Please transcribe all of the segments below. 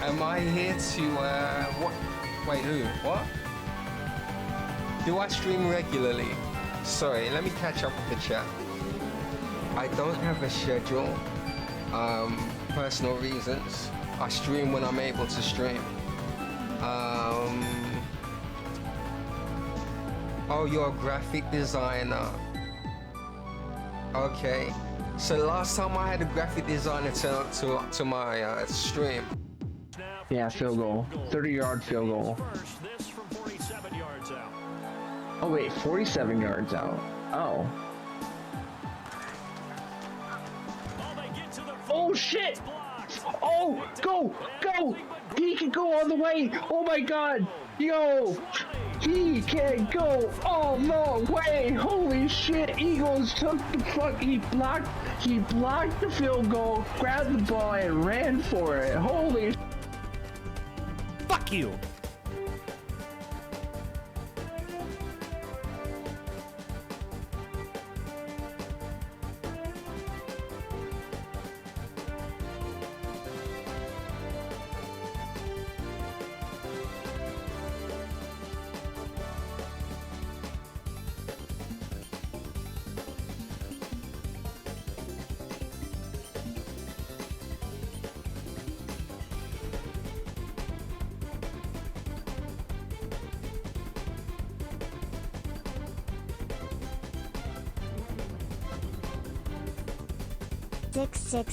Am I here to, what? Wait, who? What? Do I stream regularly? Sorry, let me catch up with the chat. I don't have a schedule. Personal reasons. I stream when I'm able to stream. Oh, you're a graphic designer. Okay. So last time I had a graphic designer turn up to my stream. Yeah, field goal. 30-yard field goal. Oh wait, 47 yards out. Oh. Oh shit! Oh, go! Go! He can go all the way! Oh my god! Yo! He can go all the way! Holy shit! Eagles took the fuck. He blocked the field goal, grabbed the ball, and ran for it. Holy. Fuck you!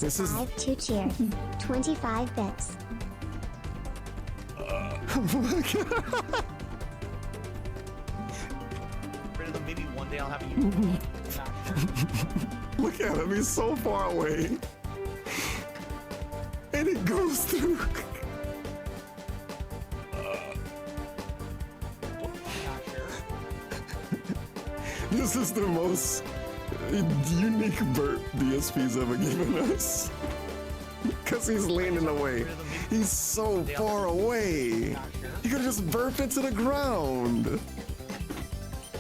This is 2 cheer. 25 bits. Oh my god. Maybe one day I'll have you. Look at him, he's so far away. And it goes through. This is the most unique burp DSP's ever given us. Because he's leaning away. He's so far away. You could just burp into the ground.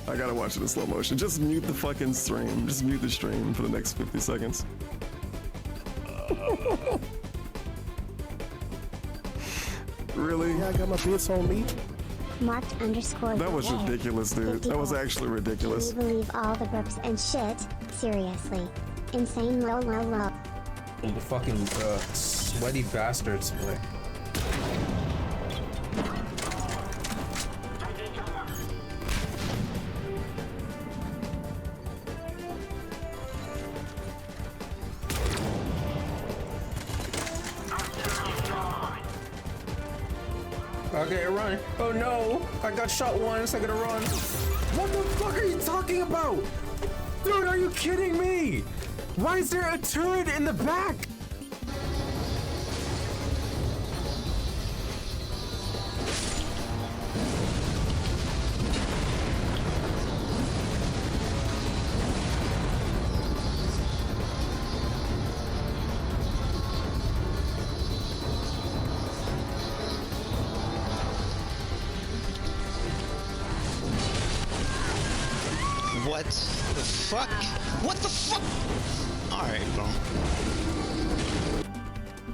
I gotta watch it in slow motion. Just mute the fucking stream. Just mute the stream for the next 50 seconds. Really? Yeah, I got my bits on me. Marked underscore. That was ridiculous, dude. That was actually ridiculous. Can you believe all the burps and shit? Seriously. Insane low. The fucking sweaty bastards. Like. Okay, run. Oh no! I got shot once, I gotta run. What the fuck are you talking about? Dude, are you kidding me? Why is there a turret in the back? What the fuck? What the fuck? Alright, bro.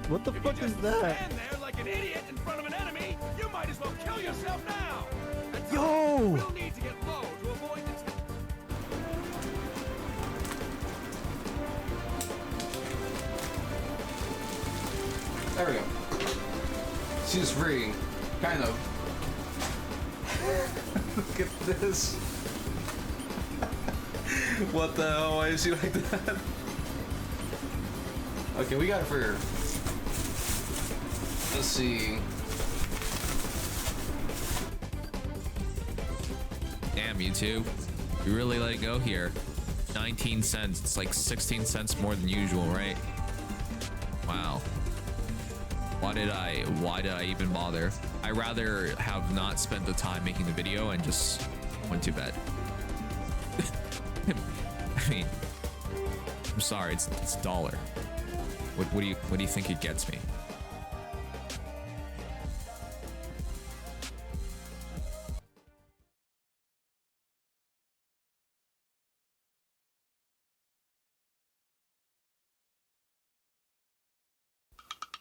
What the fuck is that? Stand there like an idiot in front of an enemy. You might as well kill yourself now. Yo! We'll need to get low to avoid the. There we go. She's free. Kind of. Look at this. What the hell? Why is she like that? Okay, we got it for her. Let's see. Damn, YouTube. We really let it go here. 19 cents. It's like 16 cents more than usual, right? Wow. Why did I even bother? I rather have not spent the time making the video and just went to bed. I mean, I'm sorry, it's a dollar. What do you think it gets me?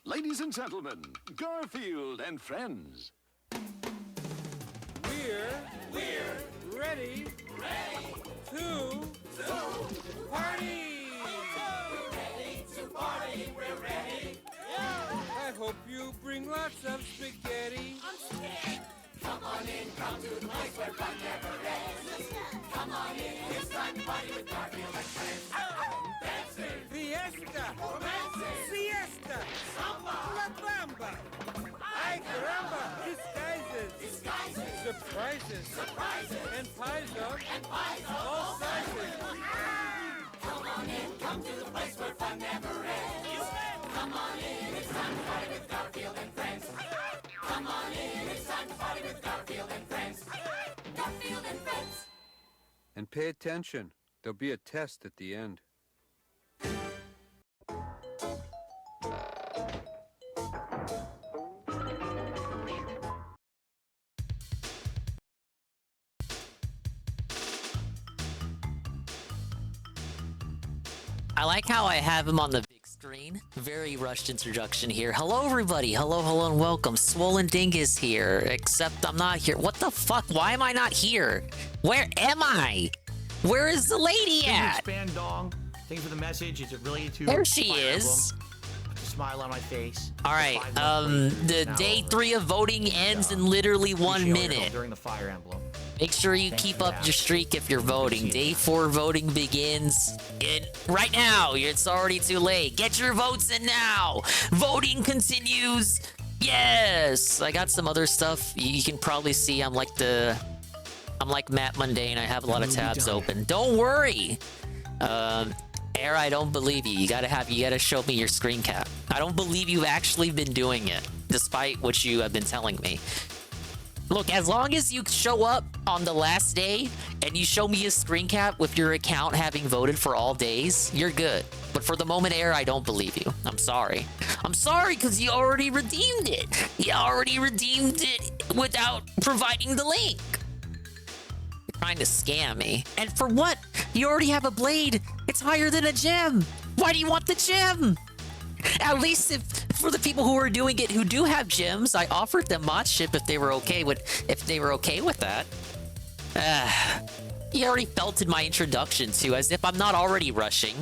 Ladies and gentlemen, Garfield and friends. We're ready to party. We're ready. I hope you bring lots of spaghetti. Come on in, come to the place where fun never ends. Come on in, it's time to party with Garfield and friends. Dancing, fiesta, romancing, siesta, samba, la bamba. Ay caramba, disguises, surprises, and pies of all sizes. Come on in, come to the place where fun never ends. Come on in, it's time to party with Garfield and friends. Come on in, it's time to party with Garfield and friends. Garfield and friends. And pay attention. There'll be a test at the end. I like how I have him on the big screen. Very rushed introduction here. Hello, everybody. Hello, and welcome. Swollen Dingus here, except I'm not here. What the fuck? Why am I not here? Where am I? Where is the lady at? Expand dong. Thank you for the message. Is it related to There she Fire is. Emblem? Put a smile on my face. All right. The day 3 of voting ends in literally 1 minute. During the Fire Emblem. Make sure you keep up your streak if you're voting. Day 4 voting begins right now. It's already too late. Get your votes in now. Voting continues. Yes. I got some other stuff. You can probably see I'm like Matt Mundane. I have a lot of tabs open. Don't worry. Air, I don't believe you. You gotta show me your screen cap. I don't believe you've actually been doing it, despite what you have been telling me. Look, as long as you show up on the last day and you show me a screen cap with your account having voted for all days, you're good. But for the moment, Air, I don't believe you. I'm sorry. I'm sorry because you already redeemed it. You already redeemed it without providing the link. You're trying to scam me. And for what? You already have a blade. It's higher than a gem. Why do you want the gem? At least for the people who are doing it who do have gems, I offered them mod ship if they were okay with that. You already felted my introduction too, as if I'm not already rushing.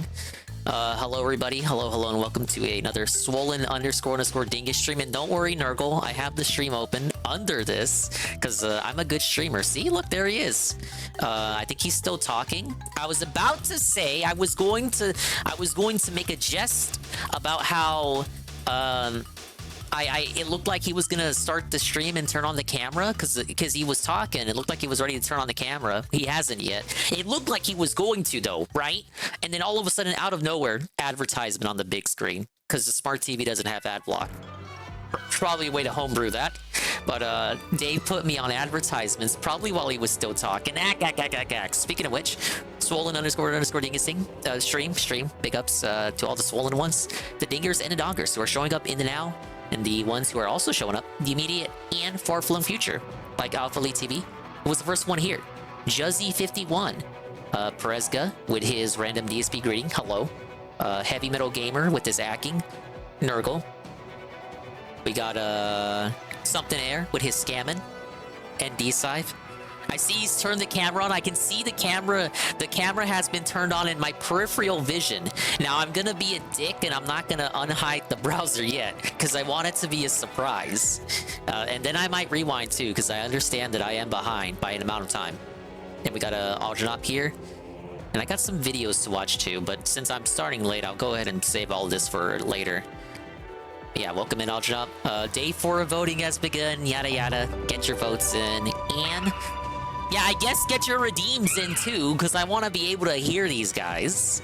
Hello everybody, hello, and welcome to another swollen _ dingus stream. And don't worry, Nurgle, I have the stream open under this because I'm a good streamer. See, look, there he is. I think he's still talking. I was about to say I was going to make a jest about how it looked like he was gonna start the stream and turn on the camera because he was talking. It looked like he was ready to turn on the camera. He hasn't yet. It looked like he was going to though, right? And then all of a sudden, out of nowhere, advertisement on the big screen because the smart TV doesn't have ad block. Probably a way to homebrew that. But Dave put me on advertisements probably while he was still talking. Speaking of which, swollen _ dingusing stream. Big ups to all the swollen ones, the dingers and the dongers who are showing up in the now, and the ones who are also showing up the immediate and far-flung future, like Alpha Lee TV, who was the first one here. Juzzy51, Perezga with his random DSP greeting, hello. Heavy Metal Gamer with his hacking, Nurgle. We got Something Air with his scamming, and D-Scythe. I see he's turned the camera on. I can see the camera. The camera has been turned on in my peripheral vision. Now I'm gonna be a dick and I'm not gonna unhide the browser yet because I want it to be a surprise. And then I might rewind too because I understand that I am behind by an amount of time. And we got a Aldrin up here. And I got some videos to watch too, but since I'm starting late, I'll go ahead and save all this for later. Yeah, welcome in, Aldrin up. Day 4 of voting has begun, yada yada. Get your votes in, and yeah, I guess get your redeems in too, because I want to be able to hear these guys.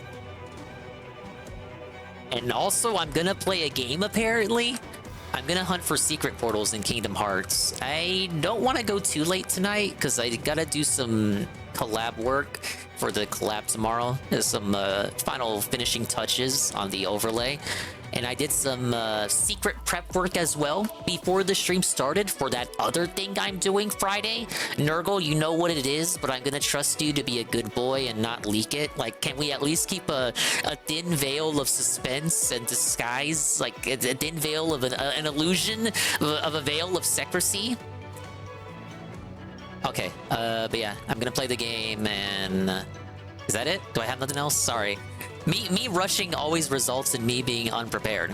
And also, I'm gonna play a game apparently. I'm gonna hunt for secret portals in Kingdom Hearts. I don't want to go too late tonight, because I gotta do some collab work for the collab tomorrow. There's some final finishing touches on the overlay. and I did some secret prep work as well before the stream started for that other thing I'm doing Friday. Nurgle, you know what it is, but I'm gonna trust you to be a good boy and not leak it. Like, can we at least keep a thin veil of suspense and disguise, like a thin veil of an illusion of a veil of secrecy? Okay, but yeah, I'm gonna play the game, and is that it? Do I have nothing else? Sorry. Me rushing always results in me being unprepared.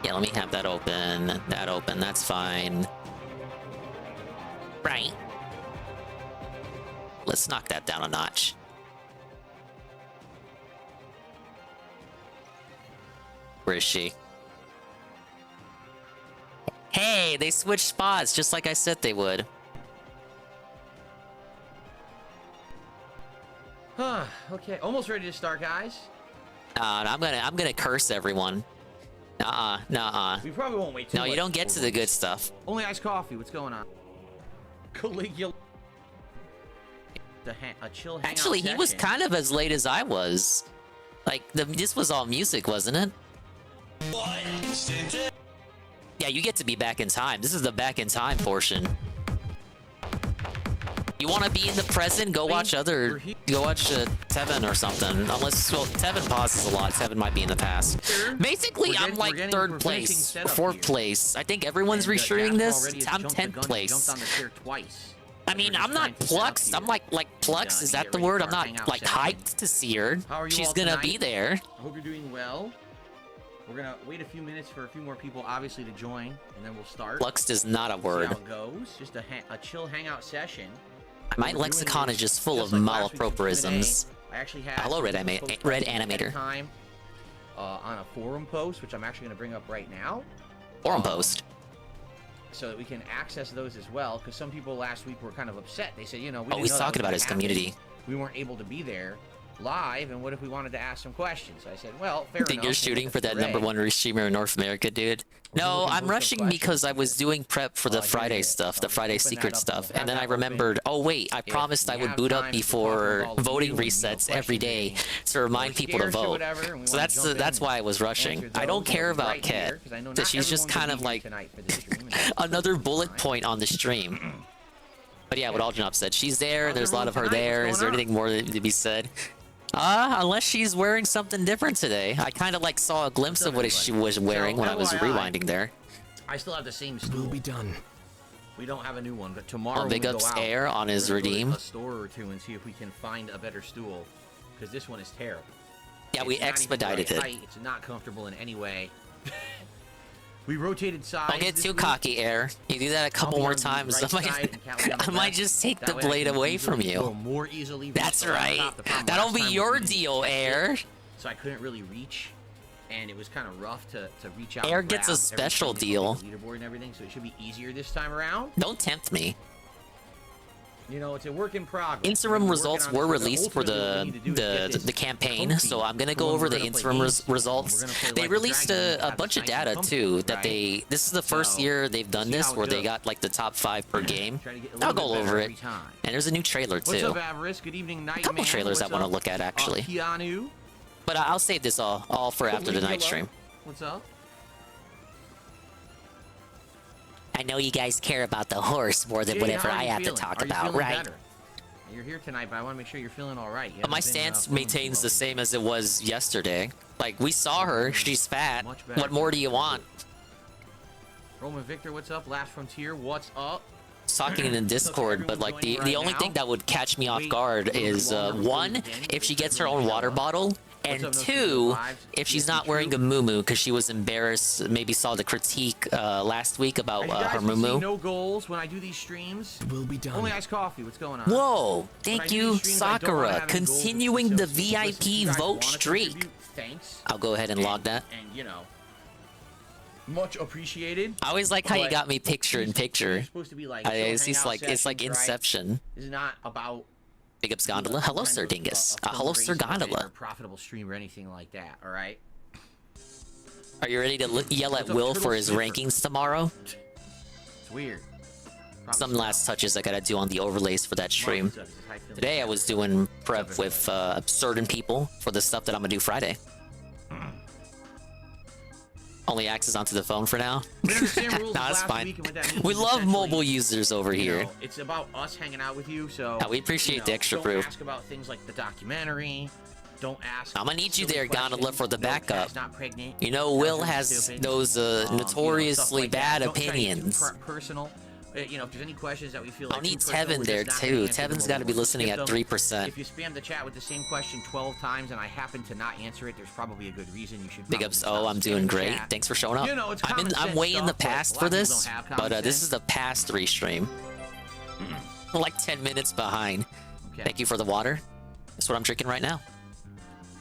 Yeah, let me have that open. That open, that's fine. Right. Let's knock that down a notch. Where is she? Hey, they switched spots just like I said they would. Huh. Okay, almost ready to start, guys. I'm gonna curse everyone. Nuh-uh. We probably won't wait too No, much. you don't get to the good stuff. Only iced coffee. What's going on? Caligula. A chill hangout Actually, he was session. kind of as late as I was. Like, this was all music, wasn't it? Yeah, you get to be back in time. This is the back in time portion. You want to be in the present? Go watch Tevin or something. Unless, well, Tevin pauses a lot. Tevin might be in the past. Basically, I'm like third place, fourth place. I think everyone's restreaming this. I'm 10th place. I mean, I'm not pluxed. I'm like pluxed. Is that the word? I'm not like hyped to see her. She's gonna be there. I hope you're doing well. We're gonna wait a few minutes for a few more people, obviously, to join, and then we'll start. Pluxed is not a word. See how it goes. Just a chill hangout session. My lexicon is just full of malapropisms. I actually had Hello, Red Animator. Time, on a forum post, which I'm actually going to bring up right now. Forum post. So that we can access those as well, because some people last week were kind of upset. They said, you know, He's talking about his community. We weren't able to be there live, and what if we wanted to ask some questions? I said, well, fair enough. Think you're shooting for that #1 streamer in North America, dude? No, I'm rushing because I was doing prep for the Friday stuff, the Friday secret stuff, and then I remembered, oh wait, I promised I would boot up before voting resets every day to remind people to vote. So that's why I was rushing. I don't care about Kat, that she's just kind of like another bullet point on the stream. But yeah, what Aljanop said, she's there, there's a lot of her there. Is there anything more to be said? Unless she's wearing something different today. I kind of like saw a glimpse of what she was wearing when I was rewinding there. I still have the same stool. We'll be done. We don't have a new one, but tomorrow Big ups Air on his redeem. A store or two and see if we can find a better stool, because this one is terrible. Yeah, we expedited it. It's not comfortable in any way. We rotated sides. Don't get too cocky, Air. You do that a couple more times, I might just take the blade away from you. More easily. That's right. That'll be your deal, Air. So I couldn't really reach, and it was kind of rough to reach out. Air gets a special deal. Leaderboard and everything, so it should be easier this time around. Don't tempt me. You know, it's a work in progress. Interim results were released for the campaign, so I'm gonna go over the interim results. They released a bunch of data too. This is the first year they've done this where they got like the top 5 per game. I'll go over it. And there's a new trailer too. What's up, Avarice? Good evening, A couple trailers I want to look at actually. But I'll save this all for after the night stream. What's up? I know you guys care about the horse more than whatever I have to talk about, right? Better? You're here tonight, but I want to make sure you're feeling all right. But my stance maintains the same as it was yesterday. Like, we saw her, she's fat. What more do you want? Roman Victor, what's up? Last Frontier, what's up? Talking in the Discord, but like the only thing that would catch me off guard is one, if she gets her own water bottle, and two, if she's not wearing a muumuu because she was embarrassed. Maybe saw the critique last week about her muumuu. No goals when I do these streams. We'll be done. Only iced coffee. What's going on? Whoa! Thank you, Sakura, continuing the VIP vote streak. Thanks. I'll go ahead and log that. And you know, much appreciated. I always like how you got me picture in picture. It's supposed to be like it's like Inception. This is not about. Big ups Gondola. Hello, Sir Dingus. Hello, Sir Gondola. Profitable stream or anything like that. All right. Are you ready to yell at Will for his rankings tomorrow? It's weird. some last touches I gotta do on the overlays for that stream. Today I was doing prep with certain people for the stuff that I'm gonna do Friday. Only access onto the phone for now. Nah, it's fine. We love mobile users over here. It's about us hanging out with you, so we appreciate the extra proof. Don't ask about things like the documentary. Don't ask. I'm gonna need you there, Gondola, for the backup. Not pregnant. You know, Will has those notoriously bad opinions. Personal. You know, if there's any questions that we feel I'll need Tevin there too. Tevin's got to be listening at 3%. If you spam the chat with the same question 12 times and I happen to not answer it, there's probably a good reason you should. Big ups. Oh, I'm doing great. Thanks for showing up. You know, I'm way in the past for this, but this is the past 3 stream. Like 10 minutes behind. Okay. Thank you for the water. That's what I'm drinking right now.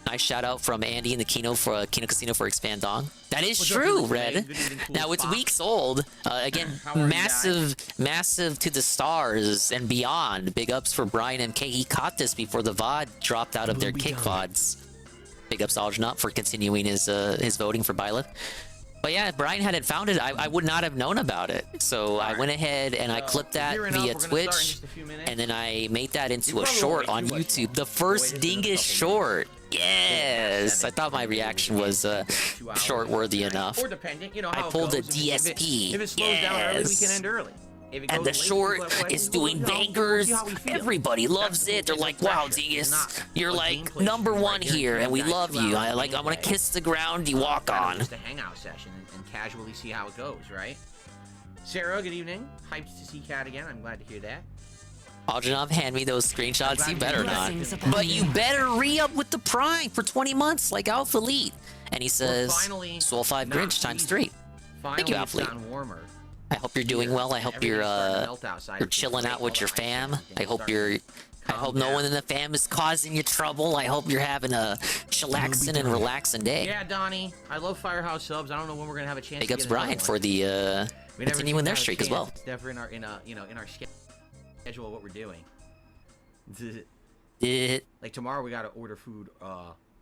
Nice shout out from Andy in the Kino Casino for Expandong. That is true, Red. Now it's weeks old. Again, massive to the stars and beyond. Big ups for Brian MK. He caught this before the VOD dropped out of their kick VODs. Big ups Algenot for continuing his voting for Byleth. But yeah, if Brian hadn't found it, I would not have known about it. So I went ahead and I clipped that via Twitch, and then I made that into a short on YouTube. The first Dingus short. Yes! I thought my reaction was short worthy enough. Or dependent, you know how I pulled a it goes. DSP. If it slows down early, we can end early. And the short is doing bangers. Everybody loves it. They're like, wow, Dingus, you're like #1 here, and we love you. I'm gonna kiss the ground you walk on. Just a hangout session and casually see how it goes, right? Sarah, good evening. Hyped to see Cat again. I'm glad to hear that. Aljanov, hand me those screenshots. You better not. But you better re-up with the Prime for 20 months like Alpha Elite. And he says, Soul 5 Grinch times 3. Thank you, Alpha Elite. I hope you're doing well. I hope you're chilling out with your fam. I hope no one in the fam is causing you trouble. I hope you're having a chillaxing and relaxing day. Yeah, Donnie. I love Firehouse subs. I don't know when we're gonna have a chance. Big ups Brian for the continuing their streak as well. It's never in our schedule what we're doing. Like tomorrow we gotta order food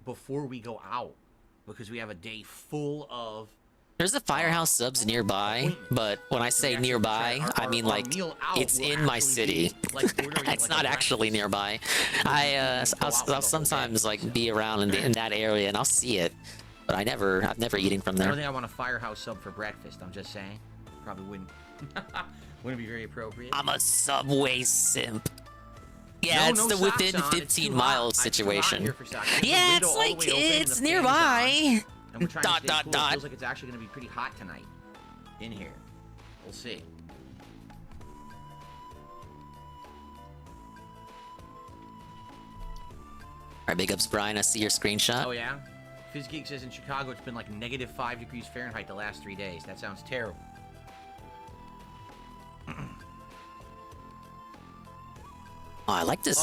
before we go out because we have a day full of. There's a Firehouse subs nearby, but when I say nearby, I mean like it's in my city. It's not actually nearby. I'll sometimes like be around in that area and I'll see it, but I've never eaten from there. I don't think I want a Firehouse sub for breakfast. I'm just saying, probably wouldn't be very appropriate. I'm a Subway simp. Yeah, it's the within 15 miles situation. Yeah, it's like it's nearby. And we're trying to stay cool. It feels like it's actually going to be pretty hot tonight in here. We'll see. Alright, big ups, Brian. I see your screenshot. Oh, yeah? FizzGeek says in Chicago it's been like -5 degrees Fahrenheit the last 3 days. That sounds terrible. Oh, I like this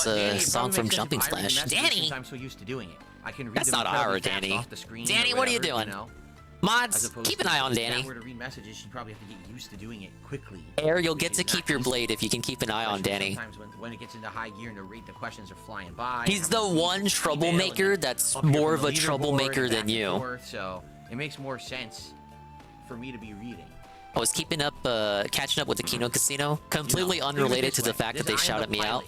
song from Jumping Flash. Danny! I'm so used to doing it. I can read That's not our Danny. off the screen Danny, what are you doing? Mods, keep an eye on Danny. If I were to read messages, you probably have to get used to doing it quickly. Air, you'll get to keep your blade if you can keep an eye on Danny. Sometimes when it gets into high gear and the questions are flying by. He's the one troublemaker that's more of a troublemaker than you. So it makes more sense for me to be reading. I was catching up with the Kino Casino, completely unrelated to the fact that they shouted me out.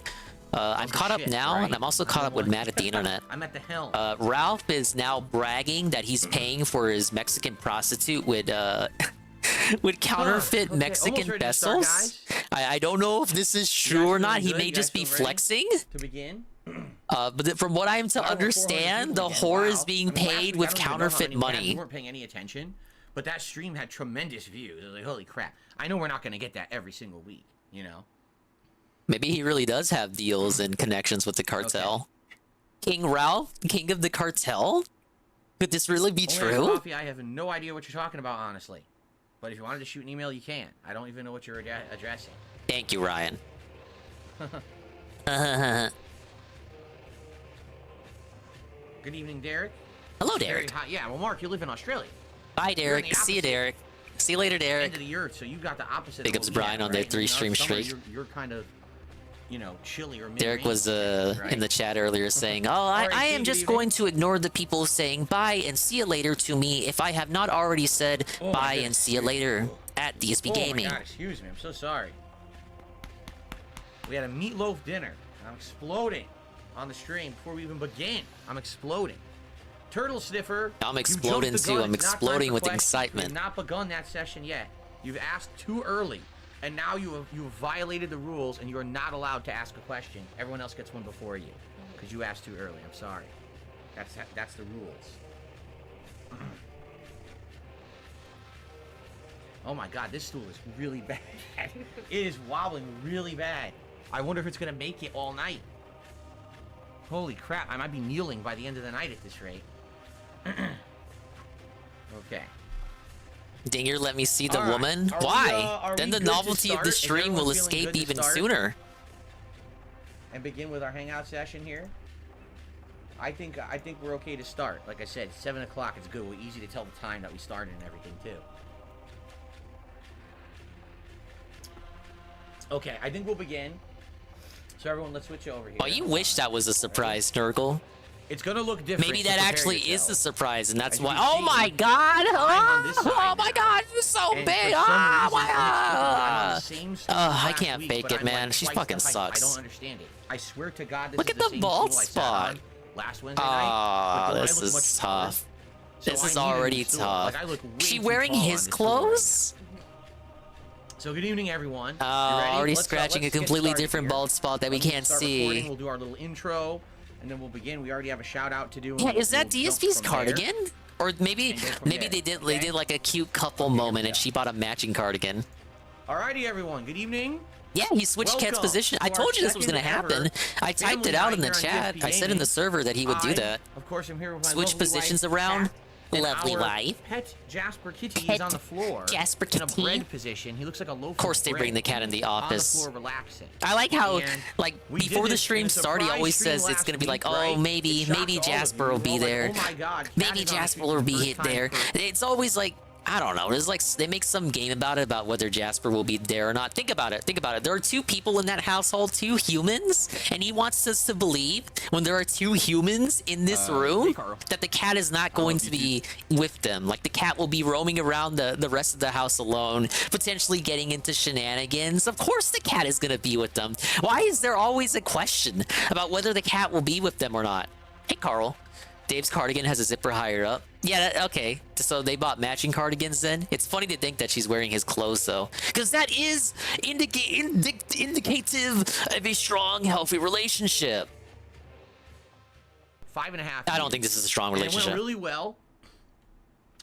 I'm caught up now, and I'm also caught up with Matt at the internet. I'm at the helm. Ralph is now bragging that he's paying for his Mexican prostitute with counterfeit Mexican pesos. I don't know if this is true or not. He may just be flexing. To begin. But from what I'm to understand, the whore is being paid with counterfeit money. We weren't paying any attention, but that stream had tremendous views. I was like, holy crap. I know we're not going to get that every single week, you know? Maybe he really does have deals and connections with the cartel. Okay. King Ralph, king of the cartel? Could this really be true? Coffee, I have no idea what you're talking about, honestly. But if you wanted to shoot an email, you can. I don't even know what you're addressing. Thank you, Ryan. Good evening, Derek. Hello, Derek. Yeah, well, Mark, you live in Australia. Bye, Derek. See you, Derek. See you later, Derek. End of the earth, so you got the opposite. Big ups Brian on their 3-stream streak. You're kind of, you know, chilly or Derek was in the chat earlier saying, "Oh, I am just going to ignore the people saying bye and see you later to me if I have not already said bye and see you later at DSP Gaming." Oh my God, excuse me, I'm so sorry. We had a meatloaf dinner. And I'm exploding on the stream before we even begin. I'm exploding. Turtle Sniffer. I'm you exploding jumped the gun. too. I'm It's not time exploding for with questions. excitement. You've not begun that session yet. You've asked too early. And now you have violated the rules, and you are not allowed to ask a question. Everyone else gets one before you, because you asked too early. I'm sorry. That's the rules. Oh my God, this stool is really bad. It is wobbling really bad. I wonder if it's gonna make it all night. Holy crap! I might be kneeling by the end of the night at this rate. Okay. Dinger, let me see the All right. woman. Are we, Why? are Then we the good to novelty of start? the Is stream everyone will feeling escape good to even start? sooner. And begin with our hangout session here. I think we're okay to start. Like I said, 7 o'clock. It's good. We're easy to tell the time that we started and everything too. Okay, I think we'll begin. So everyone, let's switch over here. Oh, you wish that was a surprise, Nurgle. It's gonna look different. Maybe so that prepare actually is yourself. a surprise, and that's As you why. can Oh see, my God! I'm on this side Oh my now. God! You're so And big! for some Oh reason, my I'm on God! the same screen I last can't week, fake but it, I'm man. like She twice fucking the height. sucks. I don't understand it. I swear to God, this Look is at the the same bald stool I sat spot. on last Wednesday Ah, night. but though I this look is much tough. taller, so This I is need a new already stool. tough. Like, I look way She too wearing tall on his this stool right now. clothes? So good evening, everyone. You ready? Already Let's, scratching a let's get completely started different here. bald spot that we Let me can't start see. recording. We'll do our little intro, and then we'll begin. We already have a shout out to do. and Yeah, we'll- is that we'll jump DSP's from cardigan? Or maybe And go from maybe there, they did like a cute couple moment, and she bought a matching cardigan. there. Alrighty, everyone. Good evening. Yeah, he switched Cat's Welcome position. I to told our you this was gonna second happen. ever I typed family it out in the night here on chat. DSP I said in the Gaming. server that he would do I, that. Of course, I'm here with my Switch lovely positions wife, around. Kat, and Lovely our wife. Pet Jasper Kitty is Pet on the floor. Jasper in a Kitty. bread position. He looks like a loaf. Of course, they bring the cat in the office. On the floor, relaxing. I like how, And like, we before did the this stream in a started, he surprise always stream says it's last gonna be like, week, oh, right? maybe It shocked all of Jasper you. will We're be all like, there. oh my God, Kat Maybe is on Jasper stream will for the be first hit time there. for- It's always like, I don't know. There's like they make some game about it, about whether Jasper will be there or not. Think about it. Think about it. There are two people in that household, two humans, and he wants us to believe when there are two humans in this room that the cat is not going to be with them. Like the cat will be roaming around the rest of the house alone, potentially getting into shenanigans. Of course the cat is going to be with them. Why is there always a question about whether the cat will be with them or not? Hey, Carl. Dave's cardigan has a zipper higher up. Yeah, okay. So they bought matching cardigans then? It's funny to think that she's wearing his clothes though. Because that is indicative of a strong, healthy relationship. 5.5. I don't think this is a strong And relationship. it went really well.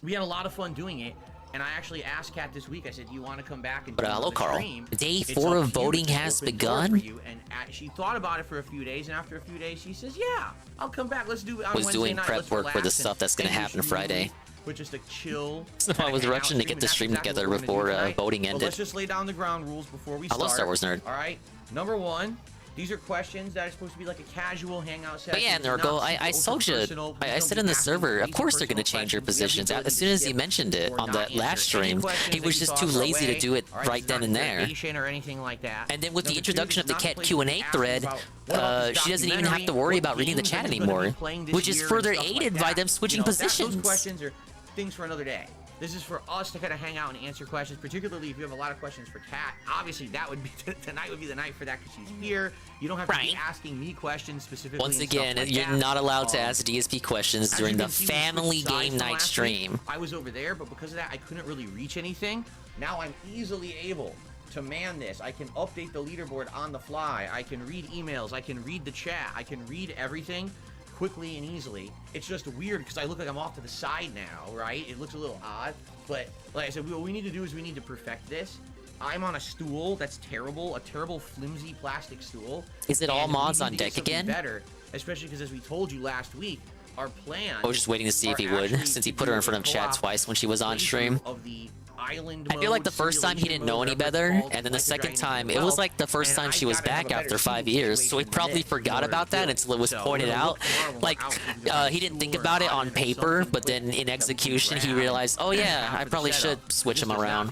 We had a lot of fun doing it. And I actually asked Kat this week, I said, do you want to come back and But do hello, another Carl. stream? Day It's 4 up of to you. voting It's an has open door begun. for you. And she thought about it for a few days, and after a few days, she says, yeah, I'll come back. Let's do it on Was Wednesday doing night. prep Let's work for the relax stuff and that's gonna finish happen the Friday. movie With just a chill. So I kinda was hangout rushing to get stream, the and stream that's exactly together what we're gonna before do tonight. voting But ended. let's just lay down the ground rules before we I start. love Star Wars Nerd. All right. Number 1. These are questions that are supposed to be like a casual hangout session. But yeah, It's not Nurgle, super I told you. ultra-personal. Please I don't said be in the asking server, of crazy course they're going to personal change your questions. You have positions. the As ability soon to as he skip mentioned it or on not the answer last any stream, questions he that was you just toss too our lazy to way. do it All right, right this is then not and there. interrogation or anything like that. And then with the Number 2, introduction this of the is not Cat place Q&A to ask thread, about what about this she doesn't even have to documentary, worry what about reading the games chat are you gonna be anymore, playing this which is year and further stuff like aided by that. them switching Those positions. questions are things for another day. This is for us to kind of hang out and answer questions, particularly if you have a lot of questions for Kat. Obviously, that would be tonight would be the night for that because she's here. You don't have to be asking me questions specifically. Once and stuff again, like you're that. not allowed to ask DSP questions As during you the can see, we family switched sides game from night last stream. week. I was over there, but because of that, I couldn't really reach anything. Now I'm easily able to man this. I can update the leaderboard on the fly. I can read emails. I can read the chat. I can read everything quickly and easily. It's just weird because I look like I'm off to the side now, right? It looks a little odd, but like I said, what we need to do is we need to perfect this. I'm on a stool that's terrible, a terrible flimsy plastic stool. Is it all and we mods need on to get deck something again? Better, especially because as we told you last week, our plan. I was just waiting to see if he would, since he put her in front of chat twice when she was on stream. Of the island I feel like the mode, first time he simulation didn't know mode, any whatever it's better, called, and then the like second Dragon time, Ball it was 12, like the first and time I she was gotta have back a better after 5 shooting years, so he situation probably than this forgot in order about to that do it. until it was So pointed we're gonna out. look tomorrow when Like, we're out, we can he didn't think about it on paper, but then in execution, he realized, oh yeah, I probably should switch him around.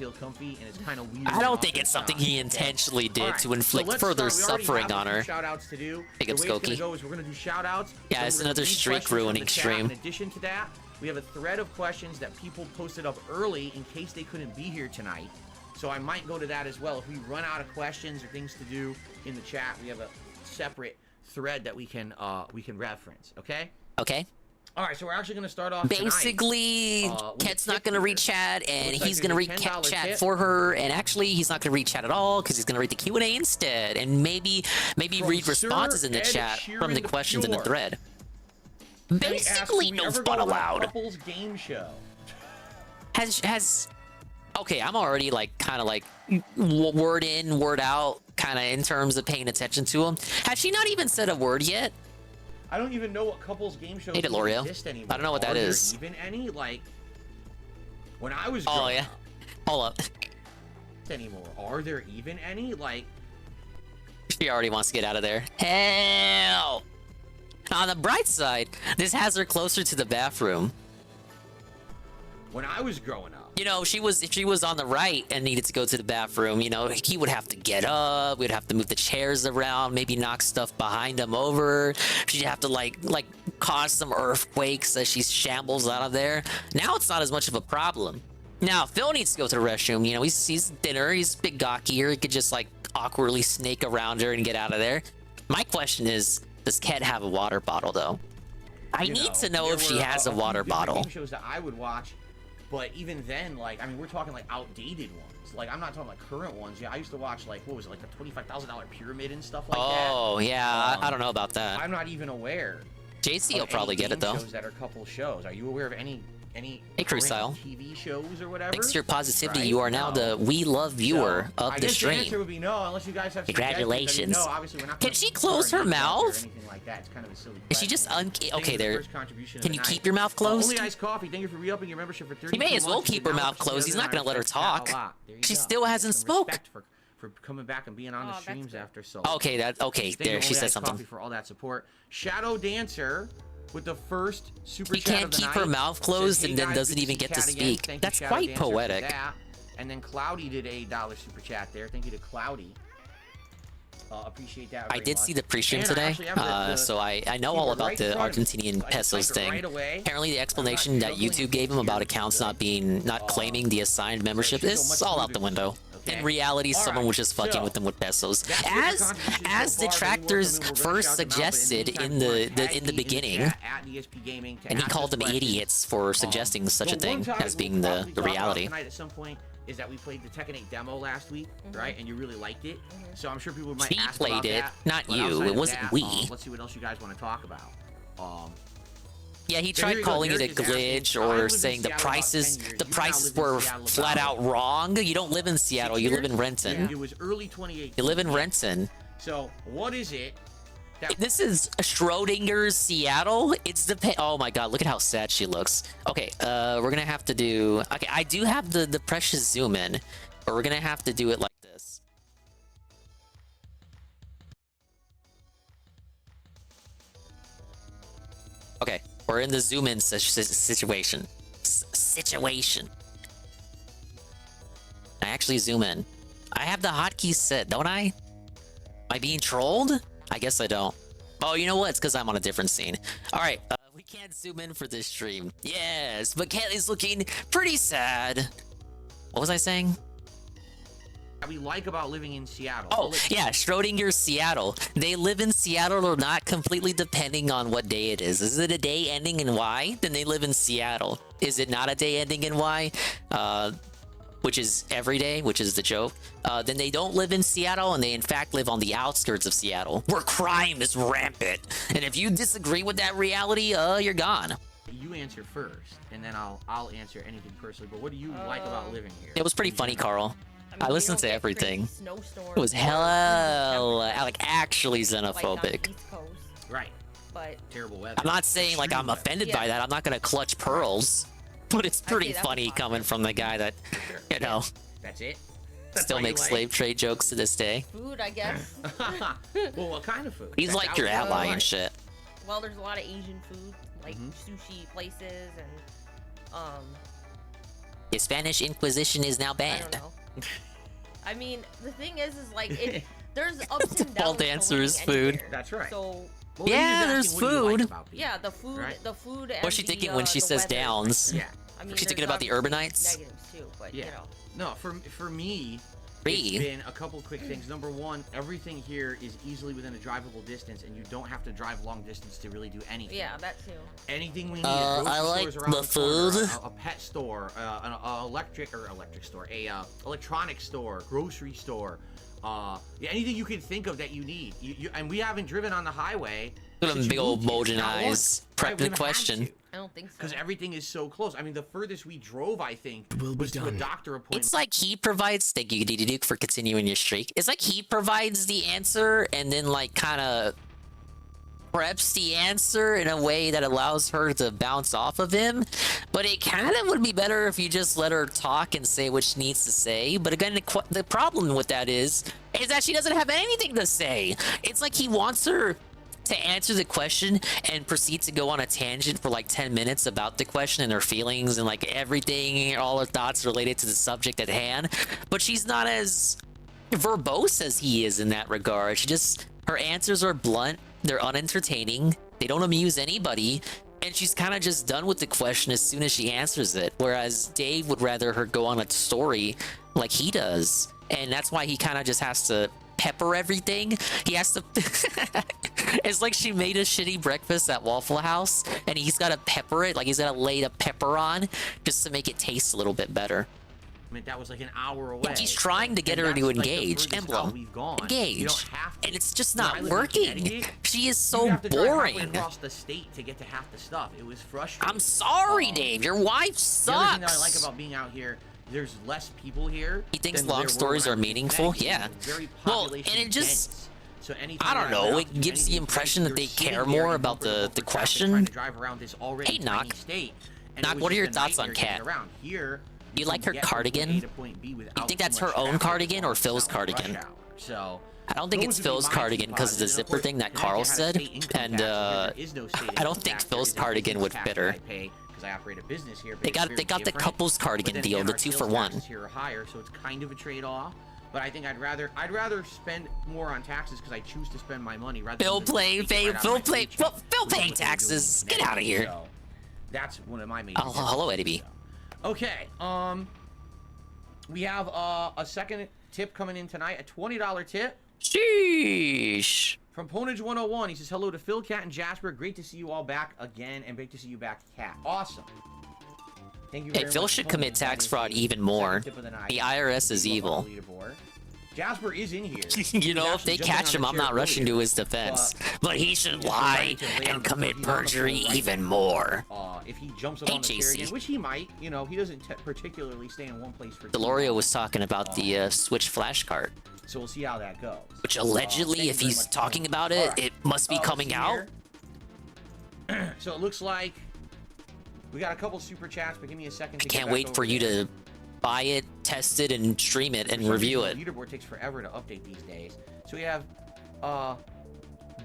I don't think it's something he intentionally did to inflict further suffering on her. Shout-outs to do. Big up, The way it's gonna Skokie. go is we're gonna do shout-outs. Yeah, then it's we're gonna another read streak questions from ruining the chat. stream. In addition to that, we have a thread of questions that people posted up early in case they couldn't be here tonight. So I might go to that as well. If we run out of questions or things to do in the chat, we have a separate thread that we can reference. Okay. Okay. All right, so we're actually going to start off Basically, Ket's not going to read chat, and he's going to read chat for her, and actually, he's not going to read chat at all, because he's going to read the Q&A instead, and maybe read responses in the chat from the questions in the thread. Basically, no fun allowed. Couples game show. Okay, I'm already, like, kind of, like, word in, word out, kind of in terms of paying attention to him. Has she not even said a word yet? I don't even know what couples game shows exist anymore. I don't know what that is. Are there even any? Like, when I was oh yeah, hold up. Anymore? Are there even any? Like, she already wants to get out of there. Hell. On the bright side, this has her closer to the bathroom. When I was growing up, you know, if she was on the right and needed to go to the bathroom, you know, he would have to get up. We'd have to move the chairs around, maybe knock stuff behind him over. She'd have to like cause some earthquakes as she shambles out of there. Now it's not as much of a problem. Now Phil needs to go to the restroom. You know, he's dinner. He's big gawkier. He could just like awkwardly snake around her and get out of there. My question is, does Ket have a water bottle though? I need to know if she has a water bottle. Game shows that I would watch. But even then, like, I mean, we're talking, like, outdated ones. Like, I'm not talking, like, current ones. Yeah, I used to watch, like, what was it, like, the $25,000 pyramid and stuff like that. Oh, yeah, I don't know about that. I'm not even aware. JC will probably get it, though. Shows that are couple shows. Are you aware of any hey, Crew Style. TV shows or whatever? Thanks to your positivity, you are now the We Love viewer of the stream. The answer would be no, unless you guys have congratulations. No, obviously we're not. Can she close her mouth? Like that. It's kind of a silly is she just okay there? Can you keep your mouth closed? Only Iced Coffee. Thank you for re-upping your membership for 30. He may as well keep her mouth closed. He's not going to let her talk. She still hasn't spoke. For coming back and being on the streams after so. Okay, there she said something. For all that support. Shadow Dancer with the first super chat. She can't keep her mouth closed and then doesn't even get to speak. That's quite poetic. And then Cloudy did a $1 super chat there. Thank you to Cloudy. Appreciate that. I did see the pre-stream today, so I know all about the Argentinian pesos thing. Apparently, the explanation that YouTube gave him about accounts not claiming the assigned membership is all out the window. In reality, someone was just fucking with them with pesos, as detractors first suggested in the beginning, and he called them idiots for suggesting such a thing as being the reality. At some point is that we played the Tekken 8 demo last week, right? And you really liked it. So I'm sure people might ask about that. He played it, not you. It wasn't we. Let's see what else you guys want to talk about. Yeah, he tried calling it a glitch or saying the prices were flat out wrong. You don't live in Seattle. You live in Renton. It was early 2018. You live in Renton. So what is it? This is Schrodinger's Seattle. It's the oh my god, look at how sad she looks. Okay, we're gonna have to do. Okay, I do have the precious zoom in, but we're gonna have to do it like this. Okay, we're in the zoom in situation. I actually zoom in. I have the hotkeys set, don't I? Am I being trolled? I guess I don't. Oh, you know what? It's because I'm on a different scene. All right, we can't zoom in for this stream. Yes, but Ket is looking pretty sad. What was I saying? What we like about living in Seattle. Oh, yeah, Schrodinger's Seattle. They live in Seattle or not completely depending on what day it is. Is it a day ending in Y? Then they live in Seattle. Is it not a day ending in Y? Which is every day, which is the joke, then they don't live in Seattle, and they in fact live on the outskirts of Seattle, where crime is rampant. And if you disagree with that reality, you're gone. You answer first, and then I'll answer anything personally. But what do you like about living here? It was pretty funny, Carl. I listened to everything. It was hella, like, actually xenophobic. Right. But terrible weather. I'm not saying like I'm offended by that. I'm not gonna clutch pearls. But it's pretty funny coming from the guy that, you know, that's it. Still makes slave trade jokes to this day. Food, I guess. Well, what kind of food? He's like your ally and shit. Well, there's a lot of Asian food, like sushi places and The Spanish Inquisition is now banned. I don't know. I mean, the thing is like there's ups and downs. All dancers food. That's right. So. Well, yeah, there's food. Yeah, the food, the food. And What's she thinking when she says weather. downs? Yeah. I mean, she's thinking about the urbanites. Negatives too, but you know. No, for me, it's been a couple quick things. Number one, everything here is easily within a drivable distance, and you don't have to drive long distance to really do anything. Yeah, that too. Anything we need. I like stores around the corner, food. a pet store, an electric store, a electronic store, grocery store. Yeah, anything you can think of that you need. And we haven't driven on the highway. Look at them big old bulging Not once. eyes. Right, Prep we the haven't had question. to. I don't think so. Because everything is so close. I mean, the furthest we drove, I think, was to a doctor appointment. It's like he provides. Thank you, Duke, for continuing your streak. It's like he provides the answer and then like kind of preps the answer in a way that allows her to bounce off of him. But it kind of would be better if you just let her talk and say what she needs to say. But again, the problem with that is that she doesn't have anything to say. It's like he wants her to answer the question and proceed to go on a tangent for like 10 minutes about the question and her feelings and like everything, all her thoughts related to the subject at hand. But she's not as verbose as he is in that regard. Her answers are blunt, they're unentertaining, they don't amuse anybody, and she's kind of just done with the question as soon as she answers it. Whereas Dave would rather her go on a story like he does. And that's why he kind of just has to pepper everything. He has to it's like she made a shitty breakfast at Waffle House and he's got to pepper it, like he's got to lay the pepper on just to make it taste a little bit better. I mean, that was like an hour away. He's trying to get her to engage. Emblem, engage. You don't have to. And it's just When I not lived in working. Connecticut, She is you so have to drive halfway boring. across the state to get to half the stuff. It was frustrating. I'm sorry, Dave. Your wife The other thing that I sucks. like about being out here, there's less people here. He thinks than long there were stories when I are was in meaningful. Connecticut. Yeah. It was very Well, and population it just, dense. So anytime I don't went know. out It to do gives the anything, impression that you're they sitting care there more in about open the traffic question. trying to drive around this already Hey, tiny Knock. state. And Knock, it was what are just your a thoughts on nightmare Kat? getting around. Here, Do you like her can get from point cardigan? A to point B You without think too that's much her own traffic cardigan or as Phil's long as it's not cardigan? rush hour. So I don't think it's those would be Phil's my cardigan two because of the positives. And of zipper course, thing that Connecticut Carl has a said, state income and tax where there is no state I don't income think tax. Phil's There is a cardigan business would tax fit that her. I pay 'cause I operate a business here, but They it's got very the different. couple's But cardigan then deal, again, the our 2 sales for 1. taxes here are higher, so it's kind of a trade-off. But I think I'd rather spend more on taxes because I choose to spend my money rather Phil than paying Phil taxes. Get out of here. So that's one of my major. Oh, hello, Eddie B. Okay, we have a second tip coming in tonight, a $20 tip. Sheesh. From Ponage 101, he says, hello to Phil, Kat, and Jasper. Great to see you all back again, and great to see you back, Kat. Awesome. Thank you very Hey, Phil much, should Ponage. commit That tax is fraud the even more. second tip of the night. The IRS is He's up on evil. the leaderboard. Jasper is in here. You know, He's if they actually jumping catch on him, the I'm chair not rushing to earlier, his defense. but But he should he's lie trying to lay on and the- commit he's on the perjury floor right even now. more. If he jumps up Hey, on the chair JC. again, which he might, you know, he doesn't particularly stay in one place for too Deloria long. was talking about the Switch flash card, So we'll see how that goes. which Thank allegedly, you if very he's much, talking Ponage. about All it, right. it must be Let's coming see out. here. So it looks like we got a couple super chats, but give me a second. I to get can't back wait over for you there. to buy it, test it, and stream it and For some review it. reason, the leaderboard takes forever to update these days. So we have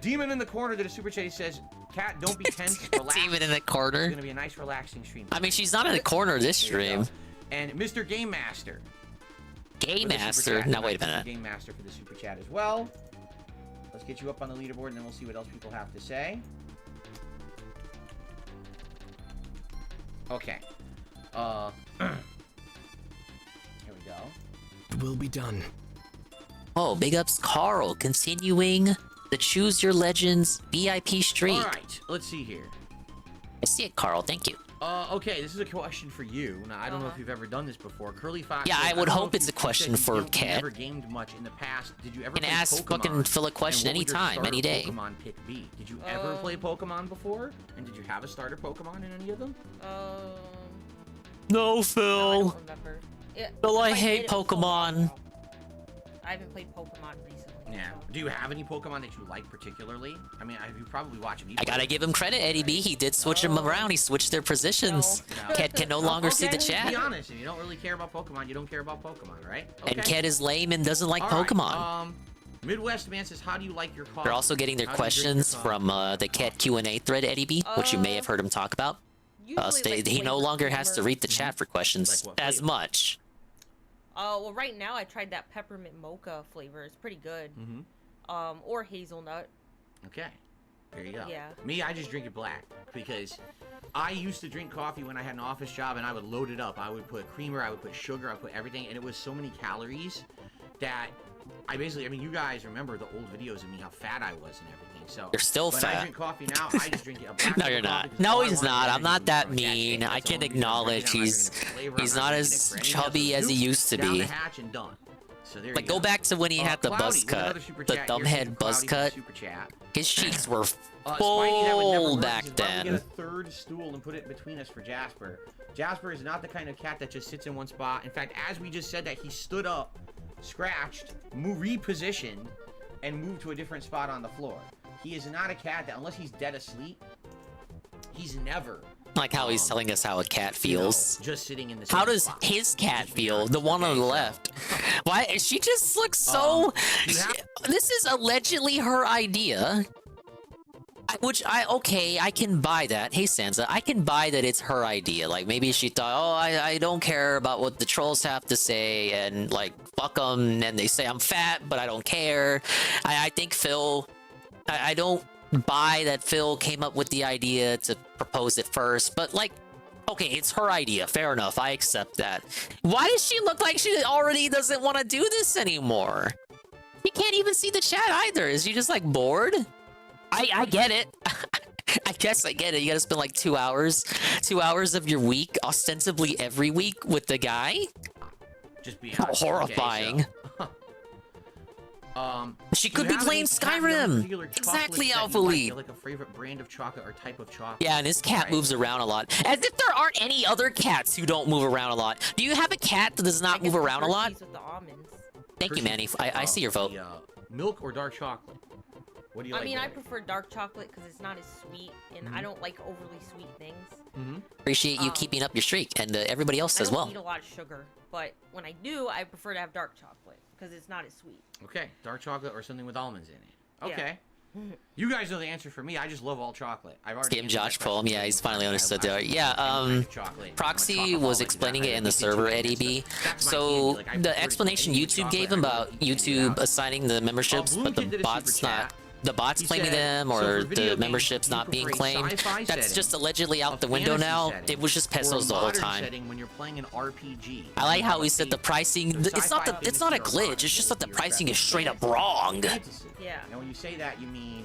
Demon in the corner did a super chat. He says, "Cat, don't be tense. Relax. Demon in the corner. It's gonna be a nice, relaxing stream." I mean, she's not in the corner of this There you go. stream. And Mr. Game Master. Game with the super Master. chat. Now wait a Mr. minute. Game Master for the super chat as well. Let's get you up on the leaderboard, and then we'll see what else people have to say. Okay. Here we go. Will be done. Oh, big ups, Carl. Continuing the Choose Your Legends VIP streak. All right. Let's see here. I see it, Carl. Thank you. Okay, this is a question for you. Now, I don't know if you've ever done this before. Curly Fox. Yeah, says, I would don't know hope if it's you a question said you for don't- you Kat. never gamed much in the past. Did you ever Can play ask Pokemon? fucking Phil a question And what would your anytime, starter any day. Pokemon pick be? Did you ever play Pokemon before? And did you have a starter Pokemon in any of them? No, I Phil. don't remember. Yeah, Phil, I if hate did, it was so long Pokemon. ago. I haven't played Pokemon recently. Yeah. Do you have any Pokemon that you like particularly? I mean, you probably watch me. I gotta give him credit, Eddie B. He did switch them around. He switched their positions. No. Cat can no longer see the Okay, chat. Be honest. If you don't really care about Pokemon, you don't care about Pokemon, right? And Okay. Cat is lame and doesn't like All right, Pokemon. Midwest man says, "How do you like your coffee?" They're also getting their How do you drink your questions coffee? from the Cat Q&A thread, Eddie B, which you may have heard him talk about. So he no longer has to read the chat for questions as much. Well, right now I tried that peppermint mocha flavor. It's pretty good. Or hazelnut. Okay. There you go. Yeah. Me, I just drink it black because I used to drink coffee when I had an office job, and I would load it up. I would put creamer, I would put sugar, I would put everything, and it was so many calories that I mean, you guys remember the old videos of me, how fat I was and everything. So You're still when fat. I drink coffee now, I just drink a black No, cup you're of coffee not. because No, all I he's want is not. I'm energy not that from that mean. day. I That's the can only reason I'm acknowledge drinking it. I'm not he's drinking it for flavor. I'm he's not not drinking it as for anything else. chubby as he Soup, used to down be. the hatch and done. So there Like you go go. back to when he had the Cloudy buzz with cut, another super the chat. dumb Here's head to buzz Cloudy with cut. super chat. His cheeks were Spidey, that would never full work. back He says, why don't we then. get a third stool and put it between us for Jasper? Jasper is not the kind of cat that just sits in one spot. In fact, as we just said that, he stood up, scratched, repositioned, and moved to a different spot on the floor. He is not a cat that, unless he's dead asleep, he's never. Like how he's telling us how a cat feels. Just sitting in the same How does spot. his cat feel? The one on the left. Why? She just looks so. This is allegedly her idea. Which I can buy that. Hey Sansa, I can buy that it's her idea. Like maybe she thought, oh, I don't care about what the trolls have to say, and like fuck them, and they say I'm fat, but I don't care. I think Phil. I don't buy that Phil came up with the idea to propose it first, but like, okay, it's her idea. Fair enough. I accept that. Why does she look like she already doesn't want to do this anymore? You can't even see the chat either. Is she just like bored? I get it. I guess I get it. You gotta spend like 2 hours of your week, ostensibly every week, with the guy. Just be honest. Horrifying. Okay, so, She do could you be have playing any cat or Skyrim. particular Exactly, chocolates that Alpha you like? Elite. Like a favorite brand of chocolate or type of chocolate? Yeah, and his cat moves around a lot. As if there aren't any other cats who don't move around a lot. Do you have a cat that does not move around a lot? With the almonds. Thank you, Manny. I see your vote. The, milk or dark chocolate? What do you like? I mean, I better? prefer dark chocolate because it's not as sweet, and I don't like overly sweet things. Appreciate you keeping up your streak, and everybody else I as don't well. eat a lot of sugar, but when I do, I prefer to have dark chocolate because it's not as sweet. Okay, dark chocolate or something with almonds in it. Yeah. Okay. You guys know the answer for me. I just love all chocolate. I've already Game answered that Josh Poem. question. Yeah, he's finally understood there. I Yeah, chocolate. Proxy was explaining it in the server at EB. So the explanation YouTube gave him about YouTube assigning the memberships, but the bots not. The bots claiming them or the memberships not being claimed. That's just allegedly out the window now. It was just pesos the whole time. When you're playing an RPG. I like how he said the pricing. It's not a glitch. It's just that the pricing is straight up wrong. Yeah. Now when you say that, you mean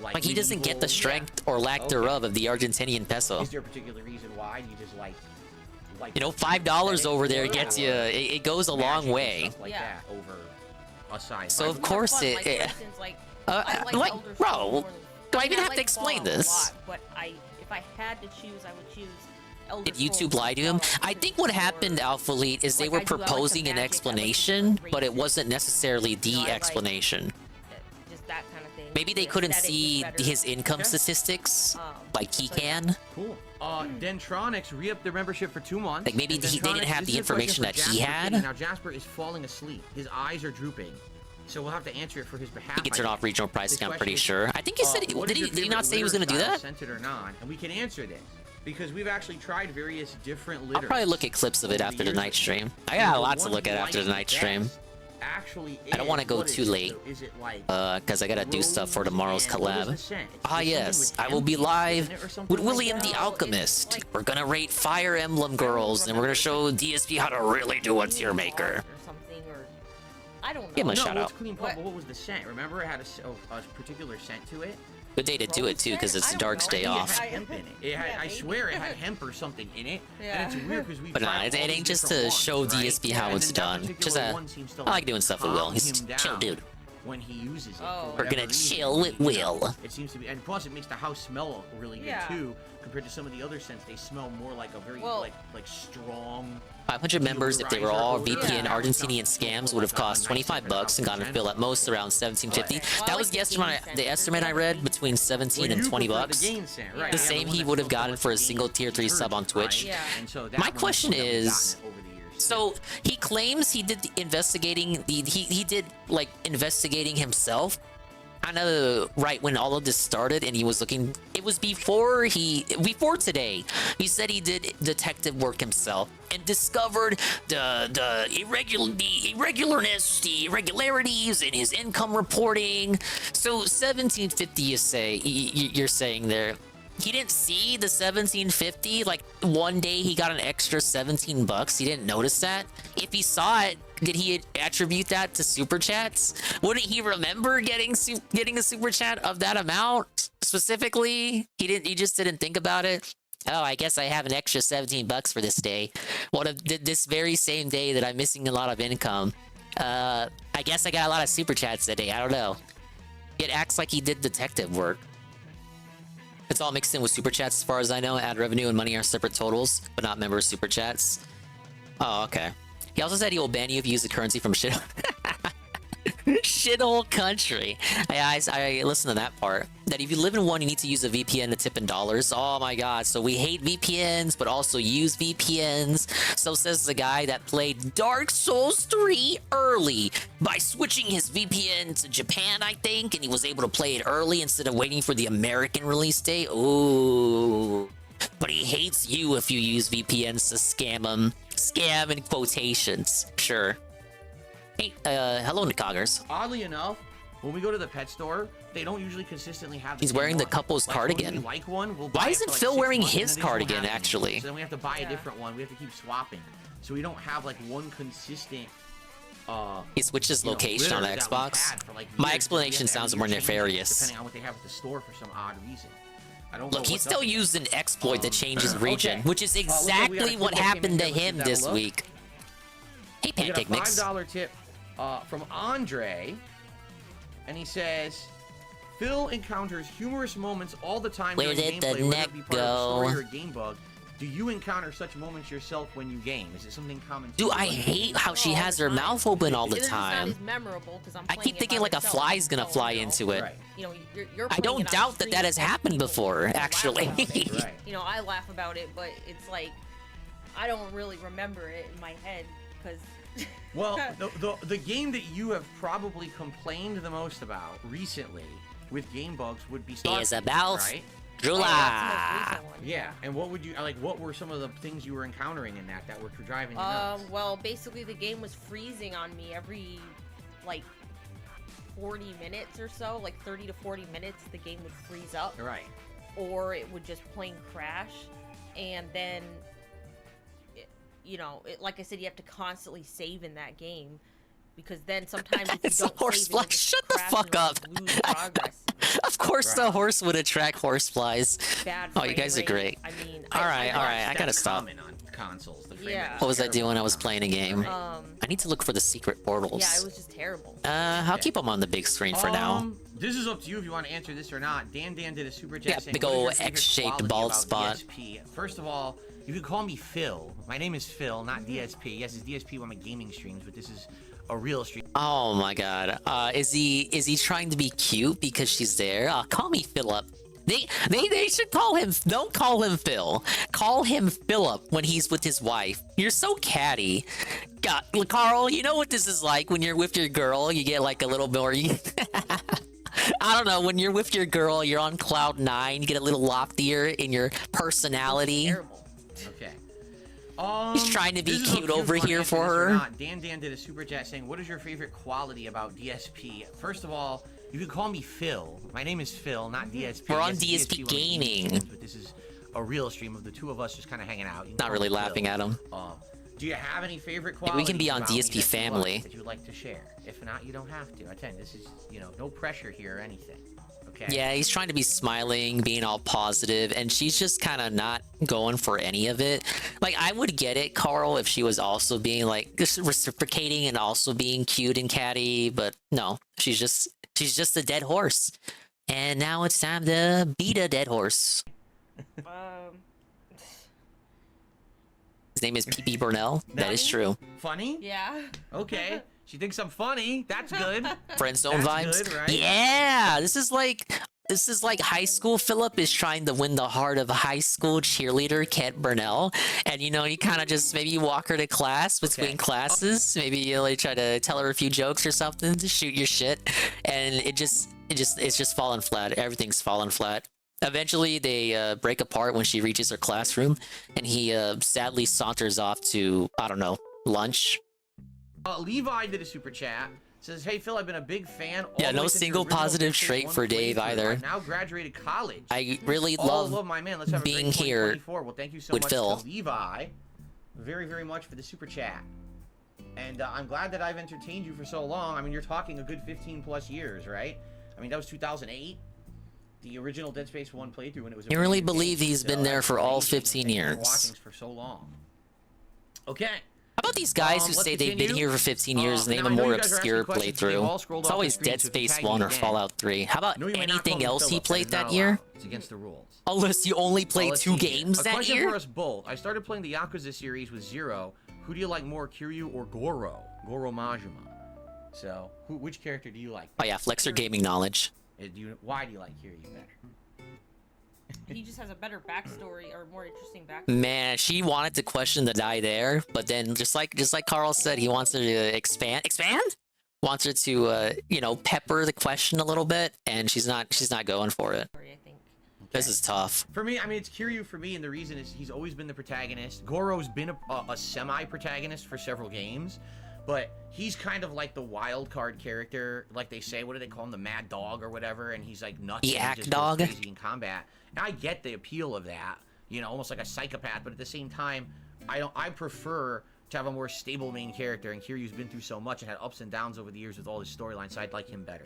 Like he doesn't get the strength or lack thereof of the Argentinian peso. Is there a particular reason why? Do you just like You know, $5 over there gets you. It goes a long way. Stuff like that over a size. So of course Like, for it. instance, like, Like, Elder Scrolls bro, more than- do I even mean, have to like explain Fallout a this? lot, but if I had to choose, I would choose Elder Did YouTube Scrolls lie to him? Fallout I think what happened, Alpha Elite, is they were proposing an explanation, but it wasn't necessarily the explanation. just that kind of thing. Maybe they The couldn't aesthetic see is better. his income statistics like he can. Cool. Dentronics re-upped their membership for 2 months. Like maybe And they didn't Dentronics- have this the is a question information for that he Jasper had. Kitty. Now Jasper is falling asleep. His eyes are drooping. So we'll have to answer it for his behalf. He can turn I off guess. regional pricing, This I'm pretty question sure. is, I think he said, what did is he your not favorite say he was going to do litter that? style, scented or not? And we can answer this because we've actually tried various different litters. I'll probably look at clips of it over after the years. night stream. I And got the lots to one look at we after the like night best stream. Actually, I don't want to go what too is it, late, though? Is it like because I gotta do stuff for tomorrow's and what is the collab. scent? It's Ah something yes, with I will be empty, live isn't it, or something with like William that? the Alchemist. We're gonna rate Fire Emblem Girls, and we're gonna show DSP how to really do a tier maker. Or something, or I don't know. Give him a No, shout well, out. it's clean purple. What was the scent? Remember, it had a particular scent to it. Good day to do it too, because it's the Dark's day I think off. It had hemp in it. It had, I swear it had hemp or something in it. Yeah. And it's weird because we. But nah, it ain't just to show DSP how it's done. Just I like doing stuff with Will. He's a chill dude. When he uses it. Oh. We're gonna chill with Will. It seems to be, and plus it makes the house smell really good Yeah. too. Compared to some of the other scents, they smell more like a very like strong. 500 members, if they were all VPN Argentinian scams, would have cost $25 and gotten a bill at most around $17.50. That was the estimate I read, between 17 and 20 bucks. The same he would have gotten for a single tier 3 sub on Twitch. My question is, so he claims he did the investigating. He did like investigating himself. I know right when all of this started, and he was looking. It was before today. He said he did detective work himself and discovered the irregularities in his income reporting. So 1750, you're saying there. He didn't see the 1750. Like one day he got an extra 17 bucks. He didn't notice that. If he saw it, did he attribute that to super chats? Wouldn't he remember getting a super chat of that amount specifically? He didn't. He just didn't think about it. Oh, I guess I have an extra 17 bucks for this day. What if this very same day that I'm missing a lot of income? I guess I got a lot of super chats that day. I don't know. It acts like he did detective work. It's all mixed in with super chats as far as I know. Ad revenue and money are separate totals, but not member super chats. Oh, okay. He also said he will ban you if you use the currency from shit shithole country. I listened to that part. That if you live in one, you need to use a VPN to tip in dollars. Oh my god. So we hate VPNs, but also use VPNs. So says the guy that played Dark Souls 3 early by switching his VPN to Japan, I think, and he was able to play it early instead of waiting for the American release date. Ooh. But he hates you if you use VPNs to scam him. Scam in quotations. Sure. Hey, hello, Nikaggers. Oddly enough, when we go to the pet store, they don't usually consistently have. He's wearing the couple's cardigan. When we like one, we'll buy Why it isn't for like Phil 6 wearing months, and his then they don't cardigan, have it actually? anymore. So then we have to buy a different one. We have to keep swapping. So we don't have like one consistent. He switches location on Xbox. My explanation sounds more nefarious. Depending on what they have at the store for some odd reason. I don't Look, know he still used an exploit that changes region, okay. which is exactly what happened to him this week. Hey, We got a Pancake Mix. $5 tip from Andre, and he says, Phil encounters humorous moments all the time Where during did the gameplay, whether neck it be part of a story go? or a game bug. Do you encounter such moments yourself when you game? Is it something common? to Dude, you? I hate how she has her mouth open all the It's just not time. as memorable because I'm I playing keep it thinking by like a myself, fly's gonna so, fly you know, into it. Right. You know, you're I playing don't it on doubt that stream that has with happened people before, that laugh actually. about it. Right. You know, I laugh about it, but it's like I don't really remember it in my head because. Well, the game that you have probably complained the most about recently with game bugs would be Star Isabel right? Drula. Yeah, and what would you like? What were some of the things you were encountering in that were driving you nuts? Well, basically the game was freezing on me every like 40 minutes or so, like 30 to 40 minutes. The game would freeze up, Right. or it would just plain crash, and then. You know, like I said, you have to constantly save in that game because then sometimes if you It's a don't horse save, fly. it, just Shut the crash fuck and, up. like, lose progress. Of course, the horse would attract horseflies. Bad Oh, you frame guys are rate. great. I mean, all right, I gotta That's stop. common on consoles. The frame Yeah. rate is What was I terrible doing? I on was playing a game. Um, I need to look for the secret portals. yeah, it was just terrible. I'll keep them on the big screen for now. This is up to you if you want to answer this or not. Dan did a super chat Yeah, saying, big "What is ol' your favorite X-shaped quality bald about spot." DSP?" First of all, you could call me Phil. My name is Phil, not DSP. Yes, it's DSP on my gaming streams, but this is a real stream. Oh my god. Is he trying to be cute because she's there? Call me Philip. They should call him. Don't call him Phil. Call him Philip when he's with his wife. You're so catty. God, Carl, you know what this is like when you're with your girl. You get like a little more. I don't know. When you're with your girl, you're on cloud 9. You get a little loftier in your personality. Okay. He's trying to be This is up cute to you over if you here wanna for answer this or her. not. Dan did a super chat saying, "What is your favorite quality about DSP?" First of all, you could call me Phil. My name is Phil, not DSP. We're on Yes, DSP on the Gaming. streams, but this is a real stream of the two of us just kind of hanging out. You can Not call really me laughing Phil. at him. Do you have any favorite Yeah, qualities? we can be on about me DSP that you like, Family. that you would like to share. If not, you don't have to. Attend. This is, no pressure here or anything. Okay. Yeah, he's trying to be smiling, being all positive, and she's just kind of not going for any of it. Like, I would get it, Carl, if she was also being like just reciprocating and also being cute and catty, but no, she's just a dead horse. And now it's time to beat a dead horse. His name is P.P. Burnell. That is true. Funny? Yeah. Okay. She thinks I'm funny. That's good. Friend zone That's vibes. good, right? Yeah, this is like high school. Philip is trying to win the heart of high school cheerleader Kent Burnell, and you kind of just maybe you walk her to class between classes. Maybe you like try to tell her a few jokes or something to shoot your shit, and it's just falling flat. Everything's falling flat. Eventually, they break apart when she reaches her classroom, and he sadly saunters off to, I don't know, lunch. Levi did a super chat Says, hey Phil, I've been a big fan. Yeah, all the no way since your single original positive Dead Space trait 1 for Dave playthrough. either. I now graduated college. I really Oh, love my man. Let's have a being great here 2024. Well, thank you so with much Phil. to Levi, very, very much for the super chat. And I'm glad that I've entertained you for so long. I mean, you're talking a good 15 plus years, right? I mean, that was 2008. The original Dead Space 1 playthrough when it was. You really believe he's been there for all 15 years? Watching for so long. Okay. How about these guys who let's say they've been continue. here for 15 years and name now a I know more you guys are asking obscure questions, they've all playthrough? scrolled It's off the always screen, Dead so if you Space tag me 1 or again. Fallout 3. How about No, you may not call anything me else he Philip, but played it's that not year? allowed. It's against the rules. Unless you only played let's 2 see here. games A that question year? for us both. I started playing the Yakuza series with Zero. Who do you like more, Kiryu or Goro? Goro Majima. So, which character do you like? Oh yeah, flex your gaming knowledge. Why do you like Kiryu better? He just has a better backstory or more interesting backstory. Man, she wanted to question the die there, but then just like Carl said, he wants her to expand. Wants her to you know, pepper the question a little bit, and she's not going for it. This is tough. For me, I mean, it's Kiryu for me, and the reason is he's always been the protagonist. Goro's been a semi-protagonist for several games, but he's kind of like the wild card character, like they say. What do they call him? The Mad Dog or whatever, and he's like nuts. The and he Act just Dog? goes crazy in combat. And I get the appeal of that, you know, almost like a psychopath, but at the same time, I prefer to have a more stable main character, and Kiryu's been through so much and had ups and downs over the years with all his storylines, so I'd like him better.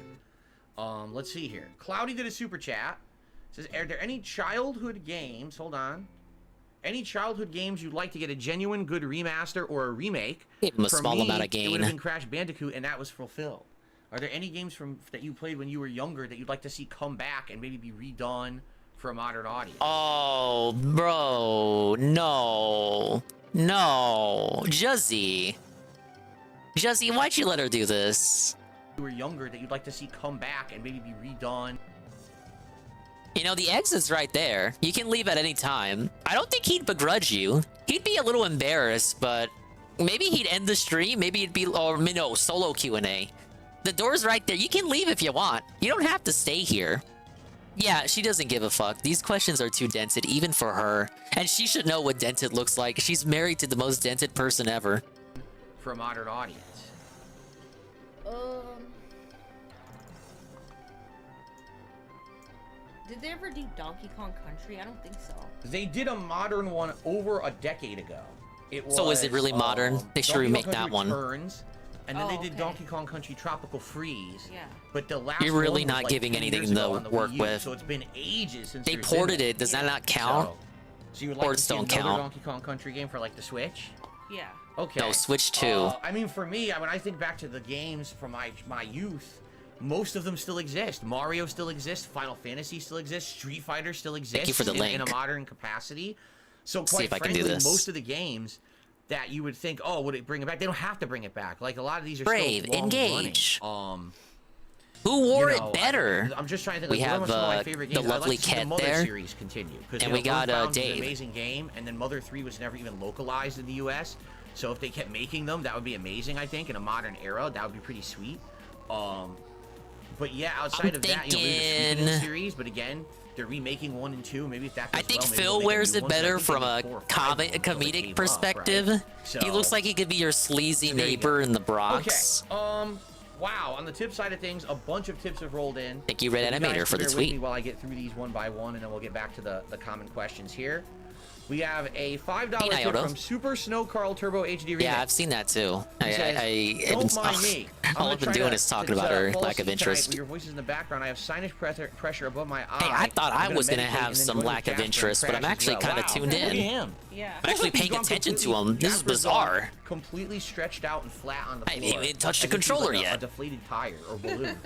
Let's see here. Cloudy did a super chat. Says, are there any childhood games, hold on, any childhood games you'd like to get a genuine good remaster or a remake? Give him a For small me, amount of it gain. would have been Crash Bandicoot, and that was fulfilled. Are there any games that you played when you were younger that you'd like to see come back and maybe be redone for a modern audience? Oh, bro, no, Juzzy, why'd you let her do this? You were younger that you'd like to see come back and maybe be redone. You know, the exit's right there. You can leave at any time. I don't think he'd begrudge you. He'd be a little embarrassed, but maybe he'd end the stream. Maybe it'd be, or no, solo Q&A. The door's right there. You can leave if you want. You don't have to stay here. Yeah, she doesn't give a fuck. These questions are too dented, even for her. And she should know what dented looks like. She's married to the most dented person ever. For a modern audience. Did they ever do Donkey Kong Country? I don't think so. They did a modern one over a decade ago. It was, So is it really modern? They should Donkey remake Kong that Country one. Returns, and then they did okay. Donkey Kong Country Tropical Freeze. Yeah. But the last You're really one was not like giving 10 anything years ago to on the work Wii U, with. So it's been ages since They there's been ported one. it. Does that not count? So you would like Ports to see don't another count. Donkey Kong Country game for like the Switch? Yeah. Okay. No, Switch 2. I mean, for me, when I think back to the games from my youth, most of them still exist. Mario still exists. Final Fantasy still exists. Street Fighter still exists. you for the in link. a modern capacity. So See quite if I can do frankly, this. most of the games that you would think, oh, would it bring it back? They don't have to bring it back. Like a lot of these are Brave, still long engage. running. Who wore you know, it better? I'm just trying to think. We like, have what are some of my favorite the games? I'd lovely like to see Cat the Mother there. series continue, because And we got, Earthbound was an Dave. amazing game, and then Mother 3 was never even localized in the U.S. So if they kept making them, that would be amazing. I think in a modern era, that would be pretty sweet. But yeah, outside of that, you know, there's a thinking- series, but again, they're remaking 1 and 2. Maybe if that goes I think well, maybe Phil they'll make a wears new it one, but I better think they from need a 4 or 5 comedic until they gave up, perspective. right? He So- looks like he could be your sleazy there you neighbor go. in the Bronx. Okay. Wow. On the tip side of things, a bunch of tips have rolled in. Thank you, Red So Animator, guys for the bear with tweet. me while I get through these one by one, and then we'll get back to the common questions here. We have a $5 Hey, tip Naoto. from Super Snow Carl Turbo HD Remix. Yeah, I've seen that too. He says, "Don't mind me. I'm all gonna I've been try doing to- is talking to about her fall lack asleep of tonight interest. with your voices in the background. I have sinus pressure above my eye. Hey, I thought I I'm was gonna meditate have and then some join the lack of Jasper and interest, but I'm crash as actually well. kind of Wow, tuned look at in. him. Yeah. I'm actually He's paying gone attention to completely- him. This is Jasper's gone bizarre. Completely stretched out and flat on the I floor. didn't even touch the as if he's controller like yet. A deflated tire or balloon.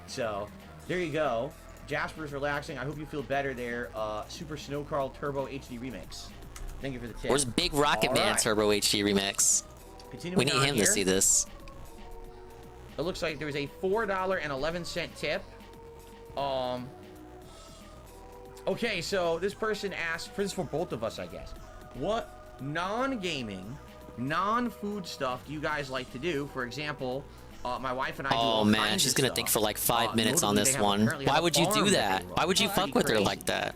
So, there you go. Jasper's relaxing. I hope you feel better there. Super Snow Carl Turbo HD Remix. Thank you for the tip. Where's Big Rocket All Man right. Turbo HD Remix? Continuing We need on him here, to see this. It looks like there's a $4.11 tip. Okay, so this person asked, this is for both of us, I guess. What non-gaming, non-food stuff do you guys like to do? For example, my wife and I do all Oh man, kinds she's of gonna stuff. think for like 5 minutes on Notably, this they have one. apparently Why have a would you farm do they that? run. Why would you It's fuck pretty with her crazy. like that?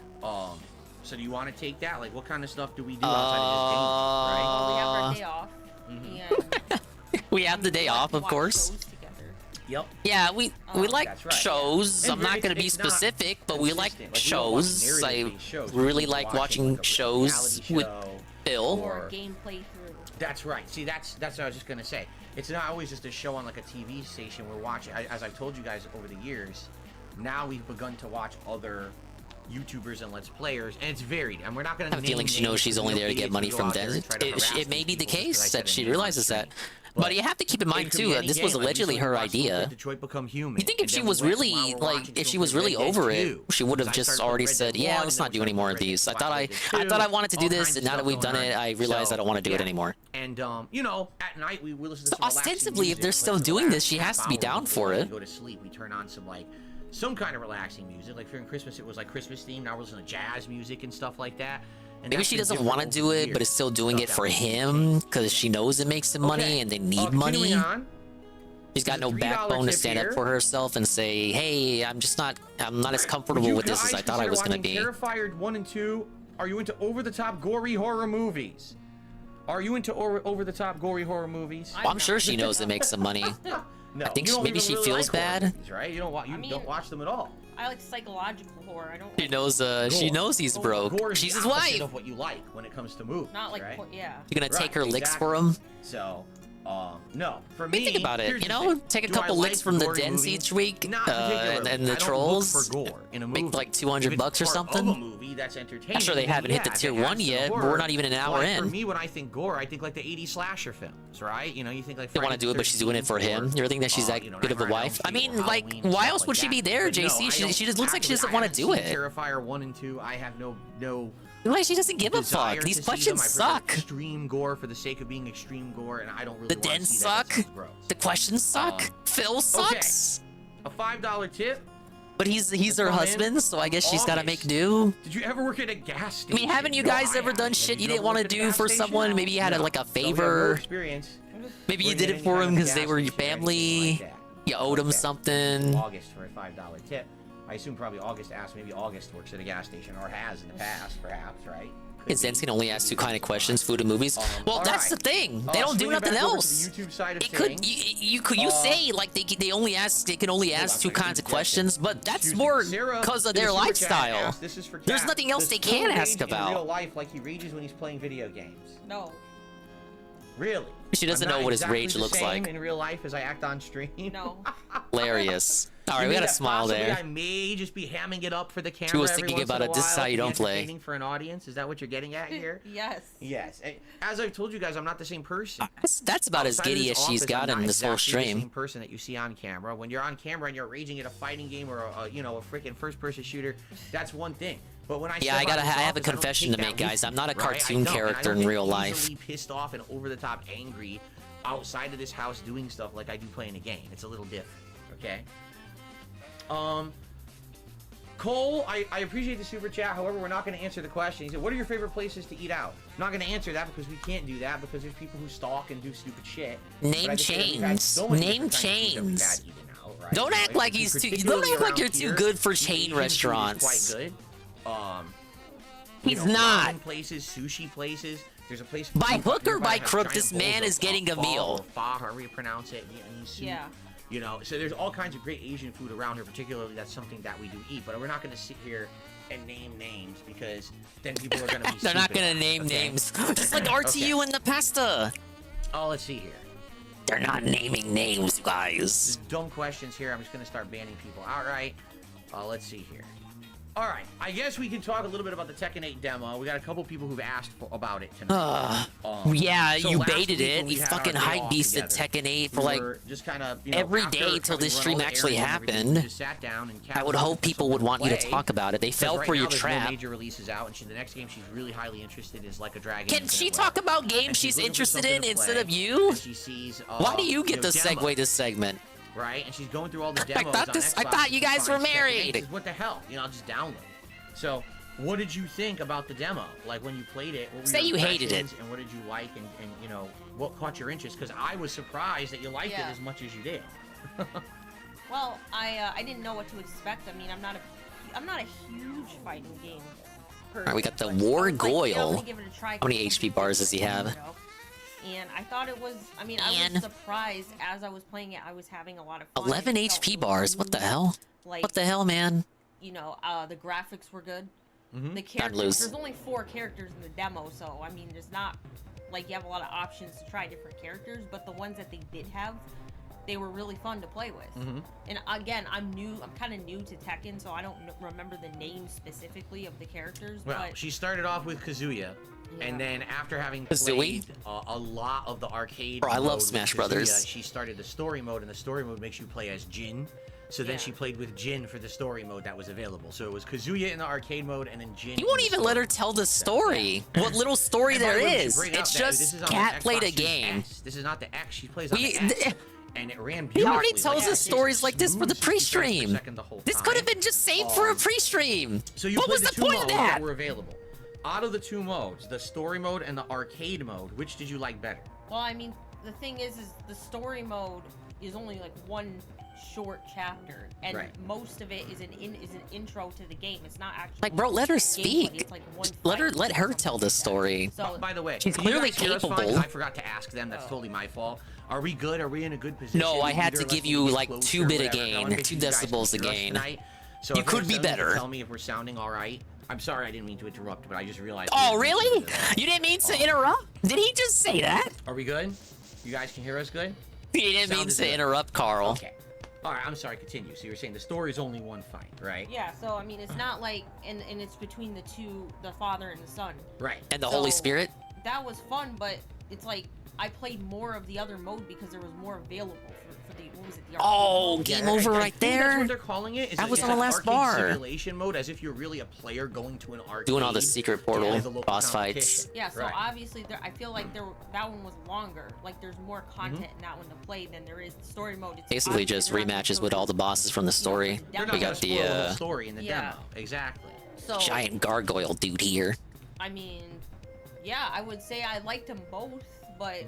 So do you want to take that? Like, what kind of stuff do we do outside of We have just our gaming, day off. right? And We have the day off, of watch course. shows together. Yep. Yeah, we like That's right, shows. yeah. I'm not gonna be It's not specific, but we like consistent. Like, we don't watch shows. I narrative-based shows. We really like like watching, watching like, a shows reality with show Bill. Or gameplay through. That's right. See, that's what I was just gonna say. It's not always just a show on like a TV station we're watching. As I've told you guys over the years, now we've begun to watch other YouTubers and Let's Players, and it's varied. And we're not gonna. I have a feeling she knows she's only there to get money from them. It may be the case that she realizes that. But you have to keep in mind too that this was allegedly her idea. Detroit Become Human. You think if she was really like, if she was really over it, she would have just already said, "Yeah, let's not do any more of these." I thought I wanted to do this, and now that we've done it, I realize I don't want to do it anymore. And you know, at night we listen to So some relaxing ostensibly, if music, they're like, still for the doing last this, she has to be half down hour for before it. we go to sleep. We turn on some kind of relaxing music. Like during Christmas, it was like Christmas themed. Now we're listening to jazz music and stuff like that. And Maybe that's she been doesn't different want to over do the it, but years. is still doing it Stuff for that we him because she knows it makes some money Okay. and they need Continuing money. on, She's got no $3 backbone to tip stand up here. for herself and say, "Hey, I'm not as comfortable with this as I thought I was gonna be." Terrifier 1 and 2. Are you into over-the-top gory horror movies? Are you into over-the-top gory horror movies? Well, I'm sure she knows it makes some money. No, I think you don't maybe even she really feels like horror bad. movies, right? You don't don't watch them at all. I like psychological horror. I don't. She knows. She Gore. knows he's broke. Gore is She's the his opposite wife. of what you like when it comes to movies, Not like right? yeah. You're gonna take her Right, licks exactly. for him. So, no. For I me, mean, think about it. here's You the know, thing. take a Do I couple licks like from the gory dens movies? each week, Not particularly. and the I don't look trolls. for gore in a movie. Make like If $200 it's or part something. Of a movie that's entertaining. I'm sure they haven't hit the yeah, tier if it 1 adds to the yet, but horror. we're not even an hour Like, in. For me, when I think gore, I think like the 80s slasher films, right? You know, you think like. They want to do it, but she's doing it for him. You ever think that she's that good of a wife? I mean, like, why else would she be there, JC? She just looks like she doesn't want to do it. Terrifier 1 and 2. I have no. Like, she doesn't give a desire fuck. to These see questions them. I suck. prefer extreme gore for the sake of being extreme gore, and I don't really The want to dens see that. suck. That sounds gross. The questions suck. Phil sucks. A $5 tip. But he's her come in husband, so I guess she's got to August. make do. Did you ever work at a gas I station? mean, haven't you No, guys I ever done haven't. shit Have you ever didn't want to worked at a do gas for station? someone? Maybe you had like a No, we have no favor. experience. Maybe you working did at it any for kind him of because they gas were your station or anything family. like that. You owed him Okay. something. August for a $5 tip. I assume probably August asked. Maybe August works at a gas station or has in the past, perhaps, right? And Zen's can only ask two kind of questions: food and movies. Well, that's the thing. They don't do swinging nothing back over to else. the YouTube side of It could things, you say like they can only ask two kinds of questions, but that's more because of their lifestyle. asked, this is for There's Kat. nothing else Does they Phil can rage ask in real about. life like he rages when he's playing video games? No. Really? She doesn't I'm not know what his exactly rage the looks same like. in real life as I act on stream. No. Hilarious. All right, You we mean got a that smile possibly there. I may just be hamming it up for the camera. She was every thinking once in about a it. This is while how you to be don't play. entertaining for an audience. Is that what you're getting at here? Yes. Yes. As I've told you guys, I'm not the same person. That's about as Outside of giddy this as she's office, got I'm in not this whole exactly the stream. same person that you see on camera. When you're on camera and you're raging at a fighting game or a freaking first-person shooter, that's one thing. But when I Yeah, step out of this I have a office, I don't confession take to that make, guys. with I'm not a me, right? I cartoon don't. And I character don't in get real life. easily pissed off and over-the-top angry outside of this house doing stuff like I do playing a game. It's a little different. Okay. Cole, I appreciate the super chat. However, we're not going to answer the question. He said, "What are your favorite places to eat out?" I'm not going to answer that because we can't do that because there's people who stalk and do stupid shit. Name But I just say that we've had so many Name different kinds of food that we've chains. had eaten out, right? Don't act like he's too. Don't act like you're too good for chain Asian food is restaurants. quite good. He's not. Ramen places, sushi places. There's a place. By hook or nearby by has crook, giant this bowls man of is getting a pho meal. or pho, however you pronounce it, Vietnamese soup. Yeah. You know, so there's all kinds of great Asian food around here. Particularly, that's something that we do eat. But we're not going to sit here and name names because then people are going to be. They're not stupid, gonna name okay? names. Just like RTU and the pasta. Oh, let's see here. They're not naming names, you guys. Just dumb questions here. I'm just going to start banning people outright. Let's see here. All right, I guess we can talk a little bit about the Tekken 8 demo. We got a couple people who've asked about it tonight. Yeah, so you last baited week it. when we You had fucking our day hype off beasted together, Tekken 8 for we like were just kind of every after day till having this run stream all the actually errands and everything, happened. we just sat down and I would hope people would want you to play, talk about it. They because fell right for now your there's trap. No major releases out, and the next game she's really highly interested in is Like a Dragon. Can she Infinite talk Wealth. about games And she's looking for interested something in to instead play, of you? and she sees, Why do you get to demos, segue this segment? right? And she's going through all the I demos thought on this- I Xbox thought you to guys find were Tekken 8. married. She says, what the hell? I'll just download it. So, what did you think about the demo? Like, when you played it, what were Say your you hated it. impressions, and what did you like, and what caught your interest? Because I was surprised that you liked it Yeah. as much as you did. Well, I didn't know what to expect. I mean, I'm not a huge fighting game person. Alright, we got the but I War was like, you know, I'm Goyle. gonna give it a try How many 'cause HP bars does he have? you know. and I thought it was. I mean, I was surprised as I was playing it. I was having a lot of fun. 11 HP bars. What the hell? Like, what the hell, man? You know, the graphics were good. Mm-hmm. The characters. There's only 4 characters in the demo, so I mean, there's not like you have a lot of options to try different characters. But the ones that they did have, they were really fun to play with. Mm-hmm. And again, I'm kind of new to Tekken, so I don't remember the names specifically of the characters. Well, but she started off with Kazuya, and then after having Kazooie? played a lot of the arcade Bro, I love mode with Smash Kazuya, Brothers. she started the story mode, and the story mode makes you play as Jin. So then she played with Jin for the story mode that was available. So it was Kazuya in the arcade mode, and then Jin. You won't even let her tell the story. What little story there is. It's just Cat played a game. This is not the X. She plays on the X. And it ran beautifully. He already tells us stories like this for the pre-stream. This could have been just saved for a pre-stream. So you what played was the the two point of modes that? that were available. Out of the 2 modes, the story mode and the arcade mode, which did you like better? well, I mean, the thing is the story mode is only like one short chapter, and most of it is an intro to the game. It's not actually Like, bro, let her gameplay, speak. it's like one Let her tell the story. So, by the way, she's can you clearly guys hear us fine? capable. 'Cause I forgot to ask them. That's totally my fault. Are we good? Are we in a good position? No, I had Either to give let's you get like closer 2 or bit a whatever. I wanna gain, make 2 sure you guys decibels a can hear us gain. tonight. So You if could be there's something, better. Tell me if we're sounding all right. I'm sorry, I didn't mean to interrupt, but I just realized. Oh, really? You didn't mean to interrupt? Did he just say that? Are we good? You guys can hear us good? He didn't mean Sounded to good. interrupt, Carl. Okay. All right, I'm sorry. Continue. So you're saying the story is only one fight, right? yeah, so I mean, it's not like, and it's between the father and the son. Right. And the Holy So, Spirit? That was fun, but it's like I played more of the other mode because there was more available for the what was it? The Oh, arcade game mode. over I right think there. That's what they're calling it. That was it's on the an last arcade bar. Simulation mode, as if you're really a player going to an arcade. Doing all the secret portal to the local boss competition. fights. Yeah, so Right. obviously I feel like that one was longer. Like there's more content in that one to play than there is the story mode. It's Basically obviously just they're not gonna rematches show with you- all the bosses from the story. They're They're not We gonna got spoil the whole story in the demo. Exactly. So giant gargoyle dude here. I mean, yeah, I would say I liked them both, but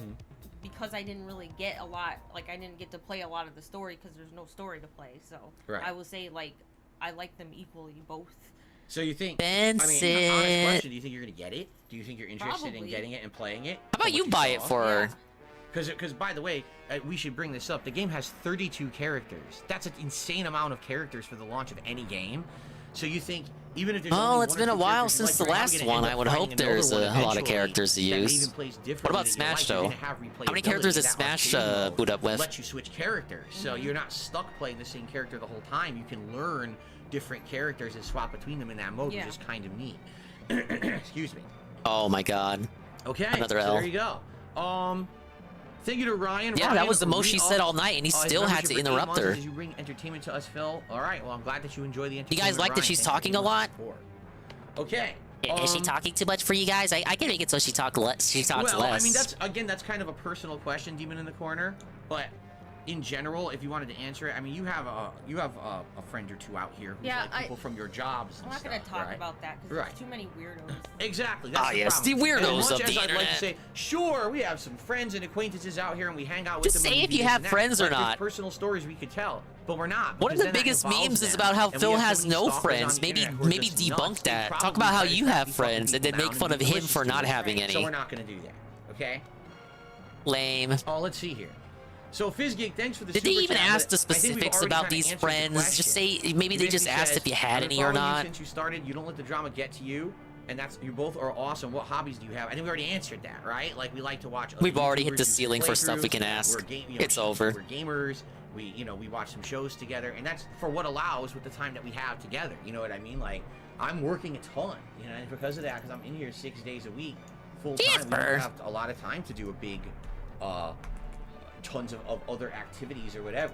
because I didn't really get a lot, like I didn't get to play a lot of the story because there's no story to play. So Right. I would say like I like them equally both. So you think? Benson. I mean, honest question. Do you think you're gonna get it? Do you think you're interested in Probably. getting it and playing it? How about you buy it for her? Because by the way, we should bring this up. The game has 32 characters. That's an insane amount of characters for the launch of any game. So you think even if there's Well, only it's one or been a two while characters you since like, the you're last probably gonna one. end I up would finding hope there's another a one lot of eventually characters to that use. even plays What differently about that you Smash, like. You're though? gonna have How many replayability characters in does that Smash arcade mode. boot up with? Let you switch characters, so you're not stuck playing the same character the whole time. You can learn different characters and swap between them in that mode, which is kind of neat. Excuse me. Oh my god. Okay, Another so L. there you go. Thank you to Ryan. Yeah, Ryan, that was the most read she off, said all night, and he his still had membership to for 8 interrupt months her. as you bring entertainment to us, Phil. All right, well, I'm glad that you enjoy the You entertainment. guys like that Ryan. she's Thank you talking very a much lot? for support. Okay. Is she talking too much for you guys? I can make it so she talks less. She talks well, less. I mean, that's kind of a personal question, Demon in the Corner. But in general, if you wanted to answer it, I mean, you have a friend or two out here who's like people from your jobs. I'm And not stuff, gonna talk right? about that because there's too many weirdos. Exactly. That's the yes, problem. the weirdos And as much of the as I'd like internet. to say, sure, we have some friends and acquaintances out here, and we hang out with Just them. say and if we do you this have and that. friends or Like, there's not. personal stories we could tell, but we're not. One of because the then that biggest involves memes is them. about how And we Phil have so has many no stalkers friends. on the Maybe internet who are maybe just debunk nuts. They that. Talk probably about how try to you track have these fucking friends, and then people make down fun and of be him for malicious not to them. having any. So we're not gonna do that. Okay. Lame. Oh, let's see here. So FizzGeek, thanks for the Did they super even chat, ask but the I think we've specifics already about kinda these answered the friends? Just say question. maybe they just basically asked says, if you "I've had been any or following you not. Since you started, you don't let the drama get to you, and that's you both are awesome. What hobbies do you have? I think we already answered that, right? Like we like to watch. We've already hit YouTubers the do ceiling for stuff we playthroughs. can ask. We're It's over. We're gamers. We we watch some shows together, and that's for what allows with the time that we have together. You know what I mean? Like I'm working a ton, and because of that, because I'm in here 6 days a week, full time. We don't have a lot of time to do a big, tons of other activities or whatever.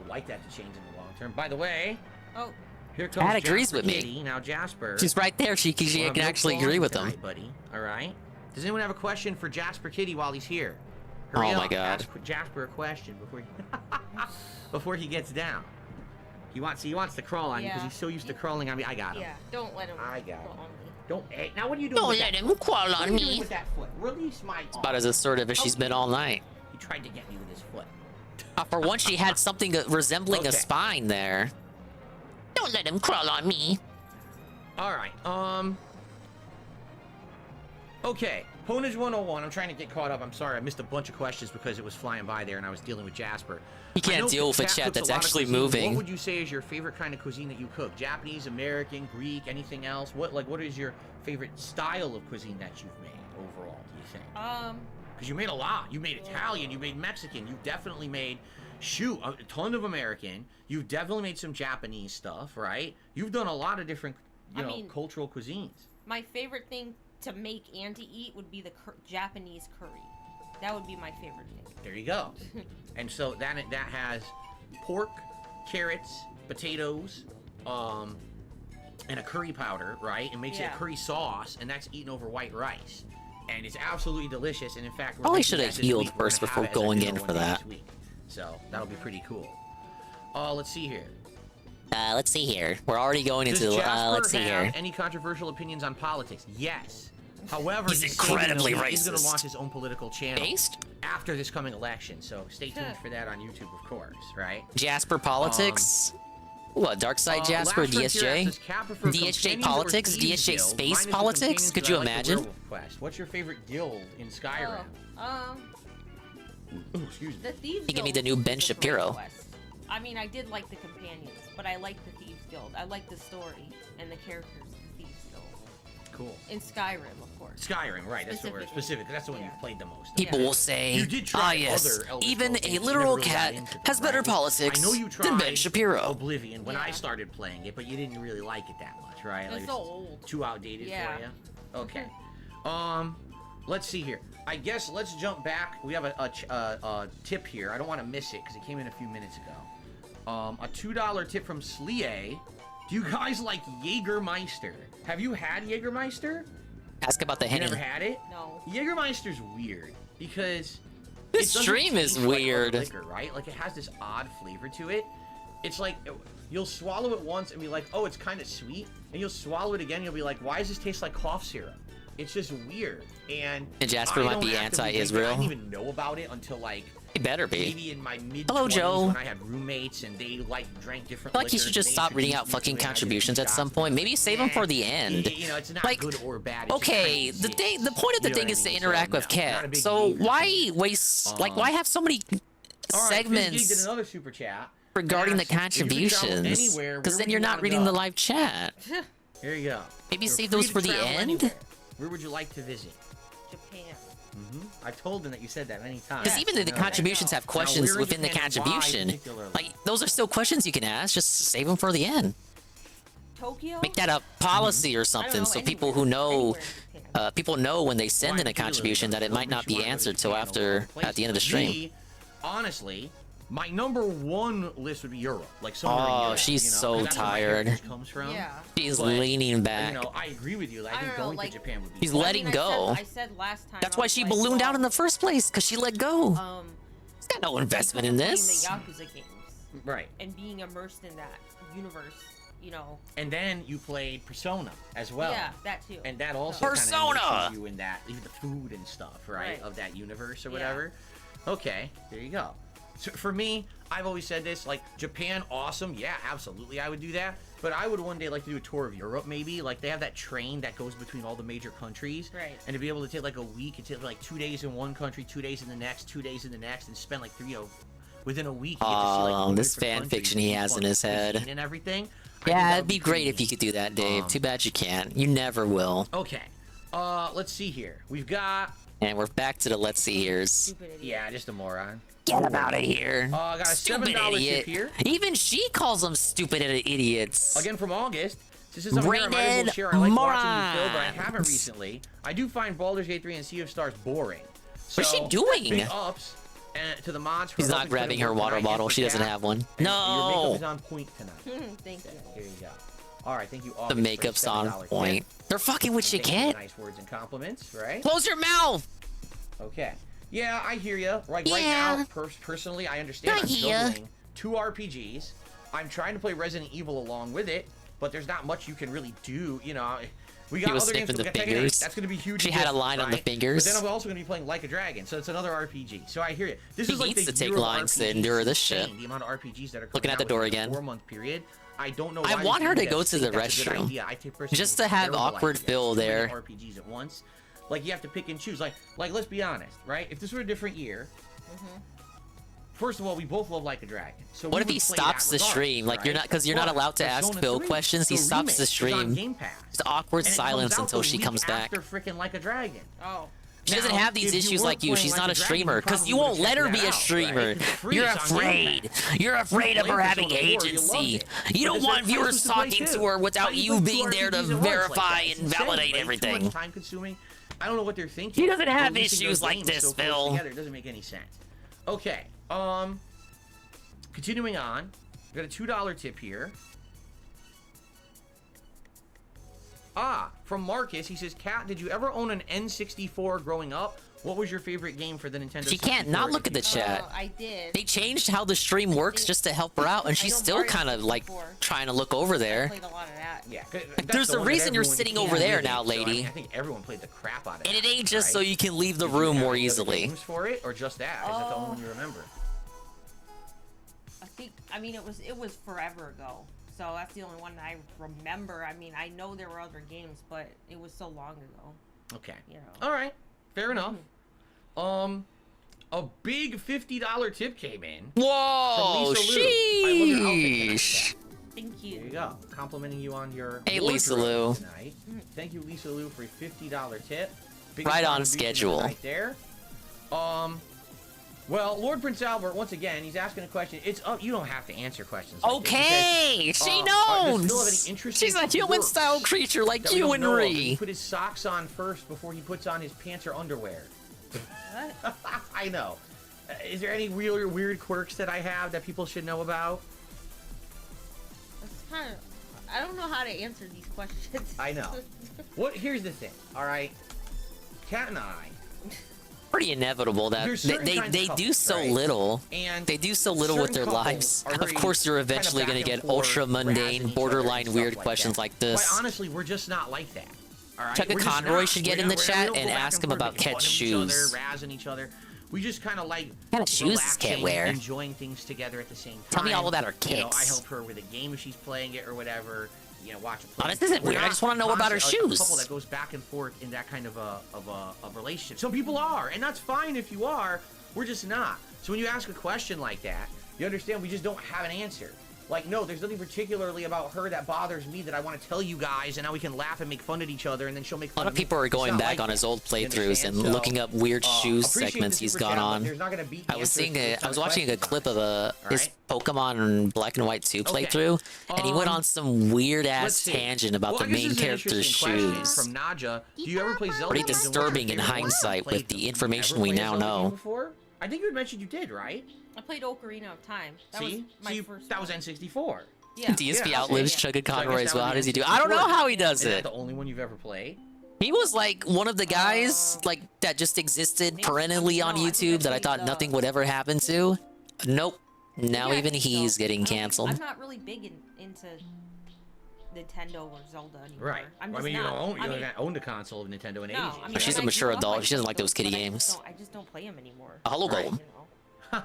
Like that to change in the long term. By the way, here comes Kat agrees Jasper with me. Kitty. Now Jasper, She's right there. She we'll can have no actually claws agree with tonight, him. buddy. All right. Does anyone have a question for Jasper Kitty while he's here? Oh Hurry my up, God. Ask Jasper a question before he gets down. He wants to crawl on you because Yeah. he's so used to crawling on me. I got him. Yeah, don't let him. I got him. crawl on me. Don't. Hey, now what are you doing? Don't with let that him foot? crawl What on are you me. doing with that foot? Release my arm. About as assertive as she's been all night. He tried to get me with his foot. For once, she had something resembling Okay. a spine there. Don't let him crawl on me. All right. Okay, Honage 101. I'm trying to get caught up. I'm sorry, I missed a bunch of questions because it was flying by there and I was dealing with Jasper. You can't deal with a chat cooks that's lot of actually cuisine. moving. What would you say is your favorite kind of cuisine that you cook? Japanese, American, Greek, anything else? What is your favorite style of cuisine that you've made overall, do you think? Because you made a lot. You made Italian, you made Mexican, you definitely made, a ton of American. You've definitely made some Japanese stuff, right? You've done a lot of different, cultural cuisines. My favorite thing to make and to eat would be the Japanese curry. That would be my favorite thing. There you go. And so that has pork, carrots, potatoes, and a curry powder, right? It makes it a curry sauce, and that's eaten over white rice. And it's absolutely delicious. And in fact, we're Probably making should that have this healed week. We're first gonna have before it as a going dinner in one for day that. this week. So that'll be pretty cool. Let's see here. Let's see here. We're already going into Does Jasper let's see have here. any controversial opinions on politics? Yes. However, He's saying incredibly that he's going to racist. launch his own political channel Based? after this coming election. So stay tuned for that on YouTube, of course, right? Jasper Politics? What, Dark Side Jasper, Last Frontier DSJ? asks, Cat prefer DSJ companions or Politics? thieves DSJ guild, Space minus the Politics? companions, Could but you I like the imagine? Werewolf Quest. What's your favorite guild in Skyrim? Excuse me. The Thieves He gave me Guild the new is Ben a great Shapiro. quest. I mean, I did like the companions, but I like the Thieves Guild. I like the story and the characters of the Thieves Guild. Cool. In Skyrim, of course. Skyrim, right? That's the word. Specifically. Specific. That's the one you played the most. People will say, You did try yes, other Elder even Scrolls a games, you literal never really got cat into them, has better right? politics I know you than Ben tried Shapiro. Oblivion when I started playing it, but you didn't really like it that much, right? It's Like, so old. Too outdated Yeah. for you. Okay. Let's see here. I guess let's jump back. We have a tip here. I don't want to miss it because it came in a few minutes ago. A $2 tip from Slie. Do you guys like Jägermeister? Have you had Jägermeister? Ask about the You Henny. never had it? No. Jägermeister's weird because This it doesn't stream is taste like other weird. liquor, right? Like it has this odd flavor to it. It's like you'll swallow it once and be like, oh, it's kind of sweet, and you'll swallow it again. And you'll be like, why does this taste like cough syrup? It's just weird. And Jasper I might don't be actively drink it. anti-Israel. I didn't even know about it until like He better be. maybe in my mid Hello, Joe. when I had roommates and they like drank different. I feel like you liquors should and just they stop reading out introduced me fucking to it, and I did contributions at shots some of point. it. Maybe save them for the end. You know, it's not Like, good or bad. It's just Okay, kinda the sick. thing, the point of the You know thing what is I to mean? interact So, with no, not a Cat. big So believer. why waste? Like, why have so many All right, Fizz Geek did segments another super chat regarding the Asked, if you could travel contributions? anywhere, Because where then would you're you not wanna reading go? the live chat. Here you go. Maybe You're save free those to for the travel end. anywhere. Where would you like to visit? Japan. I told them that you said that many times. Because even though the I know. contributions have Now, questions where in within the Japan and why contribution, particularly? like those are still questions you can ask. Just save them for the end. Tokyo? Make that a policy or I something, don't know, so people who know, anywhere people know when they send in a Why particularly? contribution that it might not be answered till after at the end of the stream. Me, honestly, my number one list would be Europe. Like somewhere in Oh, Europe, she's you know, so 'cause that's where my tired. heritage comes from. Yeah. She's But, leaning back. You know, I agree with you. I think don't know, going like- to Japan would be. She's fun. letting I go. said last time. That's I why was she like, ballooned well, out in the first place, because she let go. There's got no investment in this. Playing the Yakuza games. Right. And being immersed in that universe, you know. And then you played Persona as well. Yeah, that too. And that also Persona! kind of immerses you in that, even the food and stuff, right? Of that universe or whatever. Okay, there you go. So for me, I've always said this, like, Japan, awesome. Yeah, absolutely, I would do that. But I would one day like to do a tour of Europe, maybe. Like, they have that train that goes between all the major countries. Right. And to be able to take, like, a week, and take, like, 2 days in one country, 2 days in the next, 2 days in the next, and spend, like, within a week, you get to see, like, Oh, all this different fan countries fiction he and has in fun his head. cuisine and everything. I think Yeah, that it'd would be great if pretty you could do that, Dave. Too bad you can't. You never will. Okay. Let's see here. We've got... And we're back to the let's see here's. Yeah, just a moron. Get him out of here. I got a Stupid $7 idiot. tip here. Even she calls them stupid idiots. Again from August. This is something I might as well share. I like watching you build, but I haven't recently. I do find Baldur's Gate 3 and Sea of Stars boring. What's she doing? Big ups to the mods for She's not helping grabbing put in her work water tonight bottle. and She for doesn't Kat. have one. And Your makeup No. is on point tonight. Thank you. Here you go. All right, thank you. August, The for makeup's on $7 point. tip. They're fucking with you, Thank you for kid. Nice words and compliments, right? Close your mouth. Okay. Yeah, I hear you. Like right Yeah. now, personally, I understand. I I'm hear. juggling 2 RPGs. I'm trying to play Resident Evil along with it, but there's not much you can really do. You know, we got He was other games. sniffing We the got Tekken 8. fingers. That's going to be huge. She and had a different, line on the right? fingers. But then I'm also going to be playing Like a Dragon, so it's another RPG. So I hear you. This He is like needs the to take year of lines to RPGs. endure this It's shit. insane, the amount of RPGs that are Looking coming at the out door within a again. 4-month period. I don't know. I why want her to you go guys to the think that's a good restroom. idea. I personally Just think to it's a have terrible awkward idea. Phil Too many there. RPGs at once. Like you have to pick and choose. Like let's be honest, right? If this were a different year, first of all, we both love Like a Dragon. So What we if he would play stops that the regardless, stream? Like you're right? not, because you're not But allowed to ask Persona Phil 3, questions. He the stops the remake, is on stream. Game Pass. It's awkward And it silence comes out until the she week comes back. after freaking Like a Dragon. Oh. She doesn't Now, have these if issues weren't like you. playing She's Like not a a Dragon, streamer you because probably you won't would've let her checked be that a out, streamer. right? 'Cause it's free, You're it's on Game afraid. Pass. You're afraid of her played having Persona 4, you loved agency. it. You But don't there's want other viewers places to play, talking too. to her How without do you you play being there to RPGs at once like verify that? It's and insane, validate right? everything. Too much time consuming. I don't know what they're thinking. She doesn't have Releasing issues their like games this, so close Phil. together, it doesn't make any sense. Okay. Continuing on. We got a $2 tip here. From Marcus, he says, Kat, did you ever own an N64 growing up? What was your favorite game for the Nintendo 64? She can't not look at the chat. I did. They changed how the stream works just to help her out, and she's still kind of like trying to look over there. Played a lot of that. Yeah. There's a reason you're sitting over there now, lady. I think everyone played the crap out of it. And it ain't just right? so you can leave the Did you room have more any other easily. games for it, or just that? Is that the only one you remember? I mean, it was forever ago. So that's the only one that I remember. I mean, I know there were other games, but it was so long ago. Okay. You know. All right. Fair enough. A big $50 tip came in. Whoa, from Lisa Lou. I love your outfit sheesh. Thank you. There you go. Complimenting you on your Hey, Lisa wardrobe Lou. tonight. Thank you, Lisa Lou, for a $50 tip. Biggest Right on contribution schedule. Right there. Well, Lord Prince Albert, once again, he's asking a question. It's up. You don't have to answer questions. Like Okay, this because, she does Phil knows. have any interesting She's a human-style quirks creature like that we you don't and know of? Does Ree. he put his socks on first before he puts on his pants or underwear? What? I know. Is there any weird quirks that I have that people should know about? That's kind of. I don't know how to answer these questions. I know. Here's the thing. All right, Kat and I. Pretty inevitable that There's certain they kinds of do couples, so right? little. And they do so little with certain their couples lives. are Of very course, you're kind of eventually back going to and get forth, ultra razzing mundane, each other borderline and stuff weird like questions that. like this. Quite honestly, we're just not like that. All right. Chugga We're just Conroy not. should get We in the don't- chat we don't and go back ask him forth about making Ket's fun of shoes. Each other, razzing each other. We just kind of like What kind of shoes does Kat relaxing, wear? enjoying things together at the same time. Tell me all about her You know, I kicks. help her with a game if she's playing it or whatever. You know, watch it. Oh, this isn't We're weird. I not just wanna know about her constantly shoes. A couple that goes back and forth in that kind of a relationship. Some people are, and that's fine if you are. We're just not. So when you ask a question like that, you understand we just don't have an answer. Like, no, there's nothing particularly about her that bothers me that I want to tell you guys, and now we can laugh and make fun at each other, and then she'll make A fun lot of of me. people are It's going not back like on that. his old You playthroughs and understand? So, looking up weird shoes appreciate segments the he's super gone chat, but on. there's not gonna be I was answers to those watching a questions clip on of it, his alright? Pokemon Black and White 2 playthrough, and he went on some weird Let's ass see. tangent about Well, the I guess main this is an character's interesting question shoes. From Naja, do you ever play Zelda? Pretty games, and what's your disturbing in favorite one? hindsight Played with the them. information Ever we played a now Zelda game know. Before? I think you had mentioned you did, right? I played Ocarina of Time. That See? was my See, first. that was N64. Yeah. DSP Yeah, outlives okay. Chugga So I guess Conroy that as well. would How be does he do? N64. I don't know how he does Is that it. the only one you've ever played? He was like one of the guys like that just existed perennially on YouTube that I thought nothing would ever happen to. Nope. Now Yeah, even he's getting canceled. I'm not really big into Nintendo or Zelda anymore. Right. I'm I just mean, you not. don't I mean, own the console of Nintendo in no, ages. I mean, She's a and I mature grew up adult. like She doesn't like those, those kiddie but games. I just don't play them anymore. A Hollow Right. Golem. You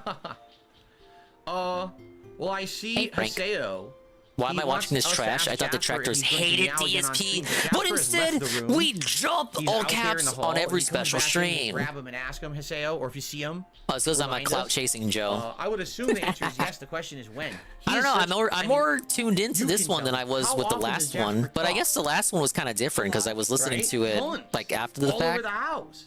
know? Well, I see Hey, Frank. Haseo. Why am He I wants watching this us to trash? ask I thought the Jasper if tractors he's going to hated meow again on DSP, stream. but Jasper has instead left the room. we jump He's all out there in caps the hall. on every If he comes special back in, stream. grab him and ask him, Haseo, or if you see him. Oh, it's because I'm a remind clout us. chasing Joe. I would assume the answer is yes. The question is when. I don't know. I'm more tuned into you this can one than tell I was how with the often does last Jasper one. But I talk? guess the last one was kind of different because I was listening Right? to it Tons. like after the all fact. over the house.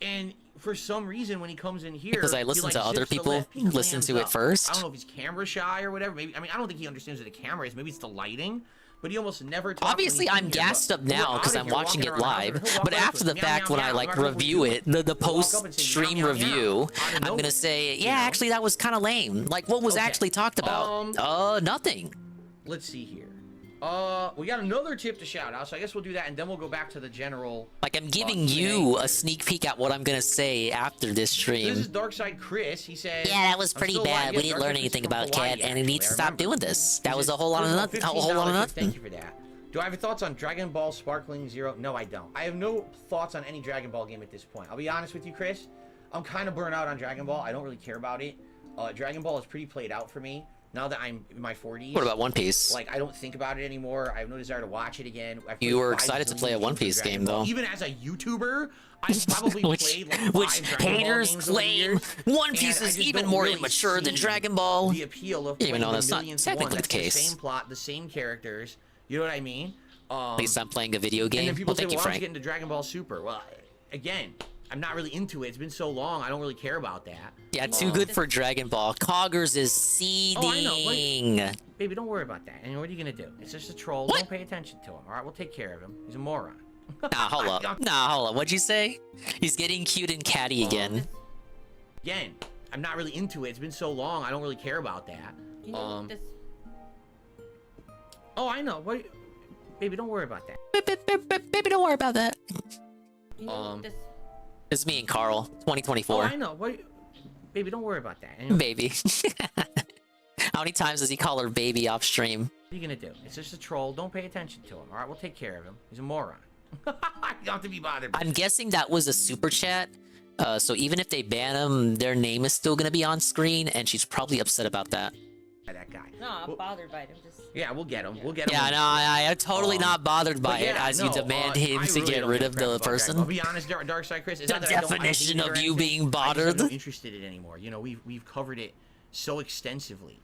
And for some reason, when he comes in here, Because I he, listen like, to other zips the people lip, he listen clams to it up. first. I don't know if he's camera shy or whatever. Maybe I don't think he understands what the camera is. Maybe it's the lighting. But he almost never talks. Obviously, when he's I'm in here. gassed up But we're now out because of I'm here watching walking it around the house, live. and he'll walk But up to after us, the meow, fact, meow, when I meow, like no matter what we review do. it, the He'll walk post up and say, stream meow, meow, review, meow, out of I'm nowhere, gonna say, you yeah, know? actually, that was kind of lame. Like, what was Okay. actually talked about? Nothing. Let's see here. We got another tip to shout out, so I guess we'll do that, and then we'll go back to the general. Like, I'm giving you a sneak peek at what I'm gonna say after this This stream. is Darkside Chris. He said, Yeah, that was I'm pretty still bad. alive. We Yeah, didn't Darkside learn Chris anything is from about Hawaii, Cat, and he actually, needs to I stop remember. doing this. That He was said, a whole lot of first nothing. of A all, whole lot of $15, nothing. Thank you for that. Do I have thoughts on Dragon Ball Sparkling Zero? No, I don't. I have no thoughts on any Dragon Ball game at this point. I'll be honest with you, Chris. I'm kind of burnt out on Dragon Ball. I don't really care about it. Dragon Ball is pretty played out for me. Now that I'm in my 40s. What about One Piece? Like, I don't think about it anymore. I have no desire to watch it again. You were excited to play a One Piece game, though. Even as a YouTuber, I've probably played like 5 which Dragon Ball haters games over the claim years, One and Piece I is just even don't more really immature than see Dragon Ball. The appeal of Even though playing that's the not millionth technically one. the case. The same plot, the same characters. You know what I mean? At least I'm playing a video And game. then people Well, say, thank you, well, why don't you Frank. get into Dragon Ball Super? Well, again, I'm not really into it. It's been so long. I don't really care about that. Yeah, too good for Dragon Ball. Coggers is seeding. Oh, I know. Baby, don't worry about that. And what are you going to do? It's just a troll. What? Don't pay attention to him. All right, we'll take care of him. He's a moron. Hold up. What'd you say? He's getting cute and catty again. Again, I'm not really into it. It's been so long. I don't really care about that. Oh, I know. What? Baby, don't worry about that. Baby, don't worry about that. This It's me and Carl, 2024. Oh, I know. What? Baby, don't worry about that. Baby. How many times does he call her baby off stream? What are you gonna do? It's just a troll. Don't pay attention to him. All right, we'll take care of him. He's a moron. You don't have to be bothered. I'm guessing that was a super chat. So even if they ban him, their name is still gonna be on screen, and she's probably upset about that. That guy. No, I'm bothered by it. I'm just. Yeah, we'll get him. We'll get him. Yeah, no, I'm totally not bothered by But it yeah, as no, you demand him I to really get don't rid give of a crap the about Dragon person. Ball. I'll be honest, Dark Side Chris. It's The not that I definition don't hate it of or you anything. being I'm bothered. just not interested in it anymore. You know, we've covered it so extensively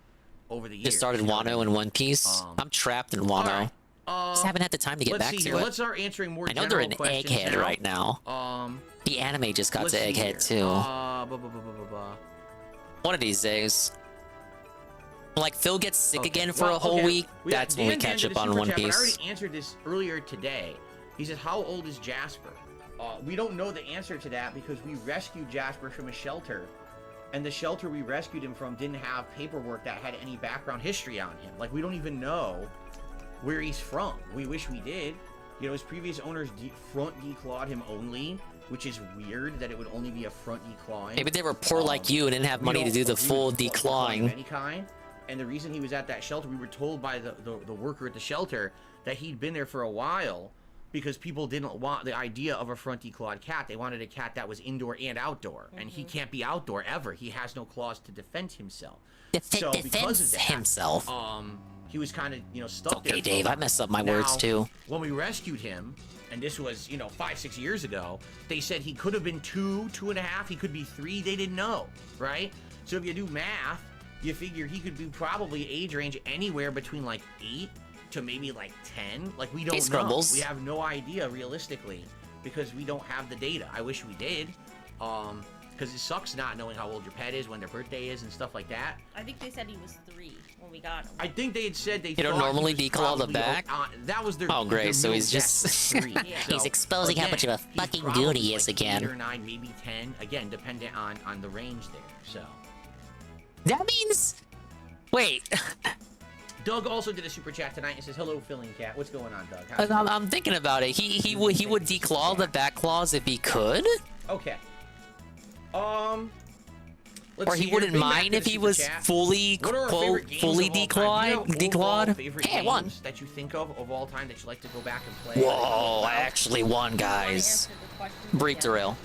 over the years. Just started Wano in One Piece. I'm trapped in Wano. Just haven't had the time to get let's back see to here. it. Let's start answering more I know they're in general questions Egghead now. right now. The anime just got let's to see Egghead here. too. Blah. One of these days. Like Phil gets sick again for a whole week. That's when we catch up on One I Piece. already answered this earlier today. He says, "How old is Jasper?" We don't know the answer to that because we rescued Jasper from a shelter, and the shelter we rescued him from didn't have paperwork that had any background history on him. Like, we don't even know where he's from. We wish we did. You know, his previous owners front declawed him only, which is weird that it would only be a front declawing. Maybe they were poor like you and didn't have money to do the full declawing. Of any kind. And the reason he was at that shelter, we were told by the worker at the shelter that he'd been there for a while because people didn't want the idea of a front declawed cat. They wanted a cat that was indoor and outdoor, and he can't be outdoor ever. He has no claws to defend himself. So because of that, himself. He was kind of, stuck there. Okay, Dave, I messed up my words too. When we rescued him, and this was, 5-6 years ago, they said he could have been 2.5, he could be 3. They didn't know, right? So if you do math, you figure he could be probably age range anywhere between like 8 to maybe like 10. Like, we don't know. We have no idea realistically because we don't have the data. I wish we did. Because it sucks not knowing how old your pet is, when their birthday is, and stuff like that. I think they said he was 3 when we got him. I think they had said they. You don't normally declaw the back. That was their. Oh, great! Their So he's middle just guess, 3. he's So, exposing how again, much of a he's fucking probably dude he like is again. 8 or 9, maybe 10. Again, dependent on the range there. So. That means. Wait. Doug also did a super chat tonight and says, "Hello, filling cat. What's going on, Doug?" I'm thinking about it. He would declaw the back claws if he could. Okay. Or he wouldn't mind if he was fully, quote, fully declawed. Hey, I won. That you think of all time that you like to go back and play. Whoa, I actually won, guys. Break the rail.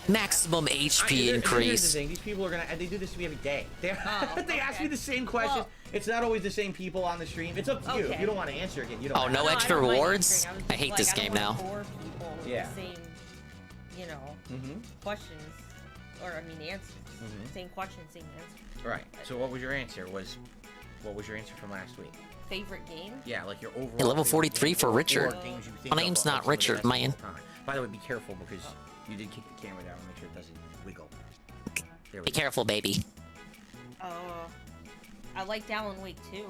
Maximum HP Here's the increase. thing. These people are they do this to me every day. They ask me the same questions. It's not always the same people on the stream. It's up to you. If you don't want to answer again, you don't. Oh, no extra rewards? I hate this game now. Yeah. Same, questions, or answers. Same question, same answer. Right. So what was your answer? What was your answer from last week? Favorite game? Yeah, like your overall. Hey, level 43 for Richard. Games you think My name's of not Richard, man. By the way, be careful because you did kick the camera down. Make sure it doesn't wiggle. There we Be go. careful, baby. I liked Alan Wake 2.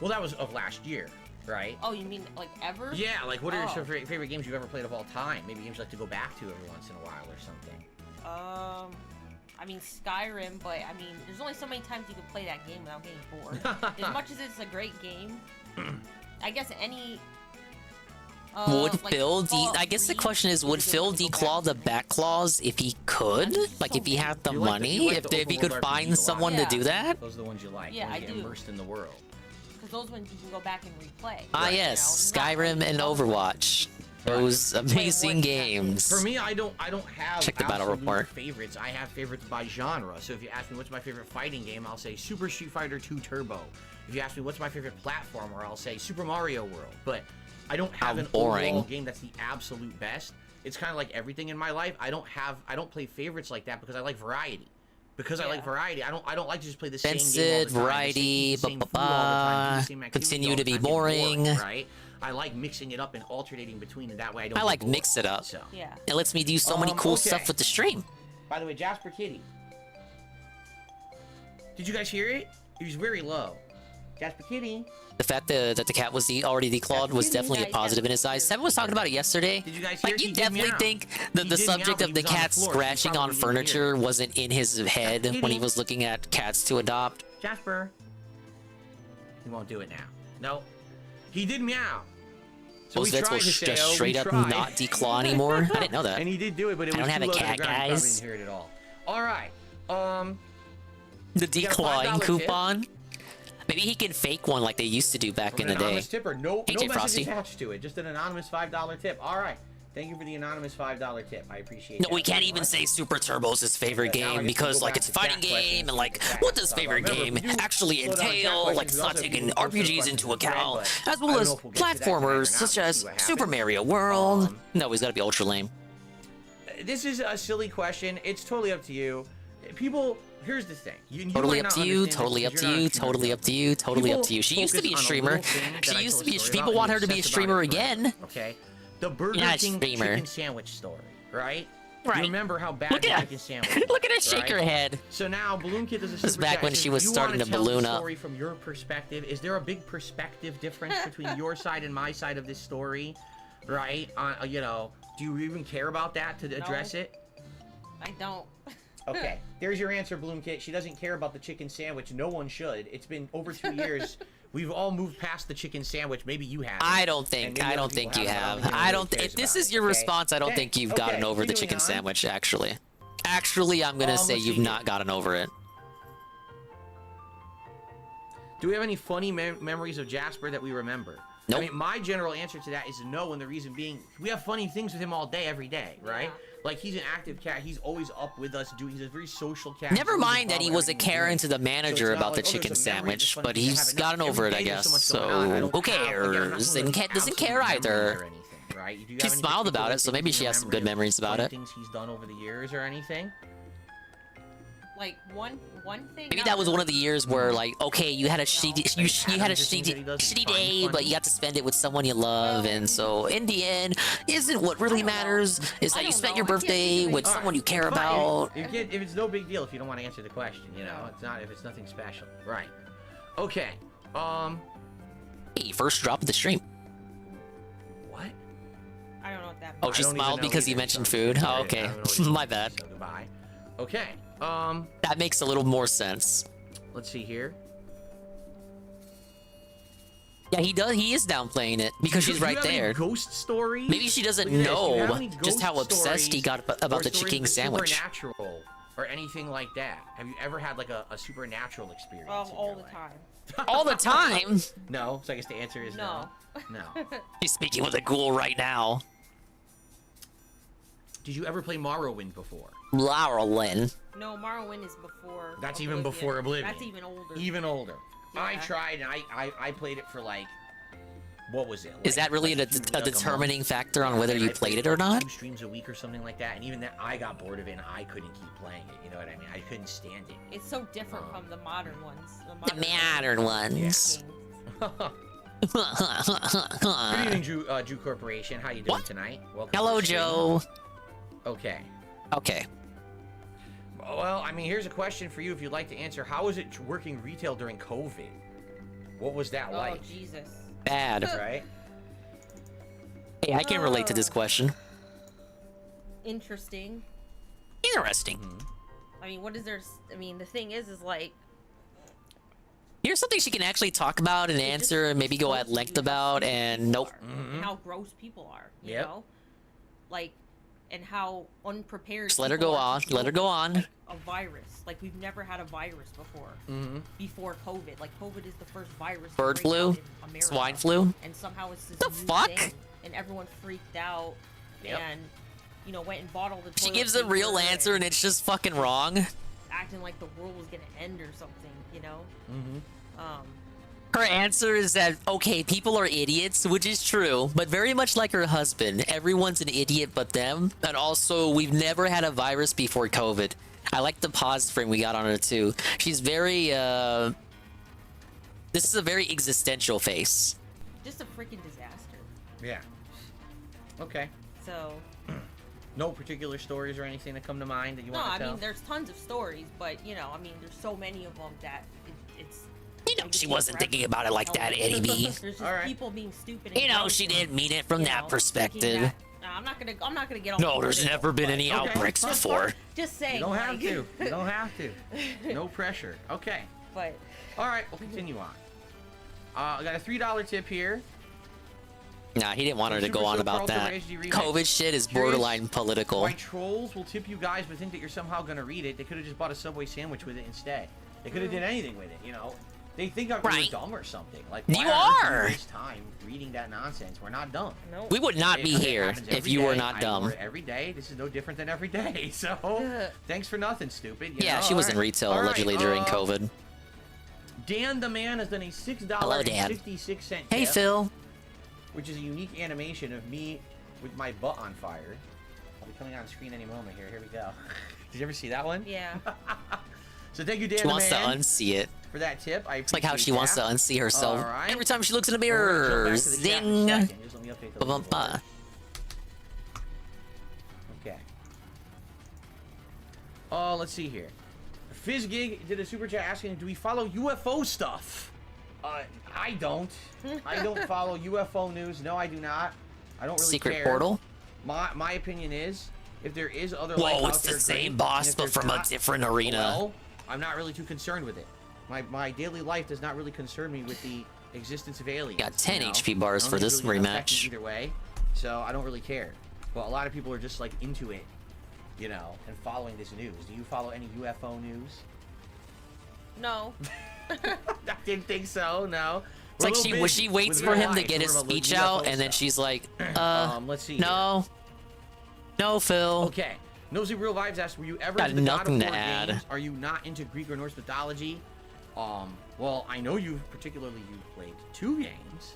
Well, that was of last year, right? Oh, you mean like ever? Yeah, like what are your favorite games you've ever played of all time? Maybe games you like to go back to every once in a while or something. Skyrim, but there's only so many times you can play that game without getting bored. As much as it's a great game, I guess any. Would Phil I guess the question is, would Phil declaw the back claws if he could? Like, if he had the money? If he could find someone to do that? Those are the ones you like. Yeah, when you I get do. immersed in the world. Because those ones you can go back and replay. Ah, yes. Skyrim and Overwatch. Those amazing games. For me, I don't have Check the battle absolute report. favorites. I have favorites by genre. So if you ask me what's my favorite fighting game, I'll say Super Street Fighter 2 Turbo. If you ask me what's my favorite platformer, I'll say Super Mario World. But I don't have an overall game that's the absolute best. It's kind of like everything in my life. I don't play favorites like that because I like variety. I like variety. I don't like to just play the same game all the time. Variety, continue to be boring. Right? I like mixing it up and alternating between it. That way I don't. I like mix it up. So. Yeah. It lets me do so many cool stuff with the stream. By the way, Jasper Kitty. Did you guys hear it? He was very low. Jasper Kitty. The fact that the cat was already declawed was definitely a positive in his eyes. Seven was talking about it yesterday. Did you guys hear? Like, you definitely think that the subject of the cat scratching on furniture wasn't in his head when he was looking at cats to adopt. Jasper. He won't do it now. No. He did meow. So Those vets will just straight up not declaw anymore? I didn't know that. And he did do it, but it was I don't have too a low to cat, the ground. You probably guys. didn't hear it at all. All right. The You got a $5 declawing tip? coupon? Maybe he can fake one like they used to do back in the day. Anonymous tipper. No AJ message Frosty. attached to it. Just an anonymous $5 tip. All right. Thank you for the anonymous $5 tip. I appreciate No, that. we can't even say Super Turbo's his favorite Okay, now I game guess because, we'll go like, back it's a to chat fighting game questions. and, like, Chat what does stuff. favorite Remember, game we do actually slow down chat entail? questions. Like, We it's also not have taking to post those RPGs questions into in the thread, account, but as I well don't as know if we'll get to that tonight or platformers not. such We'll as see what happens. Super Mario World. No, he's gotta be ultra lame. This is a silly question. It's totally up to you. People, here's the thing. You Totally might up not to you, understand totally this up because to you're not you, a streamer. totally up to you, totally up to you. She used to be a Focus on streamer. little thing that She I used told to be a story people about want and her to be a obsessed streamer about it forever, again. Okay? The Burger You're not a King streamer. chicken sandwich story, right? Right. You remember how bad Look the at chicken sandwich was, Look at her shake right? her head. So now Balloon Kid does a This is super back chat. when It says, she was "You starting wanna to tell balloon the up." story from your perspective. Is there a big perspective difference between your side and my side of this story? Right? You know, do you even care about that to address it? I don't. Okay, there's your answer, Bloom Kit. She doesn't care about the chicken sandwich. No one should. It's been over 2 years. We've all moved past the chicken sandwich. Maybe you have. I don't think you have. I don't. If this is your response, I don't think you've gotten over the chicken sandwich. Actually, I'm gonna say let's you've see not gotten over it. Do we have any funny memories of Jasper that we remember? Nope. I mean, my general answer to that is no, and the reason being, we have funny things with him all day, every day, right? Yeah. Like, he's an active cat. He's always up with us. He's a very social cat. Never He's mind that always he was a everything we're Karen doing. to the manager it's not about the like, oh, chicken there's a memory, there's sandwich, funny but things that he's happen. gotten Every over it, I day there's guess. so much going on. I So don't who have- again, I'm not cares? one And of those Cat doesn't absolute care memories either. or anything, right? Do you She have any smiled about particular it, so maybe things she you has some remember good memories of about funny it. Things he's done over the years or anything? Like one thing. Maybe not that was really. one of the years where, like, okay, you had a shitty, you had a Just things that he does shitty fun, day, but you got to spend it with someone you love, and so in the end, isn't what really matters is that you spent your birthday with someone you care It's fine. about. If it's no big deal if you don't want to answer the question, you know, it's not if it's nothing special, right? Okay. Hey, first drop of the stream. What? I don't know what that. Oh, she I don't even smiled know because you either, mentioned so food. I Oh, don't okay, know what it my is, bad. so goodbye. Okay. That makes a little more sense. Let's see here. Yeah, he does. He is downplaying it because Do she's you right have any there. ghost stories? Maybe she doesn't Look at this. Do you have know any just how ghost obsessed he stories got about or the stories chicken with sandwich. Supernatural or anything like that. Have you ever had like a supernatural experience? Oh, in all your the life? time. All the time. No. So I guess the answer is no. No. She's speaking with a ghoul right now. Did you ever play Morrowind before? Laurelyn. No, Morrowind is before. That's even before Oblivion. That's even older. Even older. I Yeah. tried and I played it for like, what was it? Is that really a determining factor on whether you played it or not? 2 streams a week or something like that, and even then I got bored of it and I couldn't keep playing it. You know what I mean? I couldn't stand it. It's so different from the modern ones. The modern ones. Good evening, Drew Corporation. How you doing tonight? Welcome. Hello, to the stream. Joe. Okay. Okay. Well, I mean, here's a question for you if you'd like to answer. How was it working retail during COVID? What was that like? Oh, Jesus. Bad. Right? Hey, I can relate to this question. Interesting. Interesting. Mm-hmm. I mean, what is there? I mean, the thing is like. Here's something she can actually talk about and answer and maybe go at length about, and nope. And how gross people are, you Yep. know? Like, and how unprepared. Just let her people go are on. to Let her deal go with, on. like, a virus. Like, we've never had a virus before. Mhm. Before COVID. Like, COVID is the first virus. to Bird break flu? out in America. Swine flu? And somehow it's this The new fuck? thing. and everyone freaked out, Yep. and you know went and bought all the. She toilet gives a real paper answer and it's just fucking wrong. acting like the world was gonna end or something, you know. Mm-hmm. Her answer is that, okay, people are idiots, which is true, but very much like her husband, everyone's an idiot but them. And also, we've never had a virus before COVID. I like the pause frame we got on her too. She's very, this is a very existential face. Just a freaking disaster. Yeah. Okay. So. No particular stories or anything that come to mind that you No, want to I tell? mean, there's tons of stories, but you know, I mean, there's so many of them that it's. You know, she wasn't thinking about it like that, Eddie B. There's just people being stupid. You know, she didn't mean it from that perspective. I'm not gonna get on. No, there's never been any outbreaks before. Just saying. You don't have like- to. You don't have to. No pressure. Okay. But. All right, we'll continue on. I got a $3 tip here. Nah, he didn't want her to go on about that. COVID shit is borderline political. Why trolls will tip you guys but think that you're somehow gonna read it. They could have just bought a Subway sandwich with it instead. They could have did anything with it, you know. They think I'm really dumb or something. Like, why You on earth do are! you waste time reading that nonsense. We're not dumb. No. We would not be It here happens if every you were day. not I dumb. wear it every day. This is no different than every day. So, thanks for nothing, stupid. You Yeah, know? she was in All right. retail All right, allegedly during COVID. Dan the Man has done a $6.66 Hello, Dan. tip. Hey, Phil. Which is a unique animation of me with my butt on fire. I'll be coming on screen any moment here. Here we go. Did you ever see that one? Yeah. So thank you, Dan She the wants to Man, unsee it. for that tip. I It's like how she appreciate wants to that. unsee herself All right. every time she looks in the We're gonna jump mirror. back to the chat in a Zing. second. Just let me update the Ba-bum-ba. leaderboard. Okay. Let's see here. FizzGig did a super chat asking, do we follow UFO stuff? I don't. I don't follow UFO news. No, I do not. I don't really Secret care. portal? My opinion is, if there is other life Whoa, out it's there, the same great. boss, And if but there's from a not, different arena. Well, I'm not really too concerned with it. My daily life does not really concern me with the existence of aliens. Got 10 you know? HP bars I don't for think this it's really gonna affect me rematch. Either way, so I don't really care. But a lot of people are just like into it, you know, and following this news. Do you follow any UFO news? No. I didn't think so. No. It's like she waits for him to get his speech out, and then she's like, let's see. no. No, Phil. Okay. Nosy Real Vibes asks, were you ever Got into the God of nothing to War add. games? Are you not into Greek or Norse mythology? Well, I know you played 2 games,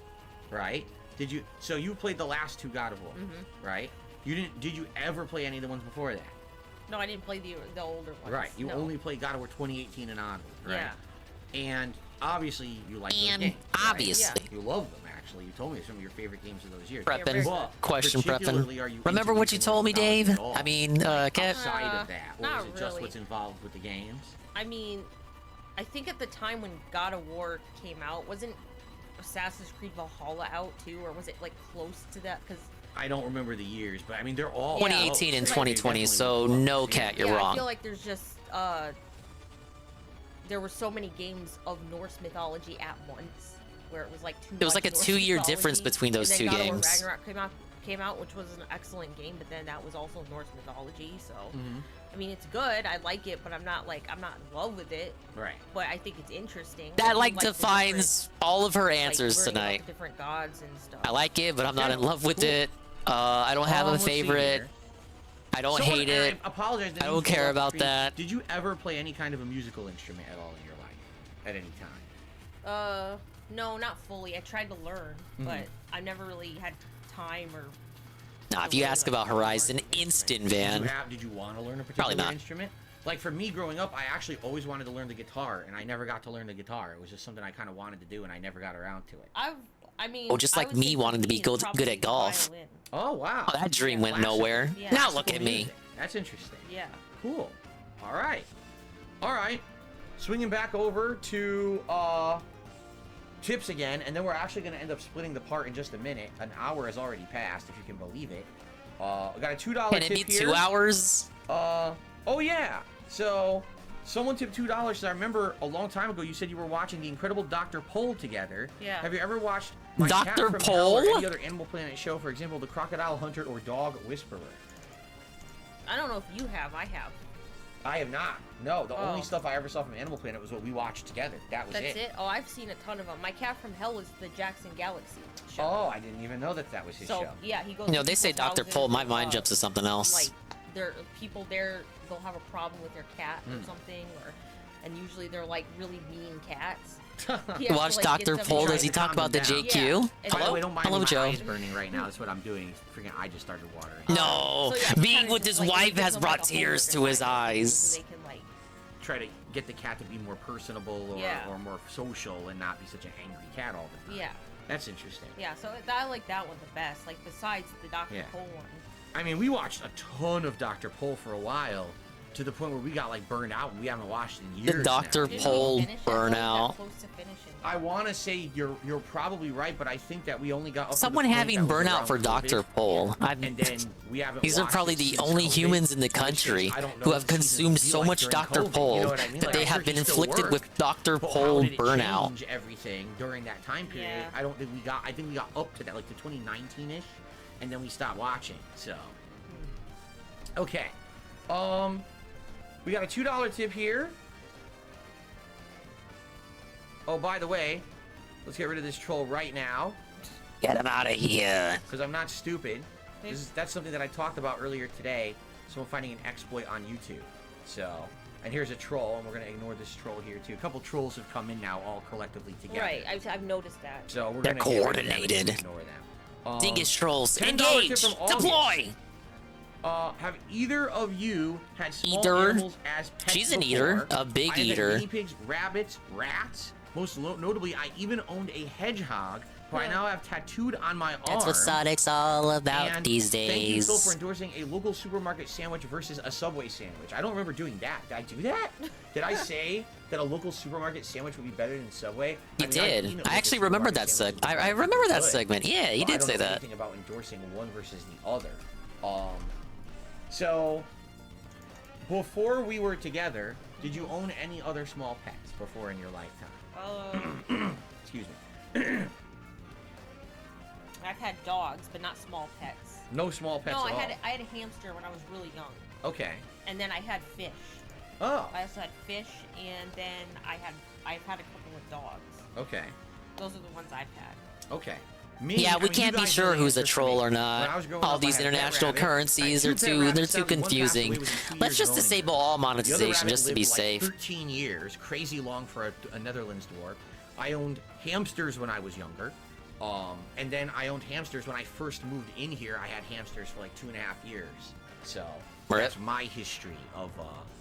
right? Did you? So you played the last 2 God of War, right? You didn't? Did you ever play any of the ones before that? No, I didn't play the older ones. Right. You no. only played God of War 2018 and onward, right? Yeah. And obviously you like those And games. right? obviously. You love them. Actually, you told me some of your favorite games of those years. Prepping. But Question particularly, prepping. are you Remember into what you Greek told or me, Norse mythology Dave? at all? I mean, Kev? Outside of that, or not is it just really. what's involved with the games? I mean, I think at the time when God of War came out, wasn't Assassin's Creed Valhalla out too, or was it like close to that? Because I don't remember the years, but I mean they're all 2018 and close. 2020, They so definitely no, look close. Cat, you're yeah, wrong. I feel like there's just there were so many games of Norse mythology at once, where it was like too. It was much like a Norse 2-year mythology, difference between those and 2 then God of War games. Ragnarok came out, which was an excellent game, but then that was also Norse mythology. So, I mean, it's good. I like it, but I'm not in love with it. Right. But I think it's interesting. That I like do the defines all of her like, answers learning about tonight. the different gods and stuff. I like it, but I'm not Yeah, in love with cool. it. I don't have a Let's see favorite. here. I don't Someone- hate and it. I apologize. I don't care about that. Did you ever play any kind of a musical instrument at all in your life, at any time? No, not fully. I tried to learn, but I never really had time or. Nah, if you ask about Horizon, instant van. Did you want to learn a Probably particular not. instrument? Like for me growing up, I actually always wanted to learn the guitar, and I never got to learn the guitar. It was just something I kind of wanted to do, and I never got around to it. I mean. Oh, just I like would me say wanting to be for me, good, it's good probably at golf. violin. Oh wow! Oh, that dream went Classical. nowhere. Yeah. Now Classical look at me. music. That's interesting. Yeah. Cool. All right. Swinging back over to tips again, and then we're actually going to end up splitting the part in just a minute. An hour has already passed, if you can believe it. I got a $2 Can tip it be here. 2 hours? Oh yeah. So someone tipped $2. So I remember a long time ago you said you were watching the Incredible Dr. Pole together. Yeah. Have you ever watched My Dr. Cat from Hell Pole? or any other Animal Planet show? For example, The Crocodile Hunter or Dog Whisperer. I don't know if you have. I have. I have not. No, the only stuff I ever saw from Animal Planet was what we watched together. That was That's it. Oh, I've seen a ton of them. My Cat from Hell is the Jackson Galaxy show. Oh, I didn't even know that was his show. Yeah, he goes. You know, to they say people's Dr. houses Pole, my and, mind jumps to something else. Like, there are people there, they'll have a problem with their cat or Hmm. something, and usually they're like really mean cats. Watch Dr. Pole. Does he talk about the JQ? By the way, don't mind Hello, my Joe. eyes burning right now. That's what I'm doing. Freaking, I just started watering. No, being with his wife has brought tears to his eyes. Try to get the cat to be more personable or more social and not be such an angry cat all the time. Yeah. That's interesting. Yeah, so I like that one the best. Like, besides the Dr. Pole one. I mean, we watched a ton of Dr. Pole for a while, to the point where we got like burned out and we haven't watched in years. The Dr. now. Pole burnout. I want to say you're probably right, but I think that we only got up to the Someone point having that was burnout around for COVID, Dr. Pole. and then we haven't. These are watched probably it the since only COVID, humans in the which is, country I don't know who if have seasons consumed feel so like much during Dr. COVID, Pole you know what I mean? that Like, they I'm have sure been he still inflicted worked, with Dr. but how Pole did it burnout. change everything during that time period? Yeah. I don't think we got. I think we got up to that, like the 2019-ish, and then we stopped watching. So, okay, we got a $2 tip here. Oh, by the way, let's get rid of this troll right now. Get him out of here. Because I'm not stupid. That's something that I talked about earlier today. Someone finding an exploit on YouTube. So, and here's a troll, and we're going to ignore this troll here too. A couple trolls have come in now, all collectively together. Right, I've noticed that. So we're They're going to coordinated. ignore them. Dingus trolls, $10 engage, tip from August. deploy. Have either of you had small Eater. animals as pets She's an before? eater, a big I have had eater. guinea pigs, rabbits, rats. Most notably, I even owned a hedgehog, who I now have tattooed on my arm. That's what Sonic's all about And these Thank you, Phil, for days. endorsing a local supermarket sandwich versus a Subway sandwich. I don't remember doing that. Did I do that? Did I say that a local supermarket sandwich would be better than Subway? You did. I actually remember that segment. I remember that segment. Yeah, you did say I don't know that. anything about endorsing one versus the other. So, before we were together, did you own any other small pets before in your lifetime? Excuse me. I've had dogs, but not small pets. No small pets No, at I all? had a hamster when I was really young. Okay. And then I had fish. Oh. I also had fish, and then I've had a couple of dogs. Okay. Those are the ones I've had. Okay. Yeah, we can't be sure who's a troll or When I not. was growing All up, I these had a pet international rabbit. currencies I are had two pet too rabbits, they're too sadly, one passed away confusing. within 2 Let's years just of owning disable it. all The other monetization rabbit just to be lived, like, safe. 13 years, crazy long for a Netherlands dwarf. I owned hamsters when I was younger. And then I owned hamsters when I first moved in here. I had hamsters for like 2.5 years. So that's my history of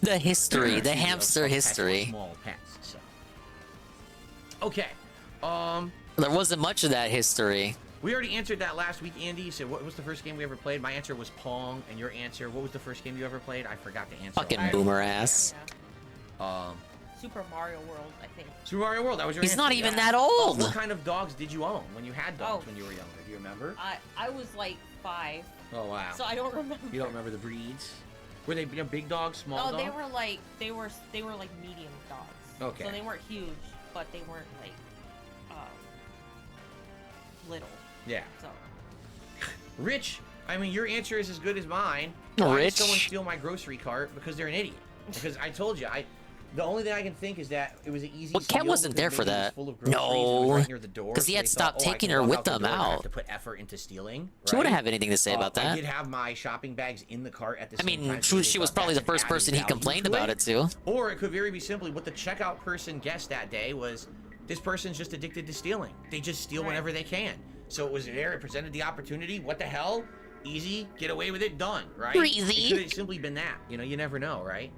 The history, the of hamster pets, history. small pets. So okay. There wasn't much of that history. We already answered that last week, Andy. You said, what was the first game we ever played? My answer was Pong, and your answer, what was the first game you ever played? I forgot to answer. Fucking boomer ass. Super Mario World, I think. Super Mario World, that was your He's answer. not even yeah. that old. What kind of dogs did you own when you had dogs Oh. when you were younger? Do you remember? I was like 5. Oh, wow. So I don't remember. You don't remember the breeds? Were they big dogs, small No, dogs? they were like medium dogs. Okay. So they weren't huge, but they weren't like little. Yeah. So Rich, I mean, your answer is as good as mine. Why did Rich? someone steal my grocery cart? Because they're an idiot. Because I told you, the only thing I can think is that it was an easy Well, Ken steal wasn't there because for maybe it was that. full of groceries and it was No, right near the door, because he so had they stopped thought, oh, I taking can her walk with out the them door and not have out. to put effort into stealing. She wouldn't right? have anything to say about I that. did have my shopping bags in the cart at the I same mean, time. she was probably the first person he complained about it to. Or it could very be simply what the checkout person guessed that day was this person's just addicted to stealing. They just steal whenever they can. So it was there, it presented the opportunity. What the hell? Easy, get away with it, done, right? Easy. It could have simply been that. You know, you never know, right?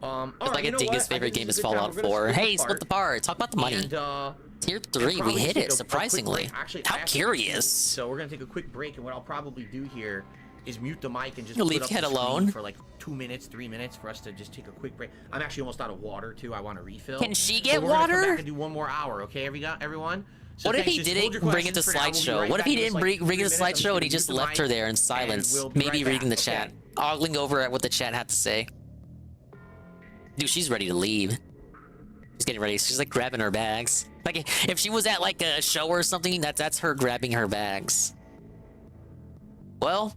It's like a Dingus' favorite game is Fallout 4. Hey, split the part. Talk about the money. And, Tier 3, we hit it, surprisingly. How curious. So we're gonna take a quick break, and what I'll probably do here is mute the mic and just You'll put leave up Ted the screen alone? for like 2 minutes, 3 minutes for us to just take a quick break. I'm actually almost out of water too. I want to refill. Can she So get we're gonna come water? back and do one more hour, okay, everyone? So What if thanks, he just hold didn't your bring it to questions for now. We'll be slideshow? right What if back he in didn't like bring 3 it to minutes. I'm slideshow and he mute just the left mic, her there in and silence? we'll be Maybe right reading the back, chat. okay? Ogling over at what the chat had to say. Dude, she's ready to leave. She's getting ready. She's like grabbing her bags. Like if she was at like a show or something, that's her grabbing her bags. Well,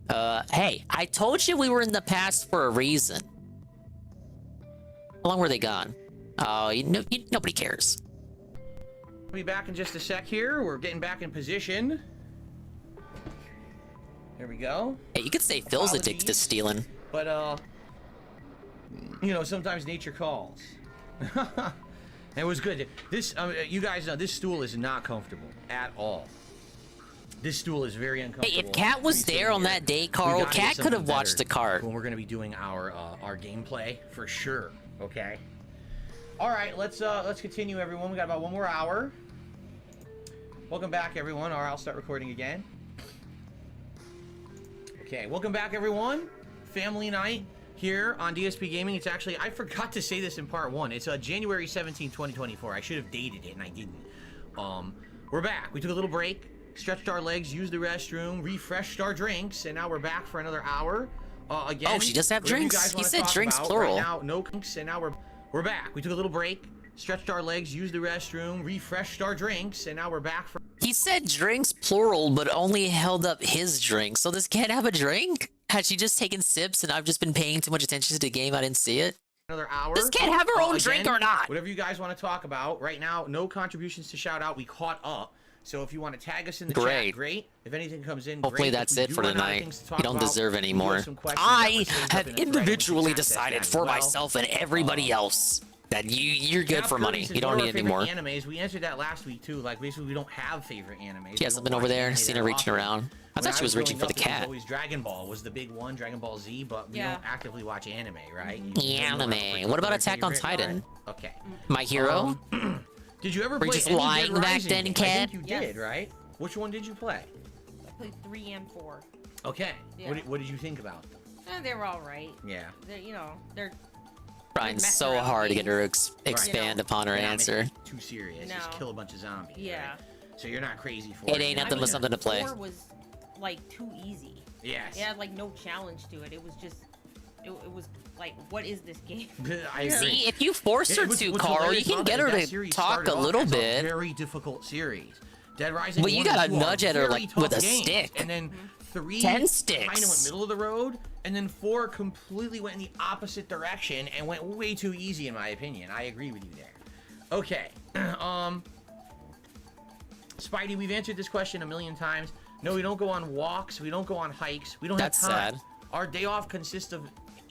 hey, I told you we were in the past for a reason. How long were they gone? Oh, nobody cares. We'll be back in just a sec here. We're getting back in position. There we go. Hey, you could say Phil's addicted to stealing. But, you know, sometimes nature calls. It was good. This, you guys know, this stool is not comfortable at all. This stool is very uncomfortable. Hey, if Kat was there on that day, Carl, Kat could have watched the cart. When we're going to be doing our gameplay, for sure. Okay? All right, let's continue, everyone. We got about 1 more hour. Welcome back, everyone. All right, I'll start recording again. Okay, welcome back, everyone. Family night here on DSP Gaming. It's actually, I forgot to say this in part 1. It's January 17, 2024. I should have dated it, and I didn't. We're back. We took a little break, stretched our legs, used the restroom, refreshed our drinks, and now we're back for another hour. Again. Oh, she does have drinks. He said drinks plural. Right now, no drinks, and now we're back. We took a little break, stretched our legs, used the restroom, refreshed our drinks, and now we're back for... He said drinks plural, but only held up his drink. So this can't have a drink? Had she just taken sips and I've just been paying too much attention to the game, I didn't see it? Another hour. This can't have her own drink or not. Whatever you guys want to talk about. Right now, no contributions to shout out. We caught up. So if you want to tag us in the chat, great. If anything comes in, hopefully that's it for tonight. You don't deserve any more. I have individually decided for myself and everybody else that you're good for money. You don't need any more. Animes. We answered that last week too. Like basically, we don't have favorite animes. She hasn't been over there. Seen her reaching around. I thought she was reaching for the cat. Always Dragon Ball was the big one. Dragon Ball Z, but we don't actively watch anime, right? Anime. What about Attack on Titan? Okay. My Hero. Did you ever play? Were you just lying back then, Cat? I think you did, right? Which one did you play? I played 3 and 4. Okay. Yeah. What did you think about them? They were all right. Yeah. They're trying so hard to get her expand upon her answer. Too serious. Just kill a bunch of zombies. Yeah. Right? So you're not crazy for it. It ain't nothing but something to play. 4 was like too easy. Yes. It had like no challenge to it. It was just, it was like, what is this game? I agree. See, if you force her to, Carl, you can get her to talk a little bit. A very difficult series. Dead Rising. Well, you gotta nudge at her like with a stick. And then 3 10 sticks. kind of went middle of the road, and then 4 completely went in the opposite direction and went way too easy in my opinion. I agree with you there. Okay. Spidey, we've answered this question a million times. No, we don't go on walks. We don't go on hikes. We don't have time. That's sad. Our day off consists of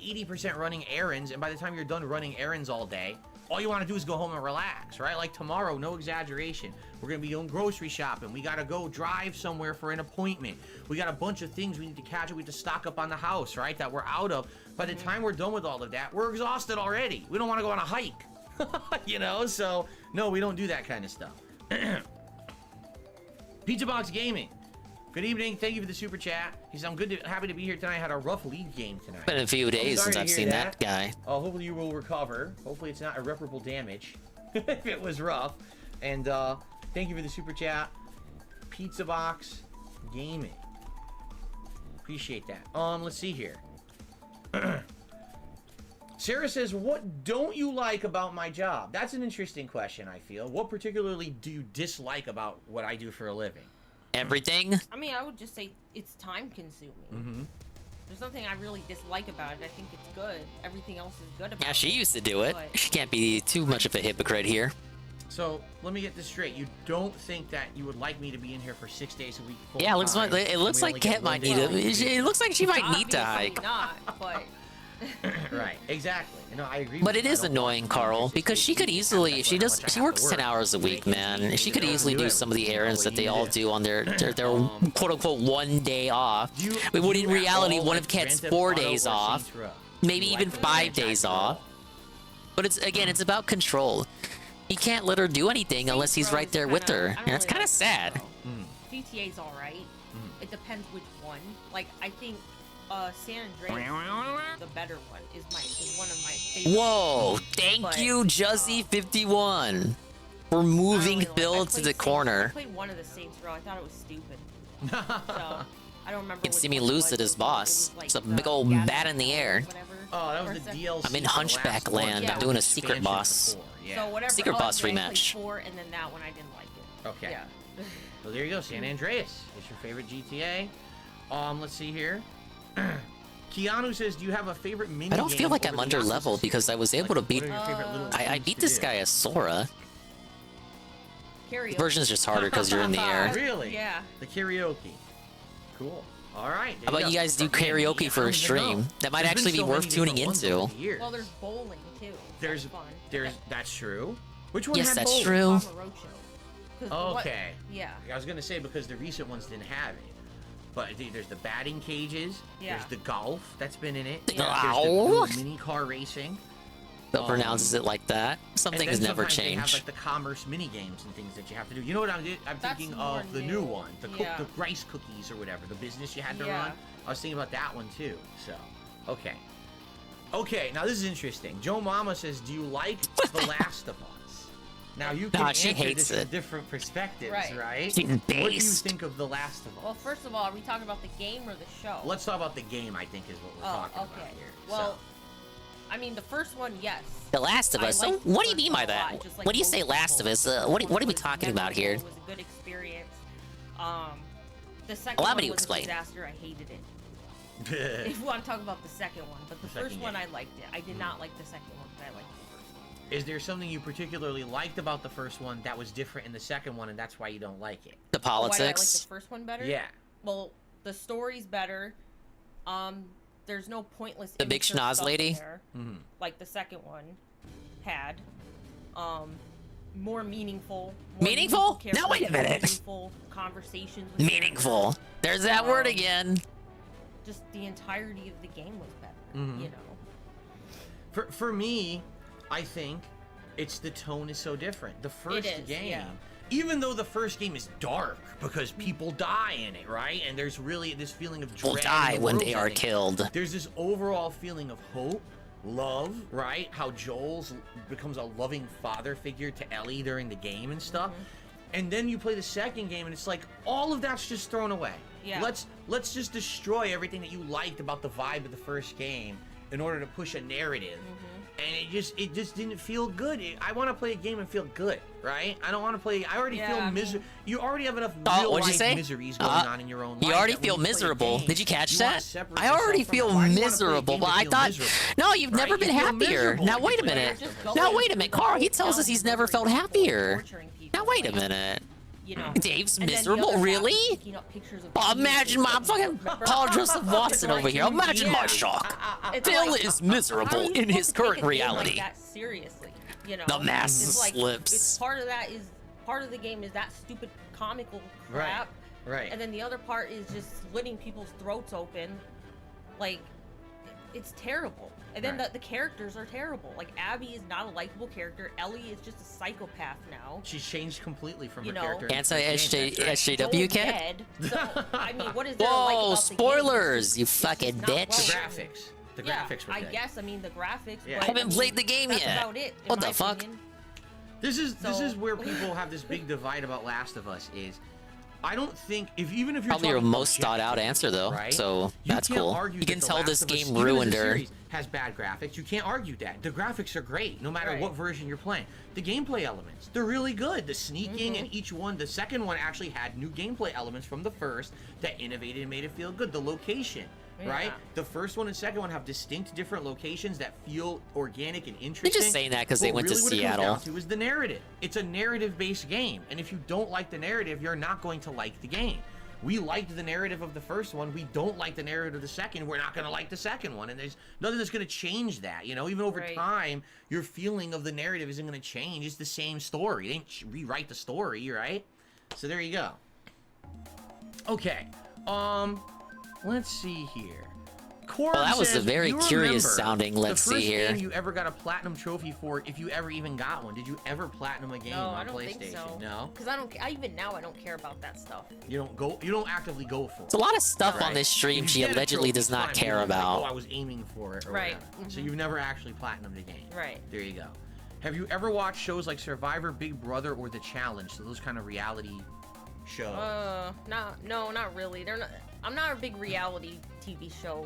80% running errands, and by the time you're done running errands all day, all you want to do is go home and relax, right? Like tomorrow, no exaggeration, we're going to be doing grocery shopping. We got to go drive somewhere for an appointment. We got a bunch of things we need to catch up. We have to stock up on the house, right? That we're out of. By the time we're done with all of that, we're exhausted already. We don't want to go on a hike, you know? So, no, we don't do that kind of stuff. Pizza Box Gaming. Good evening. Thank you for the super chat. He said, I'm happy to be here tonight. I had a rough league game tonight. Been a few days since I've seen that guy. Hopefully you will recover. Hopefully it's not irreparable damage if it was rough. And thank you for the super chat. Pizza Box Gaming. Appreciate that. Let's see here. Sarah says, what don't you like about my job? That's an interesting question, I feel. What particularly do you dislike about what I do for a living? Everything? I mean, I would just say it's time consuming. Mm-hmm. There's nothing I really dislike about it. I think it's good. Everything else is good about it. Yeah, she used to do it. But... She can't be too much of a hypocrite here. So, let me get this straight. You don't think that you would like me to be in here for 6 days a week? Yeah, it looks like Kat might need to. It looks like she might need to hike. Not, but... Right, exactly. No, I agree. But it is annoying, Carl, because she could easily, she works 10 hours a week, man. She could easily do some of the errands that they all do on their quote unquote 1 day off. But when in reality, one of Kat's 4 days off, maybe even 5 days off. But it's about control. He can't let her do anything unless he's right there with her. And that's kind of sad. GTA's alright. It depends which one. Like, I think San Andreas, the better one, is one of my favorites. Whoa! Thank you, Juzzy51, for moving Phil to the corner. I played one of the Saints Row. I thought it was stupid. So, I don't remember. You can see me lose to this boss. It's a big old bat in the air. Oh, that was the DLC. I'm in Hunchback Land. I'm doing a secret boss. So whatever. Secret boss rematch. I played 4, and then that one I didn't like it. Okay. Yeah. So there you go. San Andreas is your favorite GTA. Let's see here. Keanu says, do you have a favorite mini I don't feel game like over I'm the under Yakuza level series? because I was able to beat. What are your favorite little I things beat to this do? guy as Sora. Karaoke. The version's just harder because you're in the air. Really? Yeah. The karaoke. Cool. All right. How about you guys do karaoke for a stream? That might actually be worth tuning into. Well, there's bowling too. There's That's fun. that's true. Which one Yes, had that's bowling? true. Mama Roadshow. 'Cause what- Okay. Yeah. I was gonna say because the recent ones didn't have it. But there's the batting cages. Yeah. There's the golf that's been in it. Ow. There's the mini car racing. That pronounces it like that. Some And things then never sometimes they have change. like the commerce mini games and things that you have to do. You know what I'm That's thinking more of the new. new one, the Yeah. the rice cookies or whatever, the business you had to Yeah. run. I was thinking about that one too. So, okay. Okay, now this is interesting. Joe Mama says, "Do you like The Last of Us?" Now you can Nah, she answer hates this from it. different perspectives, Right. right? She's What do you based. think of The Last of Us? Well, first of all, are we talking about the game or the show? Let's talk about the game. I think is what we're talking about here. Well, I mean, the first one, yes. The Last of I Us. liked So the what do you first mean one by a that? lot, just like When you most say Last of people. Us, The first what are one we was talking about here? memorable, It was a good experience. The second Allow one me to was explain. a disaster. I hated it. If you want to talk about the second one, but the second first one game. I liked it. I did not like the second one, but I liked the first one. Is there something you particularly liked about the first one that was different in the second one, and that's why you don't like it? The Why did I like politics. the first one better? Yeah. Well, the story's better. There's no pointless. The big immature schnoz stuff lady? in there, like the second one had. More meaningful. Meaningful? Now wait a characters, minute. Meaningful conversations. With Meaningful. characters. There's that word again. Just the entirety of the game was better. Mhm. You know. For me, I think it's the tone is so different. The first is, game, yeah. even though the first game is dark because people die in it, right? And there's really this feeling of People dread. die in the when world they are ending. killed. There's this overall feeling of hope, love, right? How Joel's becomes a loving father figure to Ellie during the game and stuff. And then you play the second game and it's like all of that's just thrown away. Yeah. Let's just destroy everything that you liked about the vibe of the first game in order to push a narrative. And it just didn't feel good. I want to play a game and feel good, right? I don't want to play. I already Yeah, feel I mean- miserable. You already have enough Oh, real what'd you life say? miseries going on in your own life. You already that when feel you play a miserable. game, Did you catch you wanna that? separate I already yourself from feel it. Why do you wanna play a miserable, game but to I feel thought, miserable? no, you've Right? never been You feel happier. miserable Now if you wait a play minute. it. Now wait a minute, Carl. He tells us he's never felt happier. Now wait a minute. You know. Dave's And then the miserable, other half really? is picking up pictures of Oh, Jesus imagine my and fucking stuff. Paul Joseph Watson over here. Imagine my Yeah. shock. It's Phil like, is how are miserable you in his supposed to take current a game reality. Like that seriously, you know. The mask It's like, slips. It's part of that is part of the game is that stupid comical crap, Right. and then the other part is just slitting people's throats open, like it's terrible. And then Right. the characters are terrible. Like Abby is not a likable character. Ellie is just a psychopath now. She's changed completely from You her know. character. in the Anti-SJ first game, that's right. SJW Joel's cat? dead. So, I mean, what is there to like Whoa, about the game? spoilers, you It's fucking not bitch. The well graphics. The yeah, graphics were I good. guess. I mean, the graphics. Yeah. But, I haven't mean, played the game that's yet. About it, in What my the fuck? opinion. This is So- where people have this big divide about Last of Us is I don't think even if you're Probably your talking most thought out objectively, answer though, right? so You that's can't cool. argue You can that The tell Last this of Us, game even as a ruined her. series, has bad graphics. You can't argue that. The graphics are great no matter Right. what version you're playing. The gameplay elements, they're really good. The sneaking Mm-hmm. and each one, the second one actually had new gameplay elements from the first that innovated and made it feel good. The location, right? Yeah. The first one and second one have distinct different locations that feel organic and interesting. saying that 'cause they But went to really what it comes Seattle. down to is the narrative. It's a narrative-based game, and if you don't like the narrative, you're not going to like the game. We liked the narrative of the first one. We don't like the narrative of the second. We're not going to like the second one, and there's nothing that's going to change that. You know, even over Right. time, your feeling of the narrative isn't going to change. It's the same story. They didn't rewrite the story, right? So there you go. Okay. Let's see here. Corbin Well, that was says, a very "You curious remember sounding, let's the see first here." game you ever got a platinum trophy for, if you ever even got one? Did you ever platinum a game No, on I don't PlayStation? think so. No. Because I don't. Even now, I don't care about that stuff. You don't actively go for it. It's a lot of stuff on Right. this stream If she you get a allegedly trophy, does not fine, care but you're like, about. oh, I was aiming for it. Or Right. whatever. So you've never actually platinumed a game. Right. There you go. Have you ever watched shows like Survivor, Big Brother, or The Challenge? So those kind of reality shows. No, not really. They're not. I'm not a big reality TV show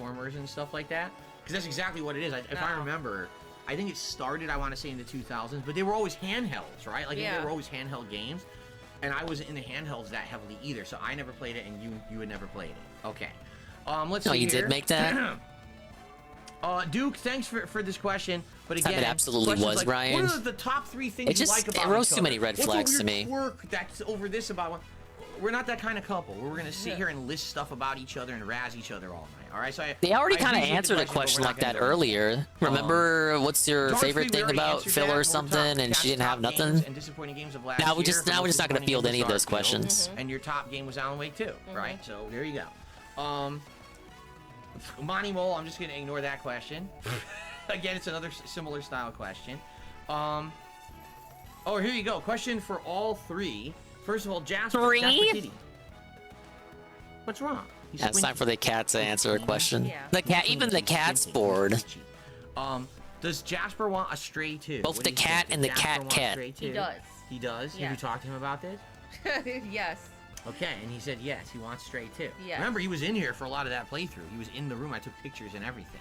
platformers and stuff like that. Because that's exactly what it is. If I remember, I think it started, I want to say, in the 2000s, but they were always handhelds, right? Like, they were always handheld games. And I wasn't into handhelds that heavily either, so I never played it, and you had never played it. Okay. Let's No, see you here. did make that. Duke, thanks for this question. But again, It absolutely questions was, like, Ryan. What are the top 3 things It just you like about it rose each too many other? red What's flags a to weird me. quirk that's over this about one? We're not that kind of couple. We're gonna sit here and list stuff about each other and razz each other all night. All right, so They already kind of appreciate the answered a but question we're like not gonna that do it. earlier. Remember, what's your Dark favorite Fleet, we thing already about answered Phil that. or More something, and top she didn't have games nothing? And disappointing games of last Now we're year, just and most not gonna disappointing field games any of those Starfield. questions. And your top game was Alan Wake 2, right? So there you go. Monty Mole, I'm just gonna ignore that question. Again, it's another similar style question. Oh, here you go. Question for all 3. First of all, Jasper Kitty. What's wrong? Yeah, it's time for the cat to answer a question. The cat, even the cat's bored. Does Jasper want a Stray too? Both the cat and the cat. He does. He does? Yeah. Have you talked to him about this? Yes. Okay, and he said yes, he wants Stray too. Yes. Remember, he was in here for a lot of that playthrough. He was in the room. I took pictures and everything.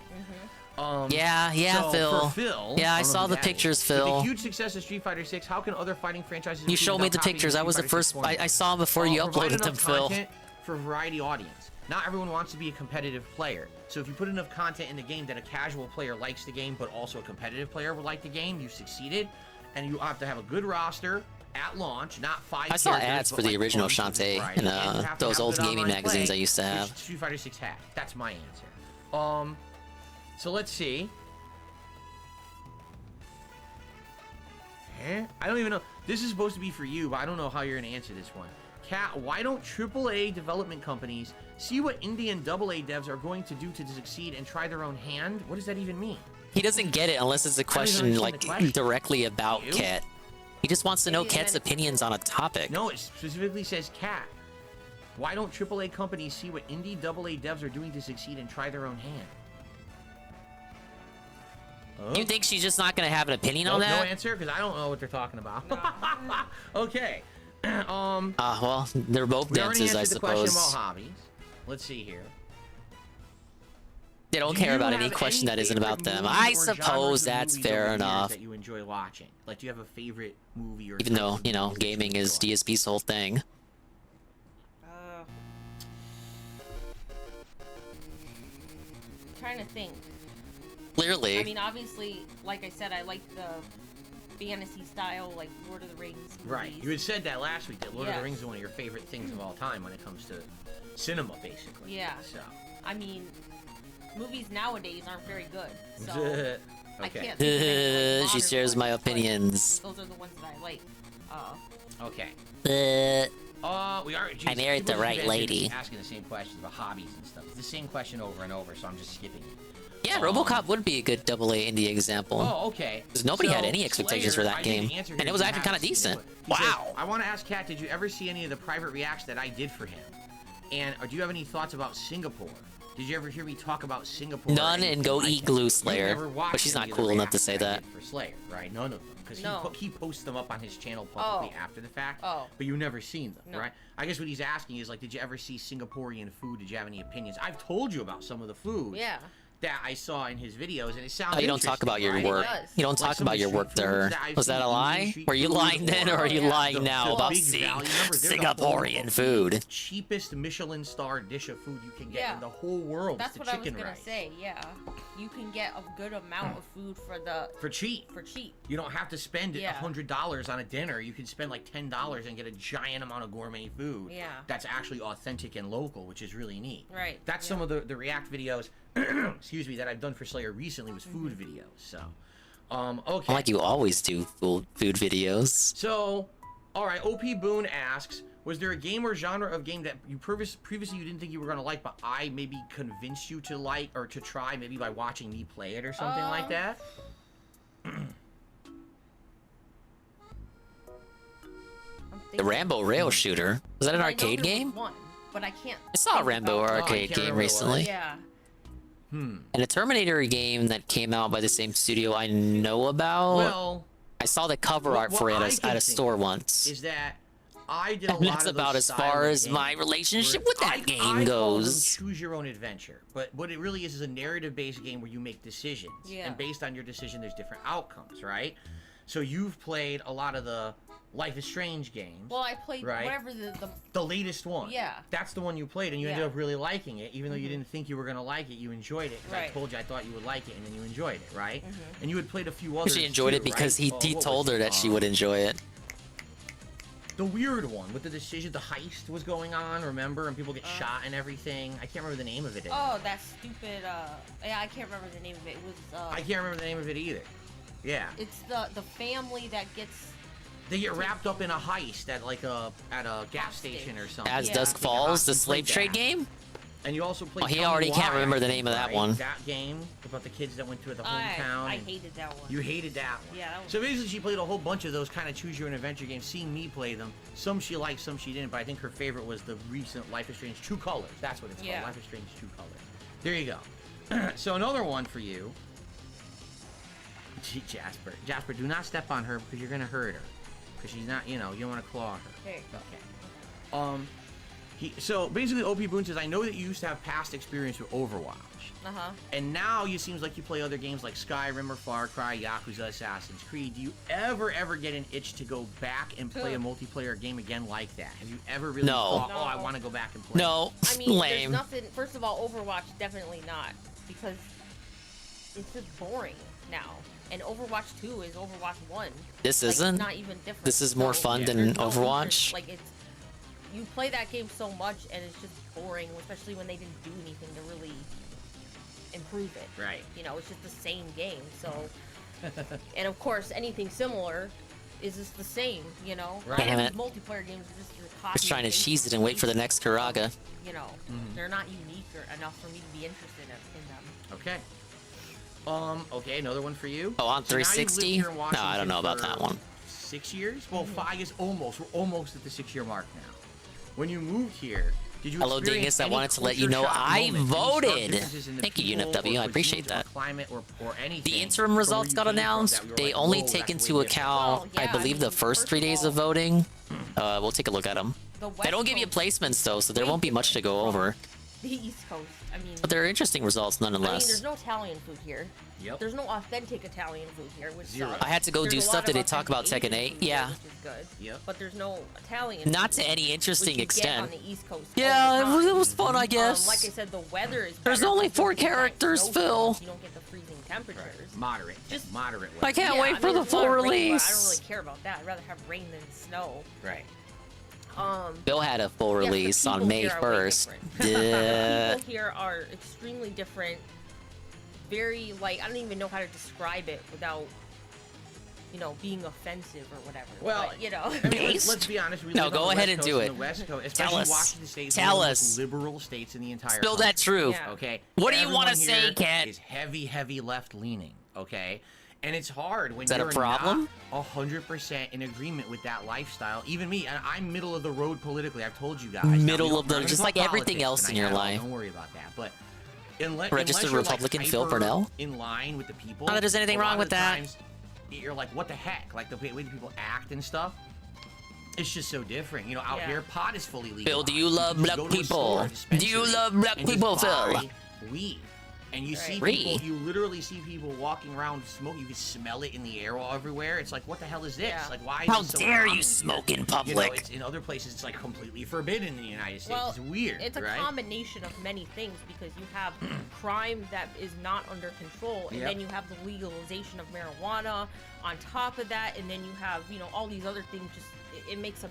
Yeah, so Phil. For Phil. Yeah, I don't know saw who the that pictures, is. Phil. With the huge success of Street Fighter 6, how can other fighting franchises You improve showed me without the copying pictures. I was the Street first. Fighter 6 I saw them before you provide uploaded them, enough Phil. content for a variety audience. Not everyone wants to be a competitive player. So if you put enough content in the game that a casual player likes the game, but also a competitive player would like the game, you've succeeded. And you have to have a good roster at launch, not 5 I saw characters, ads but for the like original tons of Shantae variety. in And you have to those have old good gaming online magazines play, I used to which have. Street Fighter 6 had. That's my answer. So let's see. I don't even know. This is supposed to be for you, but I don't know how you're going to answer this one. Kat, why don't AAA development companies see what indie and AA devs are going to do to succeed and try their own hand? What does that even mean? He doesn't get it unless it's a question understand like the question. directly about You? Cat. He just wants to know Maybe Cat's then it's- opinions on a topic. No, it specifically says Kat. Why don't AAA companies see what indie AA devs are doing to succeed and try their own hand? You think she's just not gonna have an opinion on No that? answer, because I don't know what they're talking about. Okay. Well, they're both We already dances, I answered the question suppose. about hobbies. Let's see here. They don't Do care you about have any question any that isn't about favorite them. movies I or suppose genres of that's movies fair over the years enough. that you enjoy watching? Like, do you have a favorite movie or Even type though, of you know, movie that gaming you is enjoy? DSP's whole thing. Trying to think. Clearly. I mean, obviously, like I said, I like the fantasy style, like Lord of the Rings movies. Right. You had said that last week, that Lord of Yeah. the Rings is one of your favorite things of all time when it comes to cinema, basically. Yeah. So. I mean, movies nowadays aren't very good. So I Okay. can't think of any, like, She modern shares my ones, but opinions. Those are the ones that I like. Okay. We are. I married the right lady. Asking the same questions about hobbies and stuff. It's the same question over and over, so I'm just skipping it. Yeah, RoboCop would be a good AA indie example. Oh, okay. Because nobody had So, any expectations Slayer, for that I didn't game. answer And here, it was you actually kind of haven't seen it, decent. but he says, Wow. I want to ask Kat, did you ever see any of the private reacts that I did for him? And do you have any thoughts about Singapore? Did you ever hear me talk about Singapore? None, and go like eat that? Glue You've Slayer. never watched But she's any not of the cool enough to reacts say I that. did for Slayer, right? None of them, because No. he posts them up on his channel publicly after the fact. Oh. But you've never seen them, No. right? I guess what he's asking is like, did you ever see Singaporean food? Did you have any opinions? I've told you about some of the food. Yeah. That I saw in his videos, and it sounds. Oh, you don't talk about your interesting, work. right? You don't Like talk some of about the your street work to foods her. that I've Was that seen, a Indian lie? street Were you food lying then, or are you the- lying now the about big seeing value number. They're the Singaporean whole food? Cheapest Michelin star dish of food you can get Yeah. in the whole world. That's is what the I was chicken gonna rice. say. Yeah, you can get a good amount of food For cheap. For cheap. You don't have to spend Yeah. $100 on a dinner. You can spend like $10 and get a giant amount of gourmet food. Yeah. That's actually authentic and local, which is really neat. Right. That's some of the React videos, excuse me, that I've done for Slayer recently was food videos. So, okay. Like you always do food videos. So, all right. OP Boone asks, was there a game or genre of game that you previously you didn't think you were gonna like, but I maybe convinced you to like or to try, maybe by watching me play it or something like that? The Rambo Rail Shooter. Was that an I know arcade there was game? one, but I can't. I saw a think Rambo about- arcade game recently. Yeah. And a Terminator game that came out by the same studio I know about. Well, I saw the cover art for it at a store once. Is that I did a And lot that's of those about as style far of as my games relationship where with that I game call them goes. choose your own adventure, but what it really is a narrative-based game where you make decisions, Yeah. and based on your decision, there's different outcomes, right? So you've played a lot of the Life is Strange games. Well, I played right? whatever the latest one. Yeah. That's the one you played, and you ended up really liking it, even though you didn't think you were gonna like it. You enjoyed it because I told you I thought you would like it, and then you enjoyed it, right? And you had played a few others. She enjoyed it because he told her that she would enjoy it. The weird one with the decision, the heist was going on, remember? And people get shot and everything. I can't remember the name of it. Oh, that stupid. Yeah, I can't remember the name of it. It was. I can't remember the name of it either. Yeah. It's the family that gets. They get wrapped up in a heist at like a gas station or something. As Dusk Falls, the slave trade game. And you also played. Oh, he already can't remember the name of that one. That game about the kids that went to the hometown. I hated that one. You hated that one. Yeah. That was... So basically, she played a whole bunch of those kind of choose your own adventure games. Seeing me play them, some she liked, some she didn't. But I think her favorite was the recent Life is Strange 2 Colors. That's what it's called. Life is Strange 2 Colors. There you go. So another one for you. Jasper, do not step on her because you're gonna hurt her. Because she's not, you don't want to claw her. There you go. Okay. So basically, OP Boone says, I know that you used to have past experience with Overwatch. And now it seems like you play other games like Skyrim or Far Cry, Yakuza, Assassin's Creed. Do you ever get an itch to go back and play a multiplayer game again like that? Have you ever really thought, I want to go back and play? No. I mean, lame. there's nothing. First of all, Overwatch definitely not, because it's just boring now. And Overwatch 2 is Overwatch 1. This like, isn't. It's not even different. This is more fun than Overwatch. Like it's, you play that game so much, and it's just boring, especially when they didn't do anything to really improve it. Right. It's just the same game. So, and of course, anything similar is just the same. Right. Damn it. Multiplayer games are just your copy. Just trying to cheese it and wait for the next Karaga. They're not unique enough for me to be interested in them. Okay. Okay, another one for you. Oh, on So now you've lived 360? here in No, I Washington don't know about for that one. 6 years? Well, I guess almost. We're almost at the 6-year mark now. When you moved here, did you Hello, experience Dingus. I any wanted to let you culture know shock I moments, any stark voted. differences in the Thank you, people UNFW. I or appreciate cuisines or that. climate or anything The interim from where results you got came from announced. that we were They like, only whoa, take that's into way different? account, Well, yeah, I believe, I the mean, first first 3 of days all- of voting. We'll take a look at them. The They don't West give you Coast, placements, though, so there won't be much to go over. the East Coast. I mean, But they're interesting results I mean, nonetheless. there's no Italian food here. Yep. There's no authentic Italian food here, which Zero. sucks. I had to go There's do a stuff lot that of they talk about authentic Tekken Asian 8. food Yeah. here, which is good. Yep. But there's no Italian Not food, to any which interesting you extent. get on the East Coast. Yeah, all the it time. was fun, I guess. Like I said, the weather is. There's better only because 4 you get characters, snowstorms, Phil. You don't get the freezing temperatures. Moderate. Just- moderate. I can't Yeah, wait I for mean, the there's a full lot of rain, but release. I don't really care about that. I'd rather have rain than snow. Right. Bill had a full Yes, the release on people May here are way 1st. different. People here are extremely different. Very, like, I don't even know how to describe it without, being offensive or whatever. Well, but, I mean, let's be honest. We No, live go on the ahead West and Coast, do and it. The West Coast, Tell especially us. Washington State, is Tell one of the us. most liberal states in the entire Spill country. that truth. Yeah. Okay. What do you want to Everyone say, here Cat? Is heavy left leaning. Okay. And it's hard when Is that a you're problem? not 100% in agreement with that lifestyle. Even me, and I'm middle of the road politically. I've told you guys. Middle of Now, the- we just don't like talk everything politics else in tonight your at all. life. Don't worry about that. But unless Registered you're, Republican like, Phil hyper Purnell? in line with the people. Not that there's anything a wrong lot with of the that. times, you're like, what the heck? Like the way the people act and stuff. It's just so different. Out Yeah. here, pot is fully legal. Phil, do you love black people? Do you love black people, Phil? Weed. And you see Right. people, you literally see people walking around smoking. You can smell it in the air all everywhere. It's like, what the hell is this? Yeah. Like, why? How is it so dare you common smoke here? in public? It's in other places, it's like completely forbidden in the United States. Well, it's weird, it's a right? combination of many things because you have crime that is not under control, and Yep. then you have the legalization of marijuana on top of that, and then you have all these other things. Just it makes a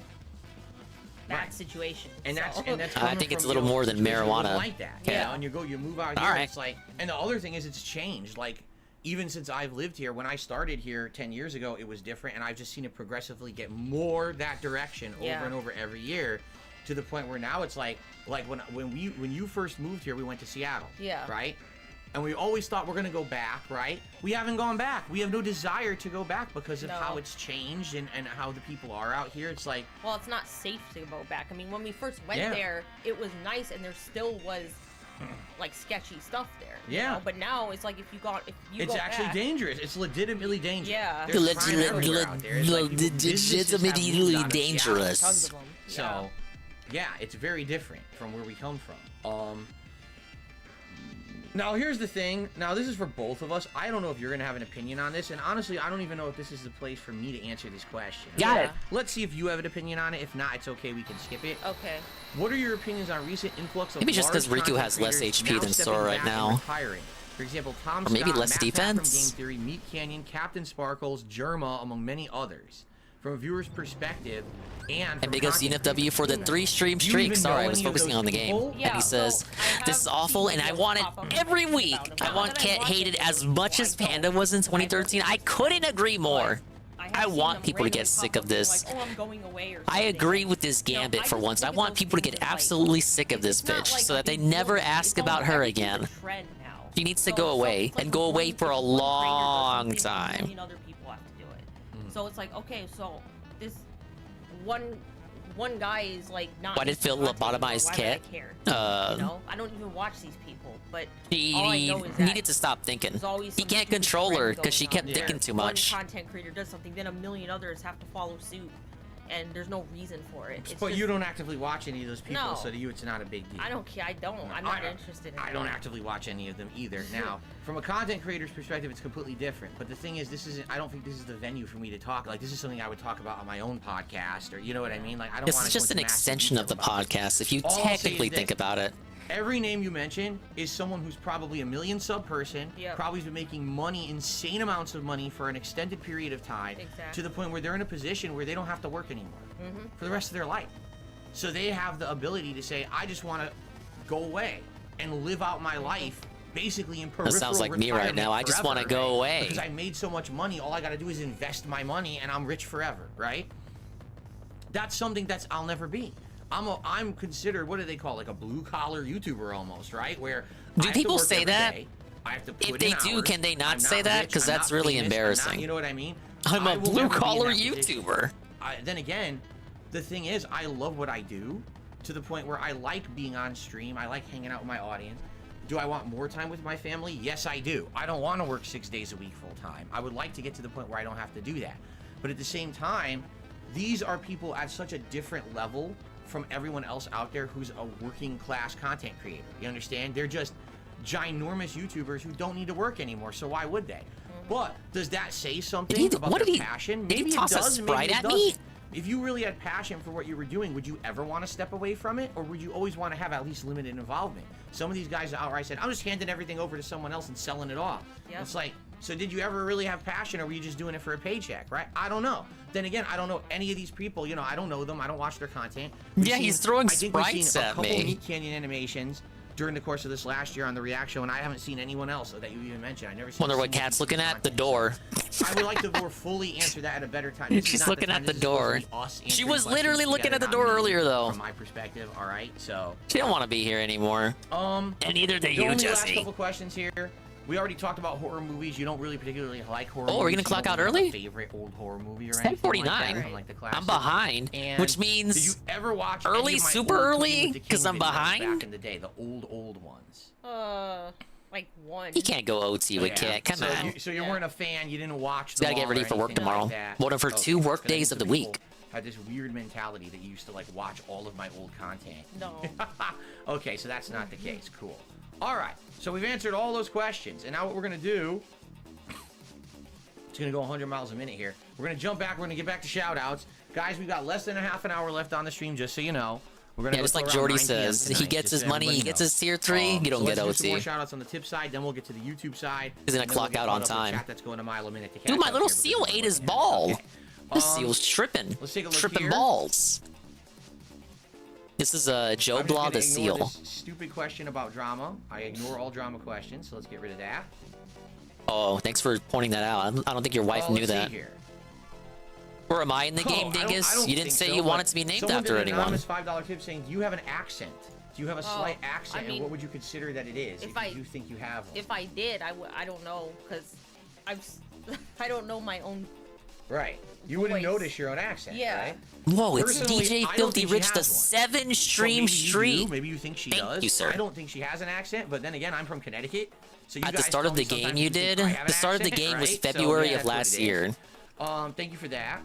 bad Right. situation. And that's so. and that's I coming think it's from, a little more than situations where marijuana. you like that, Yeah. and you move out All here. right. It's like, and the other thing is, it's changed. Like, even since I've lived here, when I started here 10 years ago, it was different, and I've just seen it progressively get more that direction over Yeah. and over every year, to the point where now it's like when you first moved here, we went to Seattle, Yeah. right? And we always thought we're gonna go back, right? We haven't gone back. We have no desire to go back because of No. how it's changed and how the people are out here. It's like, Well, it's not safe to go back. I mean, when we first went Yeah. there, it was nice, and there still was like sketchy stuff there. Yeah. But now it's like if you it's go actually back, dangerous. It's legitimately dangerous. Yeah. There's crime everywhere out there. It's like people- businesses have moved Legitimately out of Seattle. dangerous. Tons of them. So, yeah, it's very different from where we come from. Now, here's the thing. Now, this is for both of us. I don't know if you're going to have an opinion on this. And honestly, I don't even know if this is the place for me to answer this question. Got it. Let's see if you have an opinion on it. If not, it's okay. We can skip it. Okay. What are your opinions on recent influx of Maybe just because Riku has less HP than Sora right now. Retiring? For example, Tom Or maybe Scott, less Matt Pat defense? from Game Theory, Meat Canyon, Captain Sparkles, Germa, among many others. From a viewer's perspective, and big ups UNFW for the 3-stream streak. Sorry, I was focusing on the game. And he says, this is awful, and I want it every week. I want Cat hated as much as Panda was in 2013. I couldn't agree more. I want people to get sick of this. I agree with this Gambit for once. I want people to get absolutely sick of this bitch so that they never ask about her again. She needs to go away, and go away for a long time. So it's like, okay, so this one guy is like not. Why did Phil lobotomize Cat? You know, I don't even watch these people, but all I know is that needed to stop thinking. He can't control her because she kept thinking too much. One content creator does something, then a million others have to follow suit, and there's no reason for it. But you don't actively watch any of those people, No. so to you it's not a big deal. I don't care. I don't. I'm not interested in I it. don't actively watch any of them either. Now, from a content creator's perspective, it's completely different. But the thing is, this isn't. I don't think this is the venue for me to talk. Like, this is something I would talk about on my own podcast, or you know what I mean? Like, I don't. This is just an extension of the podcast, if you technically think about it. Every name you mention is someone who's probably a million sub person, probably has been making money, insane amounts of money for an extended period of time, to the point where they're in a position where they don't have to work anymore for the rest of their life. So they have the ability to say, I just want to go away and live out my life basically in peripheral That sounds like me right now. I just want to go away. Because I made so much money, all I got to do is invest my money and I'm rich forever, right? That's something that's I'll never be. I'm considered, what do they call, like a blue collar YouTuber almost, right? Where do people say that? I have to put If they in do, hours. can they not I'm say that? rich, Because I'm that's not really famous, I'm not- embarrassing. you know what I mean? I'm I a will never blue be in collar that position. YouTuber. Then again, the thing is, I love what I do to the point where I like being on stream. I like hanging out with my audience. Do I want more time with my family? Yes, I do. I don't want to work 6 days a week full time. I would like to get to the point where I don't have to do that. But at the same time, these are people at such a different level from everyone else out there who's a working class content creator. You understand? They're just ginormous YouTubers who don't need to work anymore, so why would they? But does that say something about their passion? Did he Maybe it toss a does, maybe Sprite it at doesn't. me? If you really had passion for what you were doing, would you ever want to step away from it? Or would you always want to have at least limited involvement? Some of these guys outright said, I'm just handing everything over to someone else and selling it off. Yep. It's like, so did you ever really have passion, or were you just doing it for a paycheck, right? I don't know. Then again, I don't know any of these people. You know, I don't know them. I don't watch their content. Yeah, he's throwing I think we've Sprites seen a at couple me. Meat Canyon animations during the course of this last year on the React Show, and I haven't seen anyone else that you even mentioned. I never seen. Wonder what Cat's looking at? The door. I would like to more fully answer that at a better time. This is She's not looking time. at the This is supposed door. to be us She answering was questions literally looking together, at the not door me, earlier, though. From my perspective, all right. So She don't want to be here anymore. And neither do the you, only last Jesse. couple questions here. We already talked about horror movies. You don't really particularly like horror. Oh, we're gonna movies. clock You out don't have a early? Favorite old horror movie or It's anything like 10:49. that from, like, the classics? I'm behind, And which means did you ever watch early, any of my super old early, Clean with the 'cause King I'm videos behind? back in the day, the old ones? Like one. He can't go OT with Cat. Come so on. So you weren't a fan. You didn't watch. He's gotta get ready for work tomorrow. One of her 2 work days of the week. Had this weird mentality that you used to like watch all of my old content. No. Okay, so that's not the case. Cool. All right. So we've answered all those questions, and now what we're gonna do? It's gonna go 100 miles a minute here. We're gonna jump back. We're gonna get back to shout outs. Guys, we've got less than a half an hour left on the stream, just so you know. We're gonna Yeah, go just till like around Jordy 9 p.m. says, he tonight, gets just his so money, he everybody gets knows. his tier 3, you don't So get let's do some more OT. shout outs on the tip side, then we'll get to the YouTube side. He's gonna and then clock we'll out get on caught up with time. Chat that's going a mile a minute to catch Dude, my up little here because seal we're ate going his in. ball. Okay. This seal's tripping. Let's take a look Tripping here. balls. This is Joe I'm just Blah gonna the ignore seal. this stupid question about drama. I ignore all drama questions, so let's get rid of that. Oh, thanks for pointing that out. I don't think your wife knew Let's see that. here. Or am I in the game, I don't Dingus? You didn't think say so, you but wanted to be named someone after did an anyone. anonymous $5 tip saying, do you have an accent? Do you have a slight accent? I mean, and what would you consider that it is if you think you have one? If I did, I don't know, because I don't know my own. Right. You wouldn't voice. notice your own accent, Yeah. right? Whoa, it's Personally, DJ I don't Filthy think she Rich, the has one. 7 So stream maybe you do, streak. maybe you think she Thank does. you, sir. I don't think she has an accent, but then again, I'm from Connecticut. So you At the guys start tell of me the game sometimes you think did, I have the an start of the accent, game was right? So, February yeah, of that's what last it is. year. Thank you for that.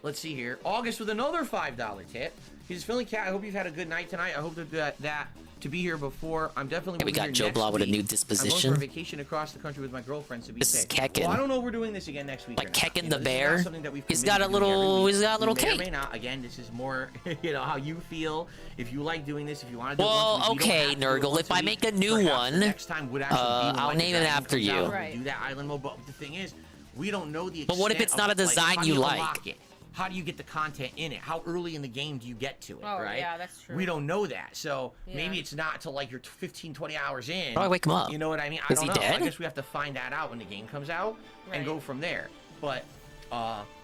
Let's see here. August with another $5 tip. He's feeling cat. I hope you've had a good night tonight. I hope that to be here before. I'm definitely. Yeah, we got Joe Blah with a new disposition. I'm going for a vacation across the country with my girlfriend to be This safe. is Kekin. Well, I don't know if we're doing this again next week. Like or not. Kekin You the know, this is bear. not something that we've He's committed got a to doing every little. week. He's got a little We may or cake. may not. Again, this is more, how you feel. If you like doing this, if you want to do it Well, once a week, we don't okay, have to do it Nurgle. once If a I week. make a new Perhaps one, the next time would actually be when, I'll like, name the it dragon after comes out you. and we Right. do that island mode. But the thing is, we don't know the. But what if extent it's not of, a design how do you unlock like? it? How do you get the content in it? How early in the game do you get to it, Oh, right? yeah, that's true. We don't know that. So maybe Yeah. it's not till like you're 15, 20 hours in. How do I wake him up? You know what I mean? Is I he don't know. dead? I guess we have to find that out when the game comes out and Right. go from there. But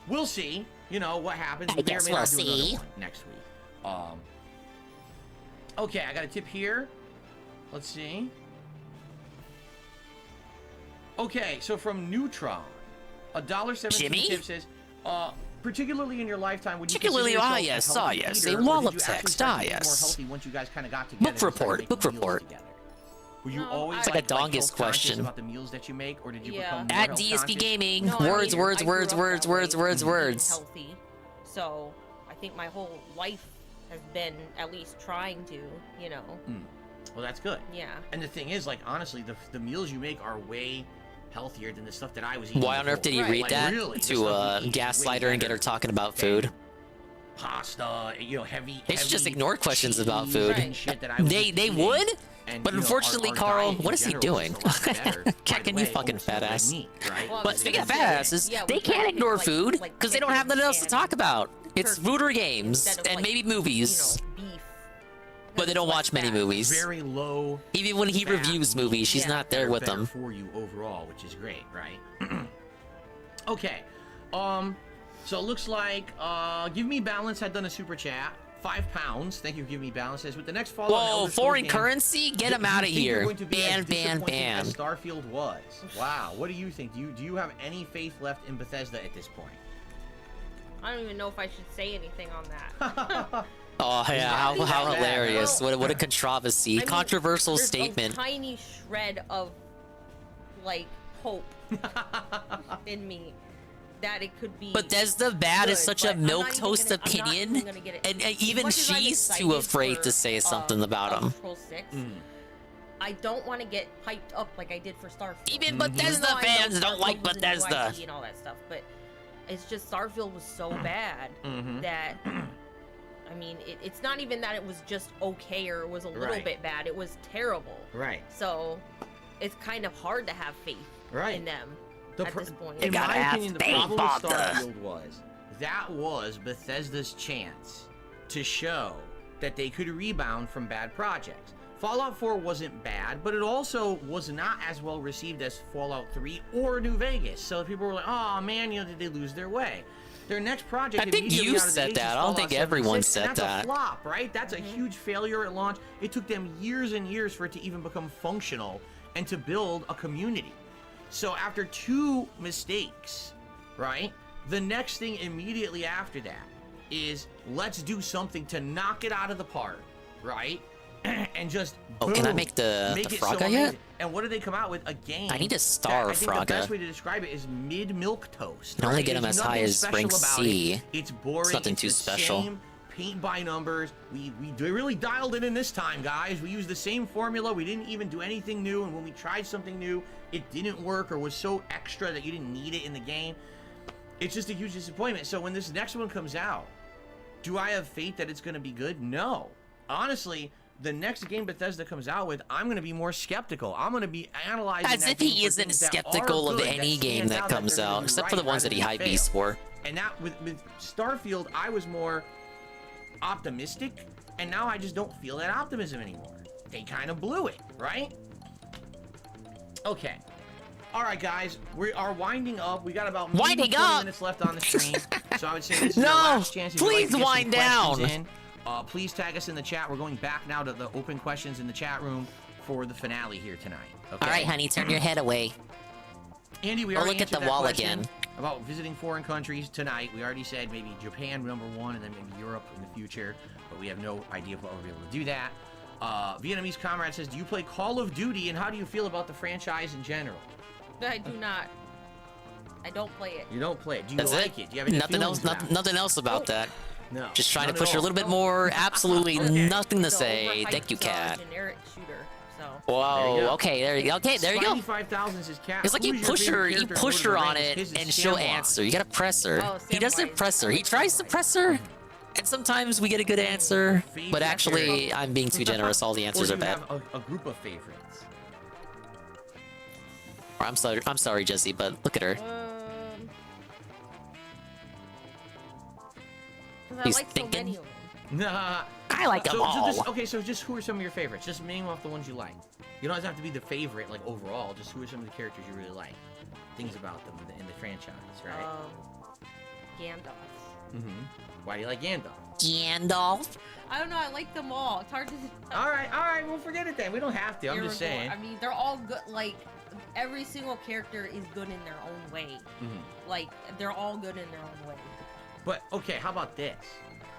we'll see, what happens. I We may or guess may we'll not do another see. one next week. Okay, I got a tip here. Let's see. Okay, so from Neutron, $1.17 Jimmy? tip says, particularly in your lifetime, would you Particularly, consider ah, yourself yes, a ah, healthy yes, eater, a or wall did of you actually text, start ah, to eat more yes. healthy once you guys kind of got together? Book and started report, making book meals report. together? Were you No, always It's like a health Dongus conscious question. about the meals that you make, or did you Yeah. become more At health DSP conscious? Gaming. No, I Words, mean, words, I grew words, up words, that words, way, words, eating words. Healthy, so I think my whole life has been at least trying to, Well, that's good. Yeah. And the thing is, like, honestly, the meals you make are way healthier than the stuff that I was eating. Why on earth did he before. read Like, that really, the to stuff we eat is gaslight way her and get her better talking about than food? Pasta, heavy. They should just heavy ignore questions about cheese food. and shit that I was They eating. would, And, but our unfortunately, Carl, diet in what is he general doing? is a lot better. By the Checking you way, fucking almost no fat red ass. meat, right? Well, But speaking of fat asses, Yeah, they we can't try to ignore make, food like because they don't have nothing else to chicken talk about. It's turkey food or games instead of, and like, maybe movies. beef. But they don't It's watch less many fat. movies. Very low. Even when he fat reviews movies, she's Yeah. not there that are with better them. for you overall, which is great, right? Okay. So it looks like Give Me Balance had done a super chat. £5. Thank you for giving me balance. Says with the next Fallout Whoa, Elder Scrolls foreign game, currency? Get do him you out of think you're here. going to be as Ban, ban, disappointing ban. as Starfield was. Wow. What do you think? Do you have any faith left in Bethesda at this point? I don't even know if I should say anything on that. Oh yeah, how that bad? hilarious! Well, What a controversy, I mean, controversial there's statement. A tiny shred of hope in me that it could be. Bethesda bad is good, such but a I'm not milk even toast gonna- I'm not opinion, even gonna get it. and As even much as I'm she's too excited afraid for, to say something about Elder him. Scrolls 6, I don't want to get hyped up like I did for Starfield. Even though Bethesda I know fans don't Starfield like was a new Bethesda. IP and all that stuff, but it's just Starfield was so bad that. I mean, it's not even that it was just okay or it was a little Right. bit bad. It was terrible. Right. So, it's kind of hard to have faith in them at this point. In gotta my have opinion, the faith, problem with Father. Starfield was Bethesda's chance to show that they could rebound from bad projects. Fallout 4 wasn't bad, but it also was not as well received as Fallout 3 or New Vegas. So people were like, "Oh man, did they lose their way?" Their next project. I think immediately you out of the said gates that. is I don't think Fallout everyone 76, said and that's that. a flop, right? That's a huge failure at launch. It took them years and years for it to even become functional and to build a community. So after 2 mistakes, right? The next thing immediately after that is let's do something to knock it out of the park, right? And just Oh, can I boom, make the it Fraga so yet? amazing. And what did they come out with? A game. I need to star that I think the Fraga. best way to describe it is mid-milk toast. I only right? get 'em There's as high nothing as special rank about C. it. It's boring. It's nothing it's too the special. Same paint by numbers. We really dialed it in this time, guys. We used the same formula. We didn't even do anything new. And when we tried something new, it didn't work or was so extra that you didn't need it in the game. It's just a huge disappointment. So when this next one comes out, do I have faith that it's going to be good? No. Honestly, the next game Bethesda comes out with, I'm going to be more skeptical. I'm going to be analyzing As that if he game for isn't things that skeptical are of good, any that game stand that out, comes they're gonna out, be except for right the ones rather that he than hype fail. beasts for. And that with Starfield, I was more optimistic, and now I just don't feel that optimism anymore. They kind of blew it, right? Okay. All right, guys, we are winding up. We got about maybe Winding 20 up? minutes left on the stream, so I would say this is No, our last chance. If you'd like please to get some wind questions down. in, please tag us in the chat. We're going back now to the open questions in the chat room for the finale here tonight. Okay? All right, honey, turn your head away. Andy, we Or already look at answered the that wall question again. about visiting foreign countries tonight. We already said maybe Japan #1 and then maybe Europe in the future, but we have no idea if we'll ever be able to do that. Vietnamese Comrade says, do you play Call of Duty and how do you feel about the franchise in general? I do not. I don't play it. You don't play it. Do you That's like it? it? Do you have any Nothing feelings else. about it? Nothing else about Nope. that. No. Just trying to not push at her a all. little bit more. Absolutely nothing to The say. overhyped, Thank you, Cat. generic shooter. So. Whoa. Okay, there you go. Okay, there you go. 5,000 is his Cat. It's like you Who's your push her, favorite you character in push Lord her of on the Rings? it, His is and she'll Samwise. answer. You gotta press her. Oh, He doesn't Samwise. press her. He tries to press her, and sometimes we get a good answer. But actually, I'm being too generous. All the answers Or are do you bad. have a group of favorites? Or I'm sorry, Jesse, but look at her. 'Cause I He's like so thinking. many of them. Nah. I like them all. So just who are some of your favorites? Just name off the ones you like. You don't have to be the favorite, like overall. Just who are some of the characters you really like? Things about them in the franchise, right? Gandalf. Why do you like Gandalf? Gandalf. I don't know. I like them all. It's hard to. All right. We'll forget it then. We don't have to. I'm just Aragorn. saying. I mean, they're all good. Like every single character is good in their own way. Like they're all good in their own way. But okay, how about this?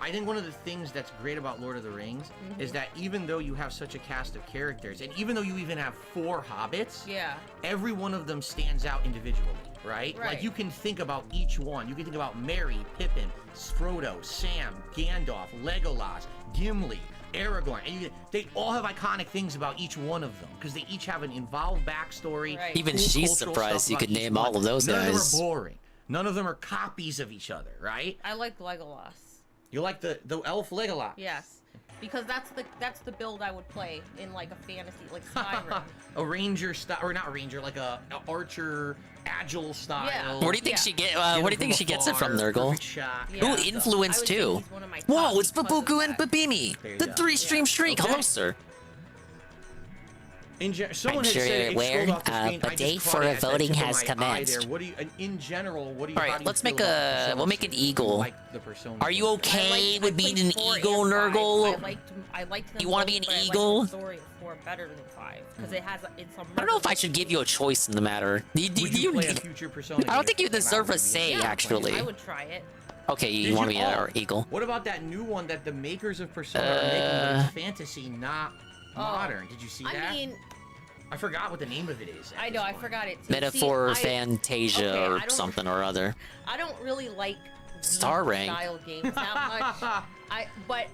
I think one of the things that's great about Lord of the Rings is that even though you have such a cast of characters, and even though you even have 4 hobbits, Yeah. every one of them stands out individually, right? Like Right. you can think about each one. You can think about Merry, Pippin, Frodo, Sam, Gandalf, Legolas, Gimli, Aragorn, and they all have iconic things about each one of them because they each have an involved backstory. Right. Even cool she's cultural surprised stuff you about could each name one. all of those None guys. of them are boring. None of them are copies of each other, right? I like Legolas. You like the elf Legolas? Yes. Because that's the build I would play in like a fantasy, like Skyrim. A ranger style, or not ranger, like a archer, agile style. Yeah. Where do you think she get? Where do you think she gets it from, Nurgle? Yeah. Ooh, influence I would say too. he's one of my Whoa, top it's because of Babuku and that. Babimi. There you The go. 3-stream streak. Okay. Hello, sir. Someone I'm had sure said you're it aware, scrolled off the screen. the I just day caught for it at the voting tip of has my eye commenced. there. What do you, in general, what do you? All how right, do you let's feel make about a. Persona We'll make an 2? eagle. Like the Persona Are you 2? okay with being an 4 eagle, and 5. Nurgle? I liked them You wanna both, be an but I eagle? Like the story of 4 better than 5 because it's a. I don't know if I should give you a choice in the matter. Would you play a future Persona I don't think you game? deserve a say, Yeah, actually. I would try it. Okay, you Did want to be oh, an eagle? What about that new one that the makers of Persona are making? But it's fantasy, not modern. Did you see that? I mean, I forgot what the name of it is. I know, I forgot it too. Metaphor See, Fantasia okay, I or don't- something or other. I don't really like Star these rank. style games that much. But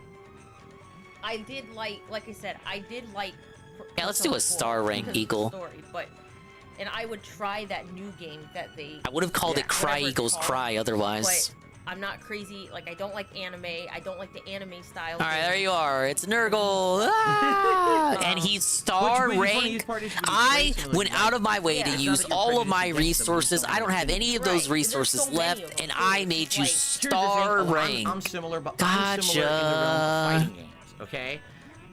I did like I said, I did like. Yeah, let's do a Persona 4 star rank because of the eagle. Story, and I would try that new game that they. I would have called it Cry whatever it's Eagles called, Cry otherwise. But I'm not crazy. Like I don't like anime. I don't like the anime style. All right, games. there you are. It's Nurgle. Ah! And he's star Which- which one of these ranked. parties should we I play to, went like, out of my way Yeah, to it's not use that you're all of my prejudiced against them, resources. I don't have any of Right, those there's resources so many left, of them, and too. I It's made you like- Here's the thing, star I'm ranked. similar, but I'm similar in the realm of Gotcha. fighting games. Okay,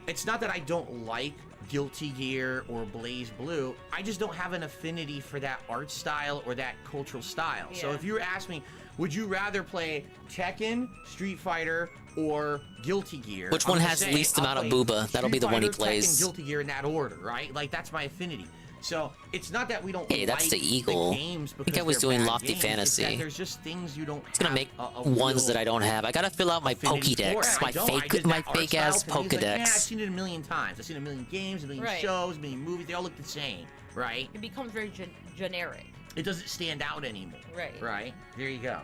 it's not that I don't like Guilty Gear or Blaze Blue. I just don't have an affinity for that art style or that cultural style. So Yeah. if you were asking me, would you rather play Tekken, Street Fighter, or Guilty Gear? Which I'm one gonna has say least I'll amount of play booba? That'll be the Street one he Fighter, plays. Tekken, Guilty Gear in that order, right? Like that's my affinity. So it's not that we don't Hey, that's like the eagle. games I think because I was they're doing bad Lofty games. It's that Fantasy. there's just things you don't It's gonna have make a ones real that I don't have. I gotta fill out my affinity for. Pokédex, And my I don't. fake ass to me is like, yeah, I've Pokédex. seen it a million times. I've seen a million games, a million Right. shows, a million movies. They all look the same, right? It becomes very generic. It doesn't stand out anymore. Right. Right. There you go.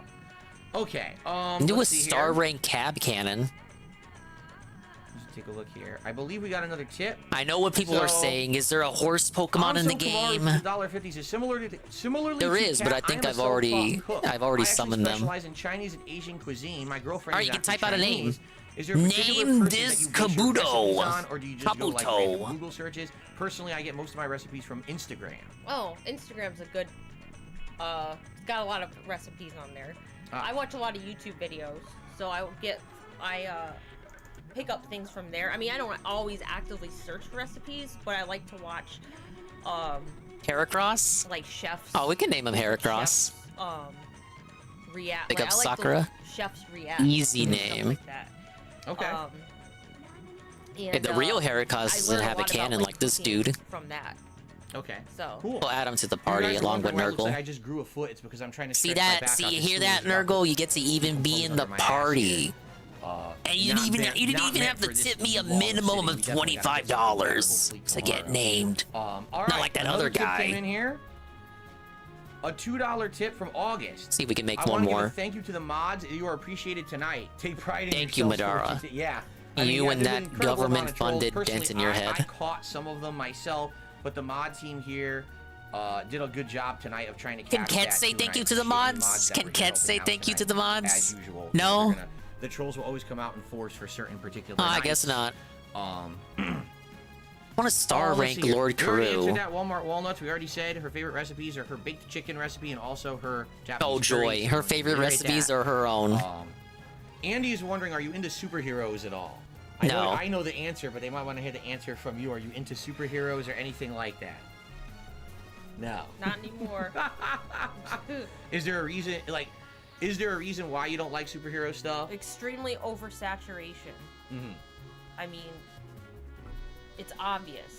Okay. Do a let's see star here. rank cab cannon. Let's take a look here. I believe we got another tip. I know what people are So- saying. Is there a horse Pokemon in the game? $1.50 is similarly There to is, but I Cat, think am a I've already- self-taught cook. I've already I actually summoned them. specialize in Chinese and Asian cuisine. My girlfriend. Alright, is you can actually type out a name. Chinese. Is there a particular Name person this that you base your Kabuto. recipes on, or do you just go like Kabuto. random Google searches? Personally, I get most of my recipes from Instagram. Oh, Instagram's a good. It's got a lot of recipes on there. Ah. I watch a lot of YouTube videos, so I pick up things from there. I mean, I don't always actively search for recipes, but I like to watch, Heracross? like chefs. Oh, we can name him Heracross. chefs, react. Pick like, up I like Sakura? the chefs react. Easy and stuff name. Like that. Okay. Hey, And, the real I Heracross doesn't learn have a lot about, cannon like this cooking dude. From that. Okay. So. Cool. We'll add him to the You party guys are along with wondering why it looks like I Nurgle. just grew a foot. It's because I'm trying to See stretch my that? back See, out you as hear smooth that, as possible. Nurgle? You get to even be in the Under my ass party. And you not didn't even meant- you didn't not even meant have to for this tip me a long minimum sitting. of We definitely gotta get $25 hopefully to get tomorrow. named. All Not right, like that another other tip guy. came in here. A $2 tip from August. See if we can make I one wanna give more. a thank you to the mods. You are appreciated tonight. Take pride in Thank you, yourselves for what Madara. yeah. You and there's an that incredible amount of trolls. government-funded Personally, dent in your I head. caught some of them myself, but the mod team here did a good job tonight of trying to Can catch Ket that say too, thank and you I to the appreciate mods? that Can were Ket helping say out thank you to tonight, the mods? As usual. No? The trolls will always come out in force for certain particular Oh, I nights. guess not. I want to star rank Lord We already Karoo. answered that. Walmart walnuts. We already said her favorite recipes are her baked chicken recipe and also her Japanese Oh, joy. curry. Her favorite Reiterate recipes that. are her own. Andy is wondering, are you into superheroes at all? No. I know the answer, but they might want to hear the answer from you. Are you into superheroes or anything like that? No. Not anymore. Is there a reason, is there a reason why you don't like superhero stuff? Extremely oversaturation. Mm-hmm. I mean, it's obvious.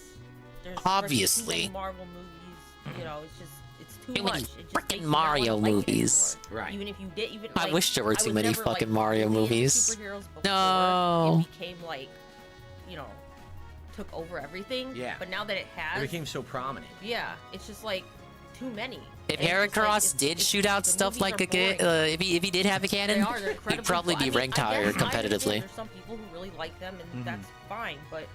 There's Obviously. too many Marvel movies. You know, it's too Too much. many It just makes freaking me not wanna Mario like it movies. anymore. Right. Even if you did, even I like, wish there were I too was many never, fucking like, Mario really into movies. superheroes before. No. It became like, you know, took over everything. Yeah. But now that it has, It became so prominent. yeah, it's just like too many. If And it's Eric just, like, Ross it's- did it's- shoot out the stuff movies like are a kid, boring. if he did have a cannon, They are. They're he'd incredibly probably fun. be I mean, ranked I higher guess I understand competitively. There's some people who really like them, and that's fine. But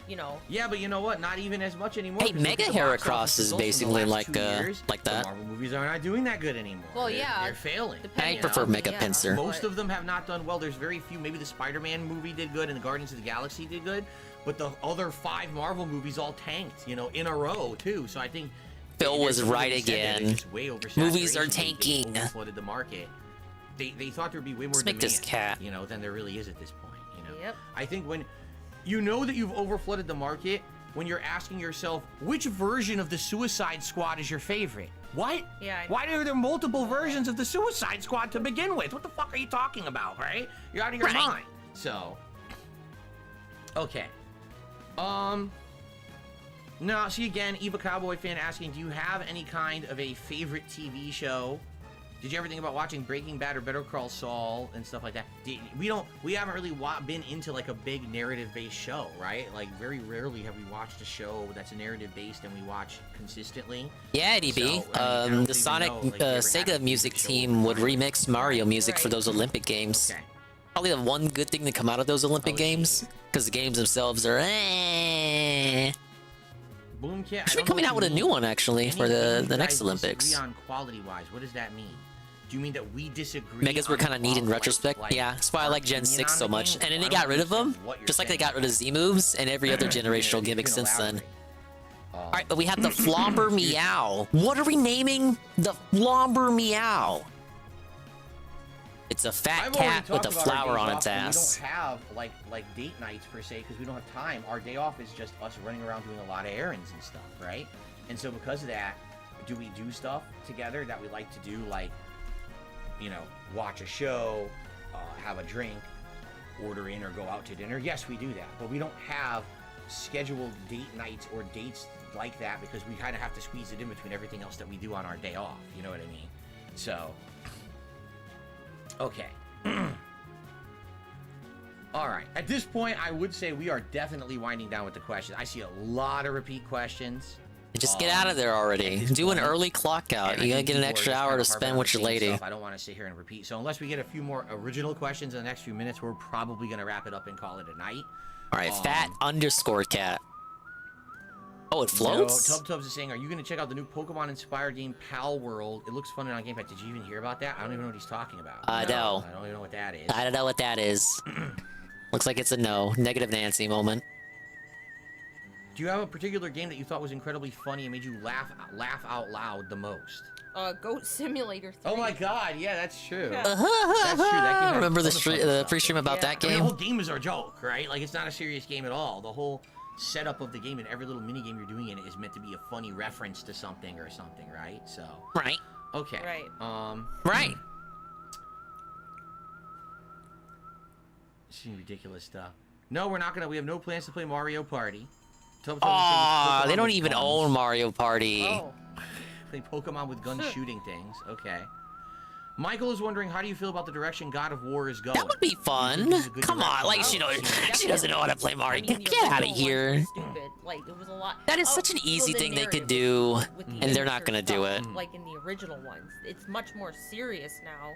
you know, Yeah, but you know what? Not even as much anymore. Hey, because look Mega at the Hera box Cross office is results from the basically last like 2 that. years. The Marvel movies are not doing that good anymore. Well, They're- yeah, they're failing. depending I prefer on- Mega yeah, Pincer. Most of them have not done well. There's very few. Maybe the Spider-Man movie did good, and the Guardians of the Galaxy did good, but the other 5 Marvel movies all tanked, you know, in a row too. So I think Phil was right they said that again. it's just way Movies are oversaturation. tanking. They flooded the market. They thought there'd be way more Let's make demand, this cat. you know, than there really is at this point. You know, Yep. I think when you know that you've overflooded the market, when you're asking yourself which version of the Suicide Squad is your favorite. What? Yeah, I know. Why are there multiple versions of the Suicide Squad to begin with? What the fuck are you talking about, right? You're out of your mind. So, okay. No, see again, Eva Cowboy fan asking, do you have any kind of a favorite TV show? Did you ever think about watching Breaking Bad or Better Call Saul and stuff like that? We haven't really been into like a big narrative-based show, right? Like very rarely have we watched a show that's narrative-based and we watch consistently. Yeah, EDB. So, I mean, I don't The even Sonic know, like, you ever had a Sega favorite music show team would before? remix Mario music for those Olympic games. Okay. Probably the one good thing to come out of those Olympic games, because the games themselves are Boom Kit. Should be coming out with a new one actually for the next Olympics. Disagree on quality-wise. What does that mean? Do you mean that we disagree? Megas were on kind of neat in like- retrospect. like Yeah, that's why I like Gen opinion 6 on so the much. game? And then I they don't got rid of them, understand what you're just like they saying. got rid of Z moves and every other generational You gimmick can since then. elaborate. All right, but we have the Flomber Meow. What are we naming the Flomber Meow? It's a fat I've already cat with talked a about our flower days on off, its but ass. We don't have like date nights per se because we don't have time. Our day off is just us running around doing a lot of errands and stuff, right? And so because of that, do we do stuff together that we like to do, like, you know, watch a show, have a drink, order in or go out to dinner? Yes, we do that, but we don't have scheduled date nights or dates like that because we kind of have to squeeze it in between everything else that we do on our day off. You know what I mean? So, okay. All right. At this point, I would say we are definitely winding down with the questions. I see a lot of repeat questions. Just get out of there already. Do an early clock out. And I You gotta think get an people are extra just hour kinda to harping spend on with the your same lady. stuff. I don't want to sit here and repeat. So unless we get a few more original questions in the next few minutes, we're probably going to wrap it up and call it a night. All right, fat underscore cat. Oh, it floats? No, Tub is saying, are you going to check out the new Pokemon-inspired game, Pal World? It looks fun on Game Pass. Did you even hear about that? I don't even know what he's talking about. No. I don't even know what that is. I don't know what that is. Looks like it's a no. Negative Nancy moment. Do you have a particular game that you thought was incredibly funny and made you laugh out loud the most? Goat Simulator 3. Oh my god, yeah, that's true. Yeah. That's true. That game has Remember a ton of fun stuff. pre-stream about that I mean, game? the whole game is our joke, right? Like, it's not a serious game at all. The whole setup of the game and every little mini game you're doing in it is meant to be a funny reference to something or something, right? So. Right. Okay. Right. Right. Seeing ridiculous stuff. No, we're not gonna. We have no plans to play Mario Party. Aw, they don't even own Mario Party. Oh. Play Pokemon with guns shooting things. Okay. Michael is wondering, how do you feel about the direction God of War is going? That would be fun. Come on, like she doesn't know how to play Mario. Get out of here. Stupid. Like, it was a lot. That is such an easy thing they could do, and they're not gonna do it. Like in the original ones. It's much more serious now,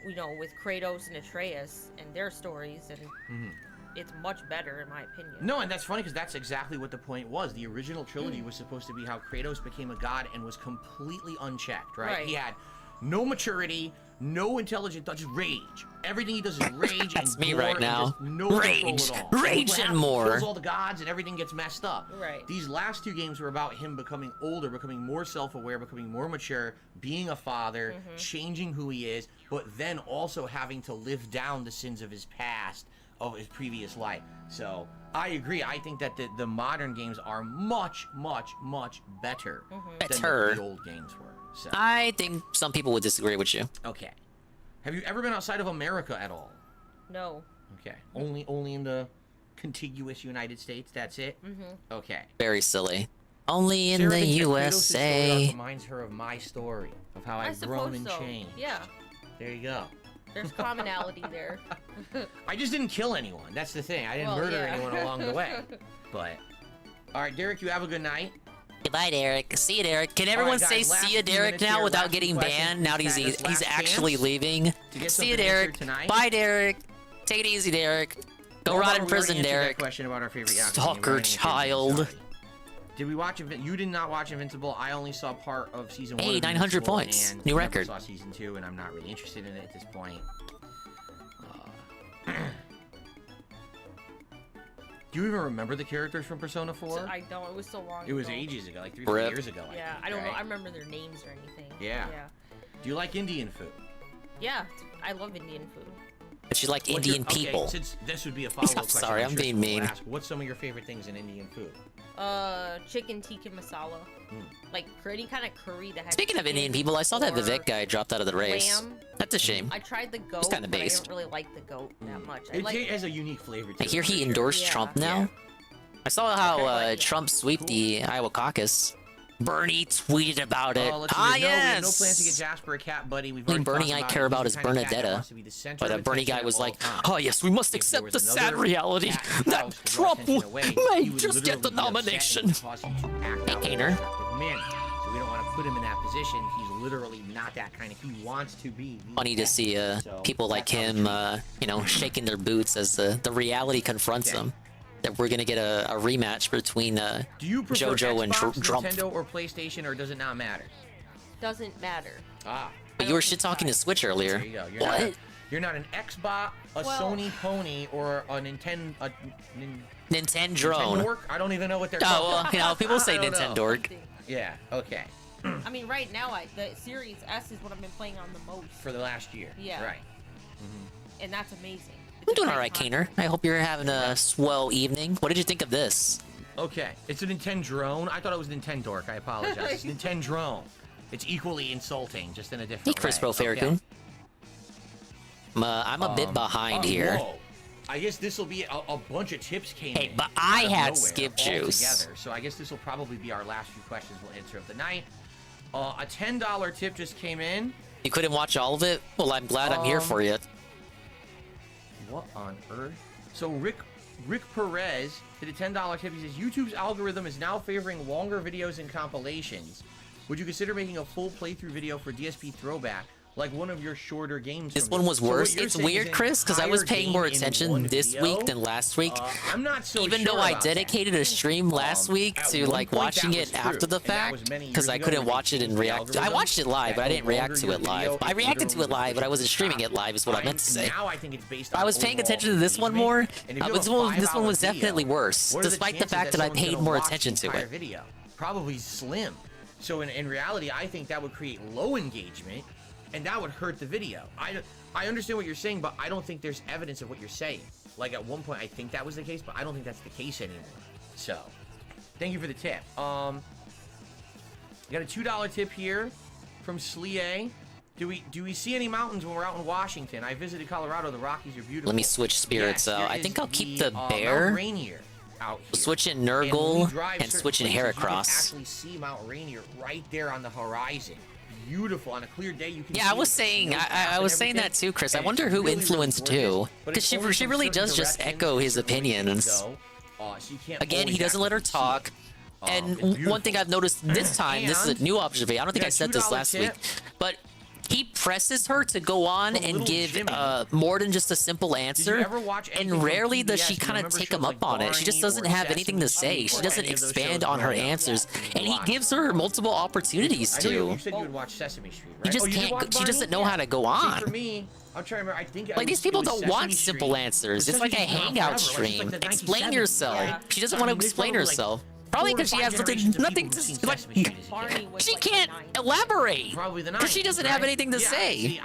you know, with Kratos and Atreus and their stories, and it's much better in my opinion. No, and that's funny because that's exactly what the point was. The original trilogy was supposed to be how Kratos became a god and was completely unchecked, right? He had no maturity, no intelligence, just rage. Everything he does is rage. That's and me gore right now. And no Rage. control at all. Rage What and happens, more. He kills all the gods and everything gets messed up. Right. These last two games were about him becoming older, becoming more self-aware, becoming more mature, being a father, changing who he is, but then also having to live down the sins of his past, of his previous life. So I agree. I think that the modern games are much, much, much better than the old games were. So. I think some people would disagree with you. Okay. Have you ever been outside of America at all? No. Okay. Only in the contiguous United States. That's it. Okay. Very silly. Only in Sarah the thinks that Kratos' USA. story reminds her of my story of how I've grown and changed. Yeah. There you go. There's commonality there. I just didn't kill anyone. That's the thing. I didn't Well, murder yeah. anyone along the way. But all right, Derek, you have a good night. Goodbye, Derek. See you, Derek. Can everyone guys, say last see you, few Derek minutes now here, without last getting question. banned? Now that Guys, he's last actually chance leaving. get See you, something Derek. answered tonight. Bye, Derek. Take it easy, Derek. Go Well, rot Barbara, in we prison, already answered that Derek. question about our favorite Stalker child. Did we watch You did not watch Invincible. I only saw part of season 1. Hey, of 900 Invincible, points. and New never record. Saw season 2, and I'm not really interested in it at this point. Do you even remember the characters from Persona 4? I don't. It was so long It was ago. ages ago, like 3 years ago. Yeah, I don't know. I remember their names or anything. Yeah. Yeah. Do you like Indian food? Yeah, I love Indian food. But you like What's your- Indian people. Okay, since this would be a follow-up question. Sorry, I'm sure being someone will mean. ask, what's some of your favorite things in Indian food? Chicken tikka masala. Like any kind of curry that has Speaking of chicken Indian people, I saw that or Vivek guy dropped out of the race. lamb. That's a shame. I tried the goat, He's kinda but I based. don't really like the goat that much. I It, like it has a unique flavor to I it. hear for he sure. endorsed Yeah, Trump now. yeah. I saw how Trump sweeped the Iowa caucus. Bernie tweeted about it. Let's see, Ah, we have no yes! plans to get Jasper a cat, buddy. We've The only already Bernie I talked care about about it. is He's the kind of cat that Bernadetta. wants to be the center But of Bernie attention guy at was all like, times. oh yes, we must If there accept was the sad another reality cat house that to draw Trump attention away, may he would just get the literally be upset nomination. and cause him to act Hey, out Kaner. in a destructive manner. So we don't want to put him in that position. He's literally not that kind of. He wants to be. the Funny to cat. see So people like that's how him, you know, shaking their boots as the reality confronts them. That we're gonna get a rematch between Do you prefer JoJo and Xbox, Trump. Nintendo, or PlayStation, or does it not matter? doesn't matter. Ah. But you were shit talking to Switch earlier. There you go. What? You're not an Xbox, a Well- Sony Pony, or a Nintendo. Nintendo. I don't even know what they're Oh called. well, you know, people say I don't know. Nintendo. Yeah. Okay. I mean, right now, the Series S is what I've been playing on the most. For the last year. Yeah. Right. And that's amazing. I'm doing all right, Kaner. I hope you're having a swell evening. What did you think of this? Okay. It's a Nintendo drone. I thought it was Nintendo dork. I apologize. It's Nintendo drone. It's equally insulting, just in a different Hey, way. Chris Bro Farrakhan. I'm a bit behind here. Whoa. I guess this will be a bunch of tips came in. Hey, but I out of had nowhere skip all juice. together. So I guess this will probably be our last few questions we'll answer of the night. A $10 tip just came in. You couldn't watch all of it? Well, I'm glad I'm here for you. What on earth? So Rick Perez did a $10 tip. He says YouTube's algorithm is now favoring longer videos and compilations. Would you consider making a full playthrough video for DSP Throwback, like one of your shorter games? This one was worse. It's weird, Chris, because I was paying more attention this week than last week. I'm not so Even sure though I about dedicated a stream last week at to one like point, watching that it was true, after the and that was fact, many years because I ago couldn't when watch it they and changed the react. I algorithm, watched it live, but I that didn't no react longer to your it live. video I is reacted to it literally live, but I wasn't the streaming top. it live. Is what I meant to say. Now I think it's based I on was paying overall attention to this one more. engagement, and if you have This a one was 5-hour definitely video, worse, what are despite the chances fact that I someone's paid gonna more watch the attention to entire it. Video? Probably slim. So in reality, I think that would create low engagement, and that would hurt the video. I understand what you're saying, but I don't think there's evidence of what you're saying. Like at one point, I think that was the case, but I don't think that's the case anymore. So, thank you for the tip. You got a $2 tip here from Slee. Do we see any mountains when we're out in Washington? I visited Colorado. The Rockies are beautiful. Let me switch spirits. Yes, there I is think I'll keep the Mount bear. Rainier out here. Switch in And when we Nurgle drive and certain switch in places, you can Heracross. actually see Mount Rainier right there on the horizon. Beautiful. On a clear day, you can Yeah, see I was the saying, snowpack I and was saying that everything, too, Chris. I and wonder it's who really, influenced really who, gorgeous, but because it's only she from really certain does just directions echo his certain ways opinions. to go, so you can't Again, he always doesn't let her actually see talk. it. And It's one beautiful. thing I've noticed this time, this is a And new observation. I don't think I that said this $2 last week, tip. but he presses her to go on From and Little give Jimmy. more than just a simple answer. ever watch anything And from rarely does PBS? she You kind of remember take shows him up like on it. She just Barney doesn't or have anything to Sesame say. Street She or doesn't any of those expand shows on her growing up? answers, and he Watch. gives her multiple opportunities I know you to. said you would watch Sesame Street, right? He just Oh, you did can't. watch She doesn't Barney? know how to go See, on. for me, I'm trying to remember. I think Like these people don't want Sesame simple Street. answers. But It's like a Sesame Street's been hangout around forever, right? It's stream. like the Explain 1970s, yourself. yeah. She doesn't I want to mean, there's explain probably, like, herself. Probably 4 to because she 5 has generations of nothing people who've seen to like. Sesame Street as a kid. Barney was She like can't 9. elaborate Probably the 90s, because she doesn't have right? anything to Yeah, say. See,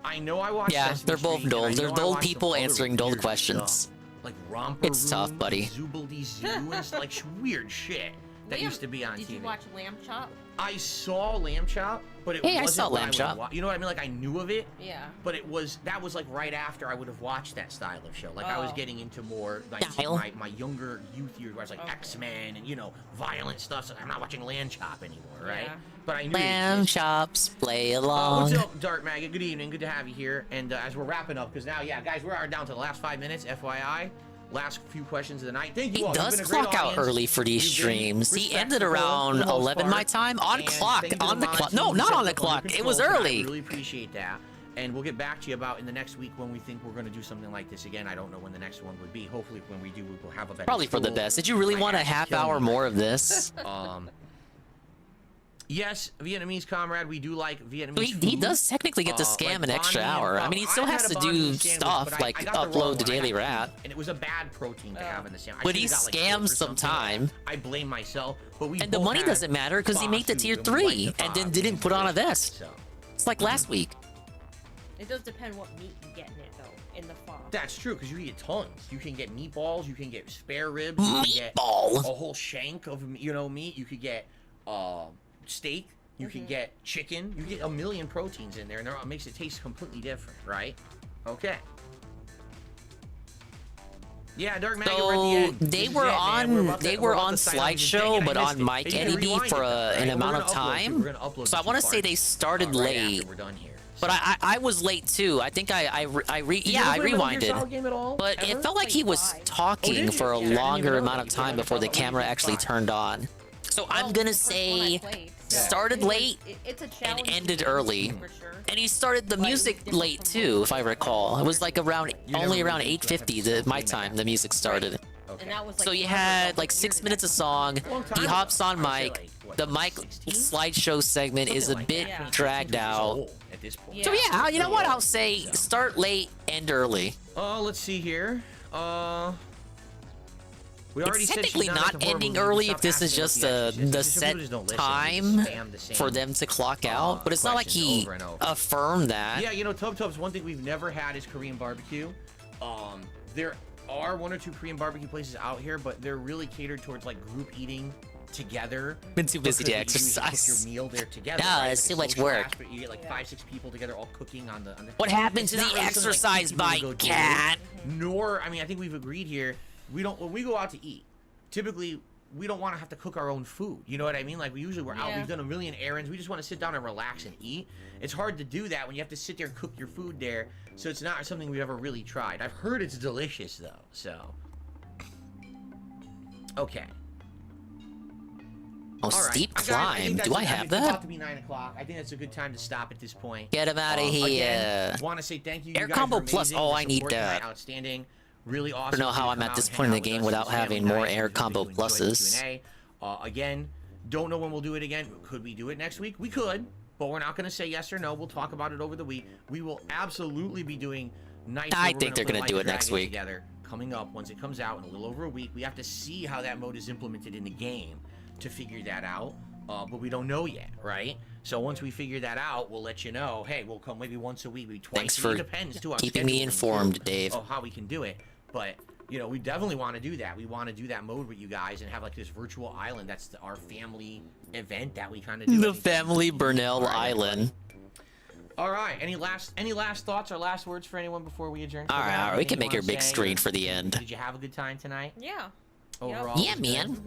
I know I watched Yeah, Sesame they're both Street, dull. and I They're know I dull watched some people other answering dull weird questions. stuff, like Romper It's tough, Room, buddy. Zoobledy Zoo, and it's like weird shit that used to be on Did TV. you watch Lamb Chop? I saw Lamb Chop, but it Hey, I wasn't saw what Lamb would Chop. You know what I mean? Like I knew of it, Yeah. but that was like right after I would have watched that style of show. Like I was Oh. getting into more like Style. my younger youth years, where I was like Okay. X-Men and violent stuff. So I'm not watching Lamb Chop anymore, right? Yeah. But I knew Lamb it. chops, play What's along. up, Dark Maggot? Good evening. Good to have you here. And as we're wrapping up, because now, yeah, guys, we are down to the last 5 minutes. FYI, last few questions of the night. Thank you He all. You've does been a great clock out audience. early for these You've been streams. He ended respectful around for the most 11 my part. time. On And clock. thank you to On the Monty clock. No, who not kept on the up under clock. It was control. I early. really appreciate that. And we'll get back to you about in the next week when we think we're going to do something like this again. I don't know when the next one would be. Hopefully, when we do, we'll have a better Probably for the stool. best. Did you really My want a ass is half killing hour me. more of this? Yes, Vietnamese comrade, we do like Vietnamese He food. does technically get to scam like an extra banh mi and hour. I pho. mean, he still I has had a to banh mi do sandwich, stuff but like I got the wrong upload the one. I daily got- wrap. And it was a bad protein to have in the sandwich. I But he should've got, like, scams pork or something. sometime. I blame myself, but we And the both money had doesn't matter because he pho made the soup, tier and we liked 3 the and pho. then didn't put on a vest. So, It's like last week. It does depend what meat you get in it, though, in the pho. that's true, because you can get tons. You can get meatballs, you can get spare ribs, you can get Meatball? a whole shank of meat. You could get steak. You can get chicken. You get a million proteins in there, and it makes it taste completely different, right? Okay. Yeah, Dark Maggot, we're at the So end. This they is were it, man. on We're about to- they we're were about on to sign off. Dang slideshow, it, I but missed on it. Mike And you can Eddy rewind for it, right? an We're amount gonna of upload time. too. We're gonna upload So I the want to two say they parts, started right late. after we're done here. But I was late too. I think I Did you yeah, ever I play Metal Gear rewinded. Solid game at all? But Ever? it felt like he was Oh, talking did you? for a Yeah, I didn't even longer know amount that. of You time played before the Metal Gear camera actually Solid. turned on. So I'm gonna say started late It's a and challenge. ended early. For sure. And he started the music late too, if I recall. It was like around only around 8:50 my time the music started. And that was like So you forever had ago, like 6 years minutes of ago. song. He ago. hops on I would say, mic. like, what, The mic 16? slideshow segment is a Something like bit that. dragged out. Old at this point. So yeah, you know what? I'll say start late, end early. Let's see here. We already It's said she's technically not not into horror ending movies. early Stop if this is asking what just the actual shit the is. Some set people just don't listen. They time just spam the same, for them to clock out. But it's not like questions he over and over. affirmed that. Yeah, Tub Tubs, one thing we've never had is Korean barbecue. There are 1 or 2 Korean barbecue places out here, but they're really catered towards like group eating together. Been too busy to because you usually exercise. Cook your meal there together. Yeah, right? it's Like too a much social work. aspect. You get like 5-6 people together all cooking on the. What happened It's to not the really something, like, exercise people bike, go do. cat? Nor, I mean, I think we've agreed here. When we go out to eat, typically we don't want to have to cook our own food. You know what I mean? Like we're out, Yeah. we've done a million errands. We just want to sit down and relax and eat. It's hard to do that when you have to sit there and cook your food there. So it's not something we've ever really tried. I've heard it's delicious though. So okay. Oh, All right. steep Guys, I climb. think Do that's I it. have It's about that? to be 9 o'clock. I think that's a good time to stop at this point. Get him out of here. Again, want to say thank you. Air You guys Combo are Plus. amazing. Oh, The I need support tonight, that. Outstanding. Really awesome. I don't know how I'm at this point in the game without having more Air Combo Pluses. Again, don't know when we'll do it again. Could we do it next week? We could, but we're not going to say yes or no. We'll talk about it over the week. We will absolutely be doing nights. I where we're think they're play gonna Like do a it next Dragon week. Together, coming up once it comes out in a little over a week. We have to see how that mode is implemented in the game to figure that out. But we don't know yet, right? So once we figure that out, we'll let you know. Hey, we'll come maybe once a week, maybe twice. Thanks a for week. It depends too on keeping me scheduling, informed, too, Dave. of how we can do it. But we definitely want to do that. We want to do that mode with you guys and have like this virtual island. That's our family event that we kind of do. The family Burnell All right, Island. All right. Any last thoughts or last words for anyone before we adjourn? All right, all right. We can make your big screen for the end. Did you have a good time tonight? Yeah. Overall? Yeah, man.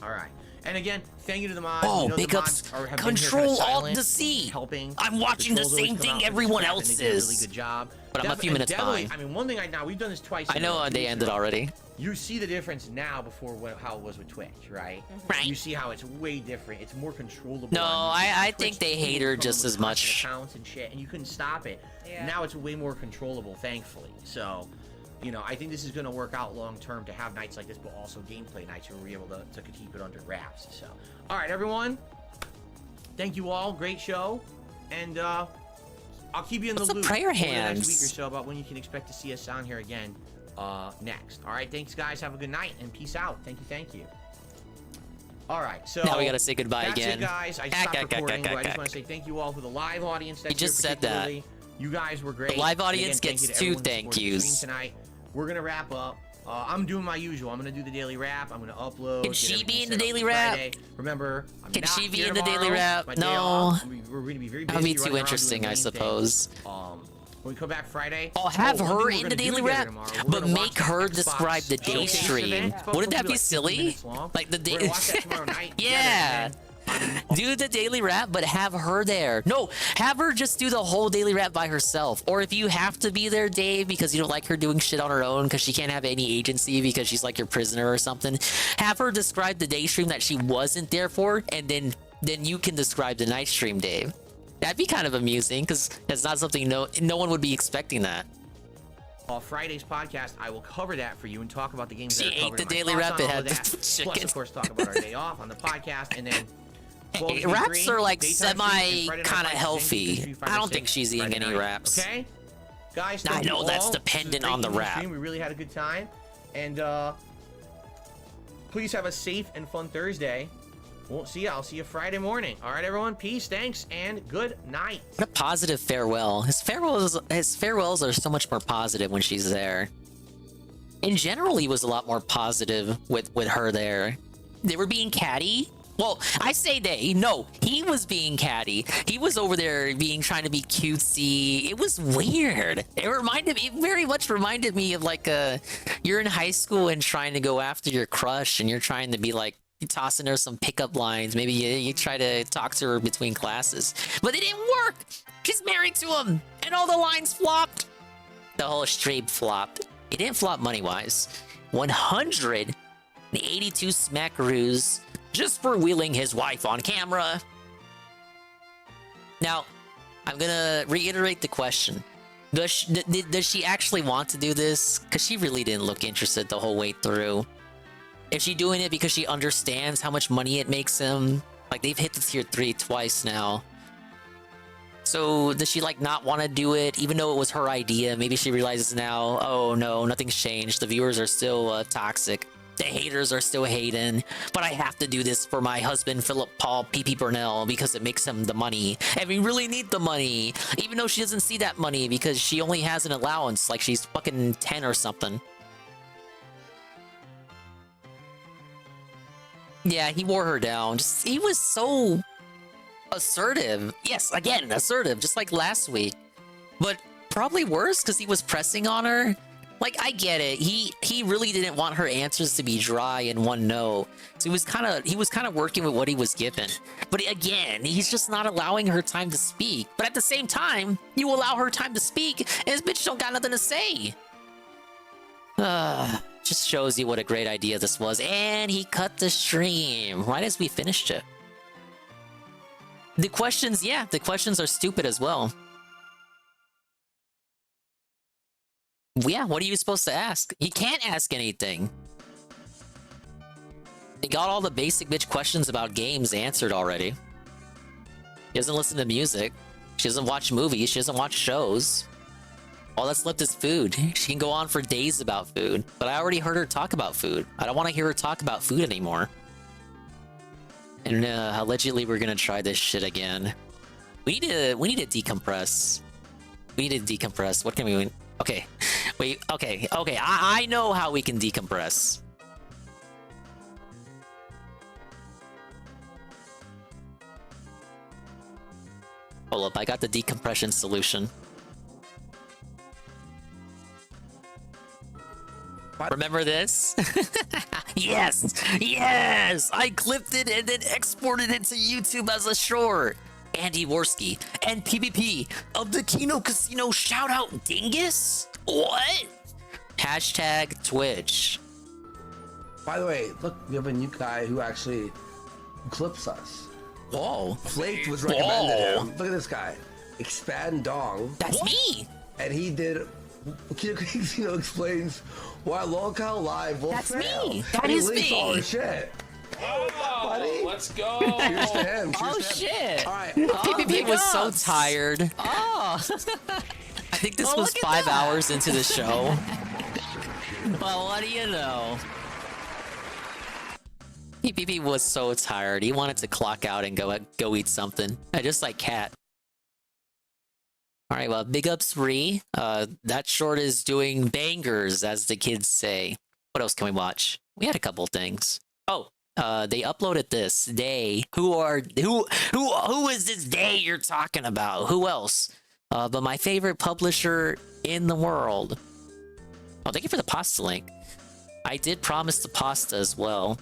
All right. And again, thank you to the mods. Oh, You know, the big ups. mods have been here Control kinda Alt silent, to C. helping. I'm watching the Controls always same come thing out with everyone stuff, and else they do a is. really good job. But I'm a few minutes definitely, behind. I mean, one thing now we've done this twice. I know they ended already. you see the difference now before how it was with Twitch, right? Right. You see how it's way different. It's more controllable. No, on YouTube. I Twitch, think they people hate her come just with as much. constant accounts and shit, and you couldn't stop it. Yeah. Now it's way more controllable, thankfully. So, you know, I think this is going to work out long term to have nights like this, but also gameplay nights where we're able to keep it under wraps. So, all right, everyone. Thank you all. Great show, and I'll keep you in the loop prayer over the next hands? week or so about when you can expect to see us on here again next. All right, thanks guys. Have a good night and peace out. Thank you. All right, so Now we gotta say goodbye that's again. it, guys. I stopped recording, but I just want to say thank you all for the live audience. That's You just here said that. particularly. You guys were great. The live And audience again, gets thank you to two everyone that thank supported the stream yous. tonight. We're gonna wrap up. I'm doing my usual. I'm gonna do the daily wrap. I'm gonna upload. Can get she everything be in the set up daily for wrap? Friday. Remember, I'm Can not she be here in the daily tomorrow. wrap? It's my day No. off. We're gonna be very busy. That would be running too around doing interesting, I main suppose. things. When we come back Friday, I'll have one her thing we're in the gonna do daily together wrap, tomorrow, we're but gonna watch make the her Xbox describe the day showcase stream. event. It's Wouldn't that supposed to be like 50 silly? minutes long. Like the We're day. gonna watch that tomorrow night. Yeah. Do the daily wrap, but have her there. No, have her just do the whole daily wrap by herself. Or if you have to be there, Dave, because you don't like her doing shit on her own because she can't have any agency because she's like your prisoner or something, have her describe the day stream that she wasn't there for, and then you can describe the night stream, Dave. That'd be kind of amusing because that's not something no one would be expecting that. Friday's podcast, I will cover that for you and talk about the games She that are ate covered the in my daily thoughts wrap on that all had of that. the Plus, chicken. of course, talk about our day off on the podcast, and then Hey, wraps are like daytime semi stream, and Friday night kind of fights, healthy. Stream Fighter I don't 6, think she's eating Friday any night, wraps. Okay, guys. I thank you know that's all. dependent This was a on the great wrap. stream. We really had a good time, and please have a safe and fun Thursday. Won't see you. I'll see you Friday morning. All right, everyone. Peace, thanks, and good night. What a positive farewell. His farewells are so much more positive when she's there. In general, he was a lot more positive with her there. They were being catty. Well, I say they. No, he was being catty. He was over there trying to be cutesy. It was weird. It very much reminded me of like you're in high school and trying to go after your crush and you're trying to be like tossing her some pickup lines. Maybe you try to talk to her between classes, but it didn't work. She's married to him and all the lines flopped. The whole stream flopped. It didn't flop money-wise. 182 smackaroos just for wheeling his wife on camera. Now, I'm gonna reiterate the question. Does she actually want to do this? Because she really didn't look interested the whole way through. Is she doing it because she understands how much money it makes him? Like, they've hit the tier 3 twice now. So does she like not want to do it even though it was her idea? Maybe she realizes now, oh no, nothing's changed. The viewers are still toxic. The haters are still hating. But I have to do this for my husband, Philip Paul P.P. Burnell, because it makes him the money. And we really need the money. Even though she doesn't see that money because she only has an allowance like she's fucking 10 or something. Yeah, he wore her down. He was so assertive. Yes, again, assertive, just like last week. But probably worse because he was pressing on her. Like, I get it. He really didn't want her answers to be dry and one no. So he was kind of working with what he was given. But again, he's just not allowing her time to speak. But at the same time, you allow her time to speak, and this bitch don't got nothing to say. Just shows you what a great idea this was. And he cut the stream right as we finished it. The questions are stupid as well. Yeah, what are you supposed to ask? You can't ask anything. He got all the basic bitch questions about games answered already. She doesn't listen to music. She doesn't watch movies. She doesn't watch shows. All that's left is food. She can go on for days about food, but I already heard her talk about food. I don't want to hear her talk about food anymore. And allegedly we're gonna try this shit again. We need to decompress. We need to decompress. What can we win? Okay. Wait, okay. I know how we can decompress. Hold up, I got the decompression solution. Remember this? Yes! I clipped it and then exported it to YouTube as a short. Andy Worski and PvP of the Kino Casino shout out dingus? What? Hashtag Twitch. By the way, look, we have a new guy who actually clips us. Whoa. Flaked was recommended him. Look at this guy. Expand Dong. That's me! And he did... Kino explains why Lolcow Live will That's fail. me! And That he is links me! all his shit. Buddy. Let's go! Cheers to him. Oh, Cheers to him. shit! All right. PPP was so tired. Oh. I think this was 5 hours into the show. Well, what do you know? PPP was so tired. He wanted to clock out and go eat something. Just like Cat. All right, well, big ups, Ree. That short is doing bangers, as the kids say. What else can we watch? We had a couple things. Oh, they uploaded this. They. Who is this they you're talking about? Who else? But my favorite publisher in the world. Oh, thank you for the pasta link. I did promise the pasta as well.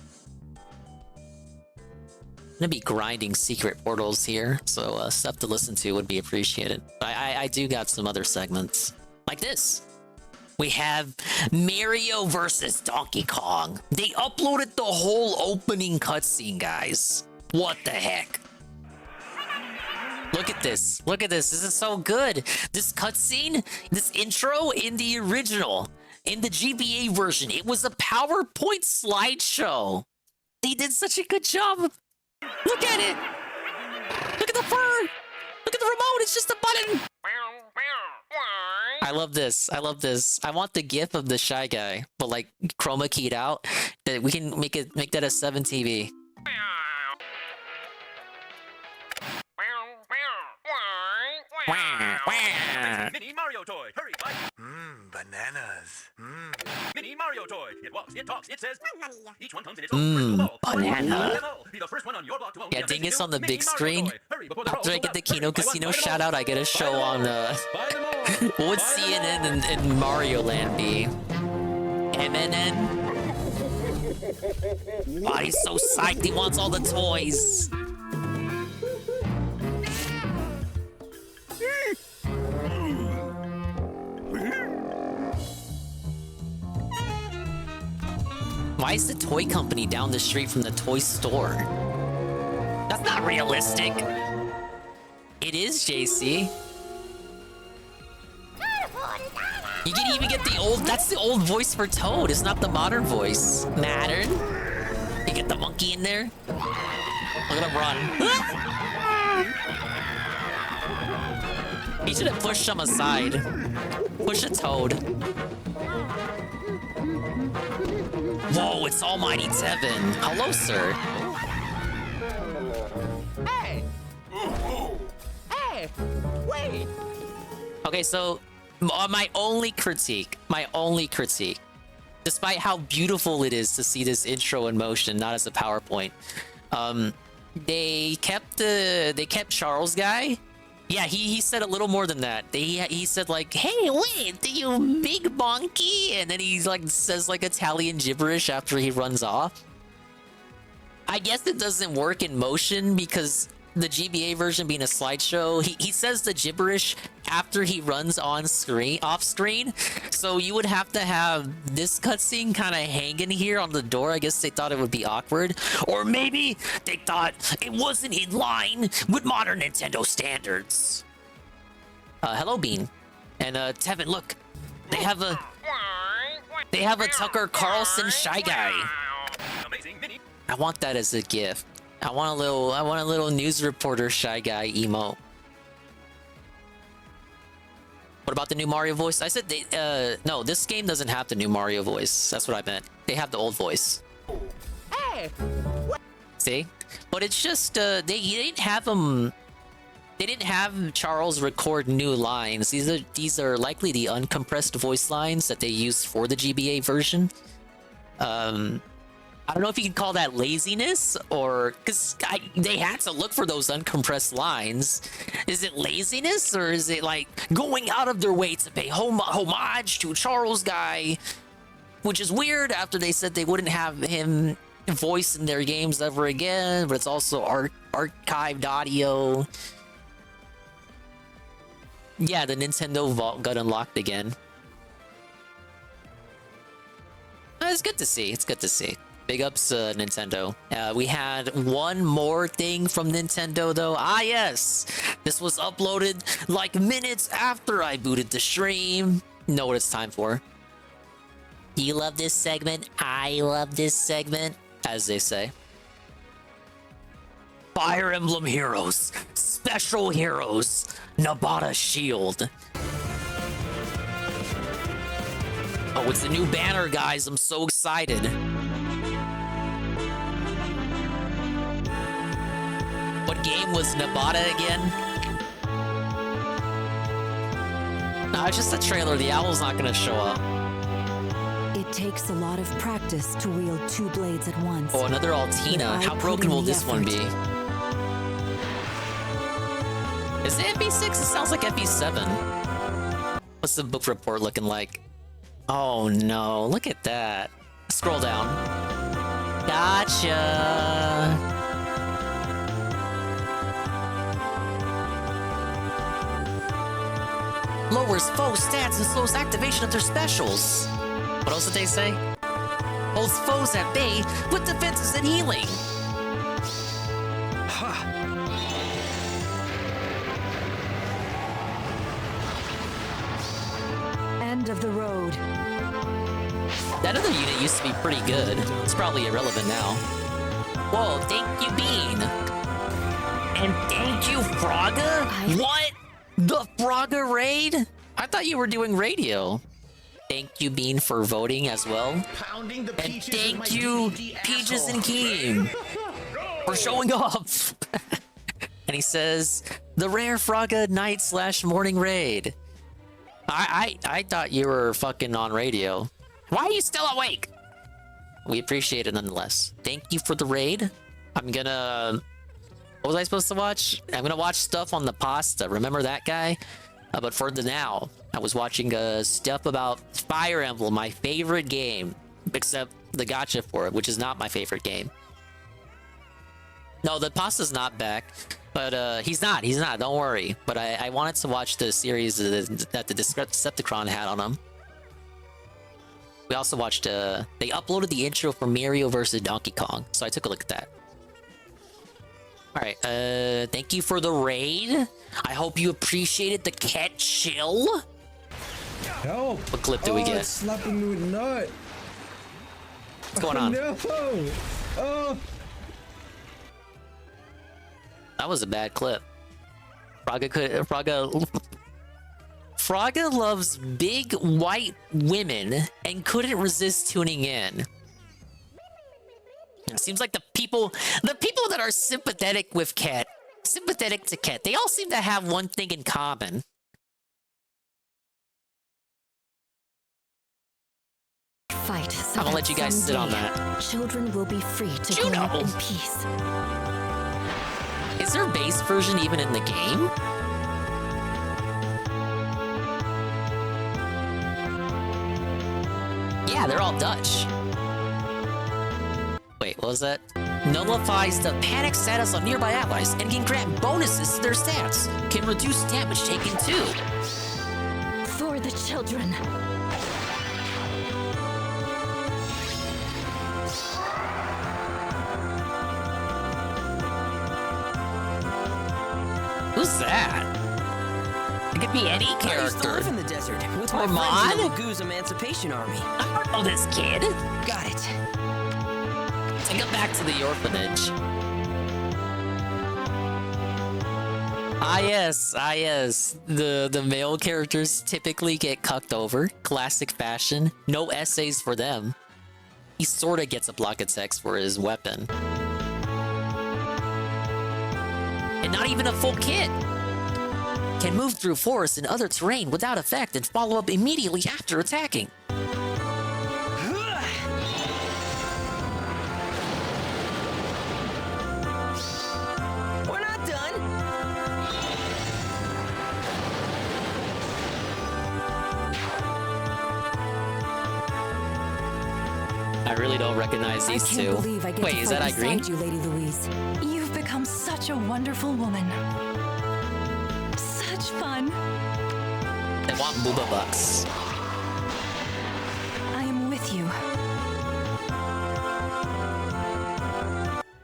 I'm gonna be grinding secret portals here, so stuff to listen to would be appreciated. I do got some other segments like this. We have Mario versus Donkey Kong. They uploaded the whole opening cutscene, guys. What the heck? Look at this. Look at this. This is so good. This cutscene, this intro in the original, in the GBA version, it was a PowerPoint slideshow. They did such a good job. Look at it! Look at the fur! Look at the remote, it's just a button! I love this, I love this. I want the gif of the Shy Guy, but like chroma keyed out. That we can make that a 7 TV. Mini Mario toy. Hurry, bye. Bananas. Mini Mario toy. It walks, it talks, it says. Each one comes in its own personal ball. Banana. Be the first one on your block to own Yeah, the Dingus on the Mini big Mario screen. toy. Hurry before the After I rolls get the go Kino up. Hurry, Casino buy them shout all. out, I get a show on Buy them all. what would CNN and Mario Land be? MNN? Oh, he's so psyched, he wants all the toys. Why is the toy company down the street from the toy store? That's not realistic. It is, JC. You can even get the old, that's the old voice for Toad. It's not the modern voice. Modern. You get the monkey in there. Look at him run. He should have pushed him aside. Push a Toad. Whoa, it's Almighty Tevin. Hello, sir. Hey! Hey! Wait! Okay, so my only critique, despite how beautiful it is to see this intro in motion, not as a PowerPoint, they kept Charles guy. Yeah, he said a little more than that. He said like, "Hey, wait, you big monkey," and then he's like says like Italian gibberish after he runs off. I guess it doesn't work in motion because the GBA version being a slideshow, he says the gibberish after he runs off screen. So you would have to have this cutscene kind of hanging here on the door. I guess they thought it would be awkward, or maybe they thought it wasn't in line with modern Nintendo standards. Hello, Bean, and Tevin. Look, they have a Tucker Carlson Shy Guy. I want that as a gift. I want a little news reporter Shy Guy emote. What about the new Mario voice? I said no, this game doesn't have the new Mario voice. That's what I meant. They have the old voice. Hey! See? But it's just they didn't have them. They didn't have Charles record new lines. These are likely the uncompressed voice lines that they used for the GBA version. I don't know if you can call that laziness, or because they had to look for those uncompressed lines. Is it laziness, or is it like going out of their way to pay homage to Charles guy, which is weird after they said they wouldn't have him voice in their games ever again, but it's also archived audio. Yeah, the Nintendo Vault got unlocked again. It's good to see. It's good to see. Big ups, Nintendo. We had one more thing from Nintendo, though. Ah, yes! This was uploaded like minutes after I booted the stream. Know what it's time for. You love this segment? I love this segment, as they say. Fire Emblem Heroes. Special Heroes. Nabata Shield. Oh, it's a new banner, guys. I'm so excited. What game was Nabata again? No, it's just a trailer. The owl's not gonna show up. It takes a lot of practice to wield two blades at once. Oh, another Altina. But How I broken put in will the this one be? effort. Is it FB6? It sounds like FB7. What's the book report looking like? Oh no, look at that. Scroll down. Gotcha. Lowers foe stats and slows activation of their specials. What else did they say? Holds foes at bay with defenses and healing. End of the road. That other unit used to be pretty good. It's probably irrelevant now. Whoa, thank you, Bean. And thank you, Fraga? What? The Fraga raid? I thought you were doing radio. Thank you, Bean, for voting as well. Pounding the And peaches thank you, Peaches and Keem, for showing up. And he says, the rare Fraga night/morning raid. I thought you were fucking on radio. Why are you still awake? We appreciate it nonetheless. Thank you for the raid. I'm gonna... What was I supposed to watch? I'm gonna watch stuff on the pasta. Remember that guy? But for the now, I was watching stuff about Fire Emblem, my favorite game. Except the gacha for it, which is not my favorite game. No, the pasta's not back. But he's not, don't worry. But I wanted to watch the series that the Decepticon had on him. We also watched, they uploaded the intro for Mario vs. Donkey Kong, so I took a look at that. Alright, thank you for the raid. I hope you appreciated the cat chill. Help! What clip do we get? It's slapping me with nut. What's going on? No! Oh! That was a bad clip. Fraga loves big white women and couldn't resist tuning in. It seems like the people that are sympathetic with Ket, sympathetic to Ket, they all seem to have one thing in common. Fight. So I'm gonna let you guys sit on someday that. Children will be free to grow up in peace. Is there a base version even in the game? Yeah, they're all Dutch. Wait, what was that? Nullifies the panic status of nearby allies and can grant bonuses to their stats. Can reduce damage taken too. For the children. Who's that? It could be any I used to character. live in the desert with my Ormond? friends in the Magoo's Emancipation Army. I don't know this kid. Got it. Take him back to the orphanage. Ah yes. The male characters typically get cucked over. Classic fashion. No essays for them. He sorta gets a block of text for his weapon. And not even a full kit. Can move through forests and other terrain without effect and follow up immediately after attacking. We're not done. I really don't recognize these I can't two. believe I get Wait, to is fight that Irene? beside you, Lady Louise. You've become such a wonderful woman. Such fun. They want Booba Bucks. I am with you.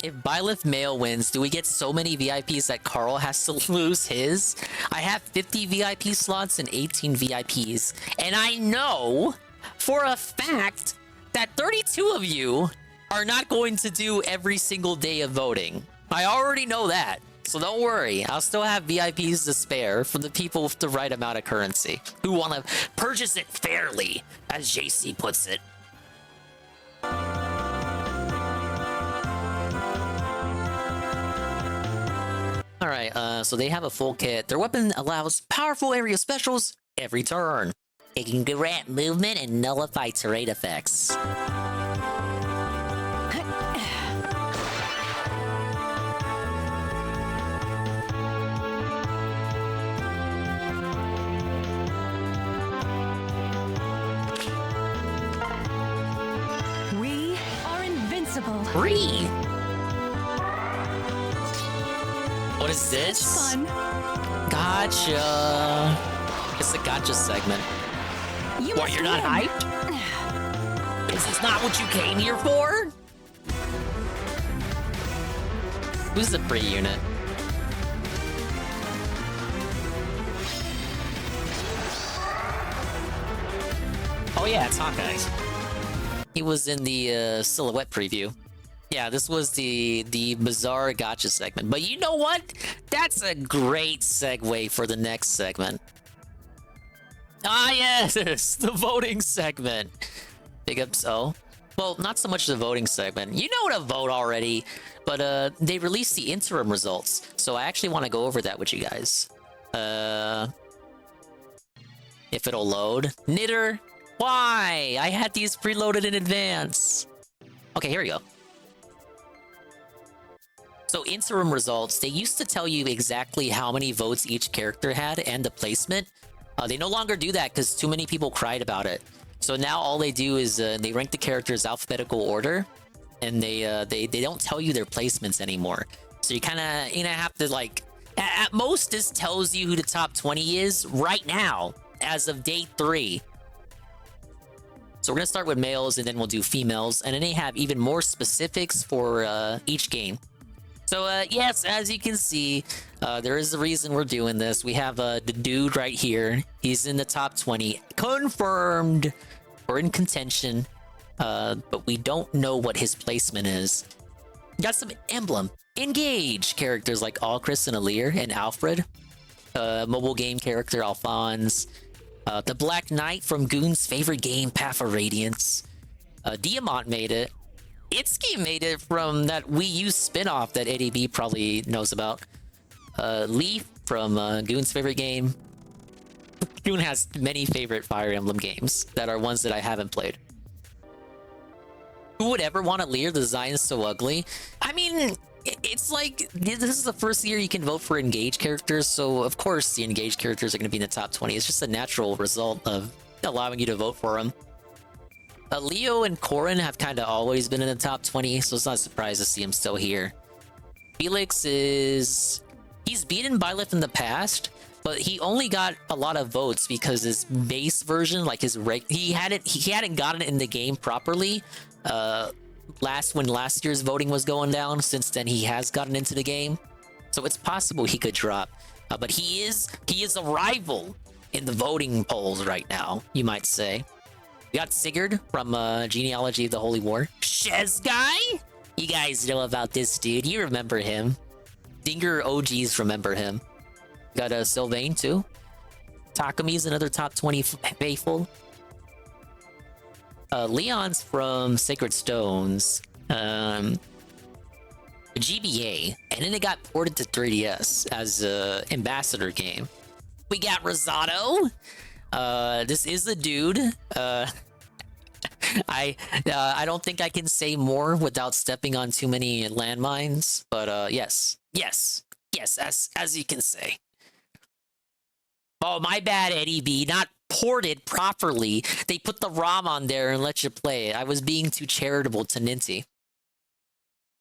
If Byleth Male wins, do we get so many VIPs that Carl has to lose his? I have 50 VIP slots and 18 VIPs. And I know for a fact that 32 of you are not going to do every single day of voting. I already know that. So don't worry, I'll still have VIPs to spare for the people with the right amount of currency who want to purchase it fairly, as JC puts it. Alright, so they have a full kit. Their weapon allows powerful area specials every turn. It can grant movement and nullify terrain effects. We are invincible. Free! What is this? Fun. Gotcha. It's the gotcha segment. What, you're not hyped? Is this not what you came here for? Who's the free unit? Oh yeah, it's Hawkeye. He was in the Silhouette preview. Yeah, this was the bizarre gotcha segment. But you know what? That's a great segue for the next segment. Ah yes, the voting segment. Big ups. Oh, well, not so much the voting segment. You know to vote already, but they released the interim results, so I actually want to go over that with you guys. If it'll load. Knitter, why? I had these preloaded in advance. Okay, here we go. So interim results, they used to tell you exactly how many votes each character had and the placement. They no longer do that because too many people cried about it. So now all they do is they rank the characters alphabetical order, and they don't tell you their placements anymore. So you kind of have to like at most this tells you who the top 20 is right now as of day 3. So we're gonna start with males and then we'll do females, and then they have even more specifics for each game. So yes, as you can see, there is a reason we're doing this. We have the dude right here. He's in the top 20, confirmed. We're in contention, but we don't know what his placement is. Got some emblem, engage characters like Alchris and Alir and Alfred. Mobile game character Alphonse. The Black Knight from Goon's favorite game, Path of Radiance. Diamant made it. Itsuki made it from that Wii U spin-off that Eddie B probably knows about. Leaf from Goon's favorite game. Goon has many favorite Fire Emblem games that are ones that I haven't played. Who would ever want to Lear? The design is so ugly. I mean, it's like, this is the first year you can vote for engaged characters, so of course the engaged characters are going to be in the top 20. It's just a natural result of allowing you to vote for them. Leo and Corrin have kind of always been in the top 20, so it's not a surprise to see him still here. Felix is... he's beaten Byleth in the past, but he only got a lot of votes because his base version, like his he hadn't gotten it in the game properly. When last year's voting was going down. Since then, he has gotten into the game, so it's possible he could drop. But he is a rival in the voting polls right now, you might say. We got Sigurd from Genealogy of the Holy War. Shez guy? You guys know about this dude. You remember him. Dinger OGs remember him. Got Sylvain too. Takami's another top 20 faithful. Leon's from Sacred Stones. GBA. And then it got ported to 3DS as an ambassador game. We got Rosado. This is the dude. I don't think I can say more without stepping on too many landmines, but yes, as you can say. Oh, my bad, Eddie B. Not ported properly. They put the ROM on there and let you play it. I was being too charitable to Ninty.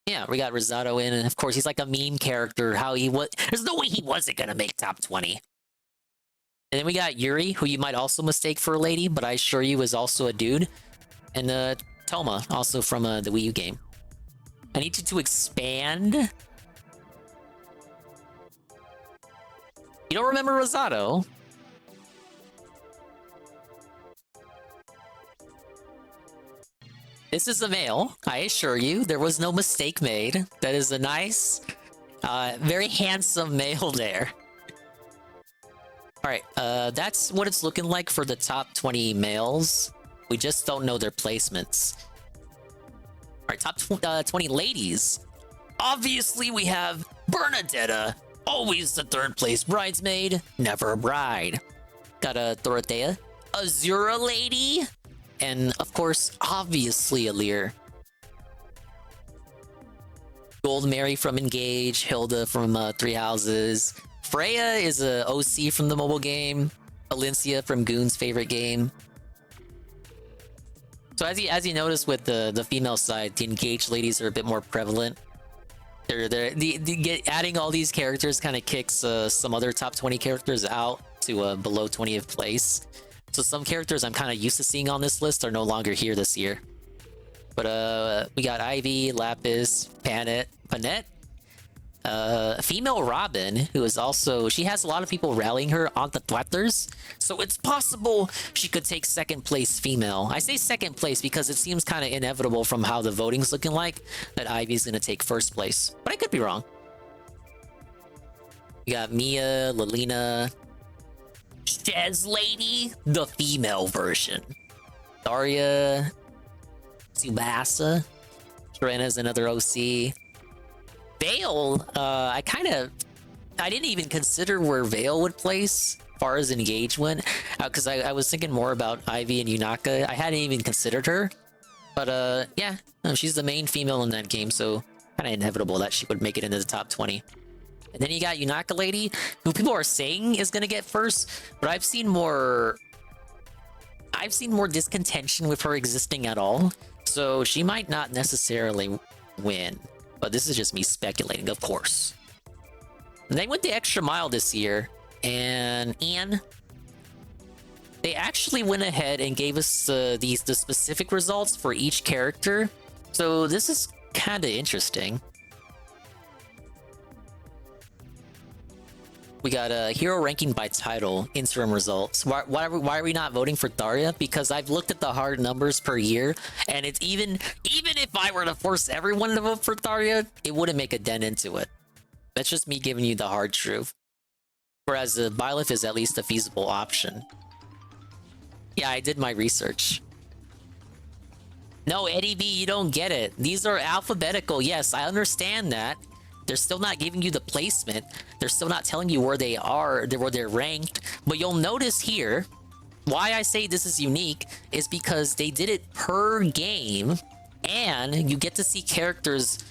Yeah, we got Rosado in, and of course he's like a meme character. How he was? There's no way he wasn't gonna make top 20. And then we got Yuri, who you might also mistake for a lady, but I assure you is also a dude. And Toma, also from the Wii U game. I need you to expand. You don't remember Rosato? This is a male, I assure you. There was no mistake made. That is a nice, very handsome male there. Alright, that's what it's looking like for the top 20 males. We just don't know their placements. Alright, top 20 ladies. Obviously, we have Bernadetta. Always the third place bridesmaid, never a bride. Got a Dorothea. Azura lady. And, of course, obviously Alir. Gold Mary from Engage. Hilda from Three Houses. Freya is a OC from the mobile game. Valencia from Goon's favorite game. So as you notice with the female side, the engaged ladies are a bit more prevalent. Adding all these characters kind of kicks some other top 20 characters out to below 20th place. So some characters I'm kind of used to seeing on this list are no longer here this year. But we got Ivy, Lapis, Panette, female Robin, who is also, she has a lot of people rallying her on the Twitters, so it's possible she could take second place female. I say second place because it seems kind of inevitable from how the voting's looking like that Ivy's gonna take first place, but I could be wrong. We got Mia, Lilina, Shez Lady, the female version, Daria, Tsubasa, Serena's another OC. Vale, I didn't even consider where Vale would place as far as Engage went, because I was thinking more about Ivy and Yunaka. I hadn't even considered her, but yeah, no, she's the main female in that game, so kind of inevitable that she would make it into the top 20. And then you got Yunaka Lady, who people are saying is gonna get first, but I've seen more discontention with her existing at all, so she might not necessarily win. But this is just me speculating, of course. And they went the extra mile this year, and Ian, they actually went ahead and gave us the specific results for each character. So this is kind of interesting. We got a hero ranking by title, interim results. Why are we not voting for Daria? Because I've looked at the hard numbers per year, and it's even if I were to force everyone to vote for Daria, it wouldn't make a dent into it. That's just me giving you the hard truth. Whereas the Byleth is at least a feasible option. Yeah, I did my research. No, Eddie B, you don't get it. These are alphabetical. Yes, I understand that. They're still not giving you the placement. They're still not telling you where they are, where they're ranked. But you'll notice here, why I say this is unique is because they did it per game, and you get to see characters.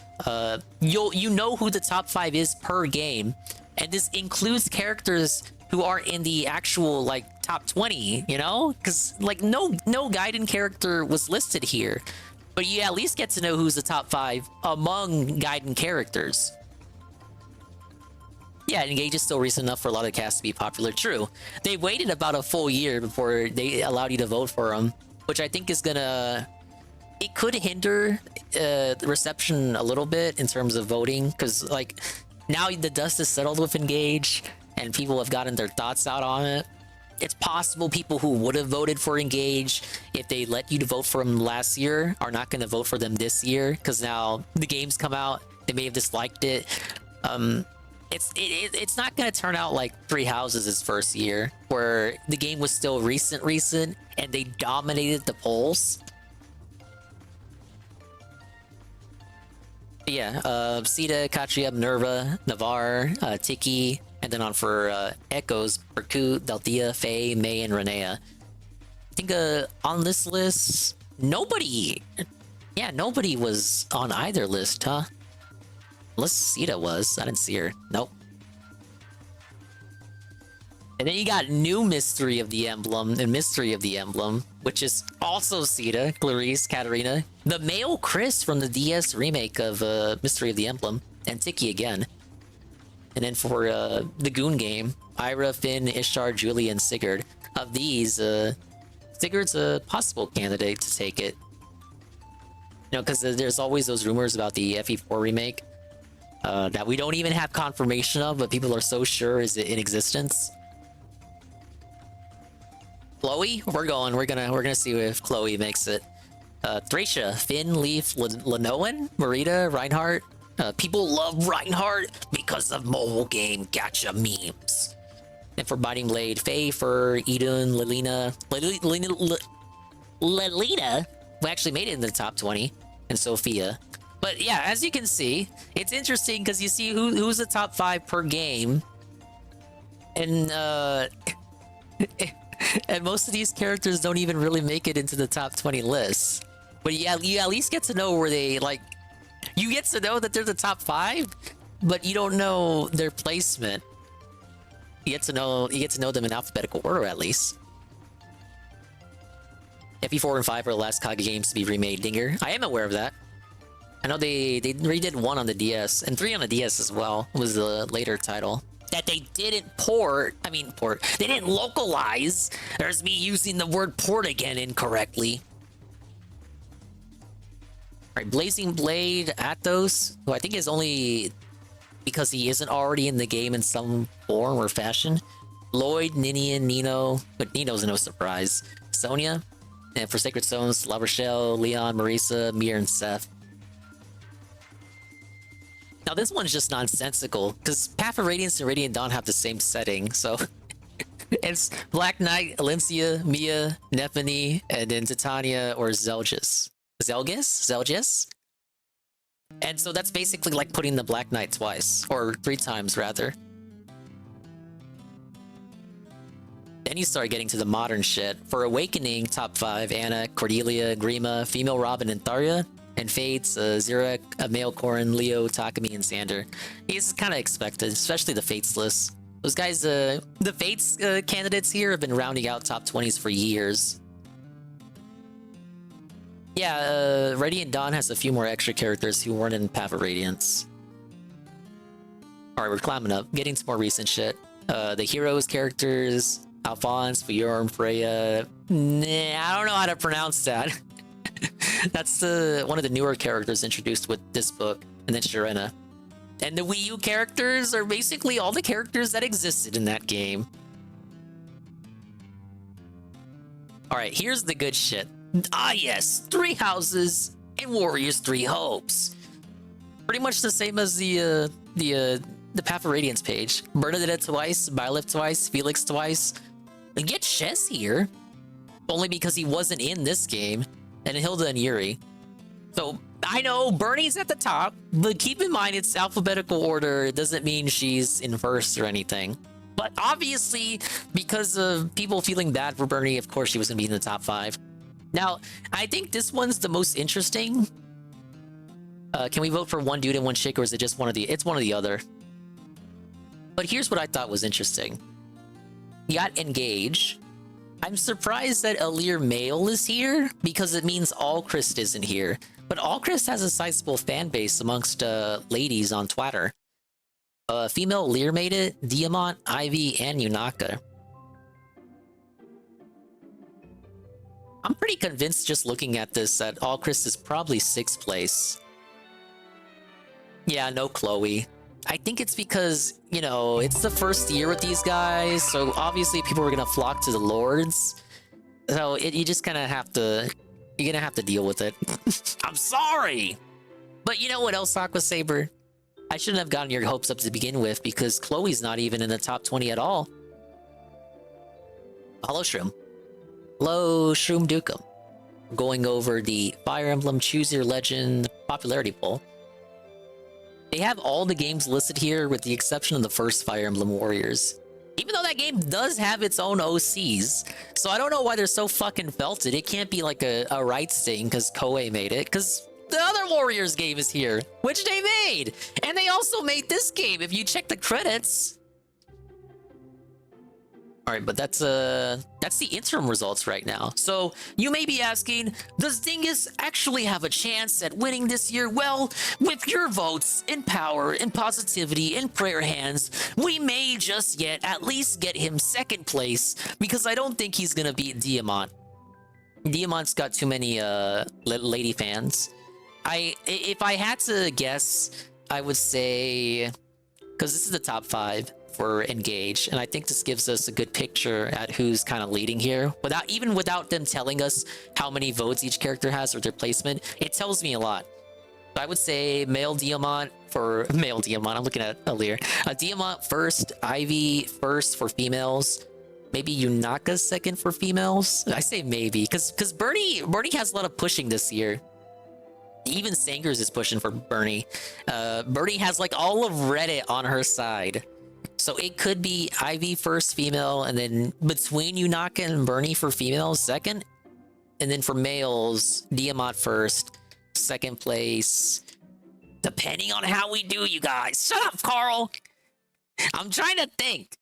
You know who the top 5 is per game, and this includes characters who are in the actual like top 20. You know, because like no Gaiden character was listed here, but you at least get to know who's the top 5 among Gaiden characters. Yeah, Engage is still recent enough for a lot of casts to be popular. True. They waited about a full year before they allowed you to vote for them, which I think is gonna... It could hinder the reception a little bit in terms of voting, because like now the dust is settled with Engage and people have gotten their thoughts out on it. It's possible people who would have voted for Engage if they let you to vote for them last year are not going to vote for them this year, because now the game's come out, they may have disliked it. It's not going to turn out like Three Houses' first year, where the game was still recent, and they dominated the polls. But yeah, Sita, Katria, Minerva, Navarre, Tiki, and then on for Echoes, Berkut, Dalthea, Faye, May, and Renea. I think on this list, nobody was on either list, huh? Unless Sita was. I didn't see her. Nope. And then you got New Mystery of the Emblem and Mystery of the Emblem, which is also Sita, Clarice, Katarina, the male Chris from the DS remake of Mystery of the Emblem, and Tiki again. And then for the Goon game, Ira, Finn, Ishtar, Julie, and Sigurd. Of these, Sigurd's a possible candidate to take it. You know, because there's always those rumors about the FE4 remake that we don't even have confirmation of, but people are so sure is in existence. Chloe, we're gonna see if Chloe makes it. Thracia, Finn, Leaf, Lenoan, Marita, Reinhardt. People love Reinhardt because of mobile game gacha memes. And for Biting Blade, Faye, Fur, Eden, Lelita, who actually made it in the top 20, and Sophia. But yeah, as you can see, it's interesting because you see who's the top 5 per game, and and most of these characters don't even really make it into the top 20 lists. But yeah, you at least get to know where they like. You get to know that they're the top 5, but you don't know their placement. You get to know them in alphabetical order at least. FE4 and 5 are the last Kage games to be remade. Dinger, I am aware of that. I know they redid 1 on the DS and 3 on the DS as well. Was the later title that they didn't port. They didn't localize. There's me using the word port again incorrectly. Alright, Blazing Blade Athos, who I think is only because he isn't already in the game in some form or fashion. Lloyd, Ninian, Nino, but Nino's no surprise. Sonya, and for Sacred Stones, La Rochelle, Leon, Marisa, Mir, and Seth. Now this one's just nonsensical, because Path of Radiance and Radiant Dawn have the same setting, so... it's Black Knight, Alencia, Mia, Nephany, and then Titania or Zelgis. Zelgis? And so that's basically like putting the Black Knight twice, or 3 times rather. Then you start getting to the modern shit. For Awakening, top 5, Anna, Cordelia, Grima, Female Robin and Tharya, and Fates, Zurek, Male Corrin, Leo, Takumi, and Sander. This is kind of expected, especially the Fates list. Those guys, the Fates candidates here have been rounding out top 20s for years. Yeah, Radiant Dawn has a few more extra characters who weren't in Path of Radiance. Alright, we're climbing up, getting some more recent shit. The heroes characters, Alphonse, Fjorm, Freya... Nah, I don't know how to pronounce that. That's one of the newer characters introduced with this book, and then Sharena. And the Wii U characters are basically all the characters that existed in that game. Alright, here's the good shit. Ah yes, 3 houses and Warriors 3 hopes. Pretty much the same as the Path of Radiance page. Bernadette twice, Byleth twice, Felix twice. Get Chess here, only because he wasn't in this game, and Hilda and Yuri. So I know Bernie's at the top, but keep in mind it's alphabetical order. It doesn't mean she's in first or anything. But obviously, because of people feeling bad for Bernie, of course she was gonna be in the top 5. Now, I think this one's the most interesting. Can we vote for one dude and one chick, or is it just one of the... It's one or the other. But here's what I thought was interesting. You got Engage. I'm surprised that Alir Male is here, because it means Allchrist isn't here. But Allchrist has a sizable fan base amongst ladies on Twitter. Female Alir made it, Diamant, Ivy, and Yunaka. I'm pretty convinced just looking at this that Allchrist is probably 6th place. Yeah, no Chloe. I think it's because, you know, it's the first year with these guys, so obviously people are gonna flock to the Lords. So you just kind of have to... You're gonna have to deal with it. I'm sorry! But you know what else, Aqua Saber? I shouldn't have gotten your hopes up to begin with, because Chloe's not even in the top 20 at all. Hello, Shroom. Hello, Shroom Dukem. Going over the Fire Emblem Choose Your Legend popularity poll. They have all the games listed here with the exception of the first Fire Emblem Warriors. Even though that game does have its own OCs. So I don't know why they're so fucking felted. It can't be like a rights thing because Koei made it. Because the other Warriors game is here, which they made. And they also made this game, if you check the credits. Alright, but that's the interim results right now. So you may be asking, does Dingus actually have a chance at winning this year? Well, with your votes and power and positivity and prayer hands, we may just yet at least get him 2nd place, because I don't think he's gonna beat Diamant. Diamant's got too many lady fans. If I had to guess, I would say, because this is the top 5 for Engage, and I think this gives us a good picture at who's kind of leading here. Without them telling us how many votes each character has or their placement, it tells me a lot. So I would say male Diamant for male Diamant. I'm looking at Alir. Diamant first, Ivy first for females. Maybe Yunaka second for females. I say maybe because Bernie has a lot of pushing this year. Even Sangers is pushing for Bernie. Bernie has like all of Reddit on her side. So it could be Ivy first female, and then between Yunaka and Bernie for females second. And then for males, Diamant first, second place. Depending on how we do, you guys. Shut up, Carl! I'm trying to think.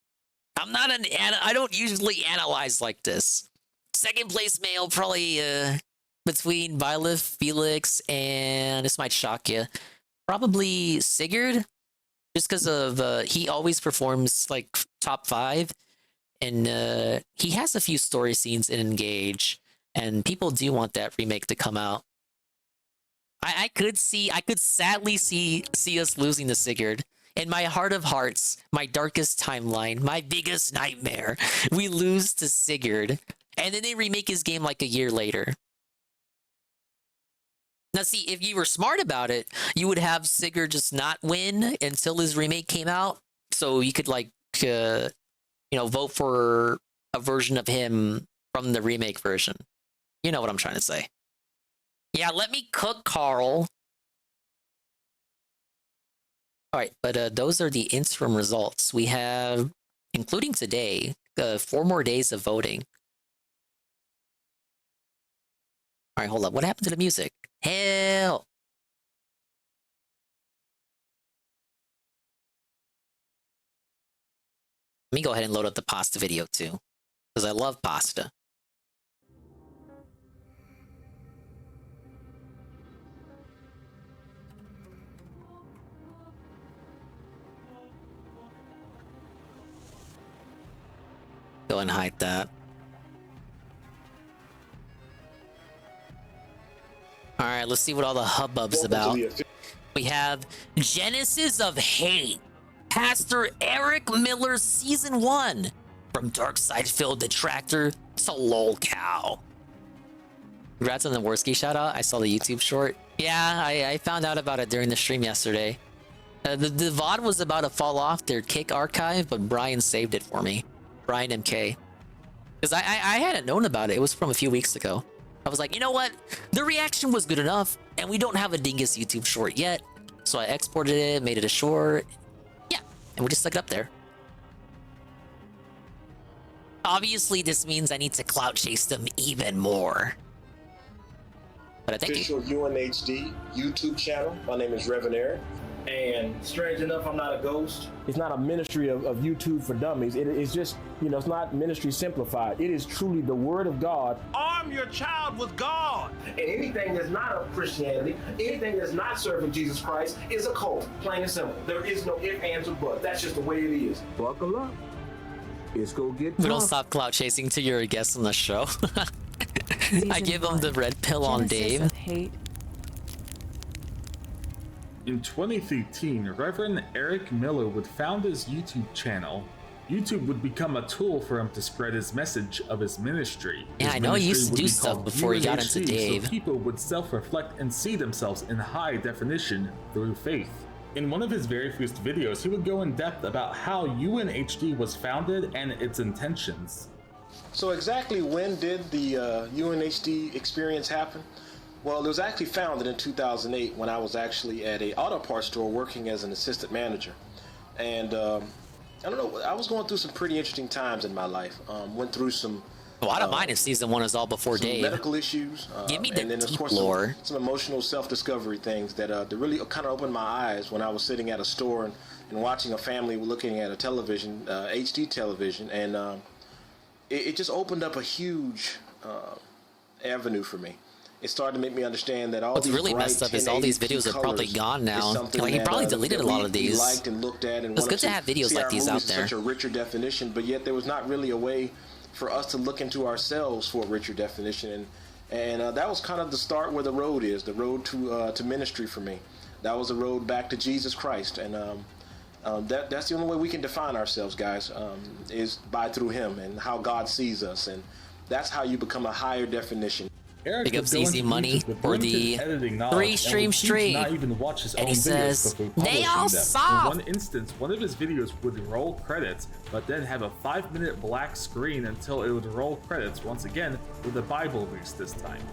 I don't usually analyze like this. Second place male, probably between Violet, Felix, and this might shock you. Probably Sigurd, just because of he always performs like top 5, and he has a few story scenes in Engage, and people do want that remake to come out. I could sadly see us losing to Sigurd. In my heart of hearts, my darkest timeline, my biggest nightmare, we lose to Sigurd, and then they remake his game like a year later. Now, see, if you were smart about it, you would have Sigurd just not win until his remake came out, so you could vote for a version of him from the remake version. You know what I'm trying to say. Yeah, let me cook, Carl. All right, but those are the interim results. We have, including today, 4 more days of voting. All right, hold up. What happened to the music? Hell! Let me go ahead and load up the pasta video too, because I love pasta. Go and hide that. All right, let's see what all the hubbub's about. We have Genesis of Hate, Pastor Eric Miller's Season 1, from Darkside-filled Detractor to lolcow. Congrats on the Worski shoutout. I saw the YouTube short. Yeah, I found out about it during the stream yesterday. The VOD was about to fall off their Kick archive, but Brian saved it for me. Brian MK. Because I hadn't known about it. It was from a few weeks ago. I was like, you know what? The reaction was good enough, and we don't have a Dingus YouTube short yet. So I exported it, made it a short. Yeah, and we just stuck it up there. Obviously, this means I need to clout chase them even more. But I think official UNHD YouTube channel. My name is Reverend Eric. And strange enough, I'm not a ghost. It's not a ministry of YouTube for dummies. It's just, it's not ministry simplified. It is truly the word of God. Arm your child with God. And anything that's not of Christianity, anything that's not serving Jesus Christ is a cult, plain and simple. There is no ifs, ands, or buts. That's just the way it is. Buckle up. It's gonna get tough. We don't stop clout chasing till you're a guest on the show. I give him the red pill on Dave. In 2013, Reverend Eric Miller would found his YouTube channel. YouTube would become a tool for him to spread his message of his ministry. Yeah, I know he used to do stuff before he got into Dave. So people would self-reflect and see themselves in high definition through faith. In one of his very first videos, he would go in depth about how UNHD was founded and its intentions. So exactly when did the UNHD experience happen? Well, it was actually founded in 2008 when I was actually at a auto parts store working as an assistant manager. And I don't know, I was going through some pretty interesting times in my life. Went through some... Well, I don't mind if Season 1 is all before Dave. Medical issues. Give me the and then, of course, lore. Some emotional self-discovery things that really kind of opened my eyes when I was sitting at a store and watching a family looking at a television, HD television, and it just opened up a huge avenue for me. It started to make me understand that all What's these really messed up is all these videos are probably gone now. Like, he probably deleted a lot of these. Liked and looked at and it's good to have videos like these out there. Such a richer definition, but yet there was not really a way for us to look into ourselves for a richer definition. And that was kind of the start where the road is, the road to ministry for me. That was the road back to Jesus Christ. And that's the only way we can define ourselves, guys, is through him and how God sees us. And that's how you become a higher definition. Big ups Easy Money for the 3 stream stream. Not even watch his and own he videos says, before they publishing all them. soft. In one instance, one of his videos would roll credits, but then have a 5-minute black screen until it would roll credits once again with a Bible verse this time.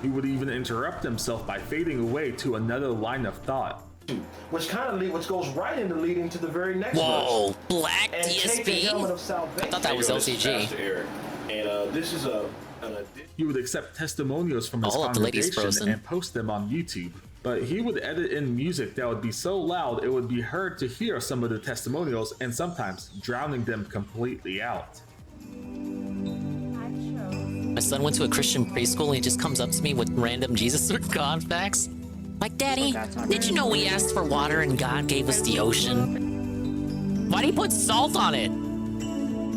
He would even interrupt himself by fading away to another line of thought. Which goes right into leading to the very next Whoa, verse. black And take the helmet of DSP? salvation. I thought that was LCG. And this is He would accept testimonials from his Oh, the lady's congregation frozen. and post them on YouTube. But he would edit in music that would be so loud it would be hard to hear some of the testimonials, and sometimes drowning them completely out. My son went to a Christian preschool and he just comes up to me with random Jesus or God facts. Like, Daddy, did you know we asked for water and God gave us the ocean? Why'd he put salt on it?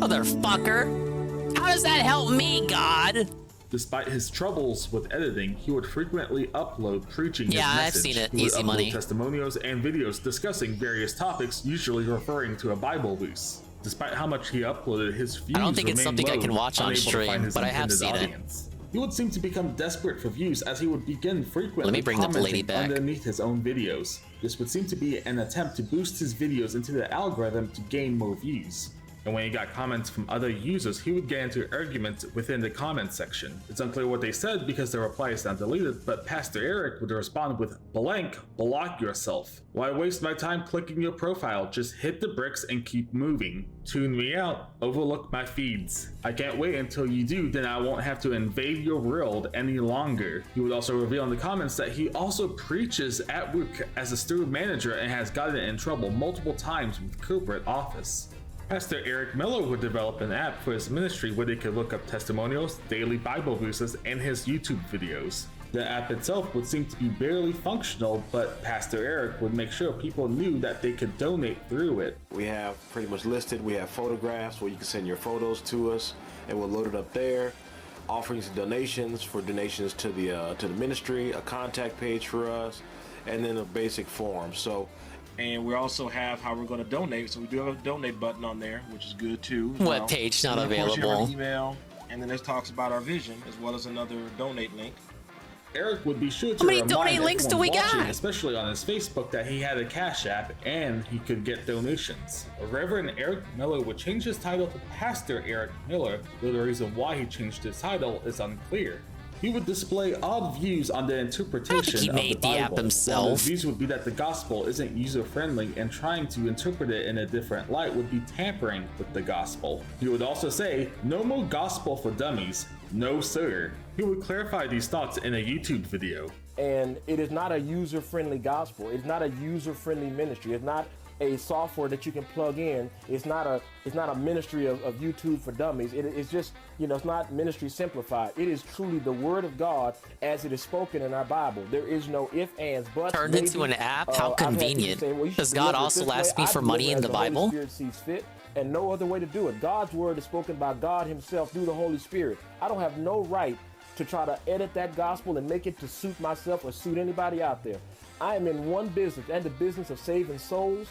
Motherfucker. How does that help me, God? Despite his troubles with editing, he would frequently upload preaching his Yeah, I've message. seen it. He would Easy upload money. testimonials and videos discussing various topics, usually referring to a Bible verse. Despite how much he uploaded, his views I don't think it's remained something I low, can watch on unable to stream, find his but I have intended seen it. audience. He would seem to become desperate for views as he would begin frequently Let me bring the lady commenting back. underneath his own videos. This would seem to be an attempt to boost his videos into the algorithm to gain more views. And when he got comments from other users, he would get into arguments within the comment section. It's unclear what they said because the reply is now deleted, but Pastor Eric would respond with, "Blank, block yourself. Why waste my time clicking your profile? Just hit the bricks and keep moving. Tune me out, overlook my feeds. I can't wait until you do, then I won't have to invade your world any longer." He would also reveal in the comments that he also preaches at work as a store manager and has gotten in trouble multiple times with corporate office. Pastor Eric Miller would develop an app for his ministry where they could look up testimonials, daily Bible verses, and his YouTube videos. The app itself would seem to be barely functional, but Pastor Eric would make sure people knew that they could donate through it. We have pretty much listed, we have photographs where you can send your photos to us and we'll load it up there. Offerings and donations for donations to the ministry, a contact page for us, and then a basic form. And we also have how we're going to donate. So we do have a donate button on there, which is good too. Web page not and then, of course, you have available. an email, and then this talks about our vision as well as another donate link. Eric would be sure to How many remind donate links do everyone we watching, got? especially on his Facebook, that he had a Cash App and he could get donations. Reverend Eric Miller would change his title to Pastor Eric Miller, though the reason why he changed his title is unclear. He would display odd views on the interpretation he of made the the Bible. app One of himself. his views would be that the gospel isn't user-friendly, and trying to interpret it in a different light would be tampering with the gospel. He would also say, "No more gospel for dummies. No sir." He would clarify these thoughts in a YouTube video. And it is not a user-friendly gospel. It's not a user-friendly ministry. It's not a software that you can plug in. It's not a ministry of YouTube for dummies. It's just, it's not ministry simplified. It is truly the word of God as it is spoken in our Bible. There is no ifs, ands, buts. Turned into an app? How convenient. Does God also ask me for money in the Bible? Spirit sees fit, and no other way to do it. God's word is spoken by God himself through the Holy Spirit. I don't have no right to try to edit that gospel and make it to suit myself or suit anybody out there. I am in one business, and the business of saving souls.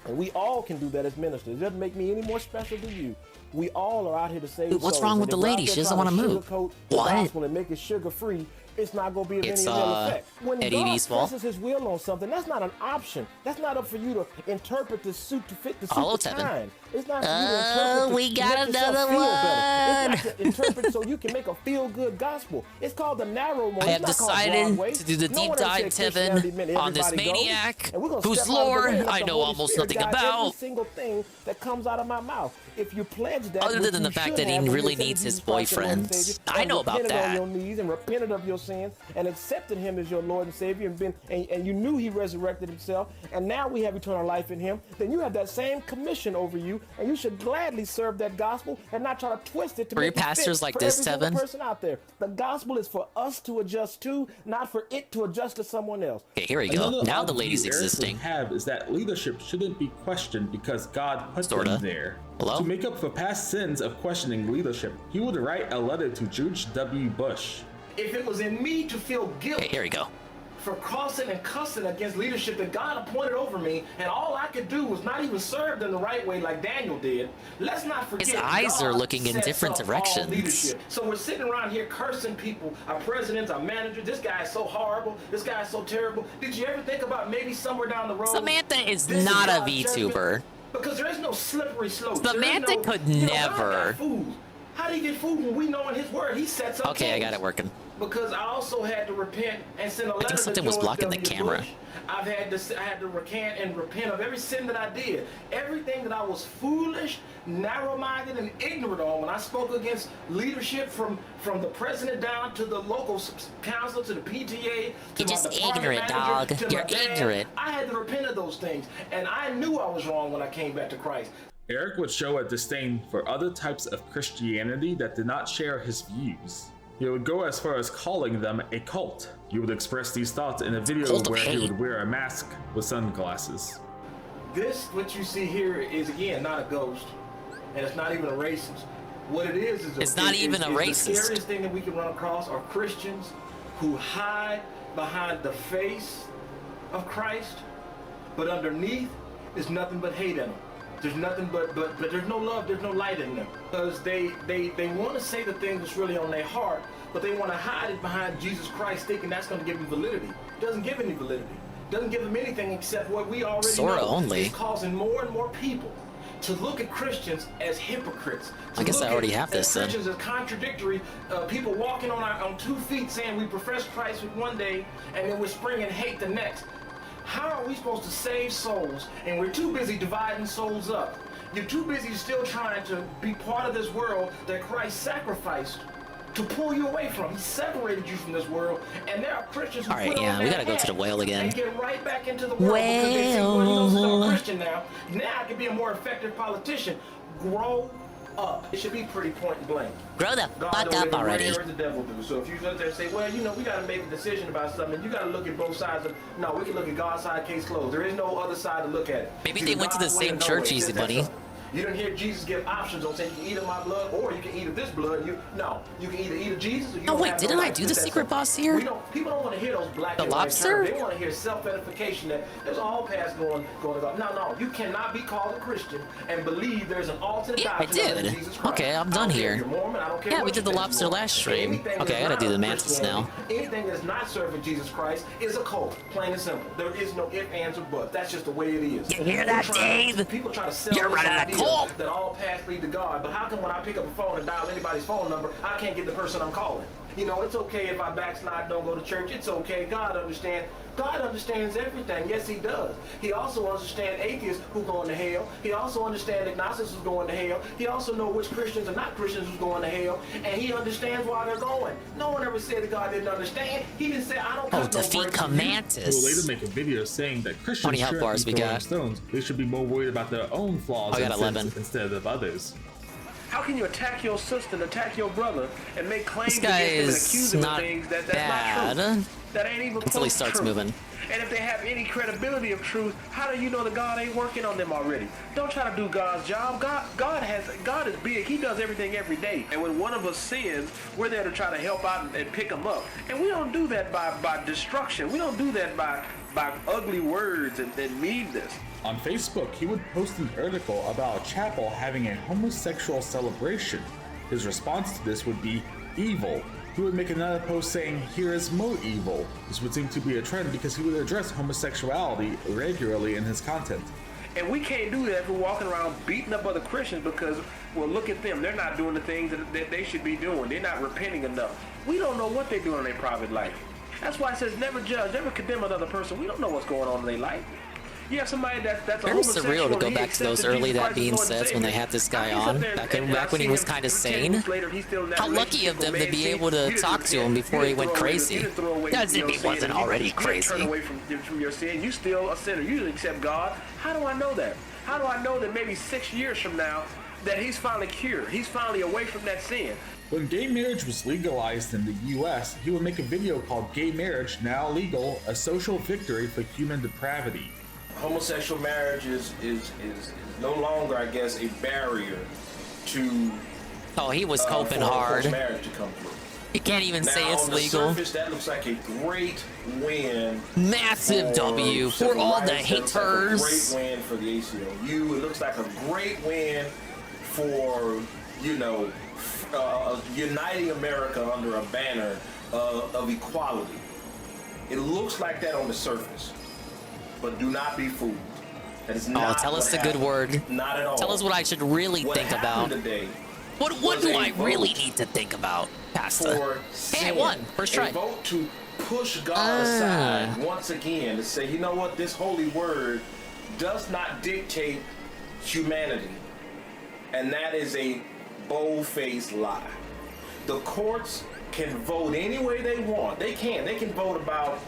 And we all can do that as ministers. It doesn't make me any more special than you. We all are out here to save Dude, what's souls. wrong And with the if we're out lady? there She doesn't trying wanna to move. sugarcoat the What? gospel and make it sugar-free, it's not going to be of It's, any real effect. When Eddie God V's fault. presses his will on something, that's not an option. That's not up for you to interpret to suit to fit the suit Hello, the Tevin. time. It's not for you to interpret to we got make yourself another feel one. better. It's not to interpret so you can make a feel-good gospel. It's called the narrow one. I have It's not called decided Broadway. to do the No deep one ever dive, said Christianity meant Tevin, on this everybody goes. maniac And we're gonna whose step out of the lore way and let I the know Holy almost Spirit nothing guide every about. single thing that comes out of my mouth. If you pledge that, Other which than the you fact should that he have when you really accepted needs his Jesus Christ as your Lord and boyfriends. Savior, I and know about repented on that. your knees and repented of your sins and accepted him as your Lord and Savior and you knew he resurrected himself and now we have eternal life in him, then you have that same commission over you and you should gladly serve that gospel and not try to twist it to For make your it pastors fit like for this, every single Tevin? person out there. The gospel is for us to adjust to, not for it to adjust to someone else. Okay, here we go. Another Now odd the lady's view Eric would existing. have is that leadership shouldn't be questioned because God put them there. Hello? To make up for past sins of questioning leadership, he would write a letter to George W. Bush. If it was in me to feel guilt Okay, here we go. for crossing and cussing against leadership that God appointed over me, and all I could do was not even serve them the right way like Daniel did, let's not forget His eyes God are looking in sets different up all directions. leadership. So we're sitting around here cursing people, our presidents, our managers. This guy is so horrible. This guy is so terrible. Did you ever think about maybe somewhere down the road? Samantha is this not a God's judgment? VTuber. Because there is no slippery slope. There is Samantha no, could you know, God never. got food. How do you get food when we know in His Word He sets up Okay, I things? got it working. Because I also had to repent and send a letter think something to was George blocking the W. camera. Bush. I had to recant and repent of every sin that I did. Everything that I was foolish, narrow-minded, and ignorant on when I spoke against leadership from the president down to the local council to the PTA. To You're just my department ignorant, manager, dog. to my You're dad. ignorant. I had to repent of those things. And I knew I was wrong when I came back to Christ. Eric would show a disdain for other types of Christianity that did not share his views. He would go as far as calling them a cult. He would express these thoughts in a video where he would wear a mask with sunglasses. This, what you see here, is again not a ghost, and it's not even a racist. What it is It's not even a The racist. scariest thing that we can run across are Christians who hide behind the face of Christ, but underneath is nothing but hate in them. There's nothing but there's no love, there's no light in them. Because they want to say the thing that's really on their heart, but they want to hide it behind Jesus Christ, thinking that's going to give them validity. It doesn't give any validity. It doesn't give them anything except what we already Sora know. only. It's causing more and more people to look at Christians as hypocrites. I guess I already have this then. Christians as contradictory, people walking on 2 feet saying we profess Christ with one day, and then we're springing hate the next. How are we supposed to save souls? And we're too busy dividing souls up. You're too busy still trying to be part of this world that Christ sacrificed to pull you away from. He separated you from this world, and there are Christians who All right, put yeah, on we their gotta go to the hat whale again. and get right back into the world because they see, well, you know, since I'm a Christian now I can be a more effective politician. Grow up. It should be pretty point blank. Grow the God fuck don't up live in already. gray areas, the devil do. So if you sit there and say, well, you know, we got to make a decision about something, you got to look at both sides of. No, we can look at God's side, case closed. There is no other side to look at it. Maybe It's they either went to the God's way or same no church, way. It's Easy just that Buddy. simple. You didn't hear Jesus give options on saying you can eat of my blood or you can eat of this blood. You can either eat of Jesus or you Oh don't wait, have didn't no I life. do It's the that secret simple. boss here? People don't want to hear those black The and white lobster? terms. They want to hear self-edification that there's all paths going to God. No, you cannot be called a Christian and believe there's an alternate Yeah, I doctrine other than did. Jesus Christ. Okay, I'm done I don't care here. if you're Mormon, I don't care Yeah, what we you did the think lobster you are. last stream. Anything Okay, I that's gotta do not the mantis now. Christianity, anything that's not serving Jesus Christ is a cult, plain and simple. There is no ifs, ands, or buts. That's just the way it is. You hear that, Dave? People try to sell You're this running a idea cult. that all paths lead to God, but how come when I pick up a phone and dial anybody's phone number, I can't get the person I'm calling? You know, it's okay if I backslide, don't go to church. It's okay. God understands everything. Yes, He does. He also understands atheists who going to hell. He also understands agnostics who's going to hell. He also knows which Christians are not Christians who's going to hell, and He understands why they're going. No one ever said that God didn't understand. He didn't say, I don't cut no defeat breaks with you." Comantus. He will later make a video saying that How Christians many health bars shouldn't we be throwing got? stones. They should be more worried about their own flaws I got and sins 11. instead of others. How can you attack your sister and attack your brother and make claims This guy against them and is accuse them of not things that's bad not true? That ain't even until he close to starts truth. moving. And if they have any credibility of truth, how do you know that God ain't working on them already? Don't try to do God's job. God is big. He does everything every day. And when one of us sins, we're there to try to help out and pick them up. And we don't do that by destruction. We don't do that by ugly words and meanness. On Facebook, he would post an article about a chapel having a homosexual celebration. His response to this would be evil. He would make another post saying, "Here is more evil." This would seem to be a trend because he would address homosexuality regularly in his content. And we can't do that if we're walking around beating up other Christians because, well, look at them. They're not doing the things that they should be doing. They're not repenting enough. We don't know what they're doing in their private life. That's why it says never judge, never condemn another person. We don't know what's going on in their life. You have somebody that's a Very homosexual. surreal to go he back to those accepted early Jesus That Christ as Being Lord and Says when they Savior. had this guy How can on, you sit there back when he was kind of sane. How lucky of them to be able to talk to him before he went crazy. As if he wasn't already crazy. Turn away from your sin. You still a sinner. You didn't accept God. How do I know that? How do I know that maybe 6 years from now that he's finally cured? He's finally away from that sin. When gay marriage was legalized in the US, he would make a video called Gay Marriage Now Legal, a social victory for human depravity. Homosexual marriage is no longer, I guess, a barrier to Oh, he was hoping for hard. marriage to come through. You can't even say it's on the legal. surface, that looks like a great win. Massive W for civil all the rights. That looks like a haters. great win for the ACLU. It looks like a great win for, uniting America under a banner of equality. It looks like that on the surface, but do not be fooled. That is not Tell us what the good happened. word. Not at all. Tell us what I should really What think about. happened today What was do a I really vote need to think about, for Pasta? Hey, I sin. won. First try. A vote to push God aside once again, to say, you know what, this holy word does not dictate humanity. And that is a bold-faced lie. The courts can vote any way they want. They can vote about,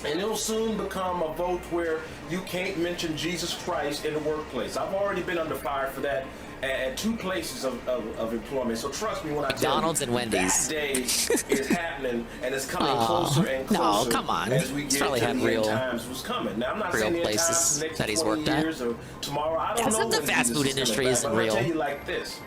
and it'll soon become a vote where you can't mention Jesus Christ in the workplace. I've already been under fire for that at 2 places of employment. So trust me when I McDonald's tell you, and Wendy's. that day is happening, and it's coming closer and closer. No, come on. As we He's get probably to had the real- end times was coming. Now I'm not real saying the end places times the next that he's 20 worked at. years or tomorrow. I don't Yeah, know the when fast Jesus food is coming industry back, isn't but I'm gonna real. tell you like this.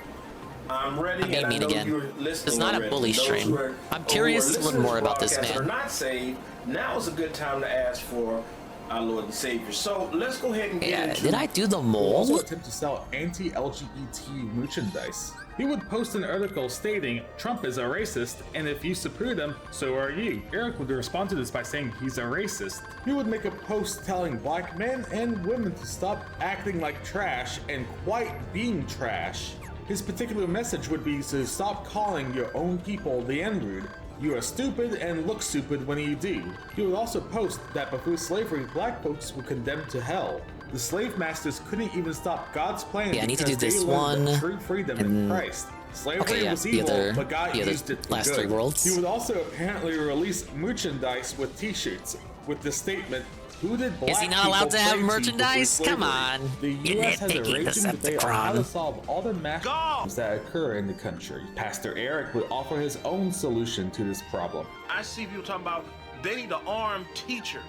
I'm ready, I'm being and I mean know again. you're listening. It's not a already. bully Those stream. who are- I'm who curious are to learn listeners more about this broadcast that man. are not saved. Now is a good time to ask for our Lord and Savior. So let's go ahead and get into. Did I do the He would also mole? attempt to sell anti-LGBT merchandise. He would post an article stating, Trump is a racist, and if you support him, so are you. Eric would respond to this by saying he's a racist. He would make a post telling black men and women to stop acting like trash and quite being trash. His particular message would be to stop calling your own people the N-word. You are stupid and look stupid when you do. He would also post that before slavery, black folks were condemned to hell. The slave masters couldn't even stop God's plan Yeah, I need to because do this they learned one, true freedom in and- Christ. Slavery Okay, yeah, was the evil, other- but God the other used it for last good. 3 worlds. He would also apparently release merchandise with t-shirts with the statement, who did black Is he not allowed people to have pray before merchandise? Come slavery?" on. The You're U.S. has a nitpicking, raging debate on how to Decepticon. solve all the mass problems that occur in the country. Pastor Eric would offer his own solution to this problem. I see people talking about they need to arm teachers.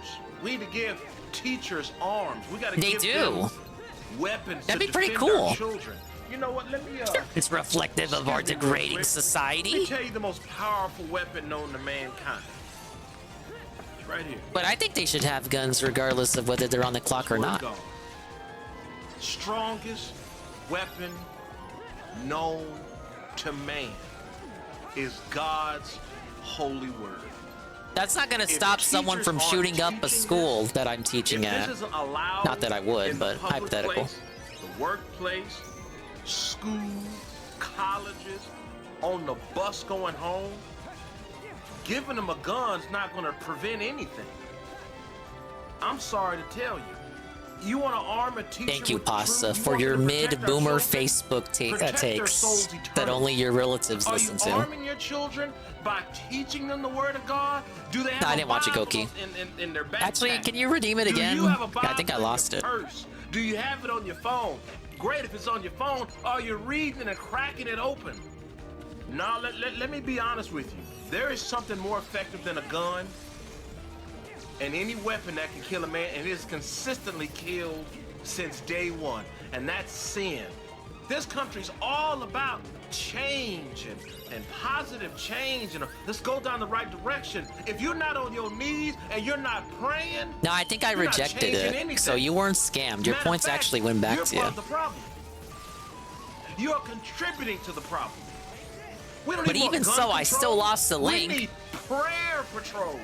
We need to give teachers arms. We got to They give do. them weapons. That'd to be pretty defend our cool. children. You know what? Let me. It's reflective of our excuse me real degrading quick. Let me society. tell you the most powerful weapon known to mankind. It's right here. But I think they should have guns regardless of whether they're on the clock or Word not. of God. Strongest weapon known to man is God's holy word. That's not going to If stop someone teachers from aren't shooting up a teaching school that I'm teaching If at. this isn't allowed Not that I would, in but the public hypothetical. place, the workplace, schools, colleges, on the bus going home, giving them a gun's not going to prevent anything. I'm sorry to tell you. You want to arm a teacher Thank you, with Pasta, truth? You for want your them to protect our mid-boomer children? Facebook Protect their takes souls that eternally. only your relatives Are listen you to. arming your children by teaching them the word of God? Do they have I a didn't watch it, Bible Goki. in their backpack? Actually, can you redeem it Do again? you have a Yeah, I think I Bible in lost your it. purse? Do you have it on your phone? Great if it's on your phone. Are you reading it and cracking it open? No, let me be honest with you. There is something more effective than a gun and any weapon that can kill a man, and it is consistently killed since day one, and that's sin. This country's all about change and positive change, and let's go down the right direction. If you're not on your knees and you're not praying, No, I think I you're not rejected changing it. anything. So you weren't scammed. Your Matter of points fact, actually went back you're to part you. of the problem. You're contributing to the problem. We don't But need more even gun so, I control. still lost the We link. need prayer patrol.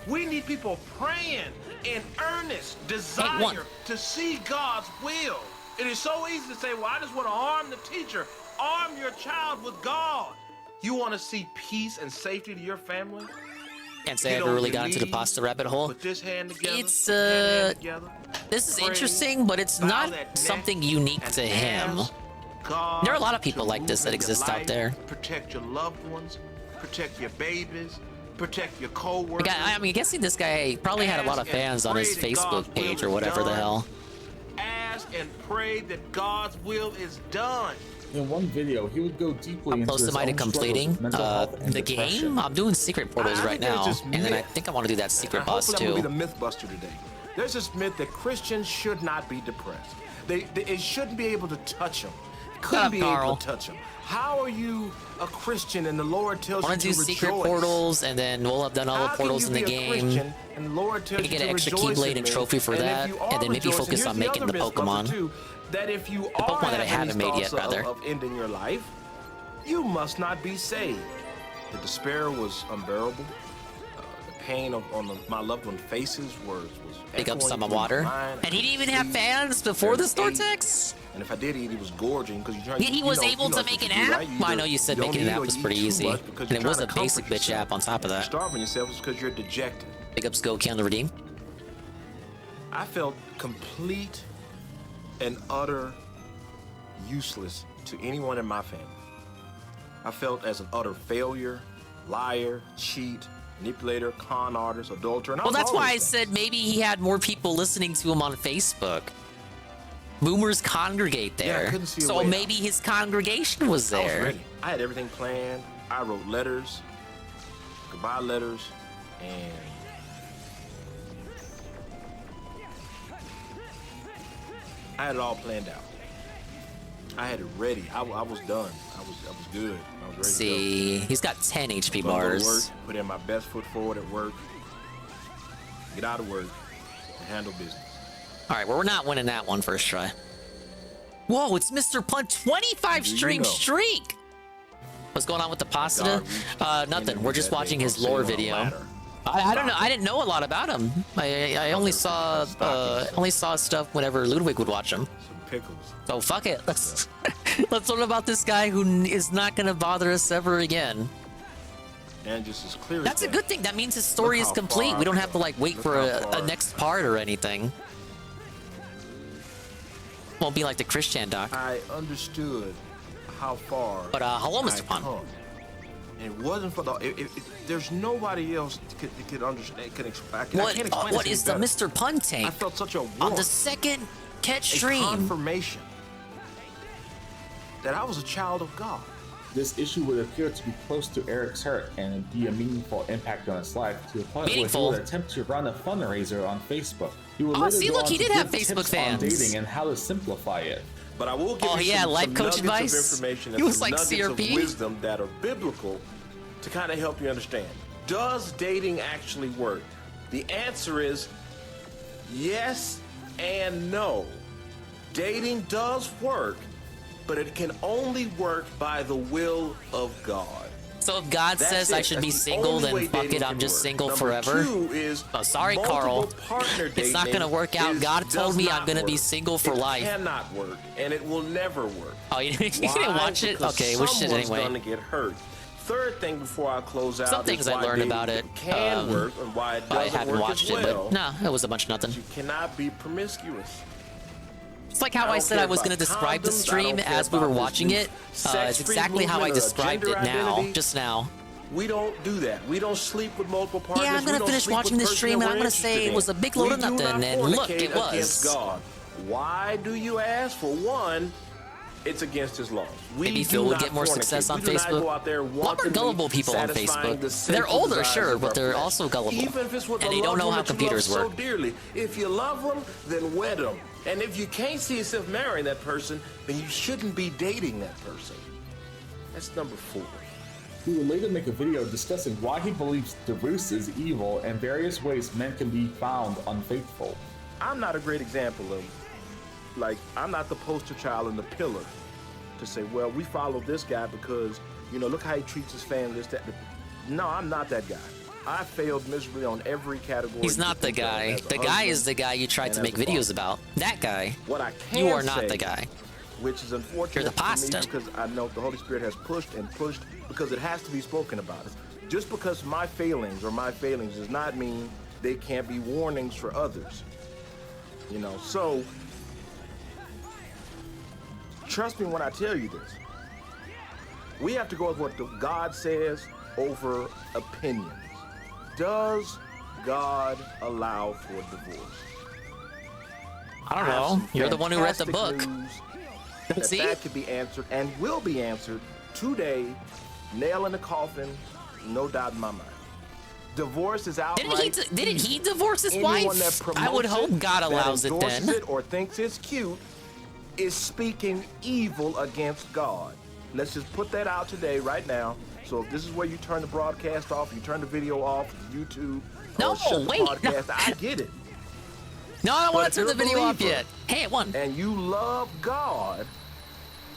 We need people praying in earnest desire to see God's will. It is so easy to say, well, I just want to arm the teacher. Arm your child with God. You want to see peace and safety to your family? Can't say I ever really got into the pasta rabbit hole. Put this hand together. It's together, this is pray, interesting, but it's bow not that neck, something unique and to him. ask God There are a lot of people to like this that move in your exist out life, there. Protect your loved ones, protect your babies, protect your co-workers. I mean, guessing this guy probably had a lot of fans on his Facebook page or whatever the hell. Ask and pray that God's will is done. In one video, he would go deeply into Close his am I to own struggles completing with mental health and the depression. game? I'm doing secret portals I right think there's now, this and then I myth. think I want to do that secret And boss hopefully I'm too. gonna be the Mythbuster today. There's this myth that Christians should not be depressed. It shouldn't be able to touch them. Couldn't be able to touch them. How are you a Christian and the Lord tells I you want to to do secret rejoice? portals, and then we'll have done all the How portals can in you the be a game. Christian and the Lord tells Maybe you get to an extra rejoice Keyblade in and me, trophy for and if that, you and are then maybe rejoicing, focus here's on making other the myth, Pokemon. Buster, too, that if you The are Pokemon that I having haven't these made thoughts yet, rather. of ending your life, you must not be saved. The despair was unbearable. The pain on my loved one's faces was Pick up echoing some of through my water. mind. And he didn't even have fans before this Barely ate. Vortex? And if I did eat, it was gorging because Yet he was able to make an app? Well, I know you said making an app was pretty easy. And it was a basic bitch app on top of that. Starving yourself is because you're dejected. Pick up Skokie on the redeem. I felt complete and utter useless to anyone in my family. I felt as an utter failure, liar, cheat, manipulator, con artist, adulterer. And I Well, was that's all why I those things. said maybe he had more people listening to him on Facebook. Boomers congregate Yeah, I there. couldn't see a So way maybe his congregation was I was there. ready. I had everything planned. I wrote letters, goodbye letters, and I had it all planned out. I had it ready. I was done. I was good. I was ready See, to go. he's got 10 HP Gonna go to bars. work, put in my best foot forward at work, get out of work, and handle business. All right, well, we're not winning that one first try. Whoa, it's Mr. Punt, 25 Do you stream know? streak. What's going on with the pasta? God reached Nothing. in We're just that watching day his on lore sitting on a video. ladder. I don't know. I didn't know a lot about him. I only saw stuff whenever Ludwig would watch him. Some pickles. So fuck it. Let's let's learn about this guy who is not gonna bother us ever again. And just as clear That's as a good thing. That means his story Look is how complete. far We don't I've have to like wait Look for how a far next part or anything. Won't be like the Christian doc. I understood how far. But hello, Mr. I'd Pun. come. And it wasn't for the. There's nobody else could understand. Can explain. I can't explain What this is the better. Mr. Pun tank? I felt such a On warmth, the second catch a stream. confirmation that I was a child of God. This issue would appear to be close to Eric's heart and be a meaningful impact on his life to the point Meaningful? where he would attempt to run a fundraiser on Facebook. He would Oh, later see, go look, on he to did have give Facebook tips fans. on dating and how to simplify it. But I will give Oh, you yeah, some, life some coach nuggets advice? of information He and was some like nuggets CRP? of wisdom that are biblical to kind of help you understand. Does dating actually work? The answer is yes and no. Dating does work, but it can only work by the will of God. So if God That's says I it. should That's be the single, only way then fuck dating it, I'm can just work. single Number forever. two is Oh, sorry, multiple Carl. partner It's not dating gonna work out. is- God told does me I'm not gonna be work. single for it life. Cannot work, and it will never work. Oh, you didn't Why? watch it? Because Okay, we should someone's anyway. gonna get hurt. Third thing before I close out. Some is things I why learned dating about it, can work and why it I doesn't haven't work watched as it, well. but no, it was a bunch of nothing. You cannot be promiscuous. It's like how I don't said care I was about going to describe the condoms, I stream don't care as we were about this watching new it. sex It's free exactly how I movement or described it gender now, identity. just now. We don't do that. We don't sleep with multiple partners. Yeah, I'm We gonna don't finish sleep watching with this person stream, that and I'm we're gonna say interested it was a in. big load of We do nothing, not and look, it fornicate against was. God. Why do you ask? For one, it's against His laws. We Maybe do Phil would not get more fornicate. success on We do not Facebook. go out there A lot more wantonly gullible people on satisfying Facebook. the They're sinful older, desires sure, of but our they're flesh. also gullible. Even if it's with And a they don't loved know one how that you computers love work. so dearly. If you love them, then wed them. And if you can't see yourself marrying that person, then you shouldn't be dating that person. That's number 4. He would later make a video discussing why he believes divorce is evil and various ways men can be found unfaithful. I'm not a great example of, like, I'm not the poster child and the pillar to say, well, we follow this guy because, you know, look how he treats his family, this, that. No, I'm not that guy. I failed miserably on every category. He's not the guy. The guy is the guy you tried to make videos about. That guy. What I can You are not say, the guy. which is unfortunate You're the for me pasta. because I know the Holy Spirit has pushed and pushed because it has to be spoken about. Just because my failings does not mean they can't be warnings for others. You know, so trust me when I tell you this. We have to go with what God says over opinions. Does God allow for divorce? I don't know. You're the one who read the book. See? That could be answered and will be answered today. Nail in the coffin, no doubt in my mind. Divorce is outright. Didn't he divorce his wife? I would hope God allows it then. It or thinks it's cute is speaking evil against God. Let's just put that out today, right now. So if this is where you turn the broadcast off, you turn the video off, YouTube, no, or shut wait, the podcast, I get it. No, I don't want to turn the video off yet. Hey, it won. And you love God.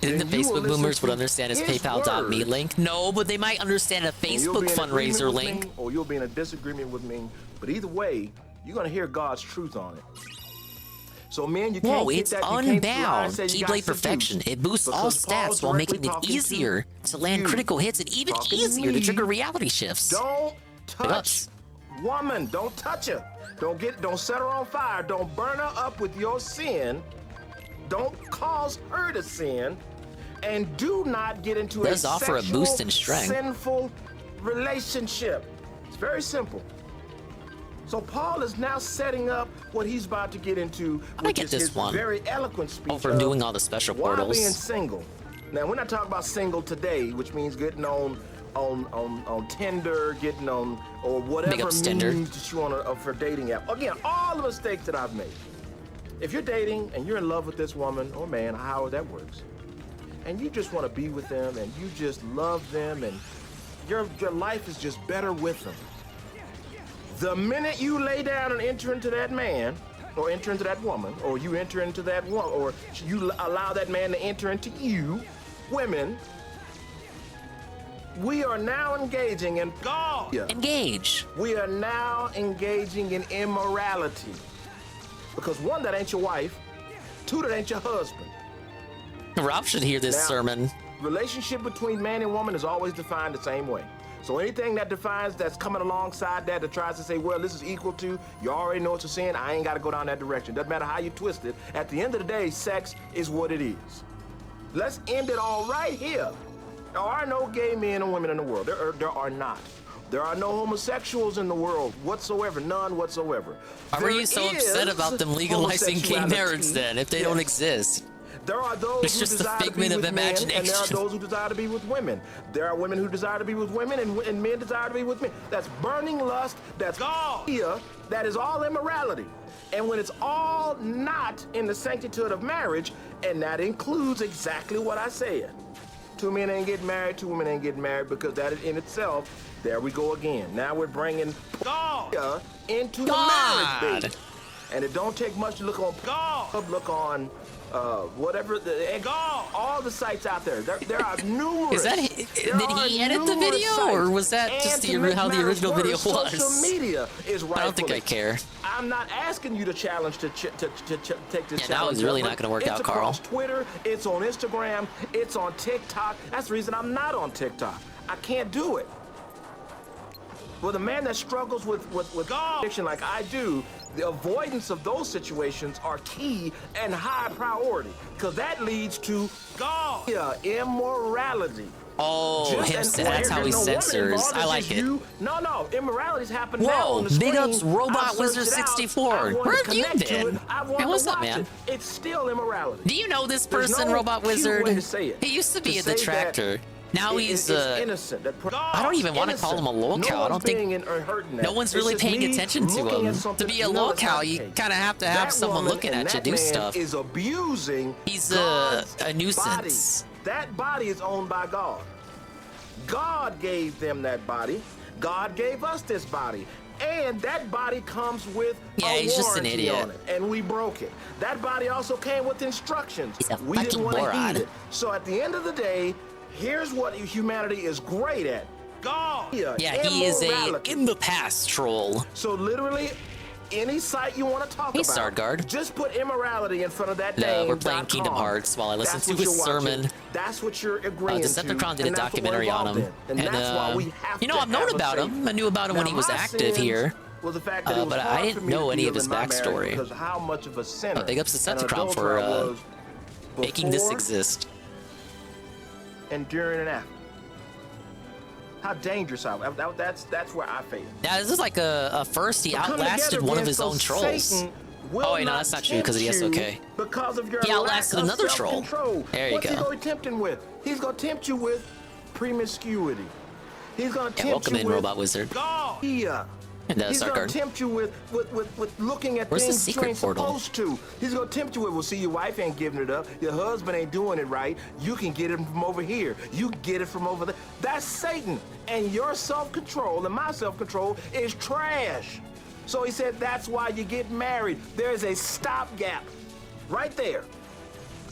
Didn't the Facebook boomers would understand his PayPal.me link? No, but they might understand a Facebook fundraiser link. Or you'll be in a disagreement with me. But either way, you're going to hear God's truth on it. So, man, you can't it's unbound. Keyblade Perfection. It boosts all stats while making it easier to land critical hits and even easier to trigger reality shifts. Don't touch woman. Don't touch her. Don't set her on fire. Don't burn her up with your sin. Don't cause her to sin. And do not get into a sexual, boost in strength. Sinful relationship. It's very simple. So Paul is now setting up what he's about to get into, which is his very eloquent speech from doing all the special portals. While being single. Now, we're not talking about single today, which means getting on Tinder, getting on or whatever means that you want for dating app. Again, all the mistakes that I've made. If you're dating and you're in love with this woman or man, however that works, and you just want to be with them and you just love them and your life is just better with them. The minute you lay down and enter into that man, or enter into that woman, or you enter into that woman, or you allow that man to enter into you, women, we are now engaging in God. Engage. We are now engaging in immorality. Because one, that ain't your wife. Two, that ain't your husband. Rob should hear this sermon. Relationship between man and woman is always defined the same way. So anything that defines that's coming alongside that tries to say, well, this is equal to, you already know what you're saying, I ain't got to go down that direction. Doesn't matter how you twist it. At the end of the day, sex is what it is. Let's end it all right here. There are no gay men and women in the world. There are not. There are no homosexuals in the world whatsoever, none whatsoever. Why are you so upset about them legalizing gay marriage then, if they don't exist? There are those who desire to be with men, and there are those who desire to be with women. There are women who desire to be with women, and men desire to be with men. That's burning lust. That's God. That is all immorality. And when it's all not in the sanctitude of marriage, and that includes exactly what I said. Two men ain't getting married, two women ain't getting married, because that in itself, there we go again. Now we're bringing God into the marriage, baby. And it don't take much to look on God. Look on whatever all the sites out there. There are numerous. Did he edit the video, or was that just how the original video was? Social media is right. I don't think I care. I'm not asking you to challenge to take this challenge. That was really not going to work out, Carl. It's across Twitter. It's on Instagram. It's on TikTok. That's the reason I'm not on TikTok. I can't do it. Well, the man that struggles with God addiction like I do, the avoidance of those situations are key and high priority, because that leads to God immorality. Oh, that's how he censors. I like it. No, immorality's happened now on the screen. Big ups Robot Wizard 64. Where have you been? Hey, what's up, man? It's still immorality. Do you know this person, Robot Wizard? He used to be a detractor. Now he's innocent. I don't even want to call him a lolcow. I don't think no one's really paying attention to him. To be a lolcow, you kind of have to have someone looking at you do stuff. Is abusing. He's a nuisance. That body is owned by God. God gave them that body. God gave us this body. And that body comes with he's just an idiot. On it, and we broke it. That body also came with instructions. He's a we didn't want to heed moron. it. So at the end of the day, here's what humanity is great at. God. Yeah, he is a in the past troll. So literally, any site you want to talk Hey, about. Sardguard. Just put immorality in front of that No, name. we're playing Kingdom Hearts while I listen to his sermon. That's what you're agreeing to. Decepticon did a and that's what we're documentary on him. involved in. And that's why we have you know, to I've known have a about safe- him. I knew about him when Now, he was my active sins here. was the fact that it was but I hard didn't for me know to any deal of his in my marriage backstory. Because how much of a sinner Big ups to and Decepticon adulterer I for was making this before exist. and during and after. How dangerous I was. That's where I failed. Yeah, this is like a first. He But come outlasted together one of again his so own trolls. Satan will Oh wait, no, not that's not true because he is tempt you okay. Because of your He outlasted lack of another troll. self-control. There you What's he go. going to tempt him with? He's going to tempt you with promiscuity. He's going to Yeah, tempt welcome you in, with Robot Wizard. Yeah. And He's going Sardguard. to tempt you with looking at Where's the things you secret ain't portal? supposed to. He's going to tempt you with, well, see, your wife ain't giving it up. Your husband ain't doing it right. You can get it from over here. You can get it from over there. That's Satan. And your self-control and my self-control is trash. So he said that's why you get married. There's a stopgap right there.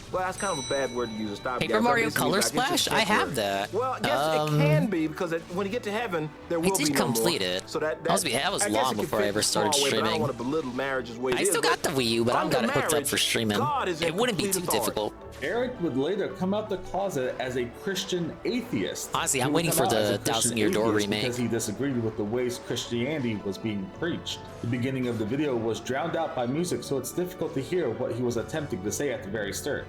Well, that's kind of a bad word to use, a stopgap. Paper Mario Color Splash? I have that. Well, yes, it can be, because when you get to heaven, there will be did no more. complete it. So that That was I guess long it could before fit I in ever a small started way, but I don't streaming. want to belittle marriage as way it I is, still got the Wii U, but I don't got under it hooked up marriage, for streaming. God is in It wouldn't be complete too authority. difficult. Eric would later come out the closet as a Christian atheist. Honestly, He I'm would waiting come for out as the a Christian 1,000 Year Door atheist remake. because he disagreed with the ways Christianity was being preached. The beginning of the video was drowned out by music, so it's difficult to hear what he was attempting to say at the very start.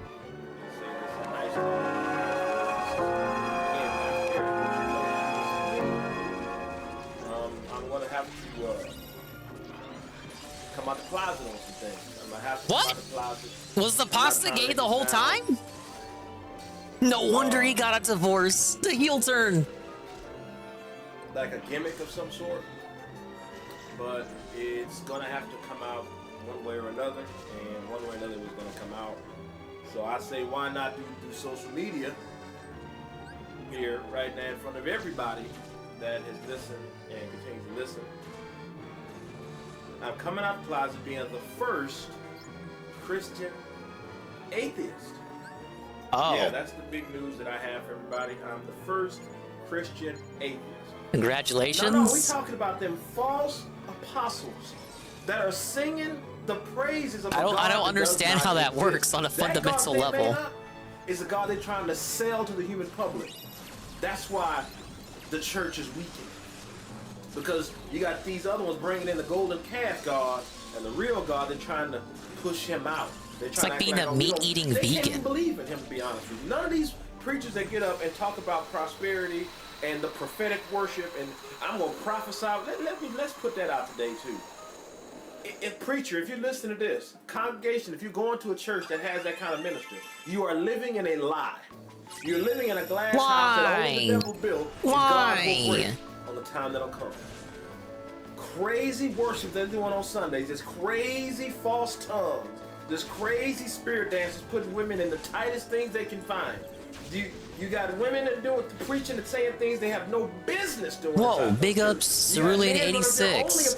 I'm gonna have to come out the closet on some things. I'm gonna have to What? come out the closet. Was the pasta gay the whole time? No wonder he got a divorce. The heel turn. Like a gimmick of some sort, but it's gonna have to come out one way or another, and one way or another it was gonna come out. So I say, why not do social media here right now in front of everybody that has listened and continues to listen. I'm coming out the closet being the first Christian atheist. Oh. Yeah, that's the big news that I have for everybody. I'm the first Christian atheist. Congratulations. No, we're talking about them false apostles that are singing the praises of a God I don't that understand does how not that exist. works on a fundamental God they level. made up is a God they're trying to sell to the human public. That's why the church is weakened. Because you got these other ones bringing in the golden calf God, and the real God, they're trying to push him out. They're It's trying like to act being a we don't- meat-eating they can't vegan. even believe in him, to be honest with you. None of these preachers that get up and talk about prosperity and the prophetic worship, and I'm gonna prophesy. Let's put that out today too. If preacher, if you listen to this congregation, if you're going to a church that has that kind of ministry, you are living in a lie. You're living in a glass house that only the devil built. And God will break on the time that'll come. Crazy worship that they're doing on Sundays. This crazy false tongues. This crazy spirit dances putting women in the tightest things they can find. You got women that do it, preaching and saying things they have no business doing. Whoa, big ups, Cerulean 86.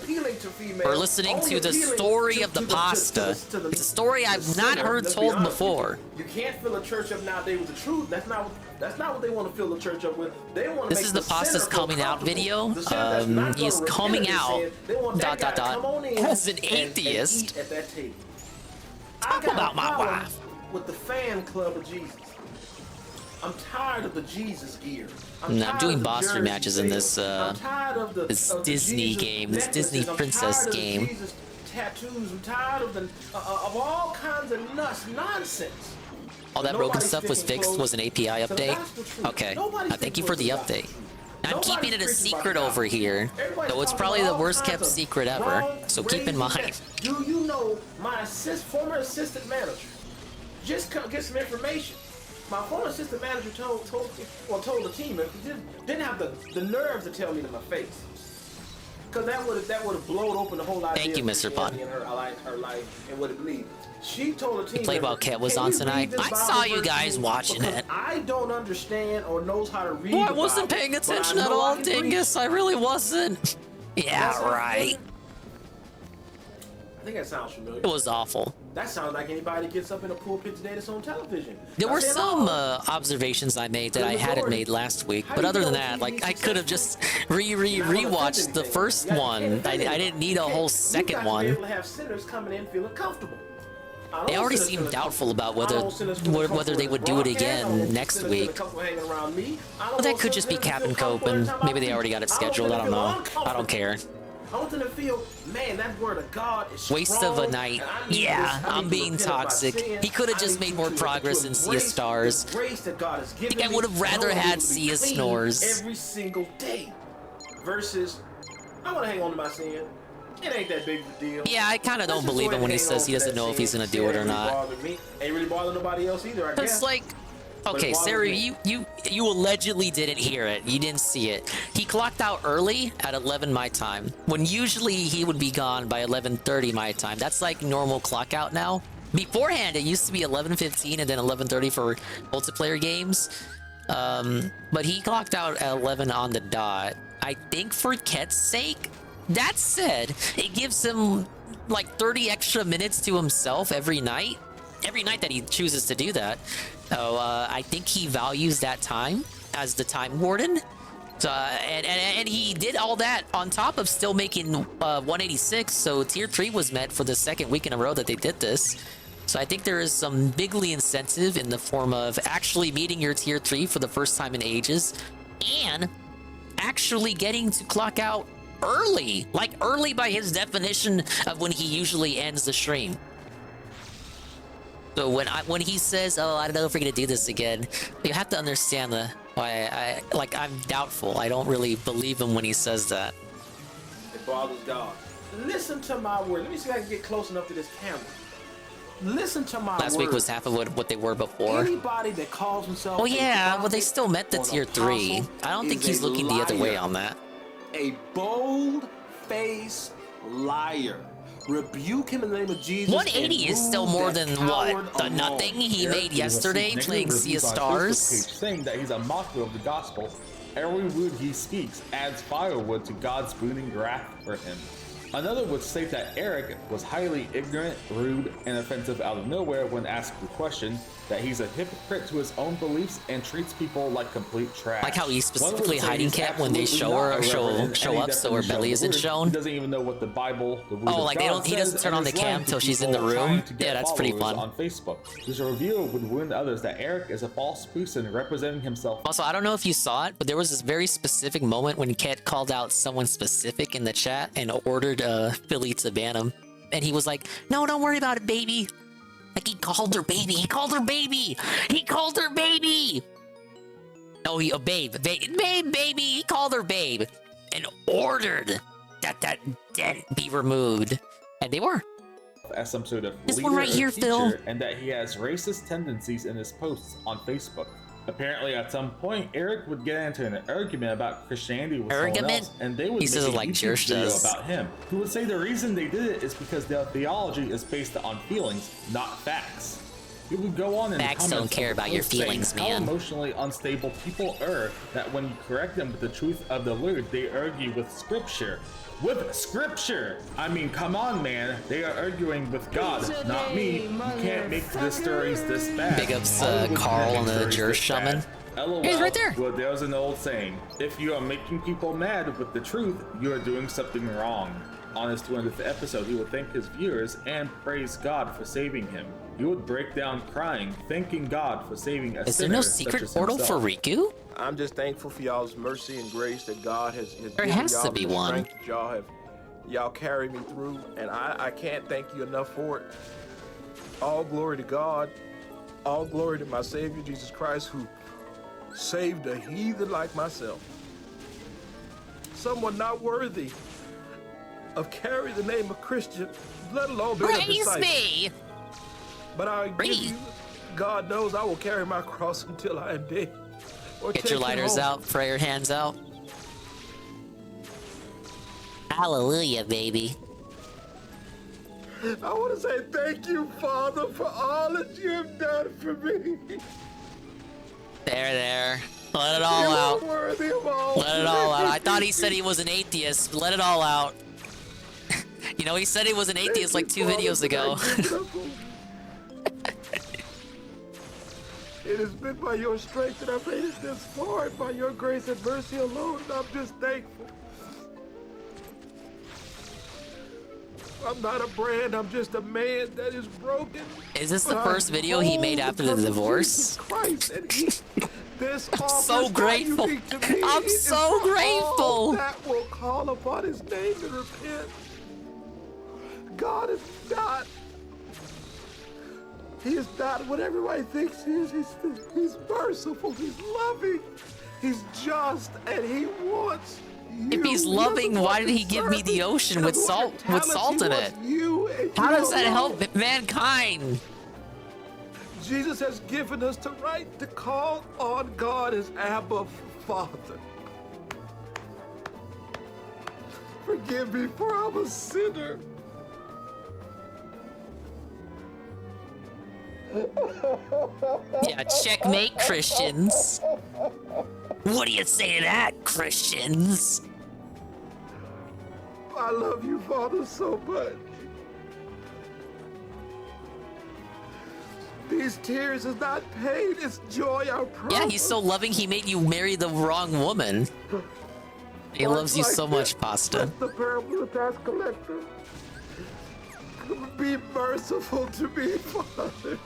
For listening to the story of the pasta. It's a story I've not heard told before. You can't fill a church up nowadays with the truth. That's not what they want to fill the church up with. They want to This is the pasta's coming out video. He's coming out, ... as an atheist. At that table. Talk about my wife. With the fan club of Jesus. I'm tired of the Jesus gear. I'm doing tired boss of the rematches in this I'm tired of the Disney Jesus game, this necklaces. Disney I'm princess tired of the game. Jesus tattoos. I'm tired of all kinds of nonsense. All that broken stuff was fixed, was an API update? Okay, thank you for the update. I'm keeping it a secret over here, though it's probably the worst kept secret ever, so keep in mind. Do you know my former assistant manager? Just come get some information. My former assistant manager told the team, and didn't have the nerve to tell me to my face. Because that would have blown open the whole idea. Thank you, Mr. Pun. In her life and what it believed. She told the team. Played while Cat was on tonight. I saw you guys watching it. I don't understand or knows how to read. Boy, I wasn't paying attention at all, dingus. I really wasn't. Yeah, right. I think that sounds familiar. It was awful. That sounds like anybody gets up in a pulpit today that's on television. There Not were saying some all. observations I made that The I hadn't majority. made last week, How but do you other know than if that, you like be I could have successful? just rewatched the first one. I didn't need a whole second You got to be one. able to have sinners coming in feeling comfortable. I don't They want already sinners seemed feeling doubtful about comfortable. I don't want sinners feeling whether they comfortable would in do it broadcast. I don't again want next sinners feeling week. comfortable hanging around me. I don't Well, that want could just be sinners Cap feeling and Cope, comfortable and every time maybe they I already got it preach. I don't scheduled. I don't feel know. uncomfortable. I don't care. I want them to feel, man, that word of God is Waste of strong, a night. and I need Yeah, this. I I'm need to being repent of my toxic. sin. He could have I just need made to- more to progress in Sea of embrace Stars. the grace that God has I given think I me, would have and I rather wanna be had able to be Sea of clean Snores. every single day. Versus, I want to hang on to my sin. It ain't that big of a deal. Yeah, I kind of don't believe him when he says he doesn't know if he's gonna do it or not. Ain't really bothering nobody else either, I guess. It's like, okay, Sarah, you allegedly didn't hear it. You didn't see it. He clocked out early at 11 my time, when usually he would be gone by 11:30 my time. That's like normal clock out now. Beforehand, it used to be 11:15 and then 11:30 for multiplayer games. But he clocked out at 11 on the dot. I think for Ket's sake. That said, it gives him like 30 extra minutes to himself every night that he chooses to do that. So I think he values that time as the time warden. So, and he did all that on top of still making 186. So tier 3 was met for the second week in a row that they did this. So I think there is some bigly incentive in the form of actually meeting your tier 3 for the first time in ages and actually getting to clock out early, like early by his definition of when he usually ends the stream. So when he says, "Oh, I don't know if we're gonna do this again," you have to understand why I'm doubtful. I don't really believe him when he says that. It bothers God. Listen to my word. Let me see if I can get close enough to this camera. Listen to my Last week was half of what they were before. Anybody that calls himself Oh yeah, well they still met the or an tier 3. apostle I don't think is he's a looking the other way liar. on that. A bold-faced liar. Rebuke him in the name of Jesus. 180 is still more than what? The nothing he made yesterday playing Sea of Stars? Saying that he's a mocker of the gospel. Every word he speaks adds firewood to God's brooding wrath for him. Another would state that Eric was highly ignorant, rude, and offensive out of nowhere when asked the question, that he's a hypocrite to his own beliefs and treats people like complete trash. Like how he's specifically hiding Cat when they show her or show up so her belly isn't shown. He doesn't even know what the Bible, the word Oh, of like God he doesn't says, turn and on the is lying cam to till she's in the people room. trying to get Yeah, that's pretty followers fun. on Facebook. This review would warn others that Eric is a false person representing himself. Also, I don't know if you saw it, but there was this very specific moment when Ket called out someone specific in the chat and ordered Philly to ban him. And he was like, "No, don't worry about it, baby." Like he called her baby. He called her baby. He called her baby. No, babe, baby. He called her babe and ordered that debt be removed. And they were. As some sort of This leader one right or here, teacher, Phil. and that he has racist tendencies in his posts on Facebook. Apparently, at some point, Eric would get into an argument about Christianity with someone else, and they would He make says a it like YouTube Jersh video does. about him. Who would say the reason they did it is because their theology is based on feelings, not facts. He would go on in the Facts comments don't care of the about your post saying feelings, how man. emotionally unstable people are, that when you correct them with the truth of the word, they argue with scripture. With scripture! I mean, come on, man. They are arguing with God, not me. You can't make the stories this bad. Big ups Hollywood Carl can't and make the stories Jersh this shaman. bad. LOL. He's right there. Well, there's an old saying. If you are making people mad with the truth, you are doing something wrong. On his 200th episode, he would thank his viewers and praise God for saving him. He would break down crying, thanking God for saving a Is there sinner no such secret as portal for himself. Riku? I'm just thankful for y'all's mercy and grace that God has There given has y'all to be the one. strength that y'all carry me through, and I can't thank you enough for it. All glory to God. All glory to my Savior Jesus Christ, who saved a heathen like myself. Someone not worthy of carrying the name of Christian, let alone being a Praise disciple. me! But I give you, God knows I will carry my cross until I am dead. Or Get take your it lighters home. out, pray your hands out. Hallelujah, baby. I want to say thank you, Father, for all that you have done for me. There. Let it all You are out. worthy of all Let it all out. I praise. thought he said he was an atheist. Let it all out. You know, he said he was an atheist like 2 videos ago. It has been by your strength that I've made it this far, and by your grace and mercy alone, I'm just thankful. I'm not a brand, I'm just a man that is broken. Is this the first video he made after the divorce? Christ, and this I'm so offers grateful. not unique to me. I'm It is so for all grateful. that will call upon his name and repent. God is not. He is not what everybody thinks he is. He's merciful. He's loving. He's just, and he wants you. If he's loving, why did he give me the ocean with salt in it? How does that help mankind? Jesus has given us the right to call on God as Abba Father. Forgive me, for I'm a sinner. Yeah, checkmate, Christians. What do you say to that, Christians? I love you, Father, so much. These tears is not pain, it's joy, I promise. Yeah, he's so loving he made you marry the wrong woman. He loves you so much, Pasta. The parable of the tax collector. Be merciful to me, Father.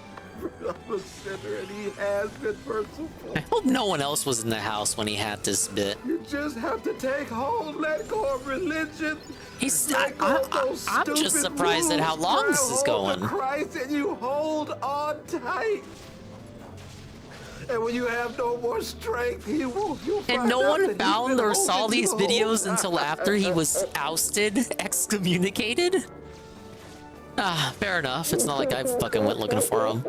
I'm a sinner, and he has been merciful. I hope no one else was in the house when he had this bit. You just have to take hold, let go of religion. I'm just surprised at how long this is going. Christ, and you hold on tight. And when you have no more strength, he will. And no one found or saw these videos until after he was ousted, excommunicated? Ah, fair enough. It's not like I fucking went looking for him.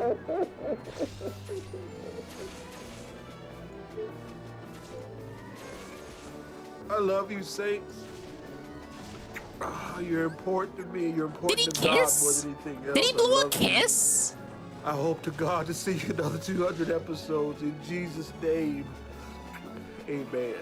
I love you, saints. Oh, you're important to me. You're important Did he to God kiss? more than anything else. Did he I blow a love you. kiss? I hope to God to see another 200 episodes in Jesus' name. Amen.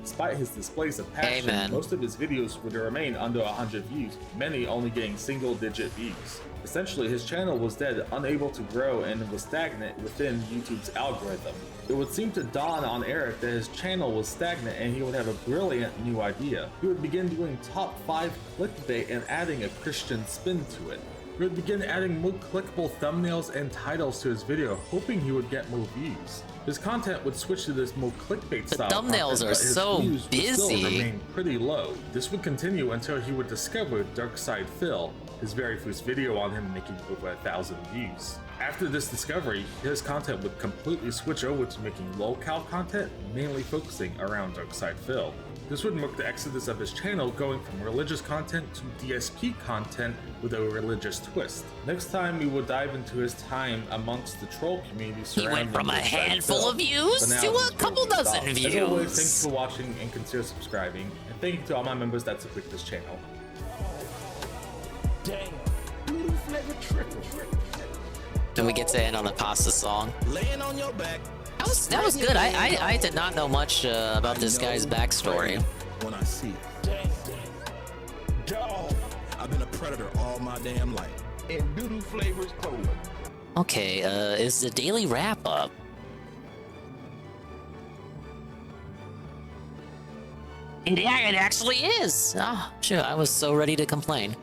Despite his displays of passion, Amen. most of his videos would remain under 100 views, many only getting single-digit views. Essentially, his channel was dead, unable to grow, and was stagnant within YouTube's algorithm. It would seem to dawn on Eric that his channel was stagnant and he would have a brilliant new idea. He would begin doing top 5 clickbait and adding a Christian spin to it. He would begin adding more clickable thumbnails and titles to his video, hoping he would get more views. His content would switch to this more clickbait style thumbnails content, are but his so views would still busy. remain pretty low. This would continue until he would discover Darkside Phil, his very first video on him making over 1,000 views. After this discovery, his content would completely switch over to making lol-cal content, mainly focusing around Darkside Phil. This would mark the exodus of his channel, going from religious content to DSP content with a religious twist. Next time, we will dive into his time amongst the troll community He surrounding went from a Darkside handful Phil. of views For now, to this a is couple where we dozen stop. As always, views. thanks for watching and consider subscribing. And thank you to all my members that support this channel. Then we get to end on a pasta song. Laying on your back. That was good. I did not know much about this guy's backstory. When I see it. Dog. I've been a predator all my damn life. And doo-doo flavors cola. Okay, is the daily wrap up? Yeah, it actually is. Oh, sure. I was so ready to complain.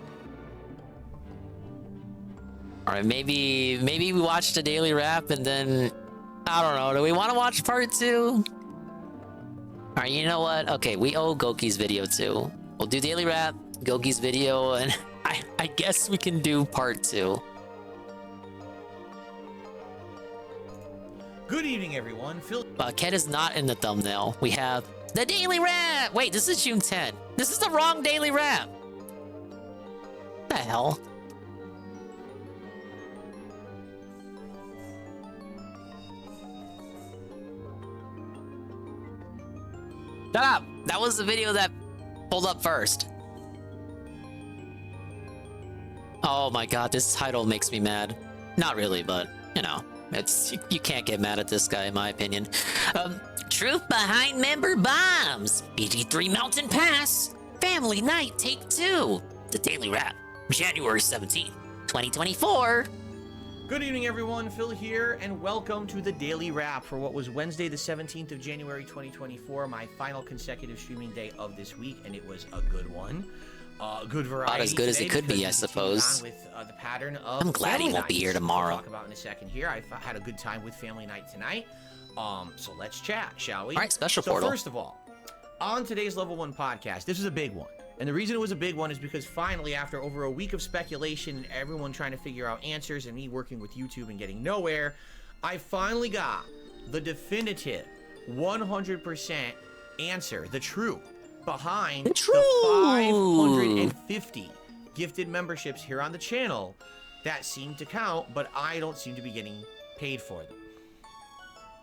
All right, maybe we watch the daily wrap and then I don't know. Do we want to watch part 2? All right, you know what? Okay, we owe Goki's video too. We'll do daily wrap, Goki's video, and I guess we can do part 2. Good evening, everyone. Phil. Ket is not in the thumbnail. We have the daily wrap. Wait, this is June 10. This is the wrong daily wrap. What the hell? Shut up! That was the video that pulled up first. Oh my god, this title makes me mad. Not really, but, you know, you can't get mad at this guy, in my opinion. Truth behind member bombs. BG3 Mountain Pass. Family Night Take 2. the Daily Wrap, January 17th, 2024. Good evening, everyone. Phil here, and welcome to the Daily Wrap for what was Wednesday, the 17th of January, 2024, my final consecutive streaming day of this week, and it was a good one. Good variety. Not as good as it today could be, I because we continued suppose. on with the pattern of I'm glad he family won't be nights, here which tomorrow. We'll talk about in a second here. I had a good time with family night tonight. So let's chat, shall we? All right, special so portal. First of all, on today's Level 1 podcast, this is a big one. And the reason it was a big one is because finally, after over a week of speculation and everyone trying to figure out answers and me working with YouTube and getting nowhere, I finally got the definitive 100% answer, the truth, behind the 550 gifted memberships here on the channel that seem to count, but I don't seem to be getting paid for them.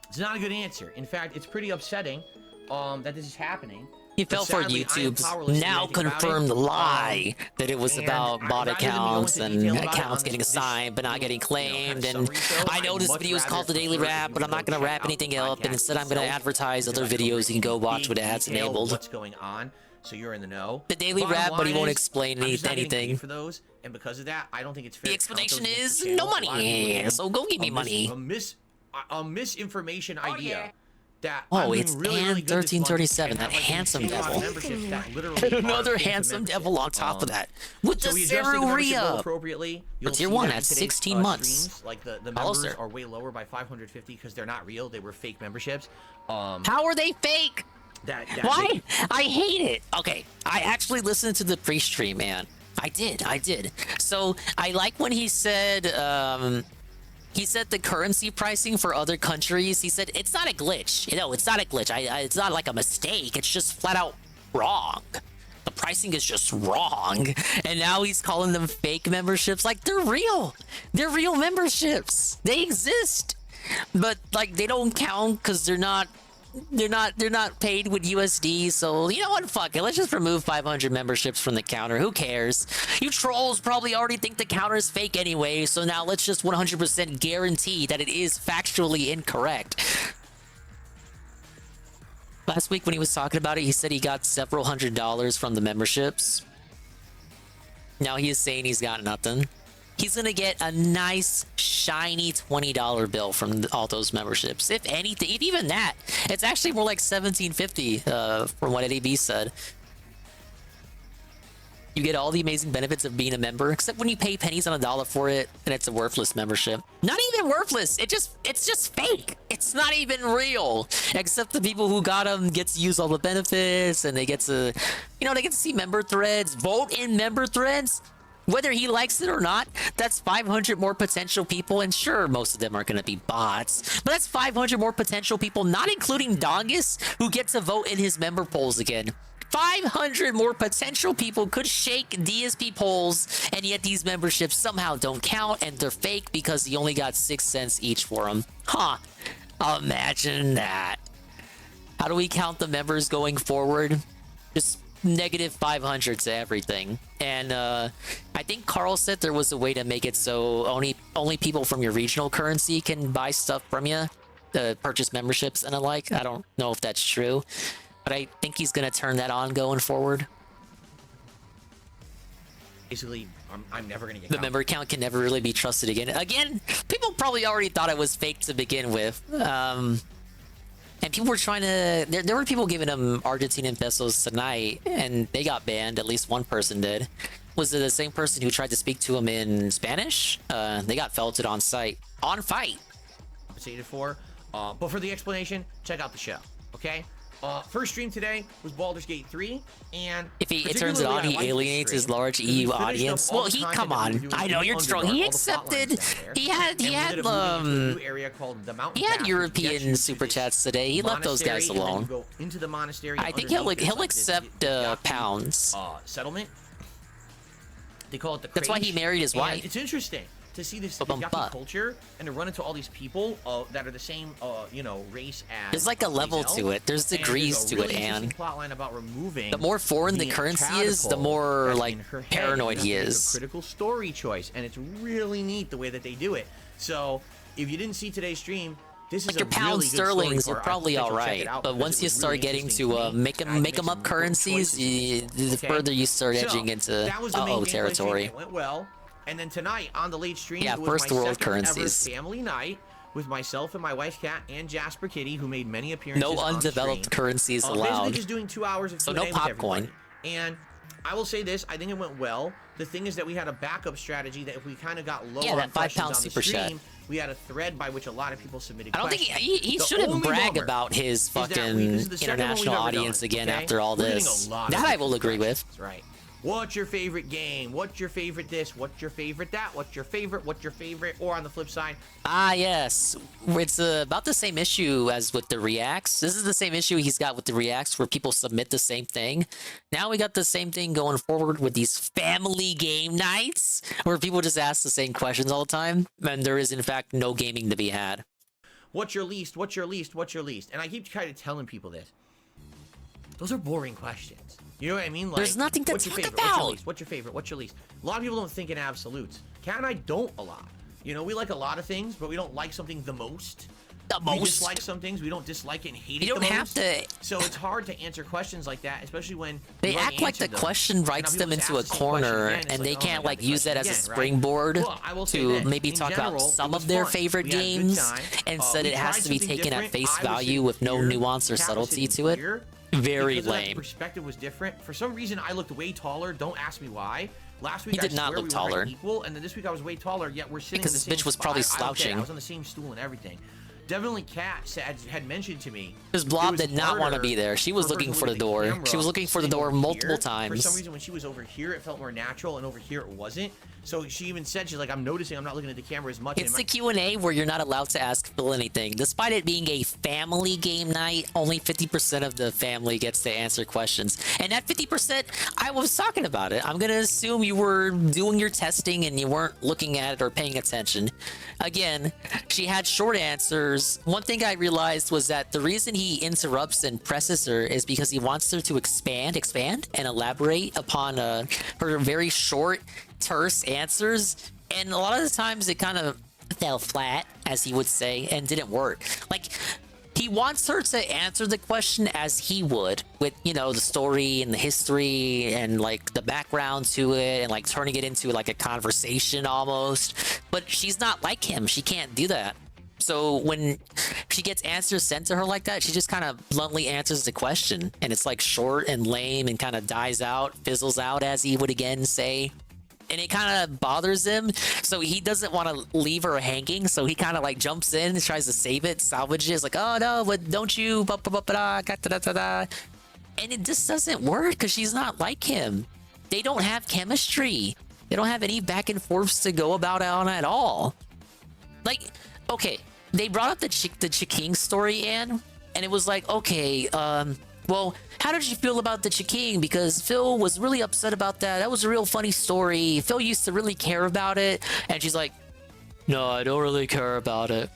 It's not a good answer. In fact, it's pretty upsetting that this is happening. He fell for YouTube's now confirmed lie that it was about bot accounts and accounts getting assigned but not getting claimed. And I know this video is called the Daily Wrap, but I'm not going to wrap anything up. And instead, I'm going to advertise other videos you can go watch with ads enabled. What's going on? So you're in the know. The Daily Wrap, but he won't explain anything. For those, and because of that, I don't think it's fair. The explanation is no money, so go give me money. A misinformation idea. That it's Ann 1337, that handsome devil. And another handsome devil on top of that. With the Seru re-up. For tier 1 at 16 months. Like the members are way lower by 550 because they're not real. They were fake memberships. How are they fake? Why? I hate it. Okay, I actually listened to the pre-stream, man. I did. So I like when he said, the currency pricing for other countries. He said, it's not a glitch. You know, it's not a glitch. It's not like a mistake. It's just flat out wrong. The pricing is just wrong. And now he's calling them fake memberships. Like, they're real. They're real memberships. They exist. But, like, they don't count because they're not paid with USD, so you know what, fuck it, let's just remove 500 memberships from the counter. Who cares? You trolls probably already think the counter is fake anyway, so now let's just 100% guarantee that it is factually incorrect. Last week when he was talking about it, he said he got several $100s from the memberships. Now he is saying he's got nothing. He's gonna get a nice shiny $20 bill from all those memberships. If anything, if even that, it's actually more like $17.50 from what Eddie B said. You get all the amazing benefits of being a member, except when you pay pennies on a dollar for it, and it's a worthless membership. Not even worthless. It's just fake. It's not even real. Except the people who got them get to use all the benefits, and they get to, they get to see member threads, vote in member threads. Whether he likes it or not, that's 500 more potential people, and sure, most of them are going to be bots, but that's 500 more potential people, not including Dongus, who get to vote in his member polls again. 500 more potential people could shake DSP polls, and yet these memberships somehow don't count, and they're fake because he only got 6 cents each for them. Huh. Imagine that. How do we count the members going forward? Just negative 500 to everything. And I think Carl said there was a way to make it so only people from your regional currency can buy stuff from you, purchase memberships and the like. I don't know if that's true, but I think he's gonna turn that on going forward. Basically, I'm never gonna get the member count can never really be trusted again. People probably already thought it was fake to begin with. And people were trying to... There were people giving them Argentinian pesos tonight, and they got banned. At least one person did. Was it the same person who tried to speak to him in Spanish? They got felted on site. On fight. Compensated for. But for the explanation, check out the show. Okay? First stream today was Baldur's Gate 3, and if it turns it on, he alienates his large EU audience. Well, come on. I know you're trolling. He accepted. He had European super chats today. He left those guys alone. I think he'll accept pounds. Settlement. They call it the. That's why he married his wife. It's interesting to see this yuppie culture and to run into all these people that are the same, race as. There's like a level to it. There's degrees to it, and the more foreign the currency is, the more like paranoid he is. Critical story choice, and it's really neat the way that they do it. So if you didn't see today's stream, This Like is your a pound really good story sterlings are for- I probably think all you'll check right, it out but because once it you was start really getting interesting to me. make I them made some up good currencies, choices. the Okay? further you start So, edging into that was the main gameplay stream. territory. It went well. And then tonight on the late stream, Yeah, it was first my world second currencies. ever family night with myself and my wife Kat and Jasper Kitty, who made many appearances. No on undeveloped stream. currencies Basically allowed. just doing 2 hours of So Q&A no with popcorn. everybody. And I will say this, I think it went well. The thing is that we had a backup strategy that if we kind of got low on that questions £5 on the super chat. stream, we had a thread by which a lot of people submitted I don't think questions. he The shouldn't only brag bummer about his is that fucking this is the second one we've international ever audience done, again okay? after all We're getting this. a lot of That I will agree with. That's right. What's your favorite game? What's your favorite this? What's your favorite that? What's your favorite? What's your favorite? Or on the flip side, Ah, yes. It's about the same issue as with the reacts. This is the same issue he's got with the reacts where people submit the same thing. Now we got the same thing going forward with these family game nights where people just ask the same questions all the time. And there is, in fact, no gaming to be had. what's your least? What's your least? What's your least? And I keep trying to telling people this. Those are boring questions. You know what I mean? Like, There's nothing to what's your talk favorite? What's your about. least? What's your favorite? What's your least? A lot of people don't think in absolutes. Kat and I don't a lot. You know, we like a lot of things, but we don't like something the most. We dislike some things. We don't dislike it and hate it. You don't the have most. to. So it's hard to answer questions like that, especially when They you already act like the answered them. question And now writes people them just into a ask the same question corner, again. It's and like, they oh my can't God, like the use that question as a again, right? springboard Well, I will say to this, maybe in talk general, about it some was of their fun. favorite We had a good games, time. and We said it has tried to be something taken at different. face I was value sitting with no here, nuance or Kat was subtlety sitting to it. here. Very Because of that, lame. the perspective was different. For some reason, I looked way taller. Don't ask me why. Last week He I did not swear look we taller. were equal, and then this week I was way taller. Yet we're sitting Because in the this same bitch was spot. probably I don't get it. slouching. I was on the same stool and everything. Definitely, Kat had mentioned to me. Because Blob did not want to be there. She was looking for the door. She was looking for the door multiple For some times. reason, when she was over here, it felt more natural, and over here it wasn't. So she even said, she's like, I'm noticing I'm not looking at the camera as much. It's the Q&A where you're not allowed to ask Phil anything. Despite it being a family game night, only 50% of the family gets to answer questions. And that 50%, I was talking about it. I'm going to assume you were doing your testing and you weren't looking at it or paying attention. Again, she had short answers. One thing I realized was that the reason he interrupts and presses her is because he wants her to expand, and elaborate upon her very short, terse answers, and a lot of the times it kind of fell flat, as he would say, and didn't work. Like, he wants her to answer the question as he would, with, you know, the story and the history and like the background to it, and like turning it into like a conversation almost. But she's not like him. She can't do that. So when she gets answers sent to her like that, she just kind of bluntly answers the question, and it's like short and lame and kind of dies out, fizzles out, as he would again say. And it kind of bothers him, so he doesn't want to leave her hanging, so he kind of like jumps in and tries to save it, salvage it. It's like, oh no, but don't you, and it just doesn't work because she's not like him. They don't have chemistry. They don't have any back and forths to go about on at all. Like, okay, they brought up the Chiking story, Anne, and it was like, okay, well, how did you feel about the Chiking? Because Phil was really upset about that. That was a real funny story. Phil used to really care about it. And she's like, no, I don't really care about it.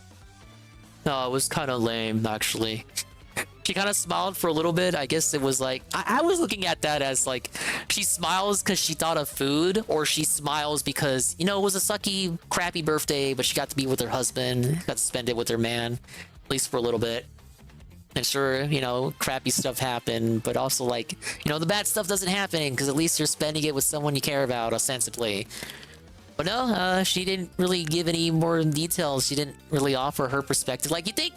No, it was kind of lame, actually. She kind of smiled for a little bit. I guess it was like, I was looking at that as like, she smiles because she thought of food, or she smiles because, you know, it was a sucky, crappy birthday, but she got to be with her husband, got to spend it with her man, at least for a little bit. And sure, you know, crappy stuff happened, but also like, you know, the bad stuff doesn't happen because at least you're spending it with someone you care about, ostensibly. But no, she didn't really give any more details. She didn't really offer her perspective. Like, you think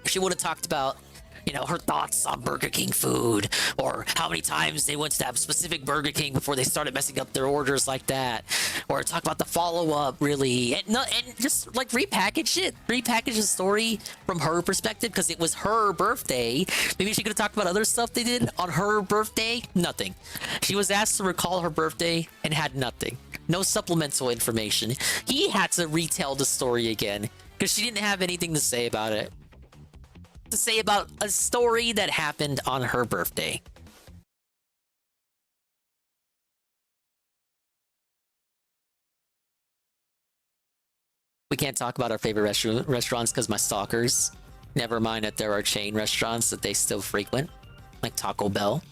she would have talked about, you know, her thoughts on Burger King food, or how many times they went to that specific Burger King before they started messing up their orders like that, or talk about the follow-up, really, and just like repackage the story from her perspective, because it was her birthday. Maybe she could have talked about other stuff they did on her birthday. Nothing. She was asked to recall her birthday and had nothing. No supplemental information. He had to retell the story again because she didn't have anything to say about it. To say about a story that happened on her birthday. We can't talk about our favorite restaurants because my stalkers. Never mind that there are chain restaurants that they still frequent, like Taco Bell.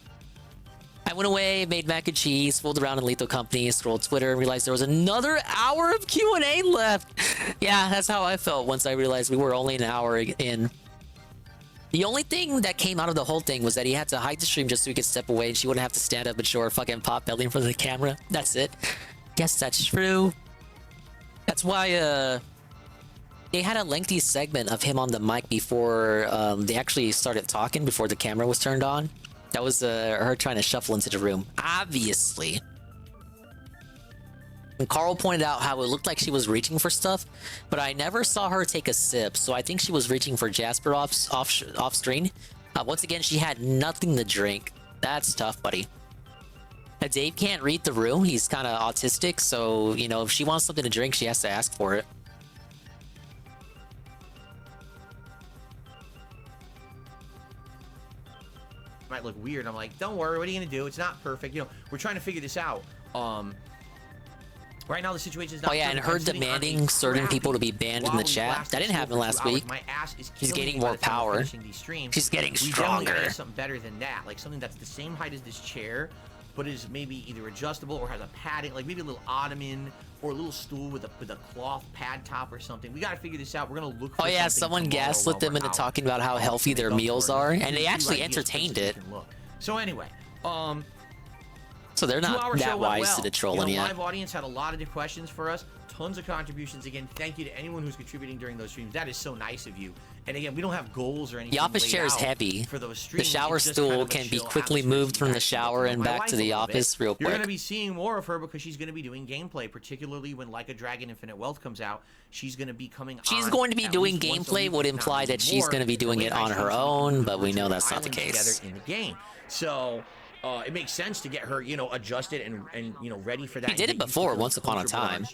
I went away, made mac and cheese, fooled around in Lethal Company, scrolled Twitter, and realized there was another hour of Q&A left. Yeah, that's how I felt once I realized we were only an hour in. The only thing that came out of the whole thing was that he had to hide the stream just so he could step away and she wouldn't have to stand up and show her fucking pot belly in front of the camera. That's it. Yes, that's true. That's why, they had a lengthy segment of him on the mic before they actually started talking, before the camera was turned on. That was her trying to shuffle into the room, obviously. And Carl pointed out how it looked like she was reaching for stuff, but I never saw her take a sip, so I think she was reaching for Jasper off screen. Once again, she had nothing to drink. That's tough, buddy. Dave can't read the room. He's kind of autistic, so, you know, if she wants something to drink, she has to ask for it. Might look weird. I'm like, don't worry, what are you gonna do? It's not perfect. You know, we're trying to figure this out. Right now the situation is not. Oh yeah, and her demanding certain people to be banned in the chat. That didn't happen last week. My ass is She's gaining more power. She's getting stronger. Something better than that, like something that's the same height as this chair, but is maybe either adjustable or has a padding, like maybe a little ottoman or a little stool with a cloth pad top or something. We gotta figure this out. We're gonna look for. Oh yeah, someone gaslit them into talking about how healthy their meals are, and they actually entertained it. So anyway, so they're not that wise to the trolling yet. Live audience had a lot of questions for us. Tons of contributions. Again, thank you to anyone who's contributing during those streams. That is so nice of you. And again, we don't have goals or anything. The office chair is heavy. For those the streams. shower stool can be quickly moved from the shower and back to the office real quick. You're going to be seeing more of her because she's going to be doing gameplay, particularly when Like a Dragon Infinite Wealth comes out. She's going to be coming She's going to be doing gameplay would imply that she's going to be doing it on her own, but we know that's not the case. Together in the game. So it makes sense to get her, you know, adjusted and you know, ready for that. He did it before, once upon a time.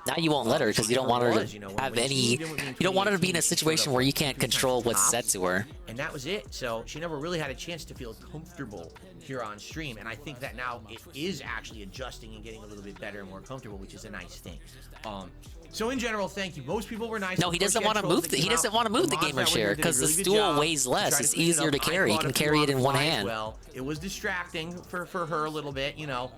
Now you won't let her because you don't want her to have any. You don't want her to be in a situation where you can't control what's said to her. And that was it. So she never really had a chance to feel comfortable here on stream. And I think that now it is actually adjusting and getting a little bit better and more comfortable, which is a nice thing. So in general, thank you. Most people were nice. No, he doesn't want to move. He doesn't want to move the gamer chair because the stool weighs less. It's easier to carry. He can carry it in one hand. Well, it was distracting for her a little bit, you know,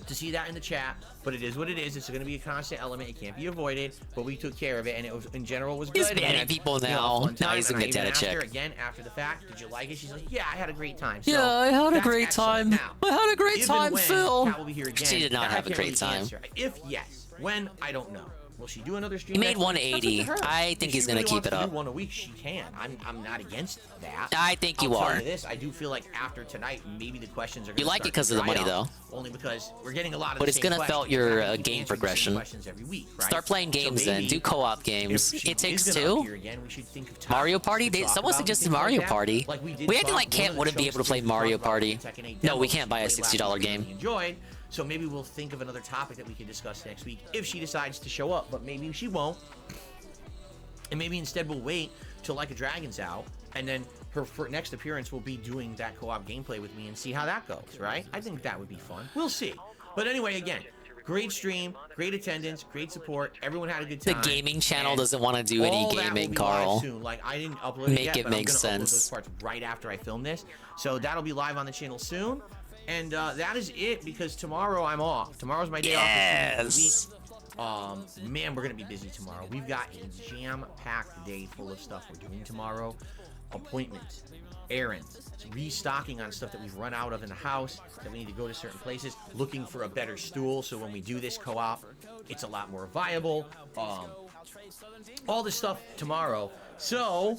to see that in the chat. But it is what it is. It's going to be a constant element. It can't be avoided. But we took care of it, and it was in general was good. He's banning people now. Now he's gonna get Derich. Again after the fact, did you like it? She's like, yeah, I had a great time. So yeah, I had a great time. Now, I had a great time, Phil. Will be here again, She did not have a great time. If yes, when, I don't know. Will she do another stream? He made 180. I think he's gonna keep it up. Do one a week, she can. I'm not against that. I think you are. This, I do feel like after tonight, maybe the questions are. You like it because of the money, though. Only because we're getting a lot of. But it's gonna felt your game progression. Every week, right? Start playing games then. Do co-op games. It Takes Two. Mario Party. Someone suggested Mario Party. We acting like Kent wouldn't be able to play Mario Party. No, we can't buy a $60 game. Enjoyed. So maybe we'll think of another topic that we can discuss next week if she decides to show up, but maybe she won't. And maybe instead we'll wait till Like a Dragon's out, and then her next appearance will be doing that co-op gameplay with me and see how that goes, right? I think that would be fun. We'll see. But anyway, again, great stream, great attendance, great support. Everyone had a good time. The gaming channel doesn't want to do any gaming, Carl. Soon. Like, I didn't upload Make it yet, it make I'm gonna upload sense. those parts right after I film this. So that'll be live on the channel soon. And that is it, because tomorrow I'm off. Tomorrow's my day off. Man, we're gonna be busy tomorrow. We've got a jam-packed day full of stuff we're doing tomorrow. Appointments, errands, restocking on stuff that we've run out of in the house, that we need to go to certain places, looking for a better stool so when we do this co-op, it's a lot more viable. All this stuff tomorrow. So,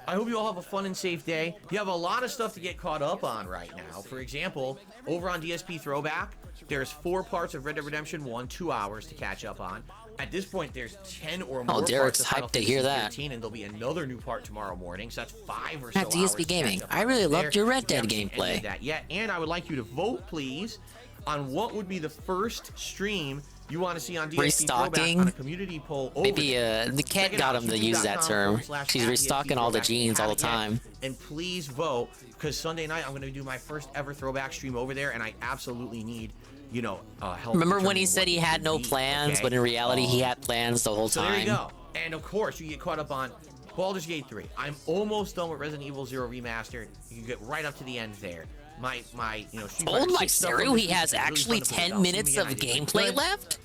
I hope you all have a fun and safe day. You have a lot of stuff to get caught up on right now. For example, over on DSP Throwback, there's 4 parts of Red Dead Redemption 1, 2 hours to catch up on. At this point, there's 10 or more Derich's parts of Final hyped to Fantasy hear that. 15, and there'll be another new part tomorrow morning, so that's 5 or so At hours DSP to Gaming, catch up I on really there. loved your Red Dead We haven't seen any of gameplay. that yet, and I would like you to vote, please, on what would be the first stream you want to see on DSP Restocking? Throwback on a community poll. Maybe the cat got him to use that term. She's restocking all the jeans all the time. And please vote, because Sunday night I'm going to do my first ever throwback stream over there, and I absolutely need, you know, help. Remember when he said he had no plans, but in reality he had plans the whole So time? there you go. And of course, you get caught up on Baldur's Gate 3. I'm almost done with Resident Evil 0 Remastered. You can get right up to the end there. my you know. Street Told Fighter my 6 stuff from Seru this he week, has which is really actually fun to play 10 without minutes of zooming in. I think it's gameplay good. left.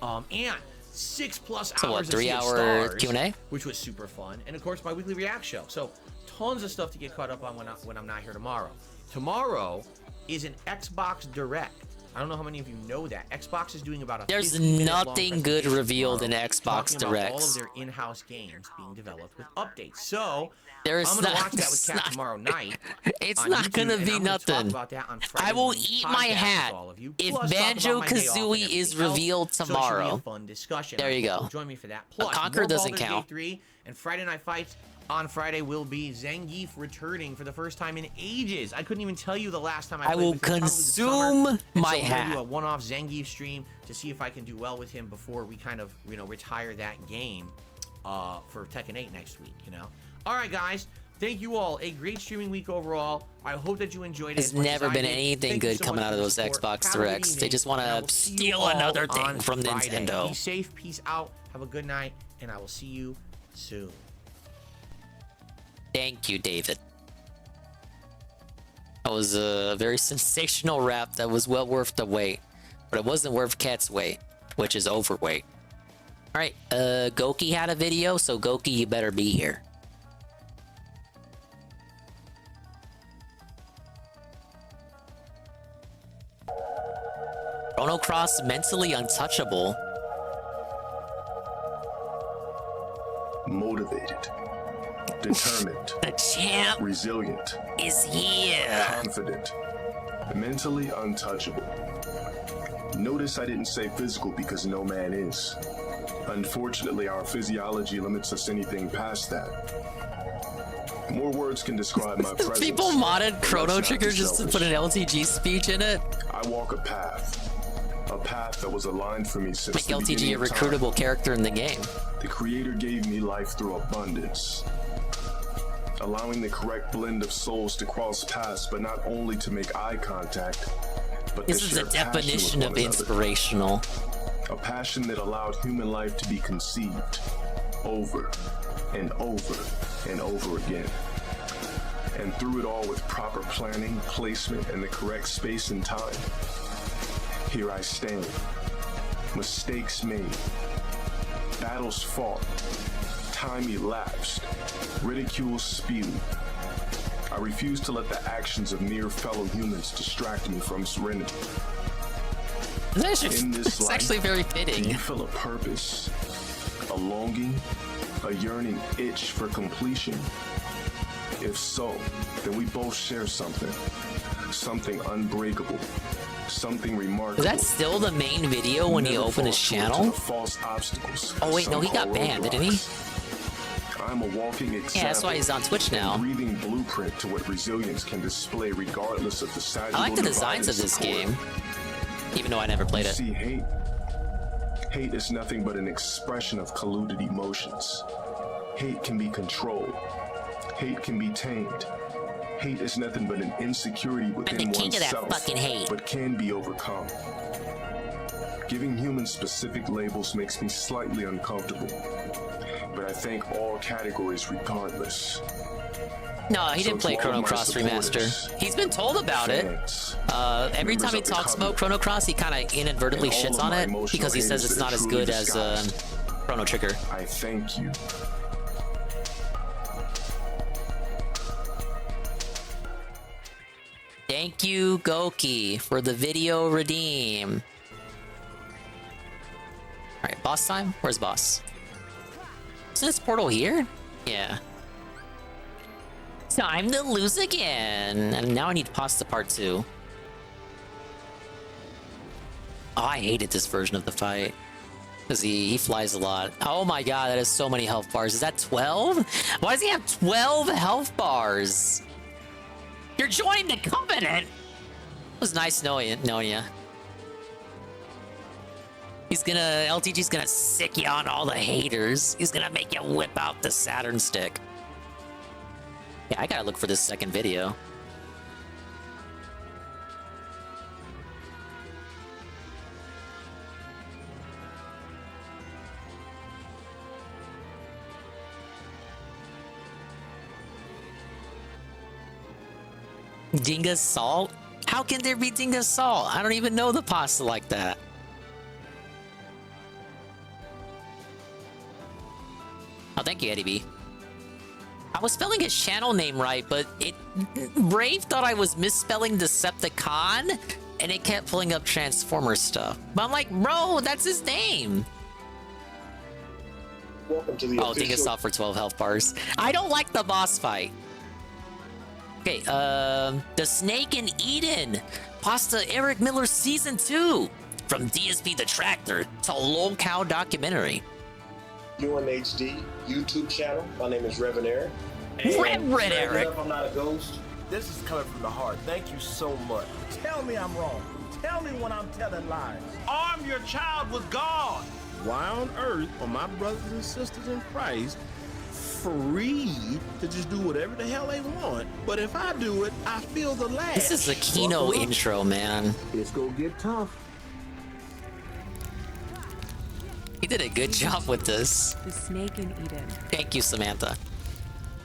And 6+ So what, hours of Sea of 3-hour Stars, Q&A? which was super fun, and of course my weekly react show. So tons of stuff to get caught up on when I'm not here tomorrow. Tomorrow is an Xbox Direct. I don't know how many of you know that. Xbox is doing about a There's 50-minute long nothing good presentation revealed in tomorrow, Xbox talking about all of Directs. their in-house games being developed with updates. So There's I'm gonna not- watch that with it's Kat not- tomorrow night. It's on not YouTube, gonna and be I'm gonna talk nothing. about that on Friday I will morning's eat my podcast with hat all of you, if plus talk about my day off and Banjo-Kazooie is everything else. revealed So it should be tomorrow. a fun discussion. There I you hope go. you'll join me for that. Plus, Conquer more doesn't Baldur's count. Gate 3 and Friday Night Fights. On Friday will be Zangief returning for the first time in ages. I couldn't even tell you the last time I played will with him, probably this summer. consume And my so we're gonna hat. do a one-off Zangief stream to see if I can do well with him before we kind of, you know, retire that game for Tekken 8 next week, you know. All right, guys. Thank you all. A great streaming week overall. I hope that you enjoyed it. There's as much never as I been did. anything Thank you good so coming much out of for the those support. Xbox Have a good Directs. They evening, just want and I to will see you steal all another thing on from Friday. Nintendo. Be safe. Peace out. Have a good night, and I will see you soon. Thank you, David. That was a very sensational rap that was well worth the wait. But it wasn't worth Cat's weight, which is overweight. Alright, Goki had a video, so Goki, you better be here. Chrono Cross mentally untouchable. Motivated, determined, the champ resilient, is here, confident, mentally untouchable. Notice I didn't say physical because no man is. Unfortunately, our physiology limits us anything past that. More words can describe my presence. People modded Chrono Let's not Trigger be just to selfish. put an LTG speech in it. I walk a path that was aligned for me since Make the LTG beginning a of time. recruitable character in the game. The Creator gave me life through abundance, allowing the correct blend of souls to cross paths, but not only to make eye contact, but This to is share the passion with definition one of another. inspirational. A passion that allowed human life to be conceived over and over and over again. And through it all with proper planning, placement, and the correct space and time, here I stand. Mistakes made, battles fought, time elapsed, ridicule spewed. I refuse to let the actions of mere fellow humans distract me from serenity. In this It's life, actually very do fitting. you feel a purpose, a longing, a yearning itch for completion? If so, then we both share something unbreakable, something remarkable. Is that still the main video when he Never opened his fall short to channel? the false obstacles Oh wait, no, he got some banned, call didn't he? roadblocks. I'm a walking example. Yeah, that's why he's on Twitch now. A breathing blueprint to what resilience can display regardless of the size. I like the designs of this game, even though I never played it. See, hate is nothing but an expression of colluded emotions. Hate can be controlled. Hate can be tamed. Hate is nothing but an insecurity within I'm the king of that oneself, fucking hate. but can be overcome. Giving humans specific labels makes me slightly uncomfortable, but I thank all categories regardless. No, he So didn't to play all Chrono my Cross supporters, Remaster. He's been told about it. fans, Every members time he of the talks about Covenant, Chrono Cross, he kind of inadvertently and all shits of on my it emotional because he says haters it's that not are as truly good as disguised. Chrono Trigger. I thank you. Thank you, Goki, for the video redeem. Alright, boss time? Where's boss? Is this portal here? Yeah. Time to lose again! And now I need to pause to part 2. Oh, I hated this version of the fight. Because he flies a lot. Oh my god, that is so many health bars. Is that 12? Why does he have 12 health bars? You're joining the Covenant! It was nice knowing you. LTG's gonna sick you on all the haters. He's gonna make you whip out the Saturn stick. Yeah, I gotta look for this second video. Dingus salt? How can there be dingus salt? I don't even know the pasta like that. Oh, thank you, Eddie B. I was spelling his channel name right, but Brave thought I was misspelling Decepticon, and it kept pulling up Transformer stuff. But I'm like, bro, that's his name. Welcome to the Oh, dingus salt for 12 health bars. I don't like the boss fight. Okay, The Snake in Eden. Pasta Eric Miller Season 2. From DSP the Tractor to Lol Cow documentary. UNHD YouTube channel. My name is Reverend Eric. Reverend Eric. I'm not a ghost. This is coming from the heart. Thank you so much. Tell me I'm wrong. Tell me when I'm telling lies. Arm your child with God. Why on earth are my brothers and sisters in Christ free to just do whatever the hell they want? But if I do it, I feel the lash. This is the Kino intro, man. It's gonna get tough. He did a good job with this. The Snake in Eden. Thank you, Samantha.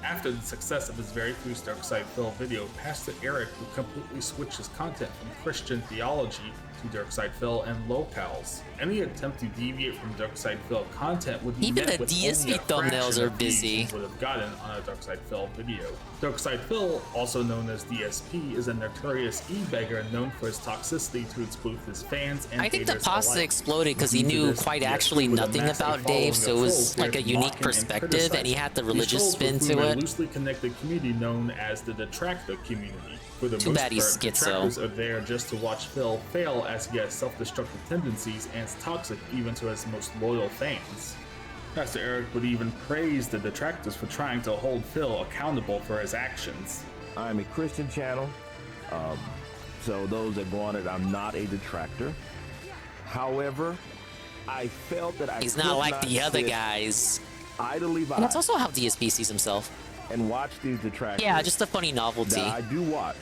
After the success of his very first Dark Side Phil video, Pastor Eric would completely switch his content from Christian theology to Dark Side Phil and locales. Any attempt to deviate from Dark Side Phil content would be Even met the with DSP only a thumbnails fraction are of views busy. he would have gotten on a Dark Side Phil video. Dark Side Phil, also known as DSP, is a notorious e-beggar known for his toxicity towards both his fans and I think the haters pasta alike. exploded because he Due to knew this, quite DSP actually would nothing amass a about Dave, following so it of was trolls like a there to unique mock him and perspective, criticize and he had the him. These religious trolls spin would form to a it. loosely connected community known as the Detractor community. For the Too most bad he's part, schizo. detractors are there just to watch Phil fail as he has self-destructive tendencies and is toxic even to his most loyal fans. Pastor Eric would even praise the detractors for trying to hold Phil accountable for his actions. I'm a Christian channel, so those that go on it, I'm not a detractor. However, I felt that He's not like the other guys. Idly by. And that's also how DSP sees himself. And watch these detractors. Yeah, just a funny novelty. That I do watch.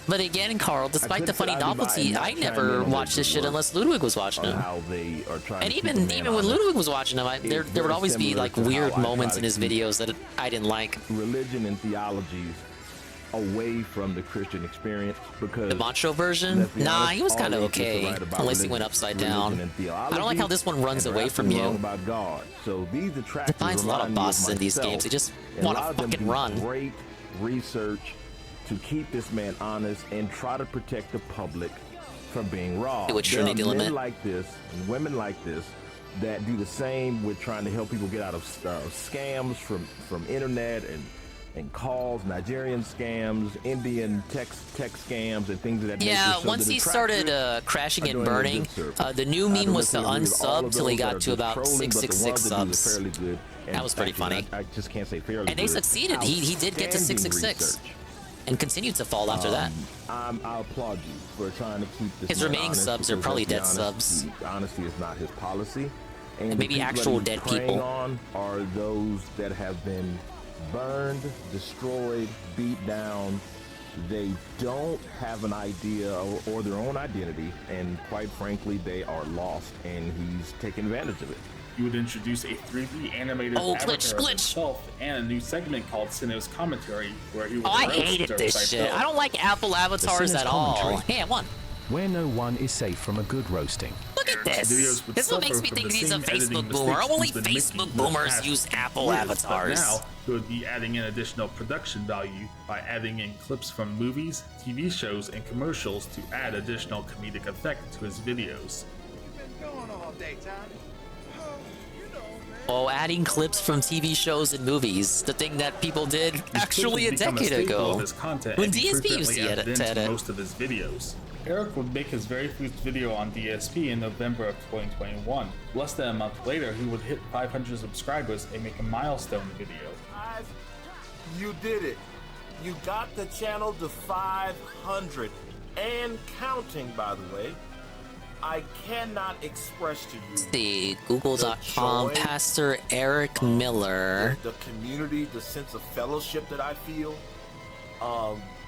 But again, Carl, despite the funny I could sit idly by novelty, and not I chime never in on watched this their shit work unless Ludwig was watching on him. how they are trying And to keep a man even when honest. Ludwig was watching him, there It's would very always be similar like to how weird I try moments to in his keep videos that I didn't like. Religion and theologies away from the Christian experience, because The macho version? let's be Nah, honest, he was all kind of atheists are okay, right about unless he went religion- upside religion down. and I don't like how this one runs and away they're from absolutely wrong you. about God. So these detractors Defines a lot of remind me bosses in these myself, games. They just and a want lot to of them fucking do run. Great research to keep this man honest and try to protect the public from being wrong. Do a There are Trinity men limit. like this and women like this that do the same with trying to help people get out of scams from internet and calls, Nigerian scams, Indian text scams, and things of that nature. Yeah, So once the he started detractors crashing are and doing a burning, good service. the new I meme was to literally read all of unsub till he those that got are to just about trolling, but the 666 ones that do the subs. fairly good, and That was pretty actually, funny. I just can't say fairly And they good. succeeded. He did get to Outstanding 666 research. and continued to fall after that. I applaud you for trying to keep this His man remaining honest, subs are because probably let's be dead honest, subs. the honesty is not his policy. And the maybe people that actual he's dead preying people. on are those that have been burned, destroyed, beat down. They don't have an idea or their own identity, and quite frankly, they are lost, and he's taking advantage of it. He would introduce a 3D animated avatar of himself and a new segment called Sinno's Commentary, where he would Oh, I roast hated Dark this Side shit. Phil. I don't like Apple avatars Sinner's at all. Commentary. Hey, I won. Where no one is safe from a good roasting. Look at this. Videos would This is what suffer makes me from think the he's a same editing Facebook boomer. mistakes Only he's been making Facebook in the boomers past use Apple years, avatars. But now he would be adding in additional production value by adding in clips from movies, TV shows, and commercials to add additional comedic effect to his videos. Oh, adding clips from TV shows and movies. The thing that people did actually a Clips would become decade staple ago. of his content, When and he DSP used to frequently edit. added into most of his videos. Eric would make his very first video on DSP in November of 2021. Less than a month later, he would hit 500 subscribers and make a milestone video. Guys, you did it. You got the channel to 500 and counting, by the way. I cannot express to you Let's see, google.com, joy, Pastor Eric Miller. the community, the sense of fellowship that I feel.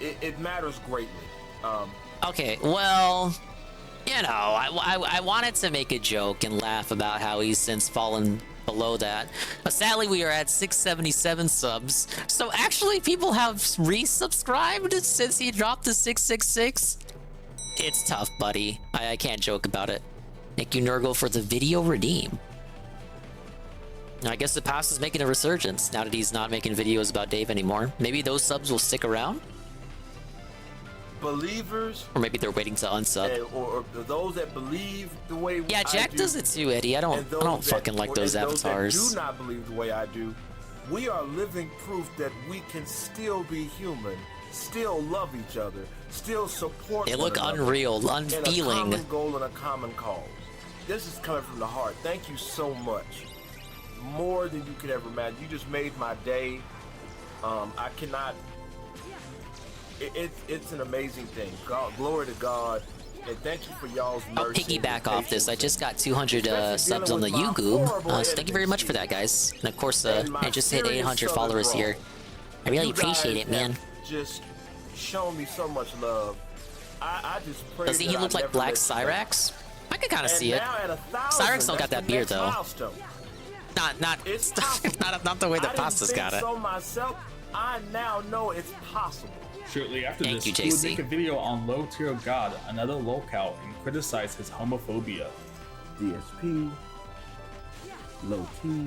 It matters greatly. Okay, well, you know, I wanted to make a joke and laugh about how he's since fallen below that. Sadly, we are at 677 subs. So actually, people have resubscribed since he dropped to 666. It's tough, buddy. I can't joke about it. Thank you, Nurgle, for the video redeem. I guess the past is making a resurgence now that he's not making videos about Dave anymore. Maybe those subs will stick around? Believers, or maybe they're waiting to unsub. or those that believe the way Yeah, Jack does it too, Eddie. I don't fucking like those avatars. Those that do not believe the way I do. We are living proof that we can still be human, still love each other, still support. They look unreal, unfeeling. And a common goal and a common cause. This is coming from the heart. Thank you so much. More than you could ever imagine. You just made my day. I cannot. It's an amazing thing. God, glory to God, and thank you for y'all's mercy. I'll piggyback off this. I just got 200 subs on the YouTube, so thank you very much for that, guys. And of course, I just hit 800 followers here. I really appreciate it, man. Just show me so much love. I just pray. Doesn't he look like Black Cyrax? I can kind of see it. Cyrax don't got that beard though. Not the way the pasta's got it. So myself, I now know it's possible. Shortly after this, he would make a video on Low Tier God, another locale, and criticize his homophobia. DSP, Low T,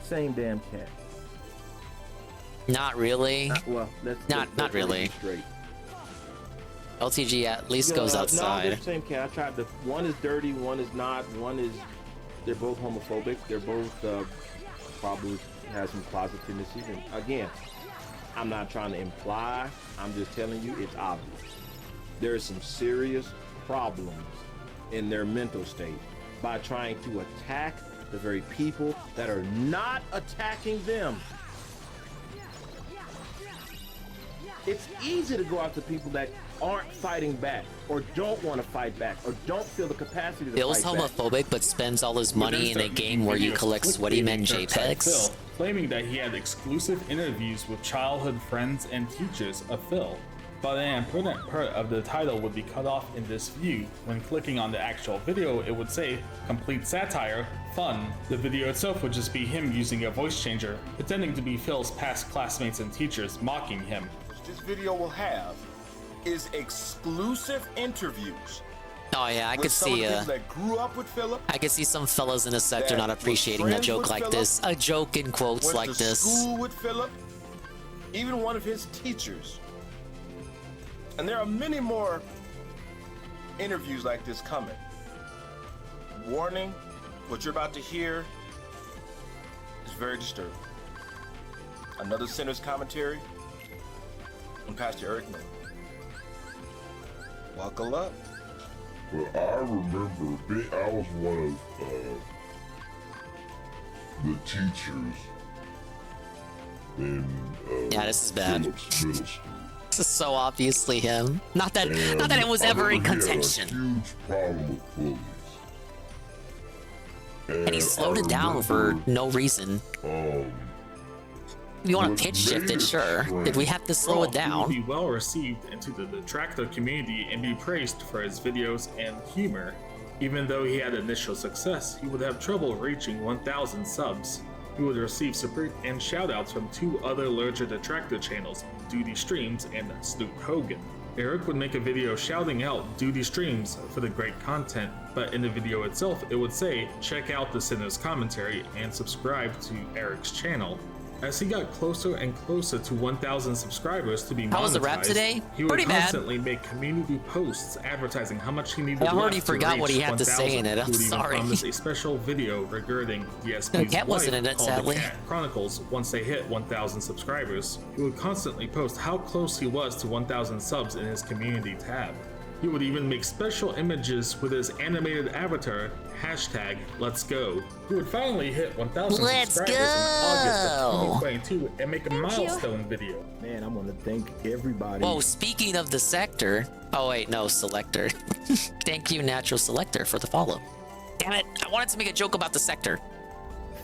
same damn cat. Not really. Not really. Straight. LTG at least goes outside. No, they're the same cat. I tried to. One is dirty, one is not. One is. They're both homophobic. They're both probably have some closet tendencies. And again, I'm not trying to imply. I'm just telling you it's obvious. There are some serious problems in their mental state by trying to attack the very people that are not attacking them. It's easy to go after people that aren't fighting back or don't want to fight back or don't feel the capacity to Bill's fight homophobic but spends all his money in a game where you collect sweaty men JPEGs. Phil, claiming that he had exclusive interviews with childhood friends and teachers of Phil. But an important part of the title would be cut off in this view. When clicking on the actual video, it would say, complete satire, fun. The video itself would just be him using a voice changer, pretending to be Phil's past classmates and teachers mocking him. This video will have is exclusive interviews. Oh yeah, I could see that grew up with Philip. I could see some fellas in the sector not appreciating a joke like this. A joke in quotes like this. School with Philip, even one of his teachers. And there are many more interviews like this coming. Warning, what you're about to hear is very disturbing. Another Sinner's commentary from Pastor Eric Miller. Buckle up. Well, I remember I was one of the teachers in yeah, this is bad. Phillips Middle School. This is so obviously him. Not that it was ever in contention. He had a huge problem with bullies. And he slowed it down for no reason. You want to pitch shift it, sure. Did we have to slow it down? He would be well received into the detractor community and be praised for his videos and humor. Even though he had initial success, he would have trouble reaching 1,000 subs. He would receive support and shoutouts from two other larger detractor channels, Duty Streams and Snoop Hogan. Eric would make a video shouting out Duty Streams for the great content, but in the video itself it would say, check out the Sinner's commentary and subscribe to Eric's channel. As he got closer and closer to 1,000 subscribers to be monetized, how was the rap today? He would constantly make community posts advertising how much he needed I already forgot what he had to say in it. I'm sorry. He would even promise a special video regarding DSP's Cat wasn't in it, called sadly. The Cat Chronicles once they hit 1,000 subscribers. He would constantly post how close he was to 1,000 subs in his community tab. He would even make special images with his animated avatar, #Let'sGo. He would finally hit 1,000 subscribers in August of 2022 and make a milestone video. Man, I want to thank everybody. Whoa, speaking of the sector. Oh wait, no, Selector. Thank you, Natural Selector, for the follow. Damn it, I wanted to make a joke about the sector.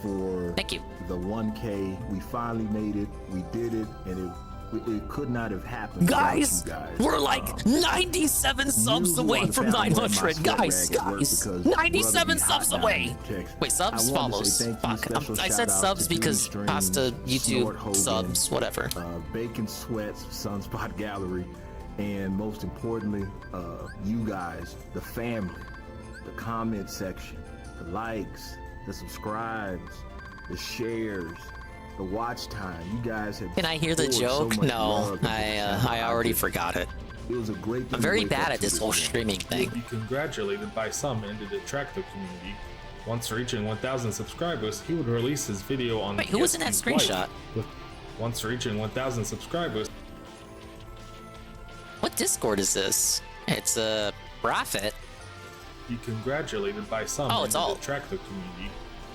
For thank you. The 1K, we finally made it. We did it, and It could not have happened. Guys, without you guys. we're like 97 subs away from 900. Guys, 97 subs away. Wait, subs? Follows. Fuck. I said subs because pasta, YouTube, subs, whatever. Bacon Sweats, Sunspot Gallery, and most importantly, you guys, the family, the comment section, the likes, the subscribes, the shares, the watch time. You guys have. Can I hear the joke? No, I already forgot it. It was a great. I'm very bad at this whole streaming He would thing. be congratulated by some in the detractor community. Once reaching 1,000 subscribers, he would release his video on. Wait, who was in that DSP's screenshot? Once reaching 1,000 subscribers. What Discord is this? It's a Prophet. Be congratulated by some Oh, in it's the all. detractor community.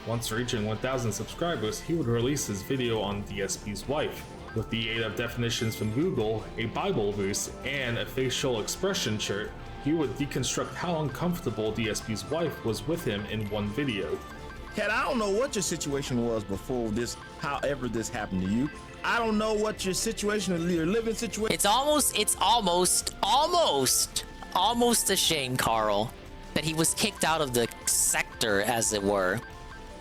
Once reaching 1,000 subscribers, he would release his video on DSP's wife. With the aid of definitions from Google, a Bible verse, and a facial expression chart, he would deconstruct how uncomfortable DSP's wife was with him in one video. Cat, I don't know what your situation was before this, however this happened to you. I don't know what your situation, your living situation. It's almost a shame, Carl, that he was kicked out of the sector, as it were.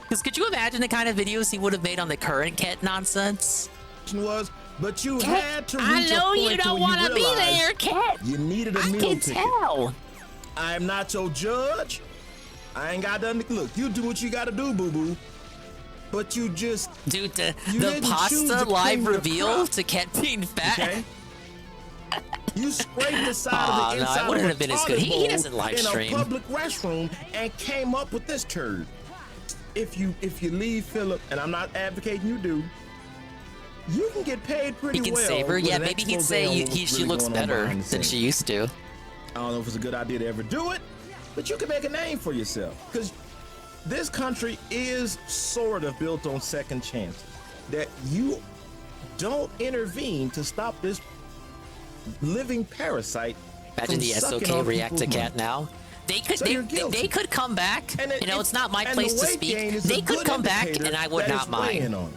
Because could you imagine the kind of videos he would have made on the current Ket nonsense? Was, but you had to reach I know a point you don't want to be there, Ket. You needed a I meal can ticket. tell. I am not your judge. I ain't got nothing to look. You do what you got to do, boo boo. But you just, dude, the didn't choose pasta to live clean the reveal crop. to Ket being fat. Okay. You scraped the side Aw, of the no, inside it wouldn't of a have been as toilet good. He bowl doesn't live stream. in a public restroom and came up with this turd. If you leave Philip, and I'm not advocating you do, you can get paid pretty He can well. save her. with Yeah, an maybe he'd expose say on what's she really looks going on better behind the than scenes. she used to. I don't know if it's a good idea to ever do it, but you can make a name for yourself. Because this country is sort of built on second chances. That you don't intervene to stop this living parasite. Imagine from the sucking SOK on react to people's Cat money. now. They could So you're guilty. they could come back. And You know, it's not my and place the to weight gain speak. is a They could good come back, indicator and I would that not it's weighing mind. on it.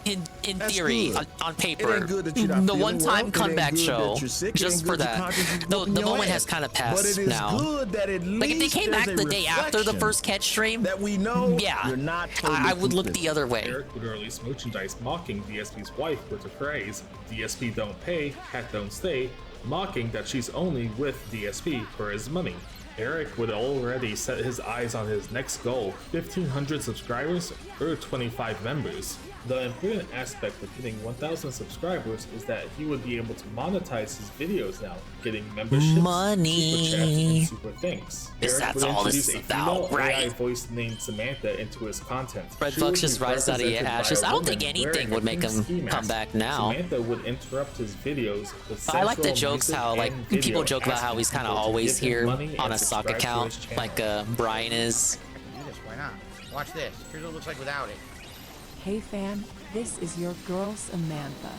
In That's theory, good. on It paper, ain't good that you're not the feeling one-time well. It ain't comeback good that show, you're sick. It just ain't for good your that. conscience is The whooping your moment ass. has kind of But passed it is now. good that at Like if they least came back there's the a day after the reflection first Catch stream, that we know yeah, you're not totally I would look complicit. the other way. Derich would release merchandise mocking DSP's wife with the phrase, DSP don't pay, Cat don't stay, mocking that she's only with DSP for his money. Derich would already set his eyes on his next goal, 1,500 subscribers or 25 members. The important aspect of hitting 1,000 subscribers is that he would be able to monetize his videos now, getting memberships, Money. super chats, and super things. Yes, Derich that's would all this introduce is a about, female AI right? voice named Samantha into his content. Red She Bucks would just be rises out of your represented by ashes. a I don't think woman anything wearing would a make pink him ski come mask. back now. Samantha would interrupt his videos with I like the sensual jokes music how like and video, people joke about how asking he's kind of people to always give him here money on and a stock subscribe to account, his channel. like Brian is. Do this, why not? Watch this. Here's what it looks like without it. Hey fam, this is your girl Samantha.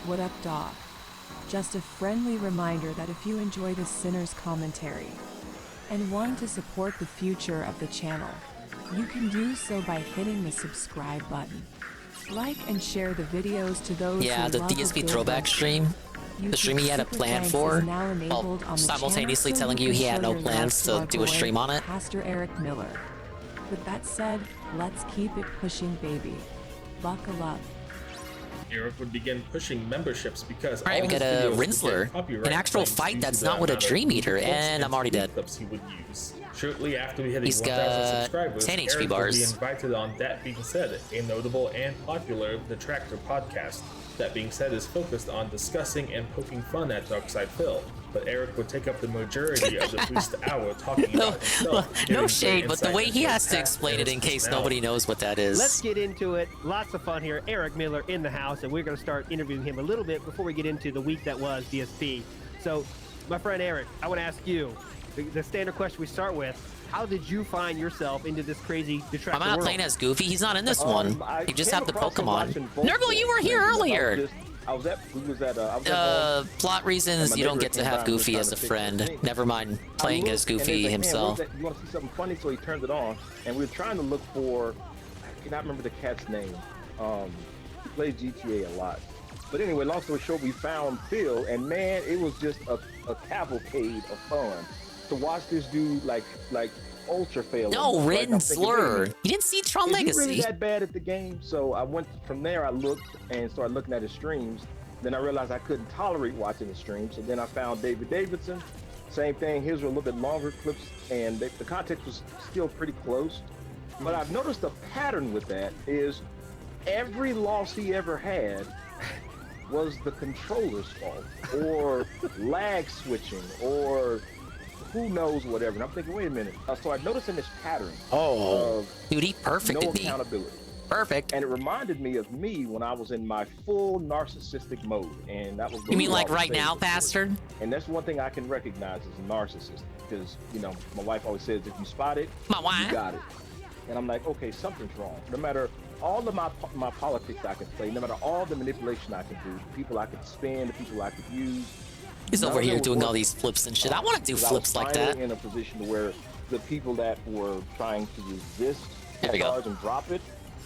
What up, dog? Just a friendly reminder that if you enjoy the Sinner's commentary and want to support the future of the channel, you can do so by hitting the subscribe button. Like and share the videos to those Yeah, who the love a DSP good throwback roast. stream, the YouTube stream he had a Super plan Thanks is for, now while enabled on the simultaneously channel, so telling you he can had show no your plans love to our do a boy, stream on it. Pastor Eric Miller. With that said, let's keep it pushing, baby. Buckle up. Derich would begin pushing memberships because Alright, we all got his a videos would Rinsler, get copyright an actual claims fight due that's to not the with a amount of Dream Google Eater, clips and I'm already tweet dead. clips he would use. Shortly after hitting He's 1,000 got subscribers, 10 HP Derich would be bars. invited on That Being Said, a notable and popular Detractor podcast. That Being Said is focused on discussing and poking fun at Darkside Phil, but Eric would take up the majority of the first hour talking No, about himself. no giving shade, great but the insight way he into has his to past explain and it his in case personality. nobody knows what that is. Let's get into it. Lots of fun here. Eric Miller in the house, and we're going to start interviewing him a little bit before we get into the week that was DSP. So, my friend Eric, I want to ask you the standard question we start with. How did you find yourself into this crazy detractor I'm not world? playing as Goofy. He's not in this one. You just have the Pokemon. both Nurgle, you were here earlier. I was at Plot reasons, you don't get to have Goofy as a friend. Never mind playing as Goofy himself. You want to see something funny, so he turned it on, and we were trying to look for. I cannot remember the cat's name. He plays GTA a lot. But anyway, long story short, we found Phil, and man, it was just a cavalcade of fun to watch this dude like ultra fail. No, Rin Slur. You didn't see Tron Legacy. Is he really that bad at the game? So I went from there. I looked and started looking at his streams. Then I realized I couldn't tolerate watching his streams. So then I found David Davidson. Same thing. His were a little bit longer clips, and the context was still pretty close. But I've noticed a pattern with that is every loss he ever had was the controller's fault, or lag switching, or who knows whatever. And I'm thinking, wait a minute. So I'm noticing this pattern of dude, he perfected no me. accountability. Perfect. And it reminded me of me when I was in my full narcissistic mode, and that was. You mean like right now, bastard? And that's one thing I can recognize as a narcissist, because my wife always says, if you spot it, you got it. And I'm like, okay, something's wrong. No matter all of my politics I can play, no matter all the manipulation I can do, the people I could spin, the people I could use. He's over here doing all these flips and shit. I want to do flips like that. In a position where the people that were trying to resist charge and drop it,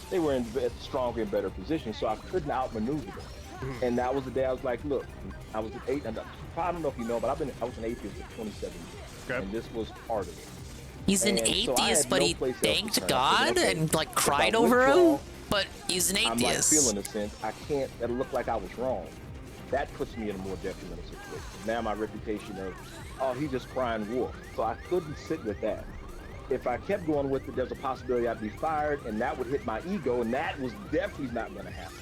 they were in a stronger and better position, so I couldn't outmaneuver them. And that was the day I was like, look, I was I don't know if you know, but I was an atheist for 27 years, and this was part of it. He's an atheist, but he thanked God and like cried over him. But he's an atheist. I'm like feeling a sense. I can't. That'll look like I was wrong. That puts me in a more detrimental situation. Now my reputation of, oh, he's just crying wolf. So I couldn't sit with that. If I kept going with it, there's a possibility I'd be fired, and that would hit my ego, and that was definitely not going to happen.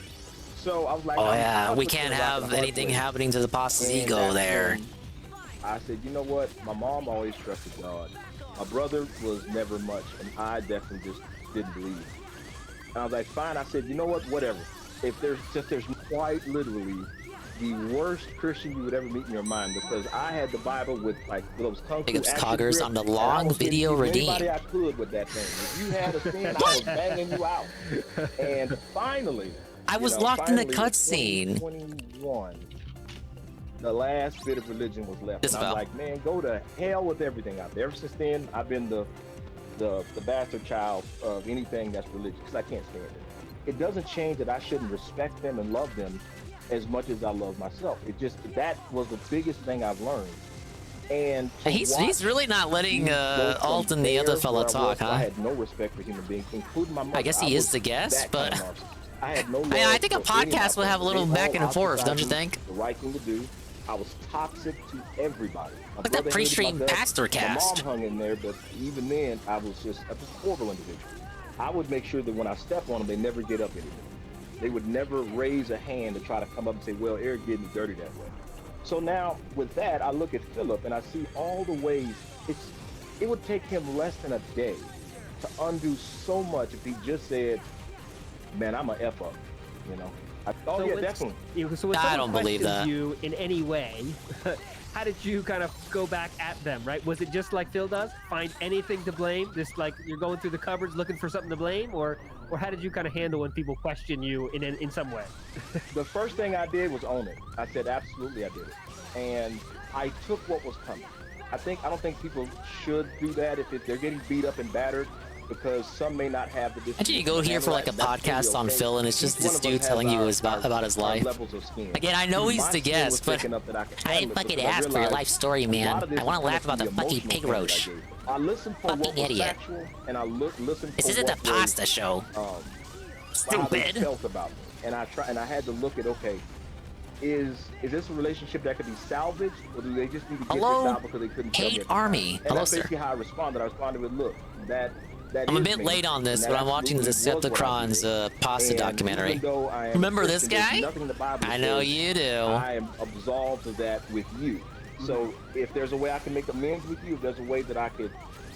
So I was like, oh yeah, we can't have anything happening to the boss's ego there. I said, you know what? My mom always trusted God. My brother was never much, and I definitely just didn't believe it. And I was like, fine. I said, you know what? Whatever. If there's quite literally the worst Christian you would ever meet in your mind, because I had the Bible with like those kung fu Coggers on the long video redeem. Anybody I could with that thing. If you had a sin, I was banging you out. And finally, I was locked in the cutscene. 21. The last bit of religion was left. And I'm like, man, go to hell with everything out there. Ever since then, I've been the bastard child of anything that's religious, because I can't stand it. It doesn't change that I shouldn't respect them and love them as much as I love myself. It just, that was the biggest thing I've learned. And he's really not letting Alt and the other fella talk, huh? I had no respect for human beings, including my mother. I guess he is the guest, but I had no love I think a podcast would have a little back and forth, don't you think? The right thing to do. I was toxic to everybody. Look at that pre-stream pastor cast. My mom hung in there, but even then, I was just a horrible individual. I would make sure that when I step on them, they never get up anymore. They would never raise a hand to try to come up and say, well, Eric did me dirty that way. So now, with that, I look at Philip and I see all the ways it would take him less than a day to undo so much if he just said, man, I'm a F up, Oh, yeah, definitely. So when I don't believe that. You in any way, how did you kind of go back at them, right? Was it just like Phil does? Find anything to blame? Just like you're going through the cupboards looking for something to blame? Or how did you kind of handle when people question you in some way? The first thing I did was own it. I said, absolutely, I did it. And I took what was coming. I don't think people should do that if they're getting beat up and battered, because some may not have the. Imagine you go here for like a podcast on Phil, and it's just this dude telling you about his life. Again, I know he's the guest, but I didn't fucking ask for your life story, man. I want to laugh about the fucking pig roach. I listened for fucking idiot. And I listened. This isn't the pasta show. Stupid. Felt about me. And I had to look at, okay, is this a relationship that could be salvaged, or do they just need to get this out because they couldn't tell me? Hate Army. And that's basically how I responded. I responded with, look, that I'm a bit late on this, but I'm watching the Decepticons pasta documentary. Remember this guy? I know you do. I am absolved of that with you. So if there's a way I can make amends with you, if there's a way that I could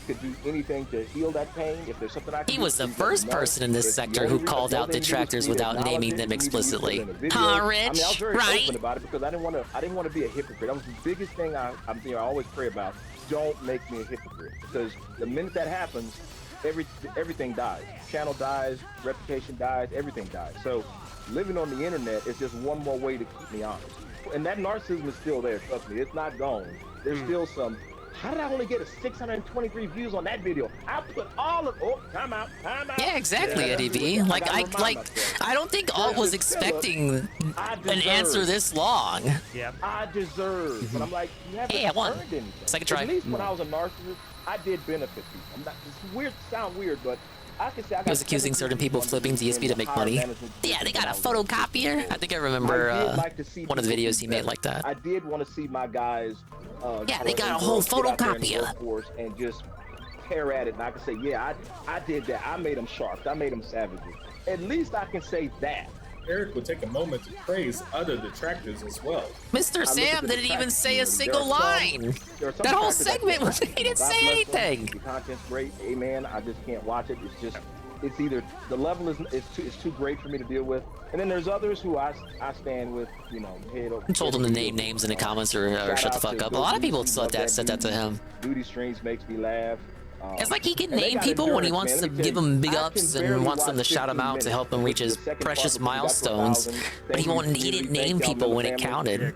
do anything to heal that pain, if there's something I can He was the first person in this sector who called out detractors without naming them explicitly. Huh, Rich? I mean, I was very right? open about it because I didn't want to be a hypocrite. That was the biggest thing I always pray about. Don't make me a hypocrite, because the minute that happens, everything dies. Channel dies, reputation dies, everything dies. So living on the internet is just one more way to keep me honest. And that narcissism is still there, trust me. It's not gone. There's still some how did I only get a 623 views on that video? I put all of time out. Yeah, exactly, Eddie B. I don't think Alt was expecting an answer this long. Yeah. I deserve. But I'm like, you haven't Hey, I won. earned anything. Second try. At least when I was a narcissist, I did benefit people. I'm not. It's weird. Sound weird, but I can say I got. He was accusing certain people of flipping DSP to make money. Yeah, they got a photocopier. I think I remember one of the videos he made like that. I did want to see my guys. Yeah, they got a whole photocopier. And just tear at it, and I can say, yeah, I did that. I made them sharp. I made them savages. At least I can say that. Eric would take a moment to praise other detractors as well. Mr. Sam didn't even say a single line. That whole segment, he didn't say anything. The content's great. Amen. I just can't watch it. It's just, it's either the level is too great for me to deal with, and then there's others who I stand with. You know, head over. I told him to name names in the comments or shut the fuck up. A lot of people said that to him. Duty Streams makes me laugh. It's like he can name people when he wants to give them big ups and wants them to shout them out to help him reach his precious milestones, but he didn't name people when it counted.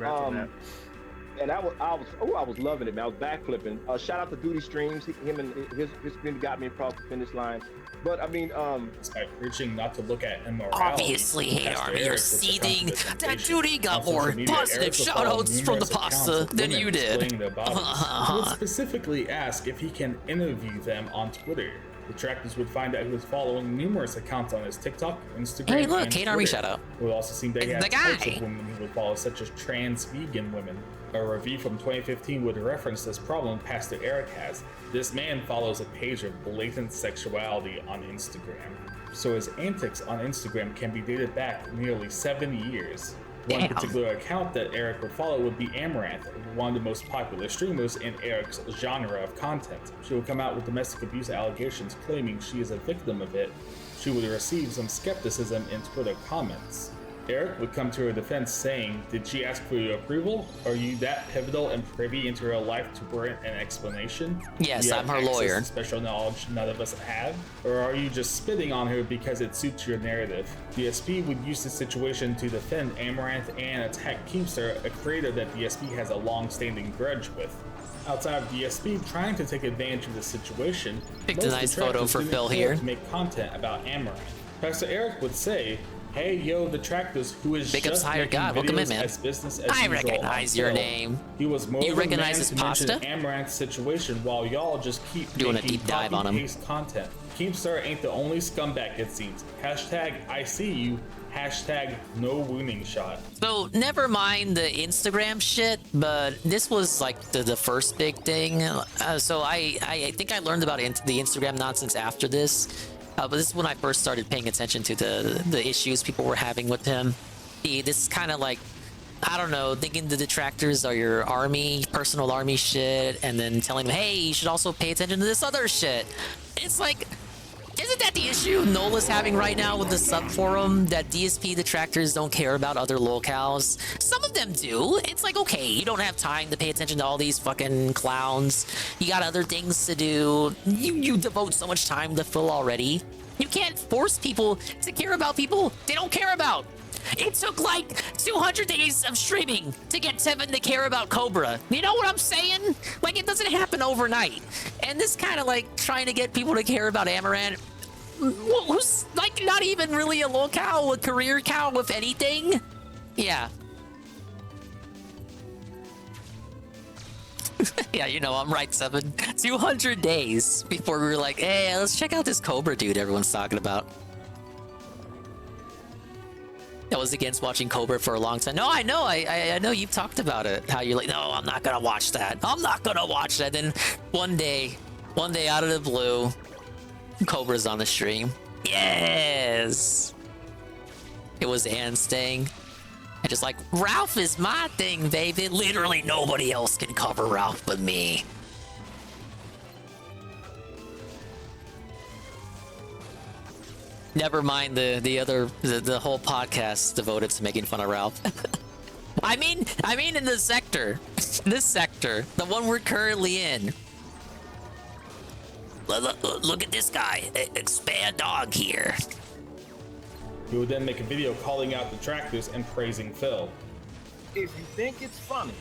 And I was loving it, man. I was backflipping. Shout out to Duty Streams. Him and his community got me across the finish line. But I mean, despite urging not to look at immorality, obviously, Hate Army, you're seething. That Duty got more positive shoutouts from the pasta than you did. He would specifically ask if he can interview them on Twitter. Detractors would find out he was following numerous accounts on his TikTok, Instagram, hey, look, and Hate Army shoutout. It would also seem that he had types of women he would follow, such as trans vegan women. A review from 2015 would reference this problem Pastor Eric has. This man follows a page of blatant sexuality on Instagram, so his antics on Instagram can be dated back nearly 7 years. One particular account that Eric would follow would be Amaranth, one of the most popular streamers in Eric's genre of content. She would come out with domestic abuse allegations claiming she is a victim of it. She would receive some skepticism in Twitter comments. Eric would come to her defense saying, "Did she ask for your approval? Are you that pivotal and privy into her life to warrant an explanation? Yes, I'm her lawyer. To special knowledge none of us have? Or are you just spitting on her because it suits your narrative?" DSP would use this situation to defend Amaranth and attack Keemstar, a creator that DSP has a long-standing grudge with. Outside of DSP trying to take advantage of the situation, picked a nice photo for Phil here to make content about Amaranth. Pastor Eric would say, "Hey, yo, detractors, who is Big ups just higher making God. Welcome in, videos man. as business as I usual recognize on your Phil. name. He was more You of a recognize man his to mention pasta? Amaranth's situation while y'all just keep Doing a making deep dive on him. copy-paste content. Keemstar ain't the only scumbag, it seems. Hashtag I see you. Hashtag no wounding shot." So never mind the Instagram shit, but this was like the first big thing. So I think I learned about the Instagram nonsense after this. But this is when I first started paying attention to the issues people were having with him. This is kind of like, I don't know, thinking the detractors are your army, personal army shit, and then telling them, hey, you should also pay attention to this other shit. It's like, isn't that the issue Nola's having right now with the subforum? That DSP detractors don't care about other locales? Some of them do. It's like, okay, you don't have time to pay attention to all these fucking clowns. You got other things to do. You devote so much time to Phil already. You can't force people to care about people they don't care about. It took like 200 days of streaming to get Tevin to care about Cobra. You know what I'm saying? Like, it doesn't happen overnight. And this kind of like trying to get people to care about Amaranth, who's like not even really a locale, a career cow, if anything. Yeah. Yeah, you know, I'm right, 7. 200 days before we were like, hey, let's check out this Cobra dude everyone's talking about. I was against watching Cobra for a long time. No, I know. I know you've talked about it. How you're like, no, I'm not gonna watch that. I'm not gonna watch that. Then one day out of the blue, Cobra's on the stream. Yes. It was Anne's thing. And just like, Ralph is my thing, baby. Literally nobody else can cover Ralph but me. Never mind the whole podcast devoted to making fun of Ralph. I mean in the sector. This sector, the one we're currently in. Look at this guy. Expand dog here. He would then make a video calling out detractors and praising Phil. If you think it's funny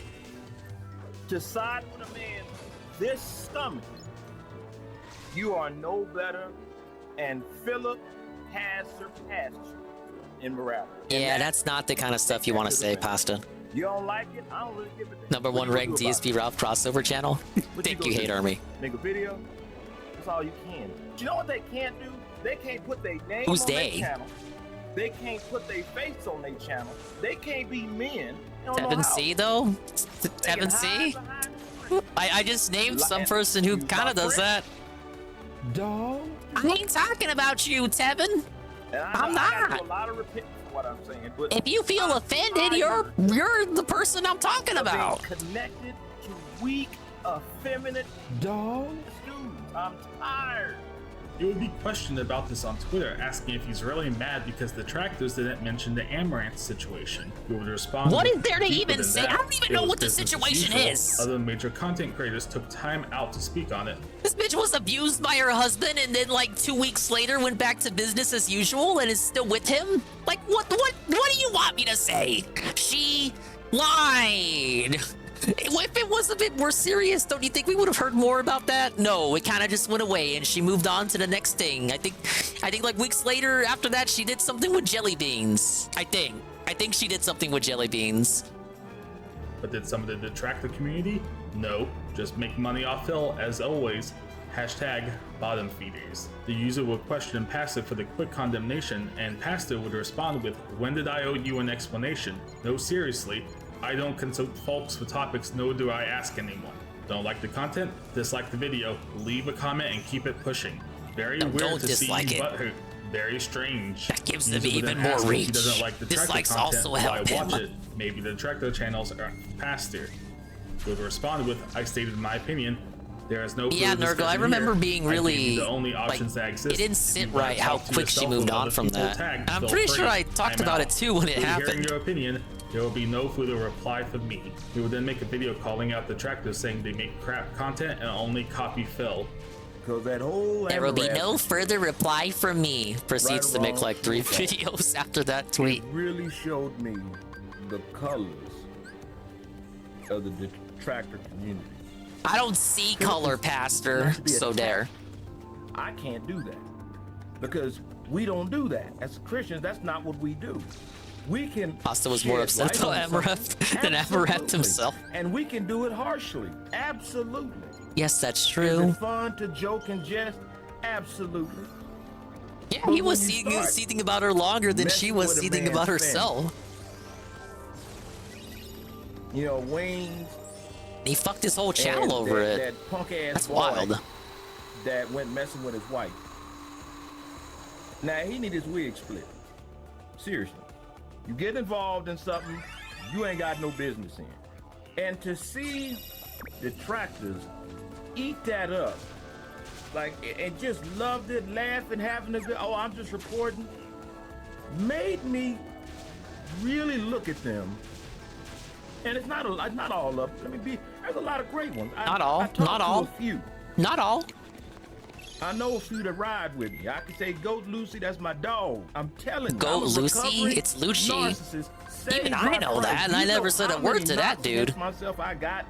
to side with a man this stomach, you are no better, and Philip has surpassed you in morality. Yeah, that's not the kind of stuff you want to say, Pasta. You don't like it? I don't really give it. #1 ranked DSP Ralph crossover channel. Thank you, Hate Army. Make a video. That's all you can. You know what they can't do? They can't put their name Who's on they? their channel. They can't put their face on their channel. They can't be men. They don't know Tevin how. C though? Tevin C? I just named some person who kind of does that. Dog. I ain't talking about you, Tevin. I'm not. A lot of repentance for what I'm saying, but If you feel offended, you're the person I'm talking about. Connected to weak, effeminate dogs. Dude, I'm tired. It would be questioned about this on Twitter, asking if he's really mad because the Detractors didn't mention the Amaranth situation. He would respond. What with, is there to "Deeper even than say? that, I don't even it know was what the business as situation usual." is. Other major content creators took time out to speak on it. This bitch was abused by her husband and then like 2 weeks later went back to business as usual and is still with him? Like what do you want me to say? She lied. If it was a bit more serious, don't you think we would have heard more about that? No, it kind of just went away and she moved on to the next thing. I think like weeks later after that she did something with jelly beans. I think she did something with jelly beans. But did some of the Detractor community? No, just make money off Phil as always. #bottom feeders. The user will question Pastor for the quick condemnation, and Pastor would respond with, "When did I owe you an explanation? No, seriously. I don't consult folks for topics, nor do I ask anyone. Don't like the content? Dislike the video. Leave a comment and keep it pushing. Very weird don't to see you dislike it. butthurt. Very strange." That gives them User would even then more ask if reach. He doesn't like the Dislikes content, also why help watch him. it? Maybe the Detractor channels are faster. He would respond with, "I stated my opinion. There is no Yeah, further Nurgle, I discussion remember here. being I gave really you the only like options that exist. it didn't If sit you wanna right how talk to quick she yourself moved and on other from people that. tagged, I'm feel pretty free. sure I talked I'm about out. it too when it Hearing happened. your opinion, there will be no further reply from me." He would then make a video calling out Detractors, saying they make crap content and only copy Phil. Because that whole There will be no further reply from me. Proceeds Right to or make wrong, like 3 true or false. videos after that tweet. It really showed me the colors of the Detractor community. I don't see color, Pastor. Not to be So attacked. there. I can't do that because we don't do that. As Christians, that's not what we do. We can. Pasta was more shed upset light about on Amaranth something. than Amaranth Absolutely. himself. And we can do it harshly. Absolutely. Yes, that's Is true. it fun to joke and jest? Absolutely. Yeah, But he was when you start seething about her longer than she messing was with a seething man's about family, herself. You know, Wayne's. He fucked his whole and channel over that, it. That punk ass That's boy wild. that went messing with his wife. Now he need his wig split. Seriously. You get involved in something you ain't got no business in. And to see Detractors eat that up, like, and just loved it, laughing, having a good, oh, I'm just reporting, made me really look at them. And it's not all up. Let me be. There's a lot of great ones. Not all. I talked Not to all. A few. Not all. I know a few that ride with me. I can say, Goat Lucy, that's my dog. I'm telling you. Goat I'm a Lucy? recovering It's Lucci. narcissist saved Even I by know Christ. that, and I You never know said a how word many to that knocks dude. against myself I got.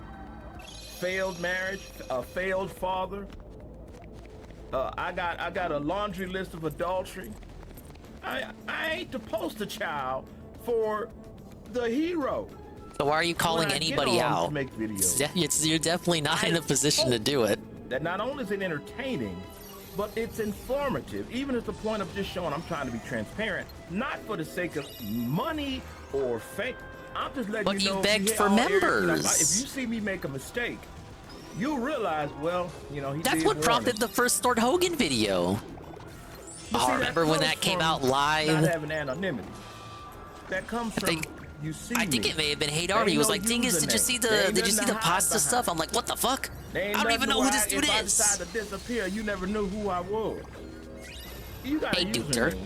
Failed marriage, a failed father. I got a laundry list of adultery. I ain't the poster child for the hero. So why are you calling When I get anybody on to out? make videos, You're definitely not in a position to do it. that not only is it entertaining, but it's informative. Even at the point of just showing I'm trying to be transparent, not for the sake of money or fame. I'm just letting But you know. you begged yeah, for oh, Eric, members. if you see me make a mistake, you'll realize, well, he That's did what warn prompted us. the first Stort Hogan video. But Oh, see, remember when comes that came from out live? Not having anonymity. That comes from you see I think me. it may have been Hate There Army. ain't He was no like, Dingus, did you username. see There ain't did you see nothing the to hide pasta behind. stuff? I'm like, what the fuck? There ain't I don't even know who nothing this where dude if I is. decide to disappear, you never knew who I was. You got Hey, a Duder. username,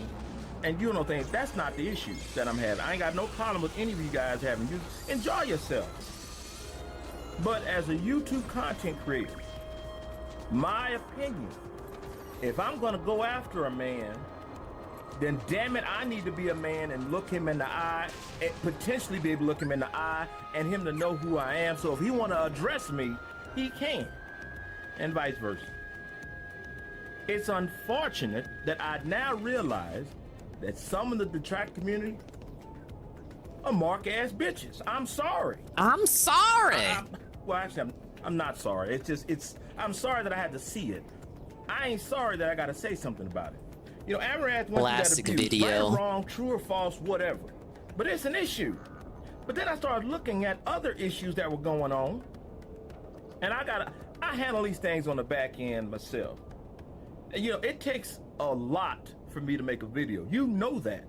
and you don't think that's not the issue that I'm having. I ain't got no problem with any of you guys having. You enjoy yourself. But as a YouTube content creator, my opinion, if I'm gonna go after a man, then damn it, I need to be a man and look him in the eye, and potentially be able to look him in the eye, and him to know who I am. So if he want to address me, he can. and vice versa. It's unfortunate that I now realize that some of the detract community are mark-ass bitches. I'm sorry. I'm sorry. Well, actually, I'm not sorry. I'm sorry that I had to see it. I ain't sorry that I gotta say something about it. You know, Amaranth went through that Classic abuse. video. Right or wrong, true or false, whatever. But it's an issue. But then I started looking at other issues that were going on. And I handle these things on the back end myself. And, you know, it takes a lot for me to make a video. You know that.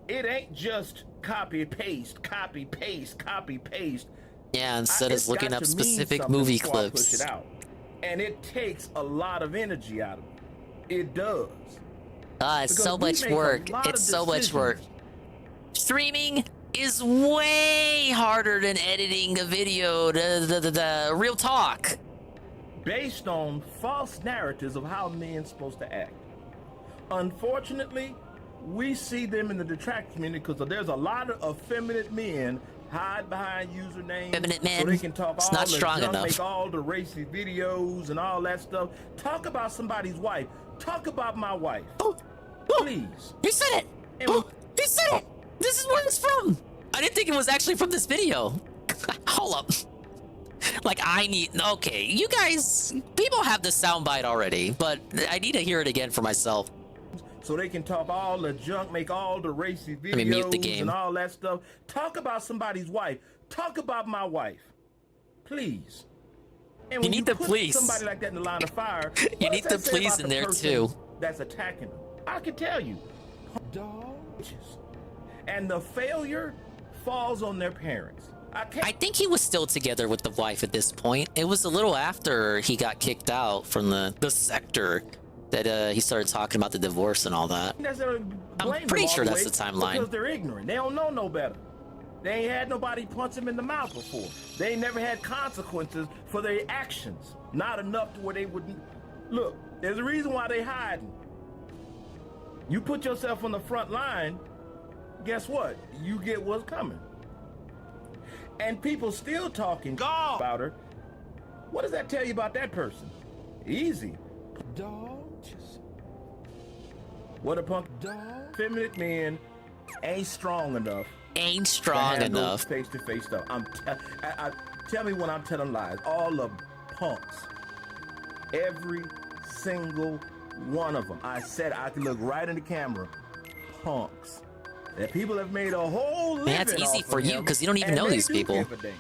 It ain't just copy, paste, copy, paste, copy, paste. Yeah, instead of looking got up to mean specific something movie before I clips. push it out. And it takes a lot of energy out of it. It does. It's Because so we much make a work. lot It's of so much work. Streaming is way harder than editing a video. Real talk. Based on false narratives of how men's supposed to act. Unfortunately, we see them in the detract community because there's a lot of effeminate men hide behind usernames Effeminate men. so they can talk It's all not the strong junk, enough. make all the racy videos and all that stuff. Talk about somebody's wife. Talk about my wife. Please. You said it. You said it. This is where it's from. I didn't think it was actually from this video. Hold up. Like, okay, you guys, people have the soundbite already, but I need to hear it again for myself. So they can talk all the junk, make all the racy Let me mute the videos game. and all that stuff. Talk about somebody's wife. Talk about my wife. Please. And when You need the put police. somebody like that in the line of fire, You what need does the that say police about in the there, person too. That's attacking them. I can tell you. Dogs. And the failure falls on their parents. I think he was still together with the wife at this point. It was a little after he got kicked out from the sector that he started talking about the divorce and all that. I'm pretty sure that's the timeline. Because they're ignorant. They don't know no better. They ain't had nobody punch them in the mouth before. They ain't never had consequences for their actions. Not enough to where they wouldn't. Look, there's a reason why they hiding. You put yourself on the front line, guess what? You get what's coming. And people still talking about her. What does that tell you about that person? Easy. Dogs. What a punk dog. Feminine men ain't strong enough. Ain't strong enough. Face-to-face stuff. Tell me when I'm telling lies. All the punks. Every single one of them. I said I could look right in the camera. Punks. That people have made a whole living. Man, that's easy off for of you him, because you don't even and know they these do people. give a damn.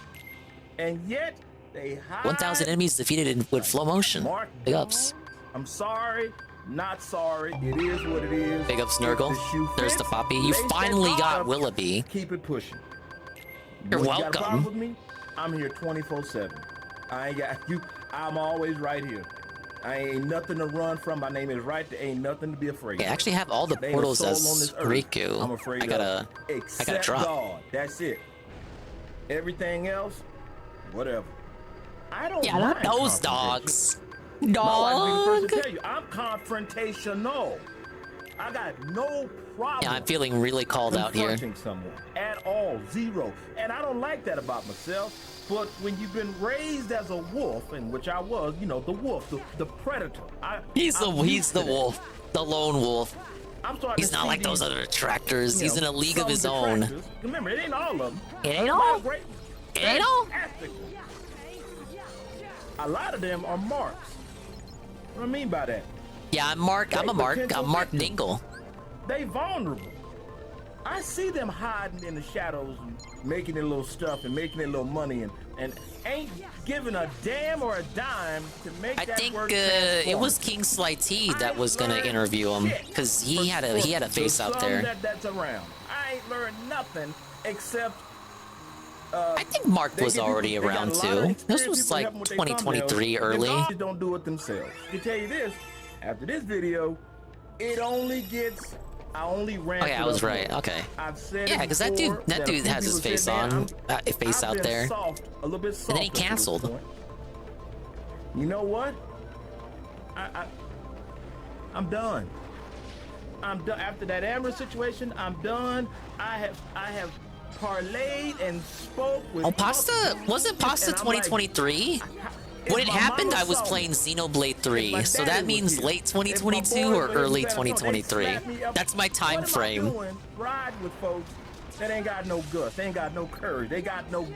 And yet they hide. 1,000 enemies defeated with flow motion. Mark Big ups. I'm sorry, not sorry. It is what it is. Big ups, If Nurgle. the shoe There's fits, the Poppy. You lace that finally ball got up, Willoughby. Keep it pushing. You're When you got a problem welcome. with me, I'm here 24/7. I ain't got you. I'm always right here. I ain't nothing to run from. My name is right there. Ain't nothing to be afraid I of. actually have all the There ain't a portals soul on as this earth Riku. I'm afraid I gotta of. Except drop. God. That's it. Everything else, whatever. I don't Yeah, not mind those confrontation. dogs. My wife be the first Dog. to tell you, I'm confrontational. I got no problem. Yeah, I'm feeling really called out here. confronting someone at all, zero. And I don't like that about myself. But when you've been raised as a wolf, in which I was, you know, the wolf, the predator. He's the that. wolf, the lone wolf. I'm starting He's to not see like those these, other detractors. you He's in know, a league of some his own. detractors. Remember, it ain't all of them. It ain't A lot all. of great- It ain't all. fantastic ones. A lot of them are marks. What do I mean by that? Yeah, I'm Mark. I'm a Mark. I'm Mark Dingle. They vulnerable. I see them hiding in the shadows and making their little stuff and making their little money and ain't giving a damn or a dime to make I that think work it was King Sly T that was gonna interview him because he had a face out there. That's around. I ain't learned nothing except. I think Mark was already they got a around lot of too. This experienced was people like helping with their 2023 thumbnails. early. The guys don't do it themselves. I can tell you this: after this video, it only gets. I only ran. Oh yeah, I was right. Okay. I've said Yeah, it because that before, dude a few has his people face said, "Man, on, face I've out been there, soft, a little bit soft and then he up to this canceled. point. You know what? I'm done. I'm done. After that Amber situation, I'm done. I have parlayed and spoke with. Oh, Pasta wasn't Pasta and I'm like, 2023? When it happened, I was playing Xenoblade 3, so that means late 2022 or early 2023. That's my time frame. Ride with folks that ain't got no guts, they ain't got no courage, they got no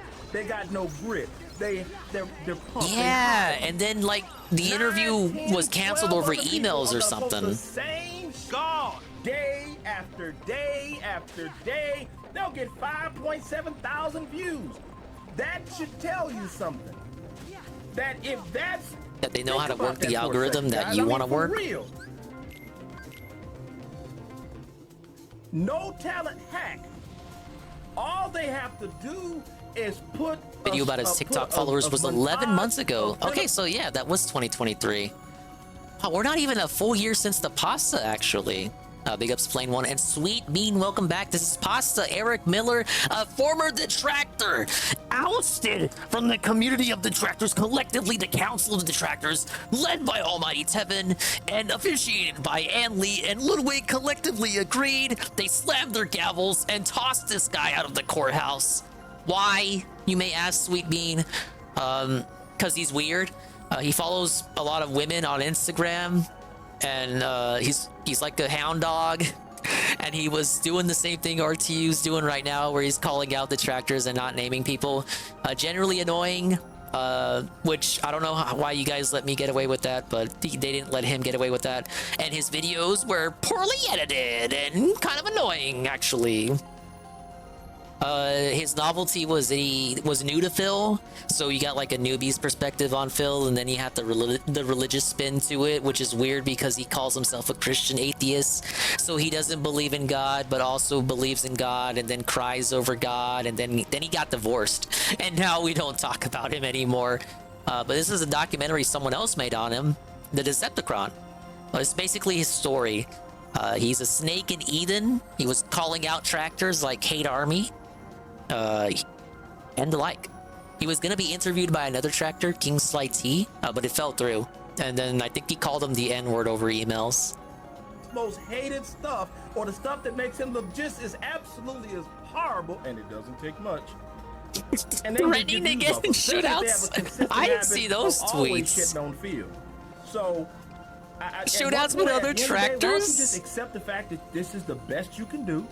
grit. They're pumped. Yeah, and then like the interview was canceled over emails or something. Same God, day after day after day, they'll get 5.7 thousand views. That should tell you something. That if that's that they know how to work the algorithm that you want to work. Real. No talent hack. All they have to do is put video about his TikTok followers was 11 months ago. Okay, so yeah, that was 2023. Wow, we're not even a full year since the pasta, actually. Big ups, Flame One and Sweet Bean. Welcome back. This is Pasta. Eric Miller, a former detractor, ousted from the community of detractors, collectively the Council of Detractors, led by Almighty Tevin and officiated by Ann Lee and Ludwig, collectively agreed. They slammed their gavels and tossed this guy out of the courthouse. Why, you may ask, Sweet Bean? Because he's weird. He follows a lot of women on Instagram, and he's like a hound dog, and he was doing the same thing RTU's doing right now, where he's calling out detractors and not naming people. Generally annoying, which I don't know why you guys let me get away with that, but they didn't let him get away with that. And his videos were poorly edited and kind of annoying, actually. His novelty was that he was new to Phil, so you got like a newbie's perspective on Phil, and then you have the religious spin to it, which is weird because he calls himself a Christian atheist, so he doesn't believe in God but also believes in God, and then cries over God, and then he got divorced, and now we don't talk about him anymore. But this is a documentary someone else made on him, The Decepticon. It's basically his story. He's a snake in Eden. He was calling out tractors like Hate Army. And the like. He was gonna be interviewed by another tractor, King Sly T, but it fell through. And then I think he called him the N-word over emails. Most hated stuff, or the stuff that makes him look just as absolutely as horrible, and it doesn't take much. And threatening to get in shootouts. I see those tweets. On field. So shootouts with other tractors. Why don't you just accept the fact that this is the best you can do?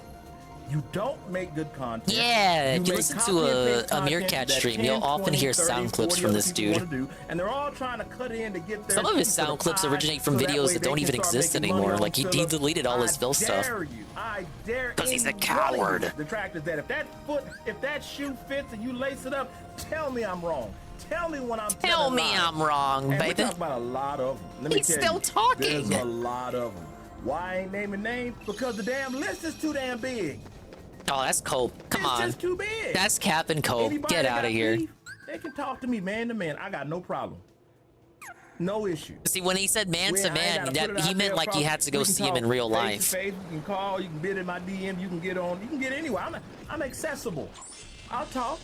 You don't make good content. Yeah, if you listen to a Meerkat stream, you'll often hear sound clips from this dude. And they're all trying to cut in to get their Some of his sound clips originate from videos that don't even exist anymore. Like he deleted all his Phil stuff. I dare because he's a coward. The track is that if that shoe fits and you lace it up, tell me I'm wrong. Tell me when I'm Tell me I'm wrong, and baby. We talk about a lot of them. Let me He's tell still you, talking. There's a lot of them. Why I ain't naming names? Because the damn list is too damn big. Oh, that's Cope. Come on. It's just too big. That's Cap and Cope. Anybody Get out of here. Beef, they can talk to me man to man. I got no problem. No issue. See, when he said man to man, he meant like you had to go see him in real life. Face, you can call, you can bid in my DM, you can get on, you can get anywhere. I'm accessible. I'll talk.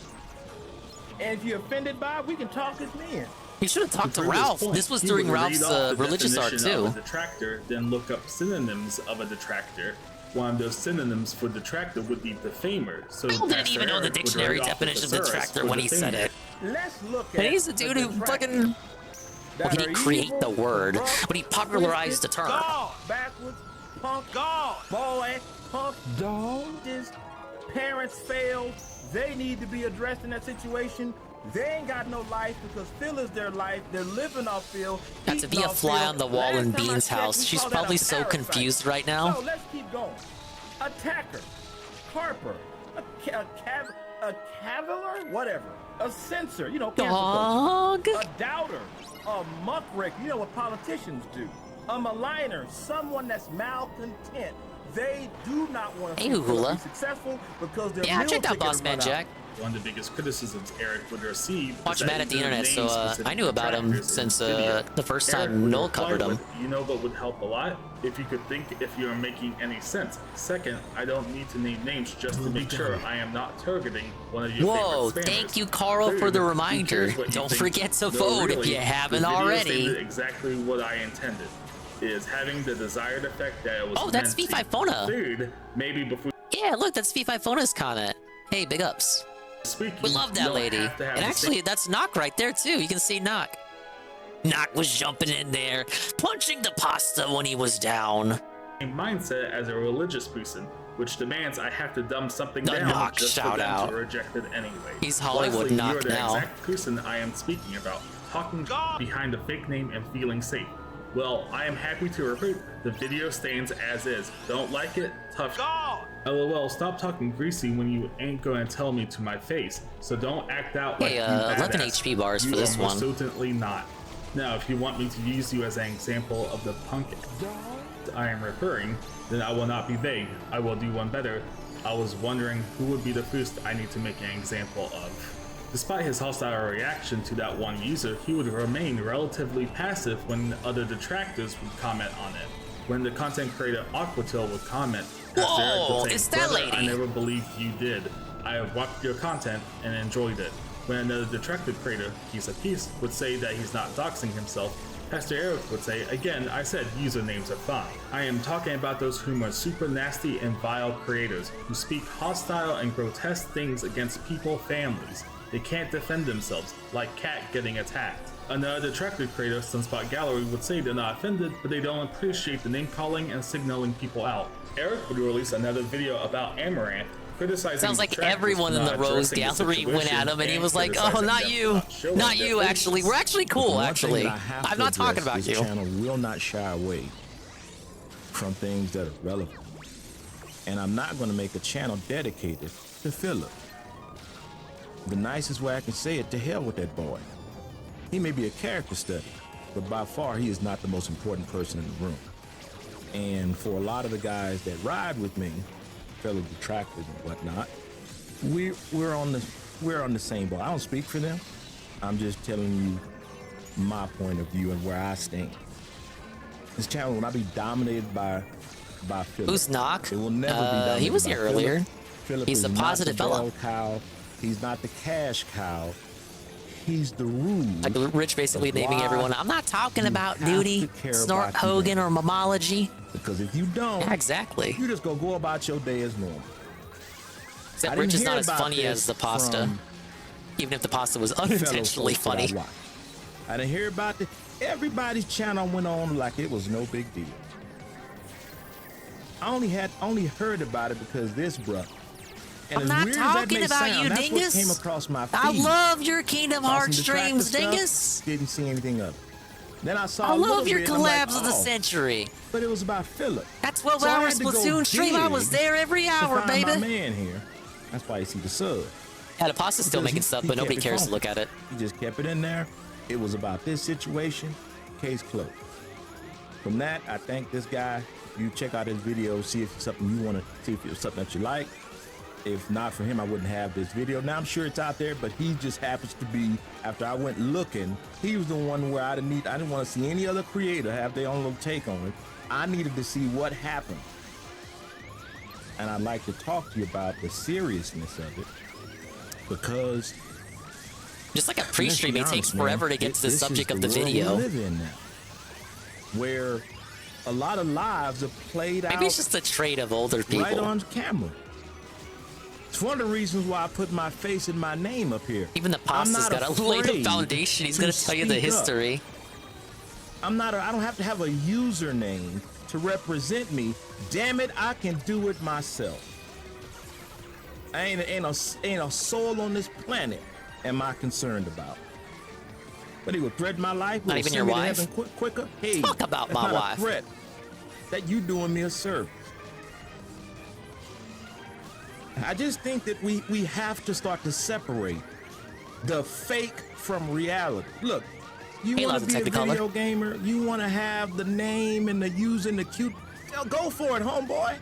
And if you're offended by it, we can talk as men. You should have talked to Ralph. This was during Ralph's religious art too. Of a detractor, then look up synonyms of a detractor. One of those synonyms for detractor would be defamer. So People didn't even know the dictionary definition of detractor when he said it. Let's look at and he's the dude who fucking... Well, he didn't create the word, but he popularized the term. Backwards, punk, boy, punk, dog. Parents failed. They need to be addressed in that situation. They ain't got no life because Phil is their life. They're living off Phil. Got to be a fly on the wall in Bean's house. She's probably so confused right now. So let's keep going. Attacker, Harper, a cavalier, whatever. A censor, you know, dog. A doubter, a muckraker, you know what politicians do. A maligner, someone that's malcontent. They do not want to be successful because they're check out Boss Man Jack. One of the biggest criticisms Eric would receive. Watch him at the internet, so I knew about him since the first time Noel covered him. You know what would help a lot? If you could think if you're making any sense. Second, I don't need to name names just to make sure I am not targeting one of your favorite spammers. Thank you, Carl, for the reminder. Don't forget to vote if you haven't already. Exactly what I intended. Is having the desired effect that it was. Oh, that's V5 Fona. Third, maybe before. Yeah, look, that's V5 Fona's comment. Hey, big ups. Speaking, we love that lady. And actually, that's Knock right there too. You can see Knock. Knock was jumping in there, punching the pasta when he was down. Mindset as a religious person, which demands I have to dumb something The down Knock just shout for them out. to reject it anyway. He's Hollywood Lastly, Knock you're the now. exact person I am speaking about, talking behind a fake name and feeling safe. Well, I am happy to report the video stands as is. Don't like it? Tough. LOL, stop talking greasy when you ain't gonna tell me to my face. So don't act out like Hey, you 11 badass. HP bars You for this are most one. certainly not. Now, if you want me to use you as an example of the punk I am referring, then I will not be vague. I will do one better. I was wondering who would be the first I need to make an example of. Despite his hostile reaction to that one user, he would remain relatively passive when other detractors would comment on it. When the content creator Aquatil would comment, Whoa, would say, it's that "Brother, lady." I never believed you did. I have watched your content and enjoyed it." When another detracted creator, Piece of Peace, would say that he's not doxing himself, Pastor Eric would say, "Again, I said usernames are fine. I am talking about those whom are super nasty and vile creators, who speak hostile and grotesque things against people, families. They can't defend themselves, like Cat getting attacked." Another detracted creator, Sunspot Gallery, would say they're not offended, but they don't appreciate the name calling and signaling people out. Eric would release another video about Amaranth, criticizing Sounds like detractors everyone for in the not Rose addressing Gallery went at him, and he was like, "Oh, criticizing not them you, for not showing not their you. faces. Actually, we're actually cool. One thing Actually, that I have I'm to not talking address, about this you." channel will not shy away from things that are relevant, and I'm not going to make a channel dedicated to Philip. The nicest way I can say it, to hell with that boy. He may be a character study, but by far he is not the most important person in the room. And for a lot of the guys that ride with me, fellow detractors and whatnot, we're on the same boat. I don't speak for them. I'm just telling you my point of view and where I stand. This channel will not be dominated by Philip. Who's Knock? It will never be dominated He was by here Philip. earlier. Philip He's is a not positive the fella. bell cow. He's not the cash cow. He's the rude. Like Rich basically of naming why everyone. I'm not talking you about have nudity, to care snort about you. Hogan, or momology. Because if you don't, Yeah, exactly. you just gonna go about your day as normal. Except I Rich didn't is not hear as about funny this as the pasta, from even if the pasta was fellow unintentionally folks that I funny. watch. I didn't hear about it. Everybody's channel went on like it was no big deal. I only heard about it because this bruh. And I'm as not weird as that talking may about sound, you, that's what dingus. came across my feed. I love your Kingdom Saw some Hearts streams, detractor dingus. stuff, didn't see anything of it. Then I saw I a little love your bit, and I'm like, collabs of the oh, century. but it was about Philip. That 12 So I hour had to go Splatoon stream, I was dig there every to hour, find baby. my man here. That's why you see the sub. Yeah, the pasta's still Because making he- stuff, he but nobody kept it cares to funky. look at it. He just kept it in there. It was about this situation. Case closed. From that, I thank this guy. You check out his video, see if it's something you want to see, if it's something that you like. If not for him, I wouldn't have this video. Now I'm sure it's out there, but he just happens to be. After I went looking, he was the one where I didn't want to see any other creator have their own little take on it. I needed to see what happened, and I'd like to talk to you about the seriousness of it, because Just like a pre-stream, it let's be takes honest, forever man, to get to the this is subject of the world video. we live in now, where a lot of lives are played out Maybe it's just a trait of older people. right on camera. It's one of the reasons why I put my face and my name up here. Even the pasta's got to lay the foundation. He's going to tell you the history. I don't have to have a username to represent me. Damn it, I can do it myself. Ain't a soul on this planet am I concerned about. But he would threaten my life. Not Will even send your me to wife? heaven quicker. Hey, Talk about that's my not wife. A threat. That you doing me a service. I just think that we have to start to separate the fake from reality. Look, you Hey, want loves to the be a Technicolor. video gamer, you want to have the name and the using the cute, go for it, homeboy.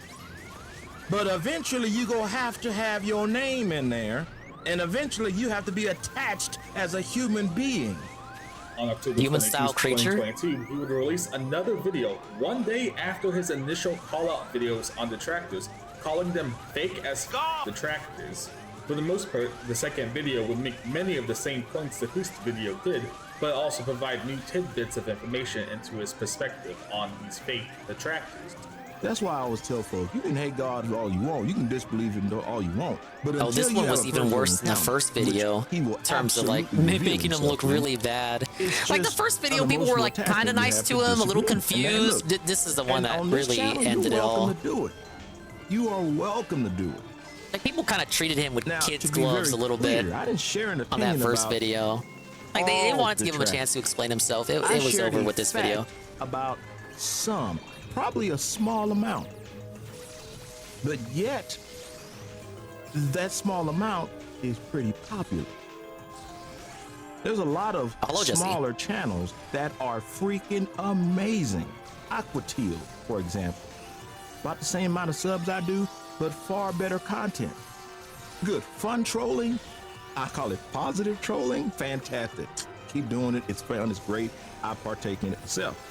But eventually you gonna have to have your name in there, and eventually you have to be attached as a human being. On October Human-style 22nd, creature? 2022, he would release another video one day after his initial call-out videos on detractors, calling them fake as detractors. For the most part, the second video would make many of the same points the first video did, but also provide new tidbits of information into his perspective on these fake detractors. That's why I always tell folks, you can hate God all you want, you can disbelieve him all you want. But Oh, this one was even worse than the first video in terms of like making him look really bad. Like the first video, people were like kind of nice to him, a little confused. This is the one that really ended it all. You are welcome to do it. Like people kind of treated him with kids' gloves a little bit I didn't share an on that first about video. Like they wanted to give him a chance to explain himself. It was over with this video. About some, probably a small amount, but yet that small amount is pretty popular. There's a lot of smaller channels that are freaking amazing. Aquatil, for example, about the same amount of subs I do, but far better content. Good fun trolling. I call it positive trolling. Fantastic. Keep doing it. It's fun. It's great. I partake in it myself.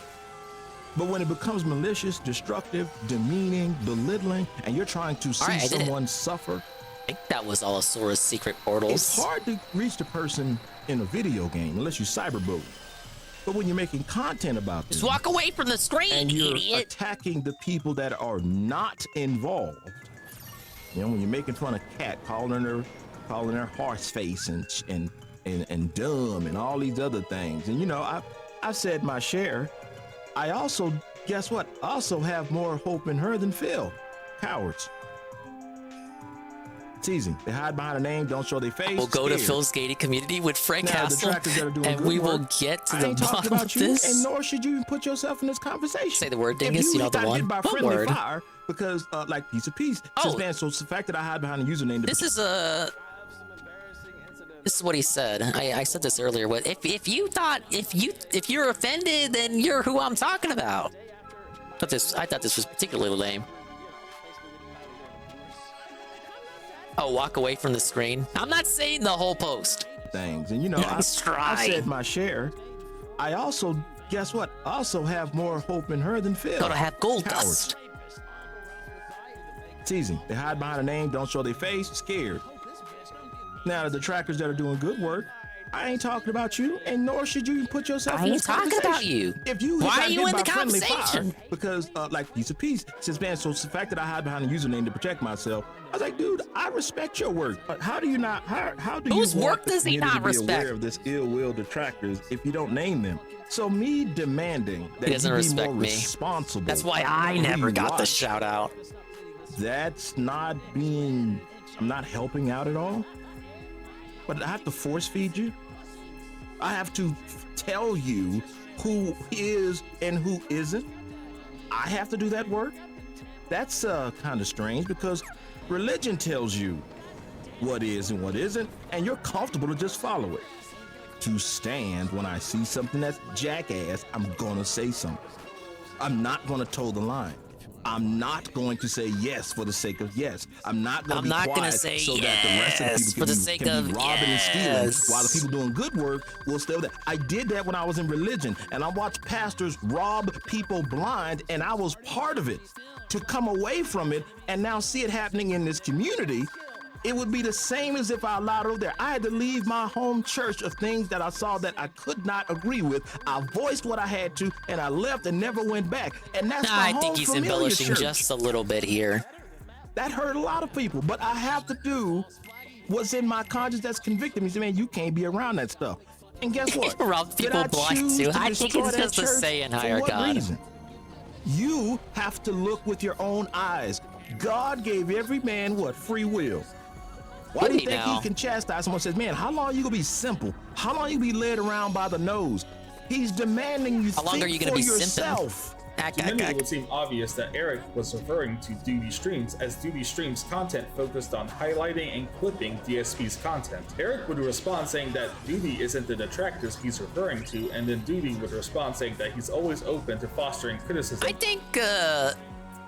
But when it becomes malicious, destructive, demeaning, belittling, and you're trying to see someone suffer, I think that was Allosaurus secret portals. It's hard to reach the person in a video game unless you cyberbully. But when you're making content about them, just walk away from the screen, and you're idiot. attacking the people that are not involved. You know, when you're making fun of Cat, calling her horse face and dumb and all these other things. And you know, I've said my share. I also, guess what? Also have more hope in her than Phil. Cowards. It's easy. They hide behind a name, don't show their face. We'll go to Phil's gated community with Frank Castle, and we will get to the bottom of this. And nor should you even put yourself in this conversation. Say the word, dingus. You know the one. What word? Fire because, like, piece of peace. Oh, man. So it's the fact that I hide behind a username. This is what he said. I said this earlier. But if you're offended, then you're who I'm talking about. I thought this was particularly lame. Oh, walk away from the screen. I'm not saying the whole post. Things, and you know, I said my share. I also, guess what? Also have more hope in her than Phil. Gotta have gold dust. It's easy. They hide behind a name, don't show their face, scared. Now, the detractors that are doing good work, I ain't talking about you, and nor should you put yourself in this conversation. I ain't talking about you. If you why are you in the conversation? Because, like, piece of peace, since man, so it's the fact that I hide behind a username to protect myself. I was like, dude, I respect your work, but how do you not? How do whose you work does he not to be respect? Aware of this ill-will detractors if you don't name them? So me demanding that he doesn't you be respect more me. Responsible. That's why I never got the shout out. That's not being. I'm not helping out at all. But I have to force feed you. I have to tell you who is and who isn't. I have to do that work. That's kind of strange because religion tells you what is and what isn't, and you're comfortable to just follow it. To stand when I see something that's jackass, I'm gonna say something. I'm not gonna toe the line. I'm not going to say yes for the sake of yes. I'm not going to be quiet say so yes that the rest of the people for the sake of be robbing and stealing while the people doing good work will stay with that. I did that when I was in religion, and I watched pastors rob people blind, and I was part of it. To come away from it and now see it happening in this community, it would be the same as if I allowed it over there. I had to leave my home church of things that I saw that I could not agree with. I voiced what I had to, and I left and never went back. And that's my home I think he's embellishing church. Just a little bit here. That hurt a lot of people, but I have to do what's in my conscience that's convicted me. Say, man, you can't be around that stuff. And guess what? Rob people blind too. I think it's just the saying, higher God. Reason? You have to look with your own eyes. God gave every man what? Free will. Why do you think he can chastise someone? Says, man, how long are you gonna be simple? How long are you gonna be led around by the nose? He's demanding you. How long are you gonna be yourself? To many, it would seem obvious that Eric was referring to Duty Streams, as Duty Streams content focused on highlighting and clipping DSP's content. Eric would respond saying that Duty isn't the detractors he's referring to, and then Duty would respond saying that he's always open to fostering criticism. I think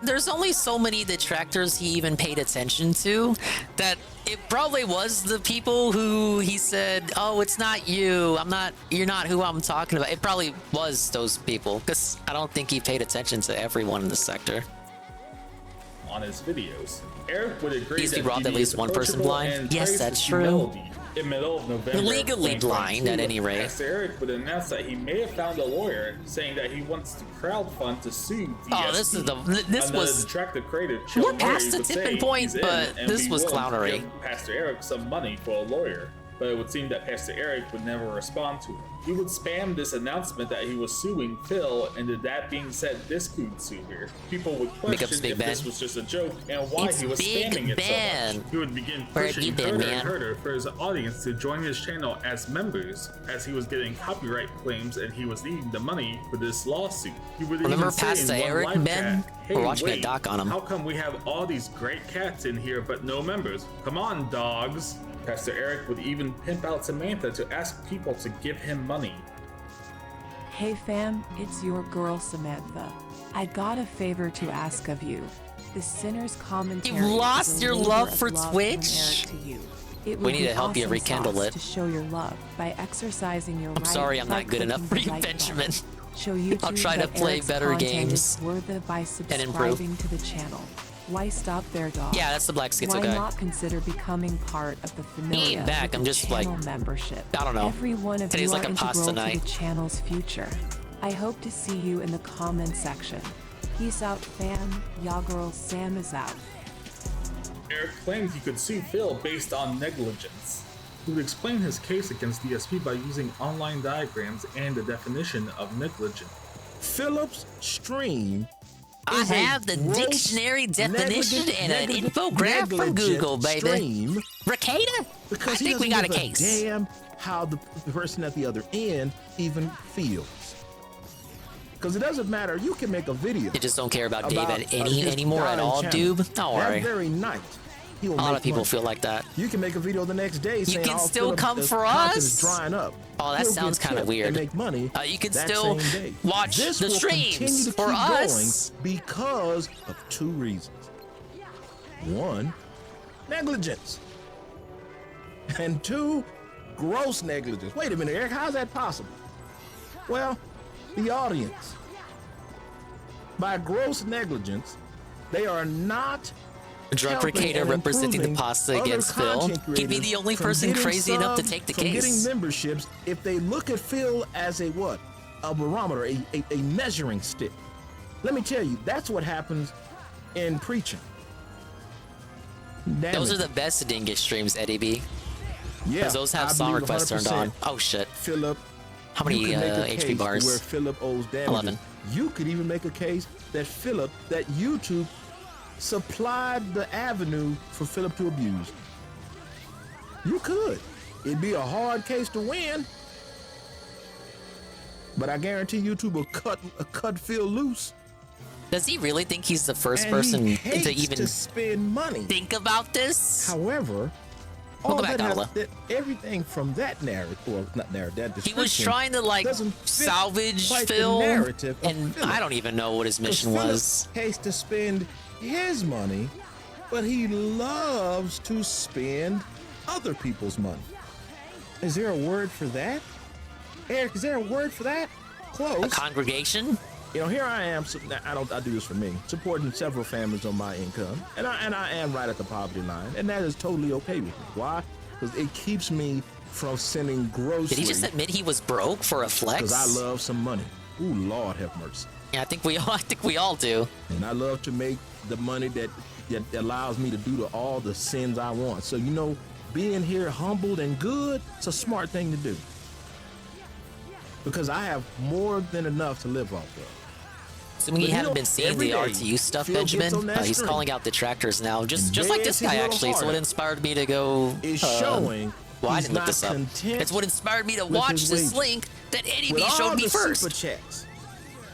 there's only so many detractors he even paid attention to that it probably was the people who he said, oh, it's not you, you're not who I'm talking about. It probably was those people, because I don't think he paid attention to everyone in the sector. On his videos, Eric would agree he that robbed at least one person blind. Yes, that's true. In middle of November, Legally of blind, at any rate. Pastor Eric would announce that he may have found a lawyer, saying that he wants to crowdfund to sue DSP. Oh, this was detractive creator. We're past the tipping point, but this was clownery. Give Pastor Eric some money for a lawyer, but it would seem that Pastor Eric would never respond to him. He would spam this announcement that he was suing Phil, and with that being said, this could sue here. People would question if this was just a joke and why he was spamming it so much. He would begin pushing Herder and Herder for his audience to join his channel as members, as he was getting copyright claims and he was needing the money for this lawsuit. He would Remember even say Pastor in one Eric, live Ben? chat, "Hey, We're watching a wait, doc on him. How come we have all these great cats in here but no members? Come on, dogs." Pastor Eric would even pimp out Samantha to ask people to give him money. Hey fam, it's your girl Samantha. I got a favor to ask of you. The Sinner's Commentary. You've lost is a your labor love of for love Twitch? from Eric to you. It We would need be to help you awesome rekindle sauce it. to show your love by exercising your I'm sorry I'm not good enough for you, Benjamin. Show YouTube I'll try to that play Eric's better content games is worth it by and improve. subscribing to the channel. Why stop there, dog? Yeah, that's the Black Schizo Why guy. not consider becoming part of the He familia ain't back. with I'm the just like, channel membership? I don't know. Every one of Today's you like are a pasta integral to night. the channel's future. I hope to see you in the comment section. Peace out, fam. Y'all girl Sam is out. Eric claimed he could sue Phil based on negligence. He would explain his case against DSP by using online diagrams and the definition of negligent. Philip's stream. I have the dictionary definition and an infograph from Google, baby. Ricada? Because I think we got a case. Damn, how the person at the other end even feels. Because it doesn't matter. You can make a video. You just don't care about Dave his anymore at all, channel. dude. Don't worry. That very night, A lot of people feel like that. You can make a video the next day saying can all still Philip's come for content us? is drying up. Oh, that He'll sounds get kind of tipped weird. and make money. You can that still same day. watch This the will continue streams to for keep us going because of two reasons. One, negligence. And two, gross negligence. Wait a minute, Eric, how's that possible? Well, the audience. By gross negligence, they are not Drunk Ricada representing the pasta against Phil. He'd be the only person crazy enough to take the case. Getting memberships if they look at Phil as a what? A barometer, a measuring stick. Let me tell you, that's what happens in preaching. Those are the best Dingus streams, Eddie B. Yeah, because those have I song believe requests turned on. 100%. Oh shit. Philip, How many you could make a HP case bars? where Philip owes damages. 11. You could even make a case that YouTube supplied the avenue for Philip to abuse. You could. It'd be a hard case to win, but I guarantee YouTube will cut Phil loose. Does he really think he's the first And person he to hates even to spend money. think about this? However, Welcome all back, that Carla. everything from that narrative, or not narrative, that He was description trying to like doesn't fit salvage quite the Phil, narrative of and Philip. I don't even know what his 'Cause mission Philip was. hates to spend his money, but he loves to spend other people's money. Is there a word for that? Eric, is there a word for that? Close. A congregation? You know, here I am. I do this for me, supporting several families on my income, and I am right at the poverty line, and that is totally okay with me. Why? Because it keeps me from sending groceries. Did he just admit he was broke for a flex? Because I love some money. Ooh, Lord have mercy. Yeah, I think we all do. And I love to make the money that allows me to do all the sins I want. So, you know, being here humbled and good, it's a smart thing to do. Because I have more than enough to live off of. Assuming you haven't been seeing the RTU stuff, Benjamin, he's calling out detractors now, just like this guy actually. So what inspired me to go showing well, I he's didn't look not this up. content It's what inspired me to with watch his this wages. link that Eddie With B all showed me the first. Super chats.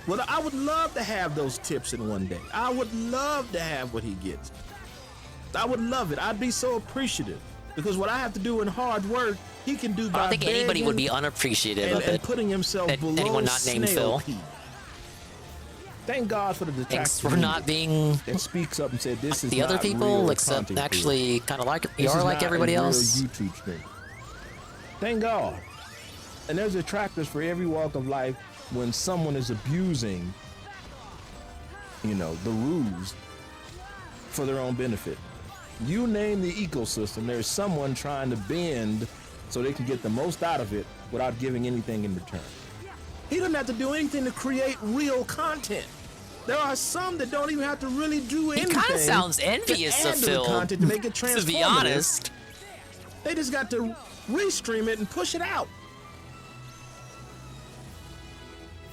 Well, I would love to have those tips in one day. I would love to have what he gets. I would love it. I'd be so appreciative. Because what I have to do in hard work, he can do by I don't think anybody would be begging unappreciative of and it. putting himself That below anyone not named snail Phil. pea. Thank God for the Thanks detractor for not being that speaks up and said this is the other not people, real except content actually kind of like you This are is like not everybody a real else. YouTube stream. Thank God. And there's detractors for every walk of life when someone is abusing, you know, the rules for their own benefit. You name the ecosystem, there's someone trying to bend so they can get the most out of it without giving anything in return. He doesn't have to do anything to create real content. There are some that don't even have to really do anything. He kind of sounds envious of Phil, content to make it transformative. to be honest. They just got to restream it and push it out.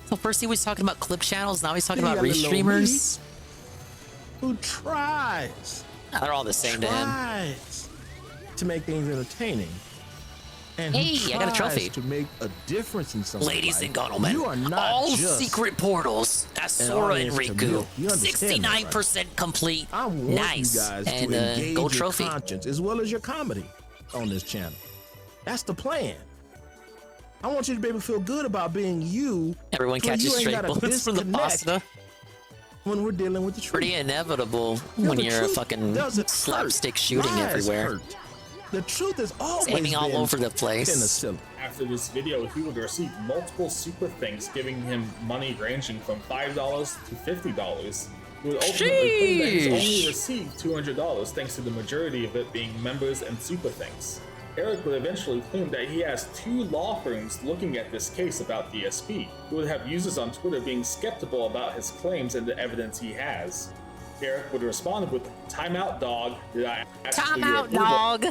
So first he was talking about clip channels, now he's talking about restreamers. Who tries? They're all the same to him. Tries to make things entertaining. And hey, I got a trophy. To make a difference in someone's Ladies life. and gentlemen, You are not all just secret portals. Asura and Riku. 69% complete. I want nice. you guys And to engage gold your trophy. conscience as well as your comedy on this channel. That's the plan. I want you to be able to feel good about being you. Everyone so catches you ain't straight gotta bullets from the disconnect pasta. When we're dealing with the truth. Pretty inevitable You know, when the you're a truth fucking doesn't slapstick hurt. shooting Lies everywhere. hurt. The truth is always aiming all been over the place. penicillin. After this video, he would receive multiple super thanks, giving him money ranging from $5 to $50. He would ultimately claim that he's only received $200 thanks to the majority of it being members and super thanks. Eric would eventually claim that he has 2 law firms looking at this case about DSP. He would have users on Twitter being skeptical about his claims and the evidence he has. Eric would respond with, "Timeout, dog. Did I ask for your Timeout, approval?" dog.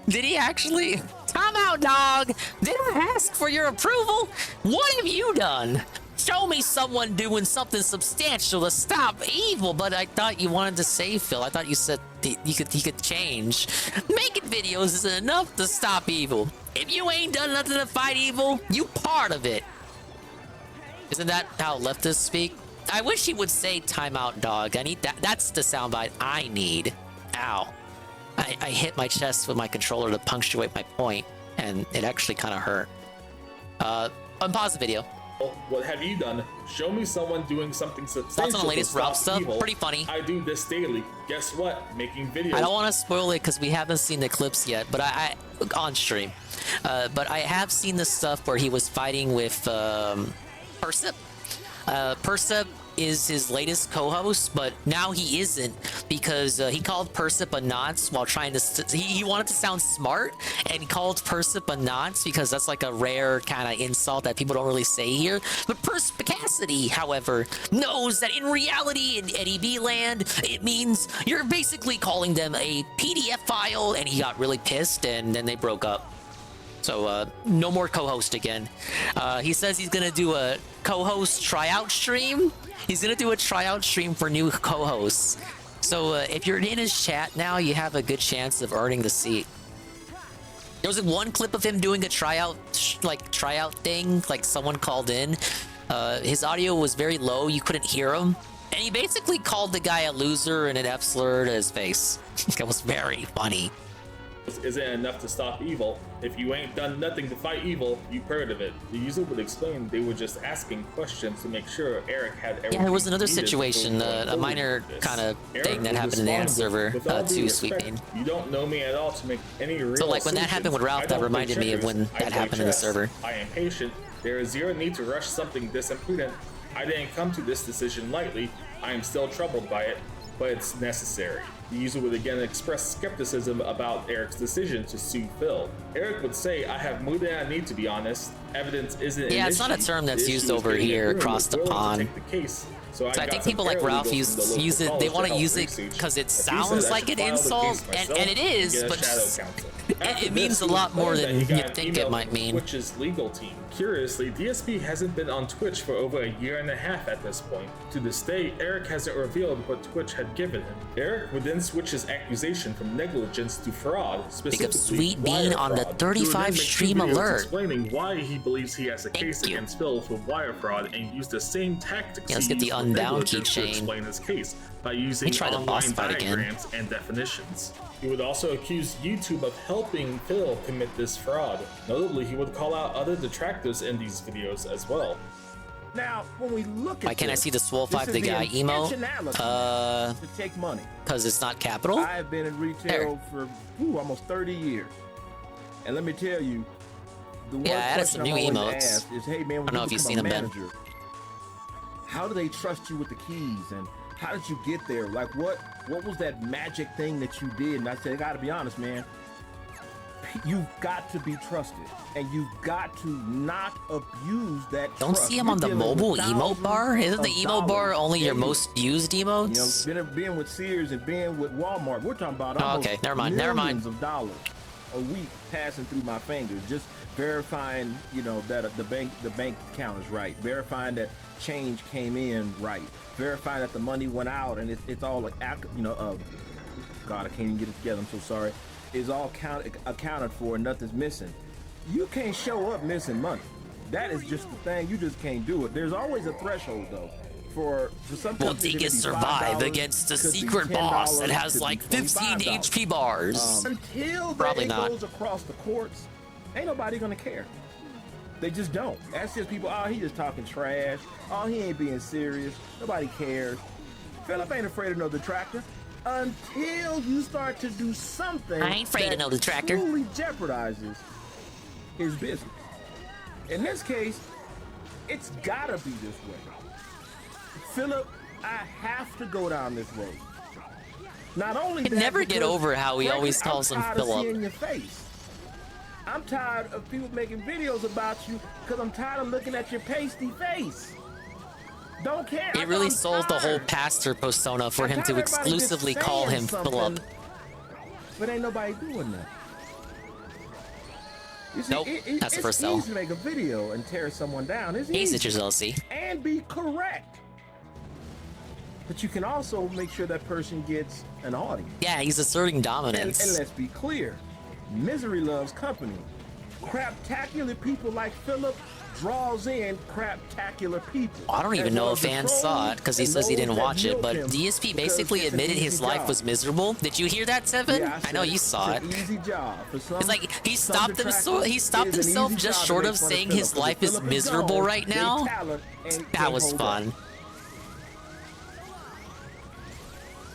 Did he actually? Timeout, dog. Did I ask for your approval? What have you done? Show me someone doing something substantial to stop evil. But I thought you wanted to save Phil. I thought you said he could change. Making videos isn't enough to stop evil. If you ain't done nothing to fight evil, you part of it. Isn't that how leftists speak? I wish he would say "timeout, dog." I need that. That's the soundbite I need. Ow. I hit my chest with my controller to punctuate my point, and it actually kind of hurt. Unpause the video. What have you done? Show me someone doing something substantial. That's on the latest Rob stuff. Evil. Pretty funny. I do this daily. Guess what? Making videos. I don't want to spoil it because we haven't seen the clips yet, but I on stream. But I have seen the stuff where he was fighting with Persip. Persip is his latest co-host, but now he isn't because he called Persip a nonce while trying to he wanted to sound smart and called Persip a nonce because that's like a rare kind of insult that people don't really say here. But Perspicacity, however, knows that in reality in Eddie B land it means you're basically calling them a PDF file, and he got really pissed and then they broke up. So no more co-host again. He says he's gonna do a co-host tryout stream. He's gonna do a tryout stream for new co-hosts. So if you're in his chat now, you have a good chance of earning the seat. There was one clip of him doing a tryout thing, like someone called in. His audio was very low, you couldn't hear him. And he basically called the guy a loser and an F slur to his face. It was very funny. Isn't enough to stop evil. If you ain't done nothing to fight evil, you've heard of it. The user would explain they were just asking questions to make sure Eric had everything. Yeah, there was another he needed situation, before going a forward minor with this. kind of Eric thing that would happened in the ad respond server with all due too, respect, Sweetbean. You don't know me at all to make any real So like when that assumptions. happened with Ralph, I that don't reminded play me of when checkers. I that play happened in the chess. server. I am patient. There is zero need to rush something this imprudent. I didn't come to this decision lightly. I am still troubled by it, but it's necessary. The user would again express skepticism about Eric's decision to sue Phil. Eric would say, "I have more than I need to be honest. Evidence isn't an Yeah, it's issue. not a term that's The used issue is over getting here everyone across the willing to pond. take the case." So I got think some people like Ralph paralegals use from the local it. They college want to help use it research. because it As he sounds said, I like should an file the insult, case and myself it is, get a but shadow counsel. After it means this, a he lot more claimed than that he you got an think email it might from mean. Twitch's legal team. Curiously, DSP hasn't been on Twitch for over a year and a half at this point. To this day, Eric hasn't revealed what Twitch had given him. Eric would then switch his accusation from negligence to fraud, specifically Sweet Bean wire on the fraud. 35 He would then make two stream videos alert. explaining why he believes he has a case against Phil for wire fraud and used the same tactics Yeah, let's he get the used for unbound negligence to keychain. explain his case by using try the boss online fight again. diagrams and definitions. He would also accuse YouTube of helping Phil commit this fraud. Notably, he would call out other detractors in these videos as well. Now, when we look at Why can't I see the Swole this 5 is the guy emo? intentionality to take money. Because it's not capital? I have been in retail for almost 30 years. And let me tell you, the one Yeah, I added question some new I'm always emotes. asked is, hey man, when I don't know you if you've become seen a them, Ben. manager, how do they trust you with the keys? And how did you get there? Like what was that magic thing that you did? And I said, I gotta be honest, man. you've got to be trusted, and you've got to not abuse that Don't trust. see him You're on the dealing with mobile emote thousands bar? Isn't the of emote bar dollars only your daily. most used emotes? You know, being with Sears and being with Walmart, we're talking about Oh, almost okay, never mind, never mind. millions of dollars a week passing through my fingers, just verifying, you know, that the bank account is right, verifying that change came in right, verifying that the money went out, and it's all like, you know, God, I can't even get it together. I'm so sorry. Is all accounted for, and nothing's missing. You can't show up missing money. That is just the thing. You just can't do it. There's always a threshold though. For some Will companies, Dingus it may be survive $5, against a could be secret boss that $10, has could be like 15 $25. HP bars? Until Probably it not. goes across the courts, ain't nobody gonna care. They just don't. That's just people. Oh, he just talking trash. Oh, he ain't being serious. Nobody cares. Philip ain't afraid of no detractor until you start to do something. I ain't afraid that of no detractor. Truly jeopardizes his business. In this case, it's gotta be this way. Philip, I have to go down this road. Not only I can that, never get because, over how he frankly, always calls I'm him tired of Philip. seeing your face. I'm tired of people making videos about you because I'm tired of looking at your pasty face. Don't care. It really sold the whole pastor persona for him to exclusively call him Philip. But ain't nobody doing that. You see, Nope, that's the first it's cell. easy to make a video and tear someone down. It's He's easy. at your jealousy. And be correct. But you can also make sure that person gets an audience. Yeah, he's asserting And dominance. let's be clear, misery loves company. Craptacular people like Philip draws in craptacular people. I don't even As know well if as the fans saw it because he trolls says he and didn't those watch that it, but milk him DSP because basically it's an admitted his easy life job. was miserable. Did you hear that, Seven? Yeah, I know you it's saw it. an easy job. For some, It's like he some stopped detractors, he stopped it is an himself easy just job to short make of fun saying Philip, his 'cause life if is Philip miserable gone, right they now. talent ain't That gonna was hold fun. up.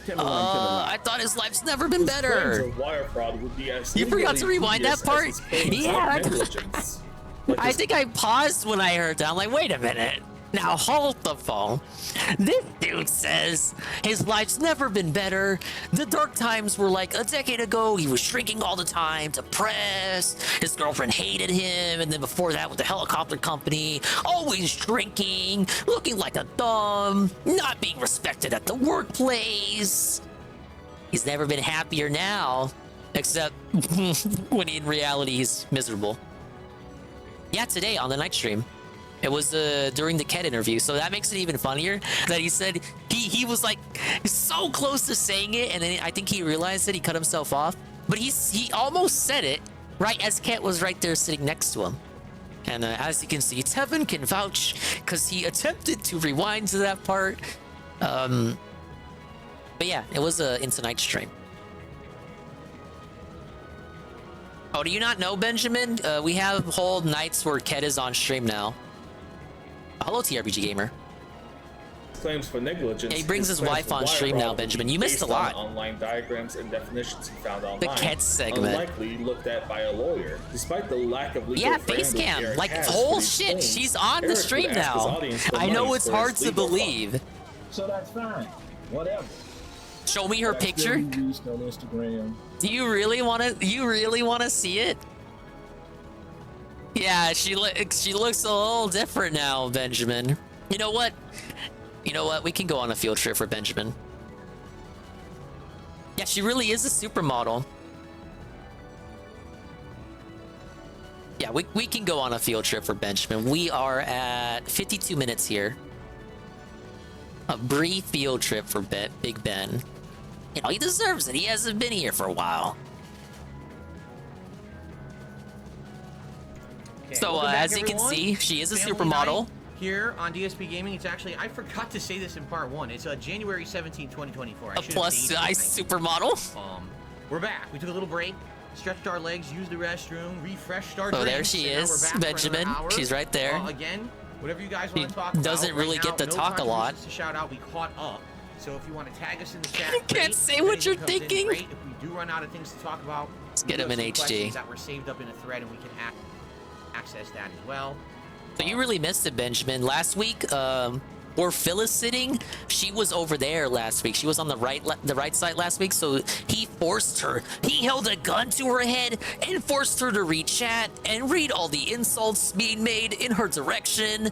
Tell me what I'm telling you. I thought his life's never been His claims better. of wire fraud would be as You forgot to legally rewind that dubious part? as his claims Yeah, of negligence. Like I his think I paused when I heard that. I'm like, wait a minute. Now hold the phone. This dude says his life's never been better. The dark times were like a decade ago. He was drinking all the time, depressed. His girlfriend hated him. And then before that with the helicopter company, always drinking, looking like a thumb, not being respected at the workplace. He's never been happier now, except when in reality he's miserable. Yeah, today on the night stream. It was during the Ket interview, so that makes it even funnier that he said he was like so close to saying it, and then I think he realized that he cut himself off. But he almost said it right as Ket was right there sitting next to him. And as you can see, Tevin can vouch because he attempted to rewind to that part. But yeah, it was in tonight's stream. Oh, do you not know, Benjamin? We have whole nights where Ket is on stream now. Hello, TRPG Gamer. claims for negligence. Yeah, he brings his claims wife for on wire stream now, fraud Benjamin. You based missed a on lot. Online diagrams and definitions he found online. The Ket segment. Unlikely looked at by a lawyer, despite the lack of legal. Yeah, framework Facecam. Derich Like, has whole for his shit. claims, She's on the Derich stream would ask his now. audience for I know money it's for hard his to legal believe. So that's fine. Whatever. Show me her But I still picture. do reach on Instagram. Do you really want to? You really want to see it? Yeah, she looks a little different now, Benjamin. You know what? You know what? We can go on a field trip for Benjamin. Yeah, she really is a supermodel. Yeah, we can go on a field trip for Benjamin. We are at 52 minutes here. A brief field trip for Big Ben. You know, he deserves it. He hasn't been here for a while. Okay, So, welcome back, as you can everyone. see, she is a Family supermodel. night here on DSP Gaming. It's actually, I forgot to say this in part one. It's January 17, 2024. A plus-size supermodel. We're back. We took a little break, stretched our legs, used the restroom, refreshed our Oh, there drinks, she and now is, we're back for another Benjamin. hour. She's right there. Again, whatever you guys She want to talk about. doesn't really right get now, to no talk a lot. contributions to shout out. We caught up. So if you want to tag us in the chat, Can't great. say If what you're anything comes in, thinking. great. If we do run out of things to talk about, Let's we get do him have in some HD. questions that were saved up in a thread, and we can access that as well. So you really missed it, Benjamin. Last week, where Phyllis sitting, she was over there last week. She was on the right side last week, so he forced her. He held a gun to her head and forced her to read chat and read all the insults being made in her direction.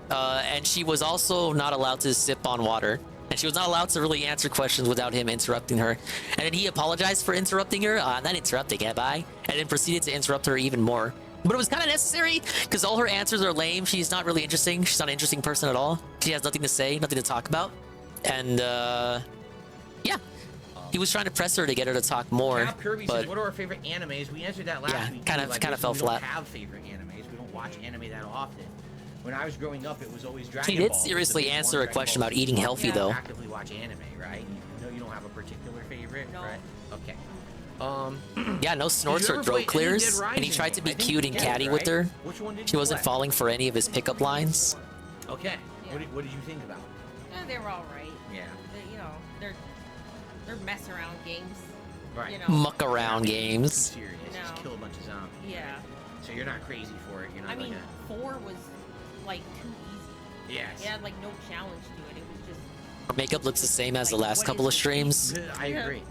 And she was also not allowed to sip on water. And she was not allowed to really answer questions without him interrupting her. And then he apologized for interrupting her. Not interrupting, have I? And then proceeded to interrupt her even more. But it was kind of necessary because all her answers are lame. She's not really interesting. She's not an interesting person at all. She has nothing to say, nothing to talk about. And yeah, he was trying to press her to get her to talk more. Cap Kirby says, "What are our favorite animes?" We answered that last week. Kind of fell flat. We don't have favorite animes. We don't watch anime that often. When I was growing up, it was always Dragon Ball. He did seriously answer a question about eating healthy, though. You actively watch anime, right? You don't have a particular favorite, right? Okay. Yeah, no snorts or throat clears, and he tried to be cute and catty with her. Which one did She wasn't falling for any of his pickup lines. Okay. What did you think about? They were all right. Yeah. They're mess around games. Right. Muck around games. Serious. No. Just kill a bunch of zombies. Yeah. So you're not crazy for it. You're not. I mean, 4 was like too easy. Yes. It had like no challenge to it. It was just. Her makeup looks the same as the last couple of streams. I agree.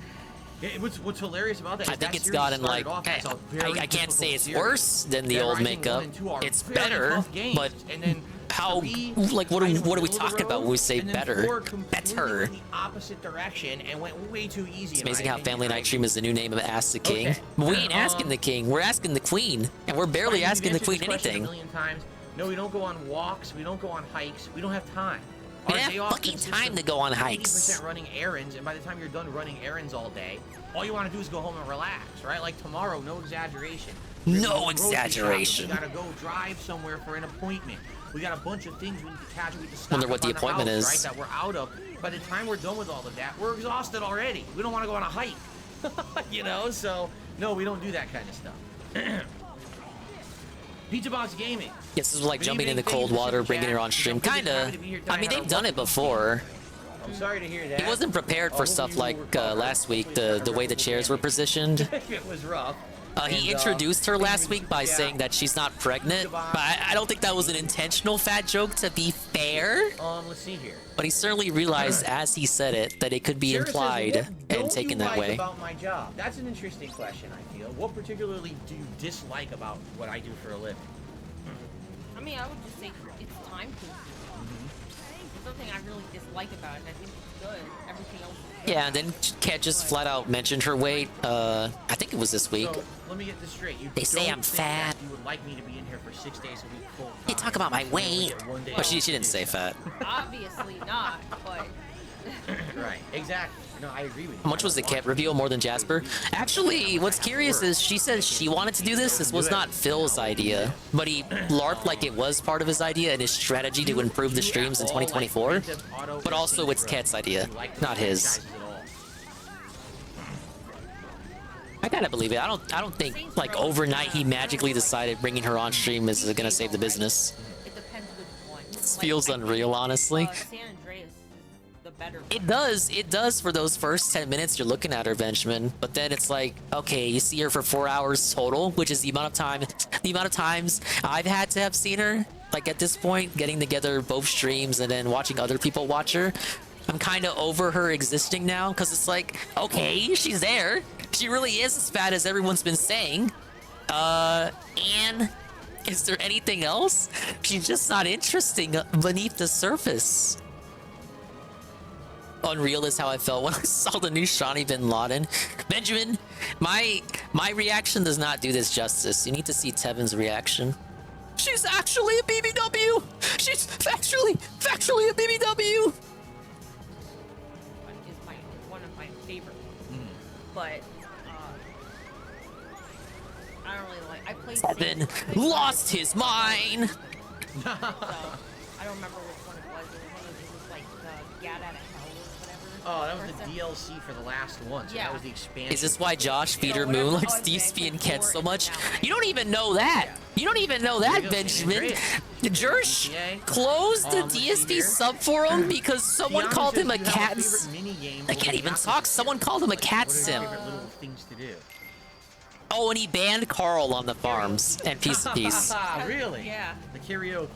What's hilarious about that is I think that it's series gotten started like, off as a very I can't say difficult it's series. worse than the Dead old Rising makeup. 1 and 2 are It's very better, tough games, but and then how, like, what are we talking about when we say better? Better. In the opposite direction and went way too easy. It's amazing how Family Night Stream is the new name of Ask the King. But we ain't asking the king, we're asking the queen. And we're barely asking the queen anything. A million times. No, we don't go on walks, we don't go on hikes, we don't have time. We don't have fucking time to go on hikes. 80% running errands, and by the time you're done running errands all day, all you want to do is go home and relax, right? Like tomorrow, no exaggeration. No exaggeration. We gotta go drive somewhere for an appointment. We got a bunch of things we need to catch. We need to stock Wonder up what the on appointment house, is. right, that we're out of. By the time we're done with all of that, we're exhausted already. We don't want to go on a hike. So no, we don't do that kind of stuff. Pizza Box Gaming. This is like jumping into cold water, bringing her on stream. Kinda. I mean, they've done it before. I'm sorry to hear that. He wasn't prepared for stuff like last week, the way the chairs were positioned. It was rough. He introduced her last week by saying that she's not pregnant, but I don't think that was an intentional fat joke, to be fair. Let's see here. But he certainly realized, as he said it, that it could be implied and taken that way. About my job? That's an interesting question, I feel. What particularly do you dislike about what I do for a living? I mean, I would just say it's time consuming. There's nothing I really dislike about it. I think it's good. Everything else is good. Yeah, and then Kat just flat out mentioned her weight. I think it was this week. So, let me get this straight. They say I'm fat. You would like me to be in here for 6 days a week full time. They talk about my weight. But she didn't say fat. Obviously not, but. Right, exactly. No, I agree with you. How much was the Kat reveal more than Jasper? Actually, what's curious is she says she wanted to do this. This was not Phil's idea, but he LARPed like it was part of his idea and his strategy to improve the streams in 2024. But also, it's Kat's idea, not his. I gotta believe it. I don't think like overnight he magically decided bringing her on stream is gonna save the business. It depends which one. This feels unreal, honestly. San Andreas is the better. It does for those first 10 minutes you're looking at her, Benjamin. But then it's like, okay, you see her for 4 hours total, which is the amount of times I've had to have seen her. Like at this point, getting together both streams and then watching other people watch her. I'm kind of over her existing now, because it's like, okay, she's there. She really is as fat as everyone's been saying. And is there anything else? She's just not interesting beneath the surface. Unreal is how I felt when I saw the new Shawnee Bin Laden. Benjamin, my reaction does not do this justice. You need to see Tevin's reaction. She's actually a BBW. She's factually a BBW. Is one of my favorites, but I don't really like. I played. Tevin lost his mind. So, I don't remember which one it was. It was like the Get Out of Hell or whatever. Oh, that was the DLC for the last one. So that was the expansion. Is this why Josh Feeder Moon likes DSP and Ket so much? You don't even know that. You don't even know that, Benjamin. Jersh closed the DSP subforum because someone called him a cat. I can't even talk. Someone called him a cat sim. Oh, and he banned Carl on the farms and Piece of Peace. Really? Yeah. The karaoke.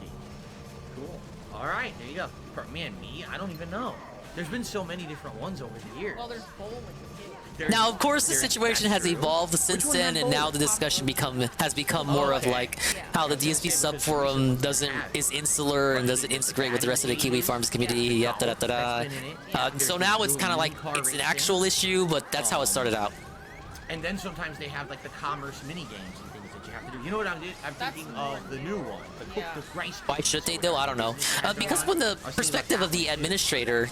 Cool. All right, there you go. Man, me, I don't even know. There's been so many different ones over the years. Well, there's bowling too. Now, of course, the situation has evolved since then, and now the discussion has become more of like how the DSP subforum is insular and doesn't integrate with the rest of the Kiwi Farms community. Yada da da da. So now it's kind of like it's an actual issue, but that's how it started out. And then sometimes they have like the commerce mini games and things that you have to do. You know what I'm thinking of the new one, the cook the rice. Why should they though? I don't know. Because from the perspective of the administrator,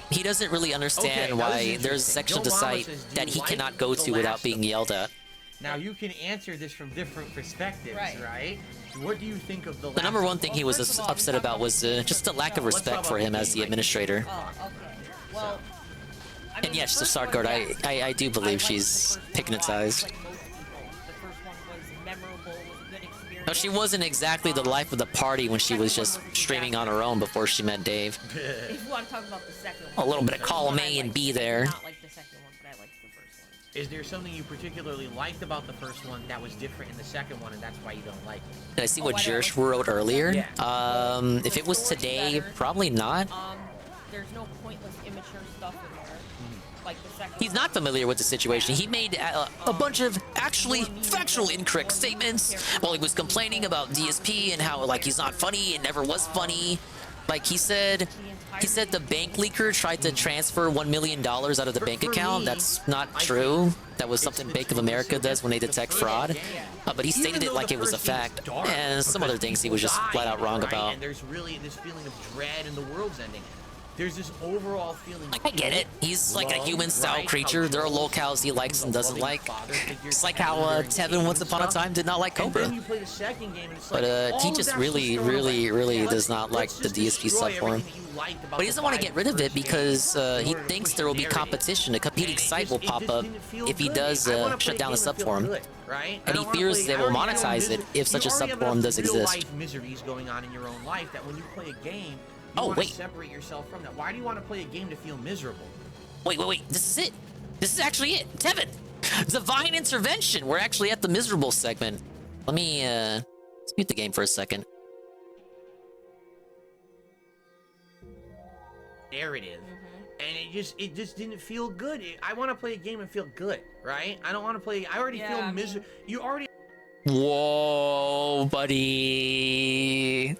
he doesn't really understand why there's a section of the site that he cannot go to without being yelled at. Now you can answer this from different perspectives, right? What do you think of the? The number one thing he was upset about was just the lack of respect for him as the administrator. Oh, okay. Well. And yes, so Sardguard, I do believe she's hypnotized. No, she wasn't exactly the life of the party when she was just streaming on her own before she met Dave. If you want to talk about the second one. A little bit of column A and B there. Not like the second one, but I liked the first one. Is there something you particularly liked about the first one that was different in the second one, and that's why you don't like it? Did I see what Jerish wrote earlier? Yeah. If it was today, probably not. There's no pointless, immature stuff in there. Like the second He's not familiar with the situation. He made a bunch of actually factual incorrect statements while he was complaining about DSP and how like he's not funny and never was funny. Like he said the bank leaker tried to transfer $1 million out of the bank account. That's not true. That was something Bank of America does when they detect fraud. But he stated it like it was a fact. And some other things he was just flat out wrong about. And there's really this feeling of dread and the world's ending. There's this overall feeling. I get it. He's like a human-style creature. There are locales he likes and doesn't like. It's like how Tevin once upon a time did not like Cobra. But he just really does not like the DSP subforum. But he doesn't want to get rid of it because he thinks there will be competition. A competing site will pop up if he does shut down the subforum. And he fears they will monetize it if such a subforum does exist. Miseries going on in your own life that when you play a game, you want to separate yourself from that. Why do you want to play a game to feel miserable? Wait. This is it. This is actually it. Tevin! Divine intervention! We're actually at the miserable segment. Let me, let's mute the game for a second. Narrative. And it just didn't feel good. I want to play a game and feel good, right? I don't want to play... I already feel miserable. You already... Whoa, buddy.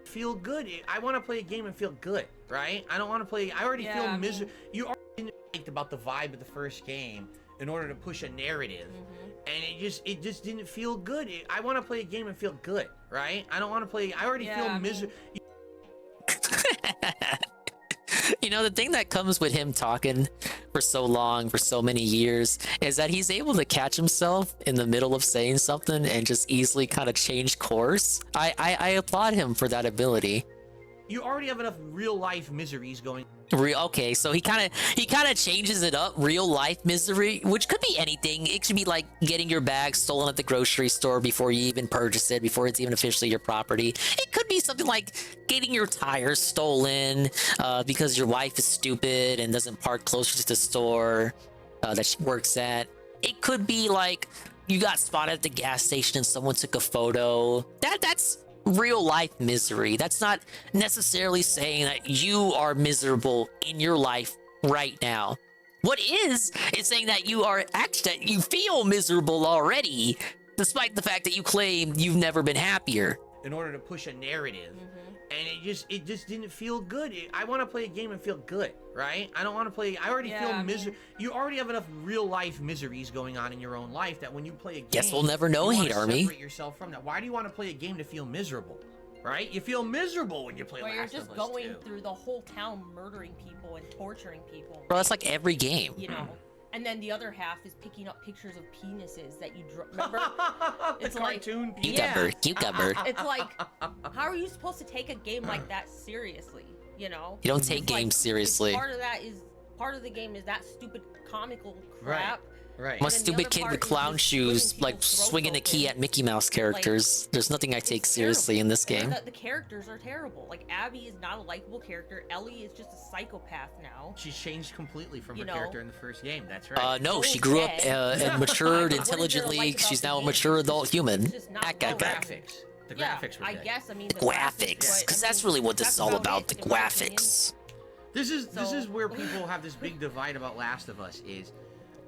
Feel good. I want to play a game and feel good, right? I don't want to play... I already feel miserable. You already liked about the vibe of the first game in order to push a narrative. And it just didn't feel good. I want to play a game and feel good, right? I don't want to play... I already feel miserable. You know, the thing that comes with him talking for so long, for so many years, is that he's able to catch himself in the middle of saying something and just easily kind of change course. I applaud him for that ability. You already have enough real life miseries going. Okay, so he kind of changes it up. Real life misery, which could be anything. It could be like getting your bag stolen at the grocery store before you even purchase it, before it's even officially your property. It could be something like getting your tires stolen because your wife is stupid and doesn't park closer to the store that she works at. It could be like you got spotted at the gas station and someone took a photo. That's real life misery. That's not necessarily saying that you are miserable in your life right now. What is saying that you feel miserable already, despite the fact that you claim you've never been happier. In order to push a narrative. And it just didn't feel good. I want to play a game and feel good, right? I don't want to play... I already feel miserable. You already have enough real life miseries going on in your own life that when you play a game... Guess we'll never know, Hate Army. Separate yourself from that. Why do you want to play a game to feel miserable, right? You feel miserable when you play Last of Us 2. You're just going through the whole town murdering people and torturing people. Bro, that's like every game. You know? And then the other half is picking up pictures of penises that you remember. It's like cartoon cucumber. It's like, how are you supposed to take a game like that seriously? You know, you don't take games seriously. Part of the game is that stupid comical crap. Right. I'm a stupid kid with clown shoes, like swinging the key at Mickey Mouse characters. Like, there's nothing I take seriously in this game. The characters are terrible. Like, Abby is not a likable character. Ellie is just a psychopath now. She's changed completely from her character in the first game. That's right. No, she grew up and matured intelligently. She's now a mature adult human. That guy. Graphics. The Yeah, graphics were I good. guess. I mean, the Graphics, because that's really what this is all about. The graphics. This is where people have this big divide about Last of Us. Is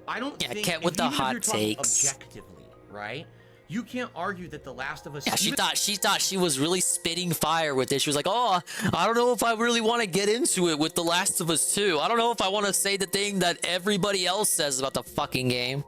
I don't think Cat with the even if hot you're talking takes. objectively, right? You can't argue that The Last of Us. Yeah, she thought she was really spitting fire with this. She was like, "Oh, I don't know if I really want to get into it with The Last of Us 2. I don't know if I want to say the thing that everybody else says about the fucking game."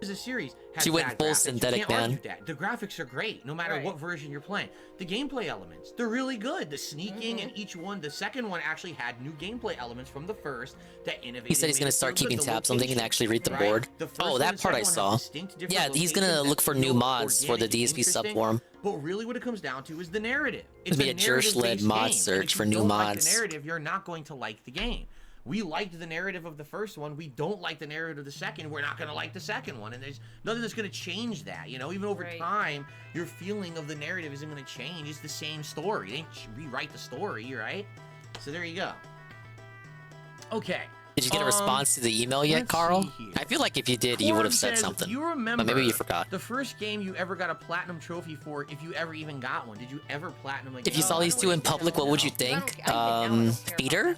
As a series has She went bad full graphics. synthetic, You can't argue man. that. The graphics are great, no matter Right. what version you're playing. The gameplay elements, they're really good. The sneaking and each one, the second one actually had new gameplay elements from the first that innovated. He said he's made gonna it start feel good. keeping The tabs on things and locations, actually read the right? board. The first Oh, one that and part I second one have saw. distinct different Yeah, he's gonna locations look that for new feel mods for the organic and DSP interesting. subform. But really what it comes down to is the narrative. It'd be a Jersh-led mod game. search And if for you new don't like mods. the narrative, you're not going to like the game. We liked the narrative of the first one. We don't like the narrative of the second. We're not going to like the second one. And there's nothing that's going to change that. You know, even over time, your feeling of the narrative isn't going to change. It's the same story. They didn't rewrite the story, right? So there you go. Okay. Did you get a response to the email yet, let's Carl? see here. I feel like if you did, you would have Corb said says, something. You remember But maybe you forgot. the first game you ever got a platinum trophy for, if you ever even got one. Did you ever platinum a game? If you saw these two in public, what would you think? Feeder?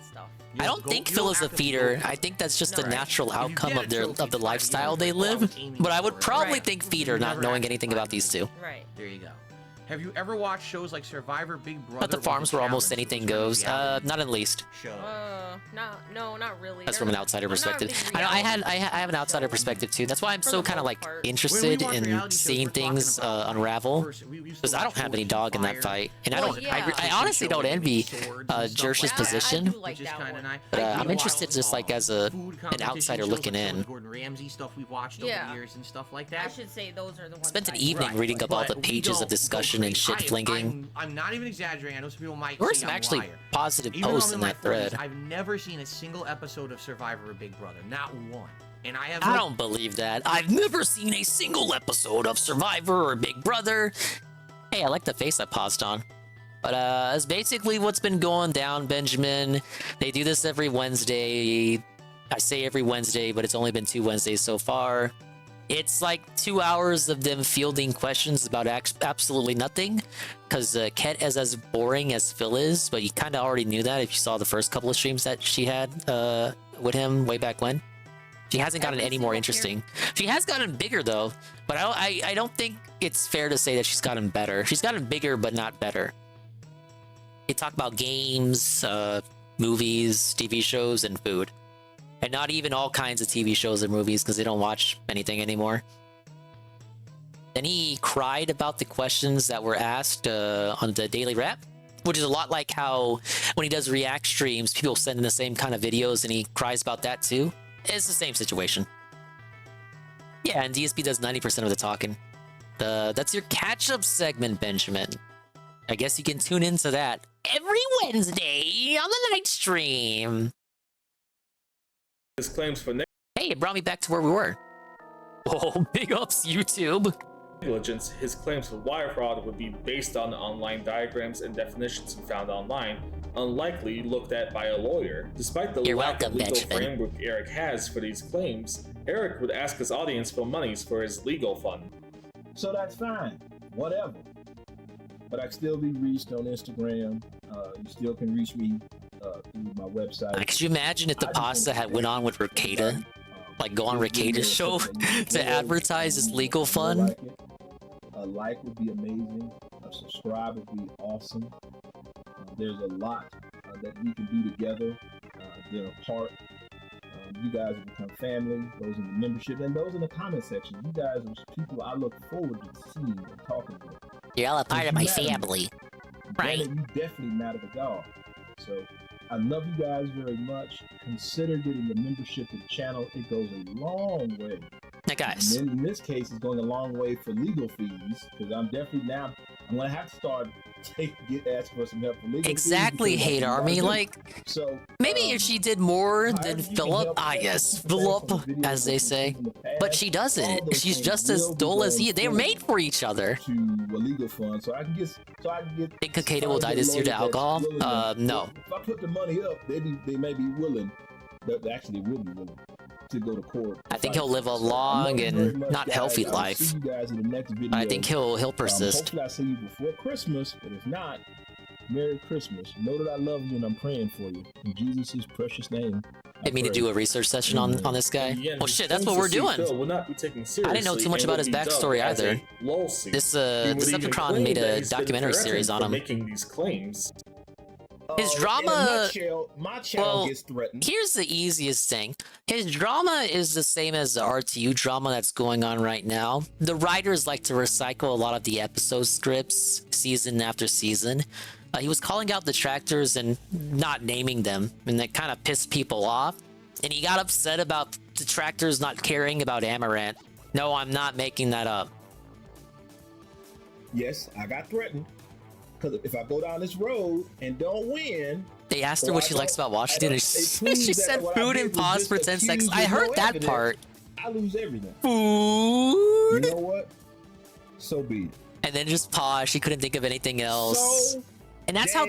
I don't think Phil is a feeder. I think that's just a natural outcome of the lifestyle they live. But I would probably think feeder, not knowing anything about these two. Right. There you go. Have you ever watched shows like Survivor, Big Brother? At the farms where almost anything goes. Not in least. No, not really. That's from an outsider perspective. I have an outsider perspective too. That's why I'm so kind of like interested in seeing things unravel. Because I don't have any dog in that fight, and I honestly don't envy Jersh's position. But I'm interested just like as an outsider looking in. Gordon Ramsay stuff we watched over the years and stuff like I that. should say those are the ones. Spent an evening reading up all the pages of discussion and shit flinging. I'm not even exaggerating. I know some people might There were say some I'm a actually liar. positive Even though posts I'm in my that thread. 30s, I've never seen a single episode of Survivor or Big Brother. Not one. And I have. I don't believe that. I've never seen a single episode of Survivor or Big Brother. Hey, I like the face I paused on. But that's basically what's been going down, Benjamin. They do this every Wednesday. I say every Wednesday, but it's only been 2 Wednesdays so far. It's like 2 hours of them fielding questions about absolutely nothing. Because Ket is as boring as Phil is, but you kind of already knew that if you saw the first couple of streams that she had with him way back when. She hasn't gotten any more interesting. She has gotten bigger though, but I don't think it's fair to say that she's gotten better. She's gotten bigger, but not better. They talk about games, movies, TV shows, and food. And not even all kinds of TV shows and movies because they don't watch anything anymore. Then he cried about the questions that were asked on the Daily Wrap, which is a lot like how when he does react streams, people send in the same kind of videos and he cries about that too. It's the same situation. Yeah, and DSP does 90% of the talking. That's your catch-up segment, Benjamin. I guess you can tune into that every Wednesday on the night stream. His claims for Hey, it brought me back to where we were. Oh, big ups, YouTube. negligence, his claims for wire fraud would be based on online diagrams and definitions he found online, unlikely looked at by a lawyer. Despite the lack of legal framework Eric has for these claims, Eric would ask his audience for monies for his legal fund. So that's fine, whatever. But I can still be reached on Instagram. You still can reach me through my website. Could you imagine if the pasta had went on with Ricada? Like go on Ricada's show to advertise his legal fund? A like would be amazing. A subscribe would be awesome. There's a lot that we can do together. They're a part. You guys have become family. Those in the membership and those in the comment section. You guys are people I look forward to seeing and talking with. You're all a part of my family. Right. You definitely matter to God. So I love you guys very much. Consider getting a membership to the channel. It goes a long way. Now, guys. And in this case, it's going a long way for legal fees because I'm definitely now. I'm gonna have to start ask for some help for legal exactly, fees. Hate Army. Like, so maybe if she did more than Philip, yes, Philip, as they say. But she doesn't. She's just as dull as he. They're made for each other. To a legal fund, so I can get. Think Kakeda will die this year to alcohol? No. If I put the money up, they may be willing. Actually, they will be willing to go to court. I think he'll live a long and not healthy life. See you guys in the next video. I think he'll persist. Hopefully I see you before Christmas, but if not, Merry Christmas. Know that I love you and I'm praying for you. In Jesus' precious name. Hit me to do a research session on this guy. Oh shit, that's what we're doing. Will not be taken seriously. I didn't know too much about his backstory either. This Decepticon made a documentary series on him. Making these claims. His drama. My channel gets threatened. Here's the easiest thing. His drama is the same as the RTU drama that's going on right now. The writers like to recycle a lot of the episode scripts season after season. He was calling out detractors and not naming them, and that kind of pissed people off. And he got upset about detractors not caring about Amaranth. No, I'm not making that up. Yes, I got threatened. Because if I go down this road and don't win... They asked her what she likes about Washington, and she said food and pause for 10 seconds. I heard that part. I lose everything. Food? You know what? So be it. And then just pause. She couldn't think of anything else. And that's how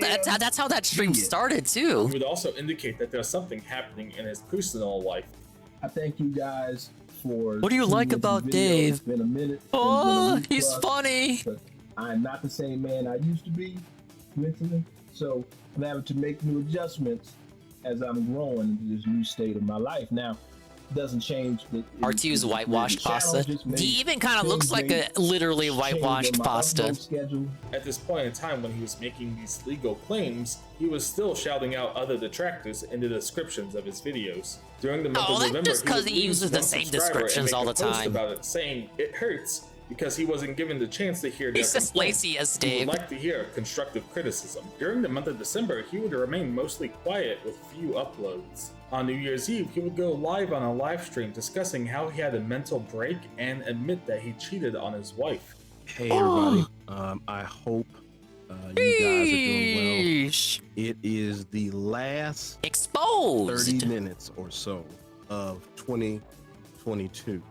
that stream started too. It would also indicate that there's something happening in his personal life. I thank you guys for... What do you like about Dave? It's been a minute. Oh, he's funny. I'm not the same man I used to be mentally. So I'm having to make new adjustments as I'm growing into this new state of my life. Now, doesn't change the R2's whitewashed pasta. He even kind of looks like a literally whitewashed pasta. At this point in time when he was making these legal claims, he was still shouting out other detractors in the descriptions of his videos. During the month of November, just because he uses the same descriptions all the time. About it, saying it hurts because he wasn't given the chance to hear their complaints. He would like to hear constructive criticism. During the month of December, he would remain mostly quiet with few uploads. On New Year's Eve, he would go live on a live stream discussing how he had a mental break and admit that he cheated on his wife. Hey everybody, I hope you guys are doing well. It is the last 30 minutes or so of 2022.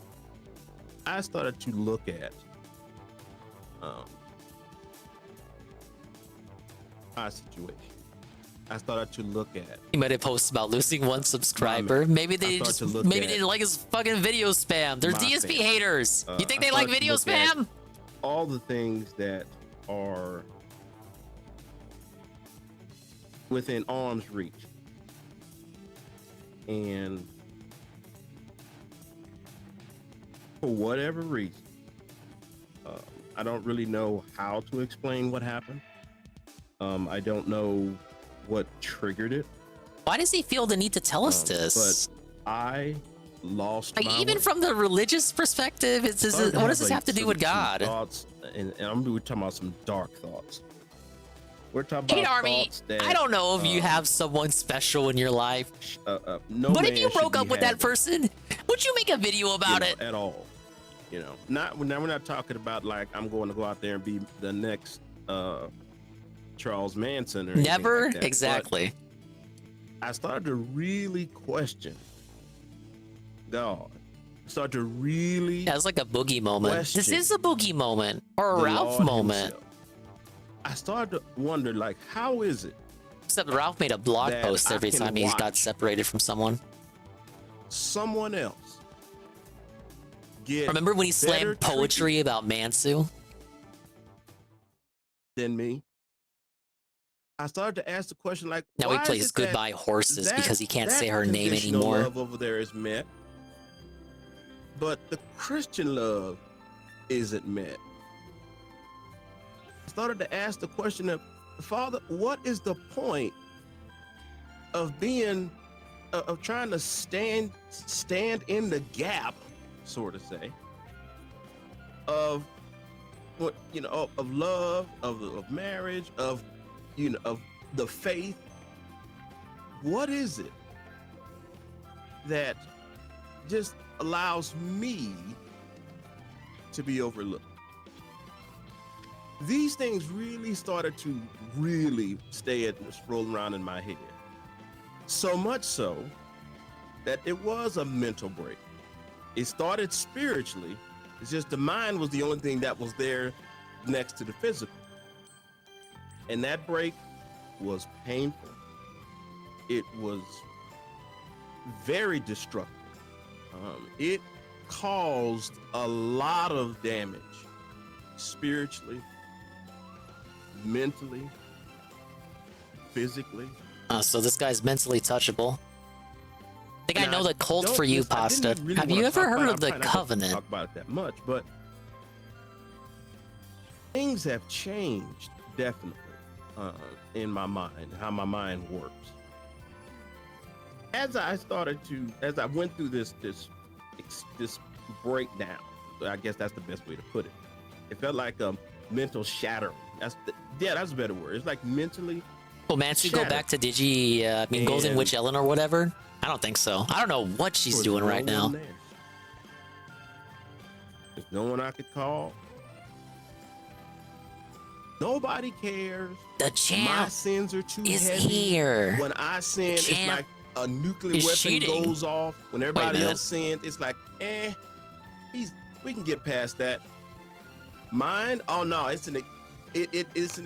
I started to look at our situation. I started to look at. He made a post about losing one subscriber. Maybe they didn't like his fucking video spam. They're DSP haters. You think they like video spam? All the things that are within arm's reach, and for whatever reason, I don't really know how to explain what happened. I don't know what triggered it. Why does he feel the need to tell us this? But I lost like, even from the religious perspective, what does this have to do with God? Thoughts, and we're talking about some dark thoughts. We're talking about thoughts that, I don't know if you have someone special in your life. No, but if you broke up with that person, would you make a video about it? At all? You know, we're not talking about like I'm going to go out there and be the next Charles Manson or never like that. Exactly. But I started to really question God. I started to really. That's like a boogie moment. This is a boogie moment or a Ralph moment. Himself. I started to wonder, like, how is it? Except Ralph made a blog post every time he got separated from someone. Someone else. Remember when he slammed poetry about Mansu? Than me. I started to ask the question, like, now he plays Goodbye Horses because he can't say her name anymore. Love over there is met, but the Christian love isn't met. I started to ask the question of, Father, what is the point of being, of trying to stand in the gap, so to say, of what, you know, of love, of marriage, of, you know, of the faith? What is it that just allows me to be overlooked? These things really started to really roll around in my head. So much so that it was a mental break. It started spiritually. It's just the mind was the only thing that was there next to the physical. And that break was painful. It was very destructive. It caused a lot of damage spiritually, mentally, physically. So this guy's mentally touchable. I think I know the cult don't for you, just- I didn't Pasta. really Have wanna you ever talk heard about it. of the I'm trying not to Covenant? Talk about it that much, but things have changed definitely in my mind, how my mind works. As I went through this breakdown, I guess that's the best way to put it. It felt like a mental shattering. That's a better word. It's like mentally. Well, Mansu, go back to Golden And- Witch Ellen or whatever? I don't think so. I don't know what she's There's doing no right now. one there. There's no one I could call. Nobody cares. The champ My sins are too is heavy. here. When I sin, it's Champ like a nuclear is weapon cheating. goes off. When Wait a everybody minute. else sins, it's like, we can get past that. Mine, oh no, it's an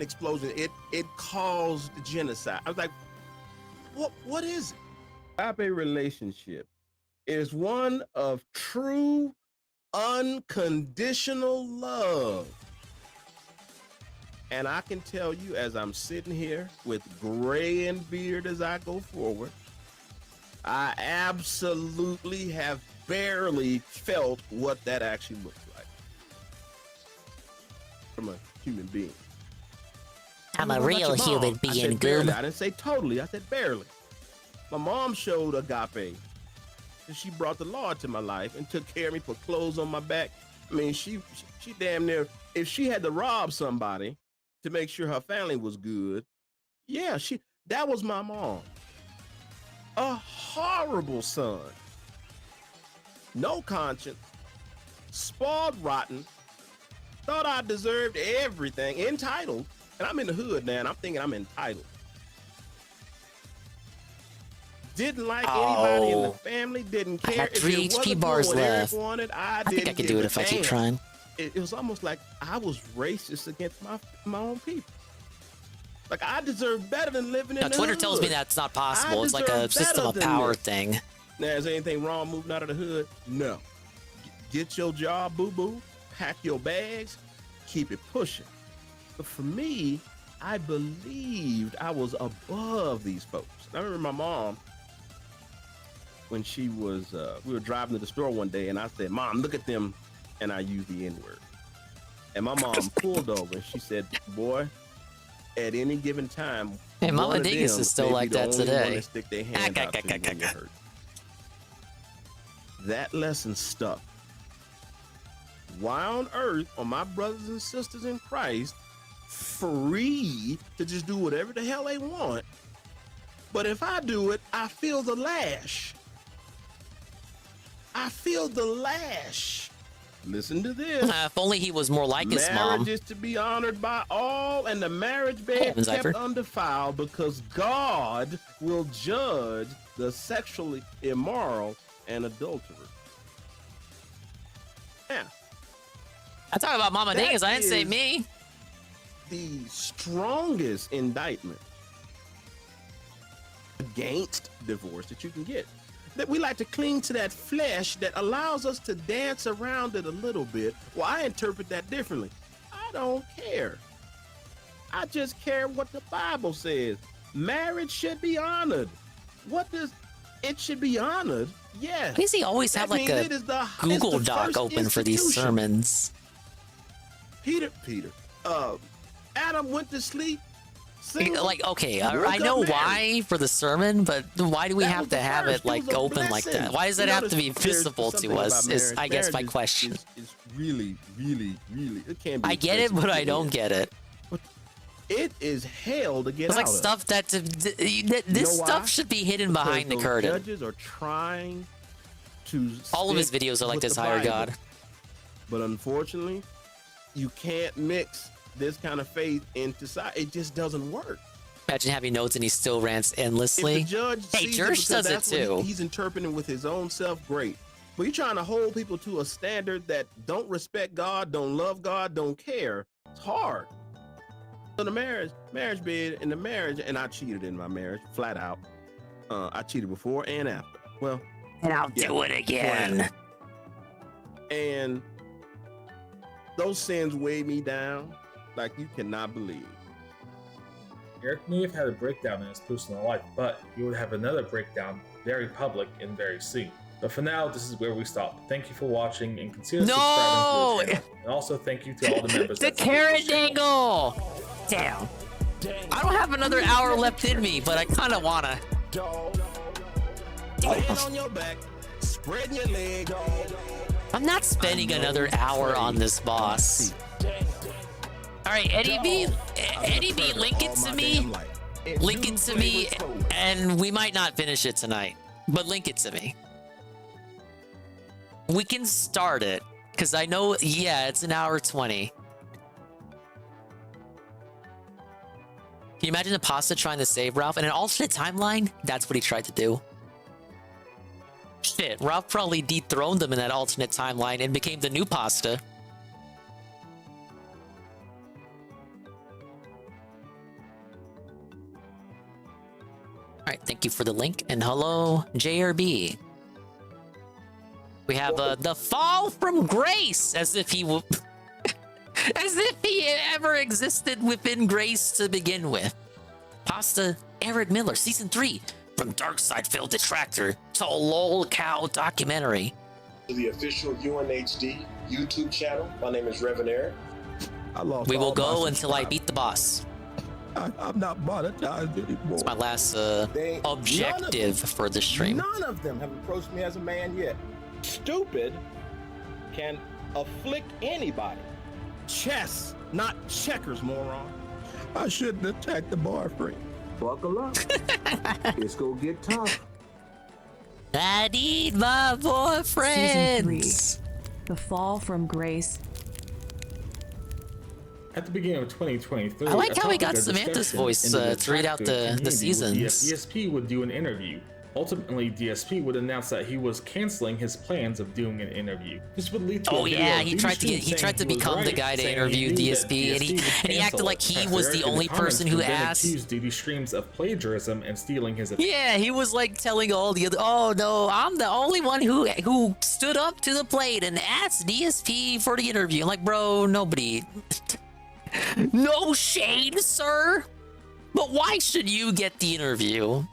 explosion. It caused genocide. I was like, what is it? Agape relationship is one of true unconditional love. And I can tell you, as I'm sitting here with gray and beard as I go forward, I absolutely have barely felt what that actually looks like from a human being. I'm a What about real your mom? human I being, said barely. goob. I didn't say totally. I said barely. My mom showed agape. And she brought the Lord to my life and took care of me, put clothes on my back. I mean, she damn near, if she had to rob somebody to make sure her family was good, yeah, that was my mom. A horrible son. No conscience. Spoiled rotten. Thought I deserved everything. Entitled. And I'm in the hood now, and I'm thinking I'm entitled. Didn't like anybody in the family. Didn't I care. got 3 If it HP wasn't bars doing what Eric left. wanted, I think I didn't can give do it a if I keep damn. trying. It was almost like I was racist against my own people. Like I deserve better than living in Now, the Twitter hood. tells me that's not possible. It's like a deserve system better of than power this. thing. Now, is there anything wrong moving out of the hood? No. Get your job, boo-boo. Pack your bags. Keep it pushing. But for me, I believed I was above these folks. I remember my mom, when she was, we were driving to the store one day, and I said, "Mom, look at them," and I used the N-word. And my mom pulled over, and she said, "Boy, at any given time, Hey, Mama one of Dingus them is still may be like the that only one today. to stick their hand out to you when you're hurt." That lesson stuck. Why on earth are my brothers and sisters in Christ free to just do whatever the hell they want? But if I do it, I feel the lash. I feel the lash. Listen to this. If only he was more like his mom. Marriage is to be honored by all, and the marriage bed Heavens, kept Ivor. undefiled, because God will judge the sexually immoral and adulterers. Now, I talk about Mama that Dingus. I didn't say is me. the strongest indictment against divorce that you can get. That we like to cling to that flesh that allows us to dance around it a little bit. Well, I interpret that differently. I don't care. I just care what the Bible says. Marriage should be honored. What does it should be honored? Yes. Why does he always have That like means a it is the- Google it's the Doc first open for these institution. sermons? Peter, Adam went to sleep. Single, Like, okay, woke I up know married. why for the sermon, but why do we That have was to the have first. it like was a open like blessing. that? Why does You it know, have to be there's visible something to us? about Is I guess my marriage question. is really, really, really. It can't be. I get it, expensive but to I get don't in. get it. It is hell to get It's out like of. stuff that this You know stuff why? should be hidden Because behind the those curtain. Judges are trying to. All of his stick videos are like with this the higher Bible. God. But unfortunately, you can't mix this kind of faith into society. It just doesn't work. Imagine having notes and he still rants If endlessly. the judge Hey, sees Derich because does it that's what too. he's interpreting with his own self, great. But you're trying to hold people to a standard that don't respect God, don't love God, don't care. It's hard. So the marriage bed and the marriage, and I cheated in my marriage, flat out. I cheated before and after. Well, And I'll do it again. And those sins weigh me down like you cannot believe. Eric may have had a breakdown in his personal life, but he would have another breakdown very public and very soon. But for now, this is where we stop. Thank you for watching and consider subscribing to the channel. And also thank you to all the members. The carrot dangle! Damn. I don't have another hour left in me, but I kind of wanna. Laying on your back, spreading your leg. I'm not spending another hour on this boss. All right, Eddie B, link it to me. Link it to me, and we might not finish it tonight, but link it to me. We can start it, because I know, yeah, it's an hour 20. Can you imagine the pasta trying to save Ralph? In an alternate timeline, that's what he tried to do. Shit, Ralph probably dethroned him in that alternate timeline and became the new pasta. Alright, thank you for the link, and hello, JRB. We have the fall from grace, as if he as if he ever existed within grace to begin with. Pasta Eric Miller, Season 3, from Darkside Failed Detractor to LOL Cow documentary. The official UNHD YouTube channel. My name is Reverend Eric. We will go until I beat the boss. I'm not monetized anymore. It's my last objective for the stream. None of them have approached me as a man yet. Stupid can afflict anybody. Chess, not checkers, moron. I shouldn't attack the bar free. Buckle up. It's gonna get tough. I need my boyfriend. Season 3, The Fall from Grace. At the beginning of 2023, I like how we got Samantha's voice to read out the seasons. DSP would do an interview. Ultimately, DSP would announce that he was canceling his plans of doing an interview. This would lead to he tried to become the guy to interview DSP, and he acted like he was the only person who asked. Accused Duty Streams of plagiarism and stealing his. Yeah, he was like telling all the other. Oh no, I'm the only one who stood up to the plate and asked DSP for the interview. I'm like, bro, nobody. No shade, sir. But why should you get the interview?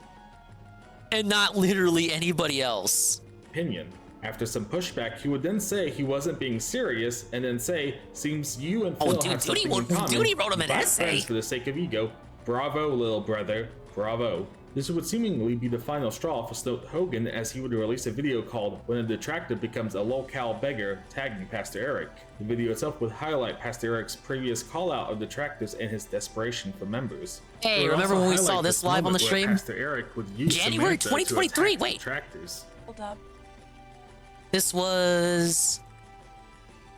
And not literally anybody else. Opinion. After some pushback, he would then say he wasn't being serious, and then say, "Seems you and Phil have something in common. Duty wrote him an essay for the sake of ego. Bravo, little brother. Bravo." This would seemingly be the final straw for Snoke Hogan, as he would release a video called "When a Detractor Becomes a Lol-Cal Beggar," tagging Pastor Eric. The video itself would highlight Pastor Eric's previous call out of detractors and his desperation for members. Hey, remember when we saw this live on the stream? Pastor Eric would use January Samantha 2023. to Wait. Detractors. Hold up. This was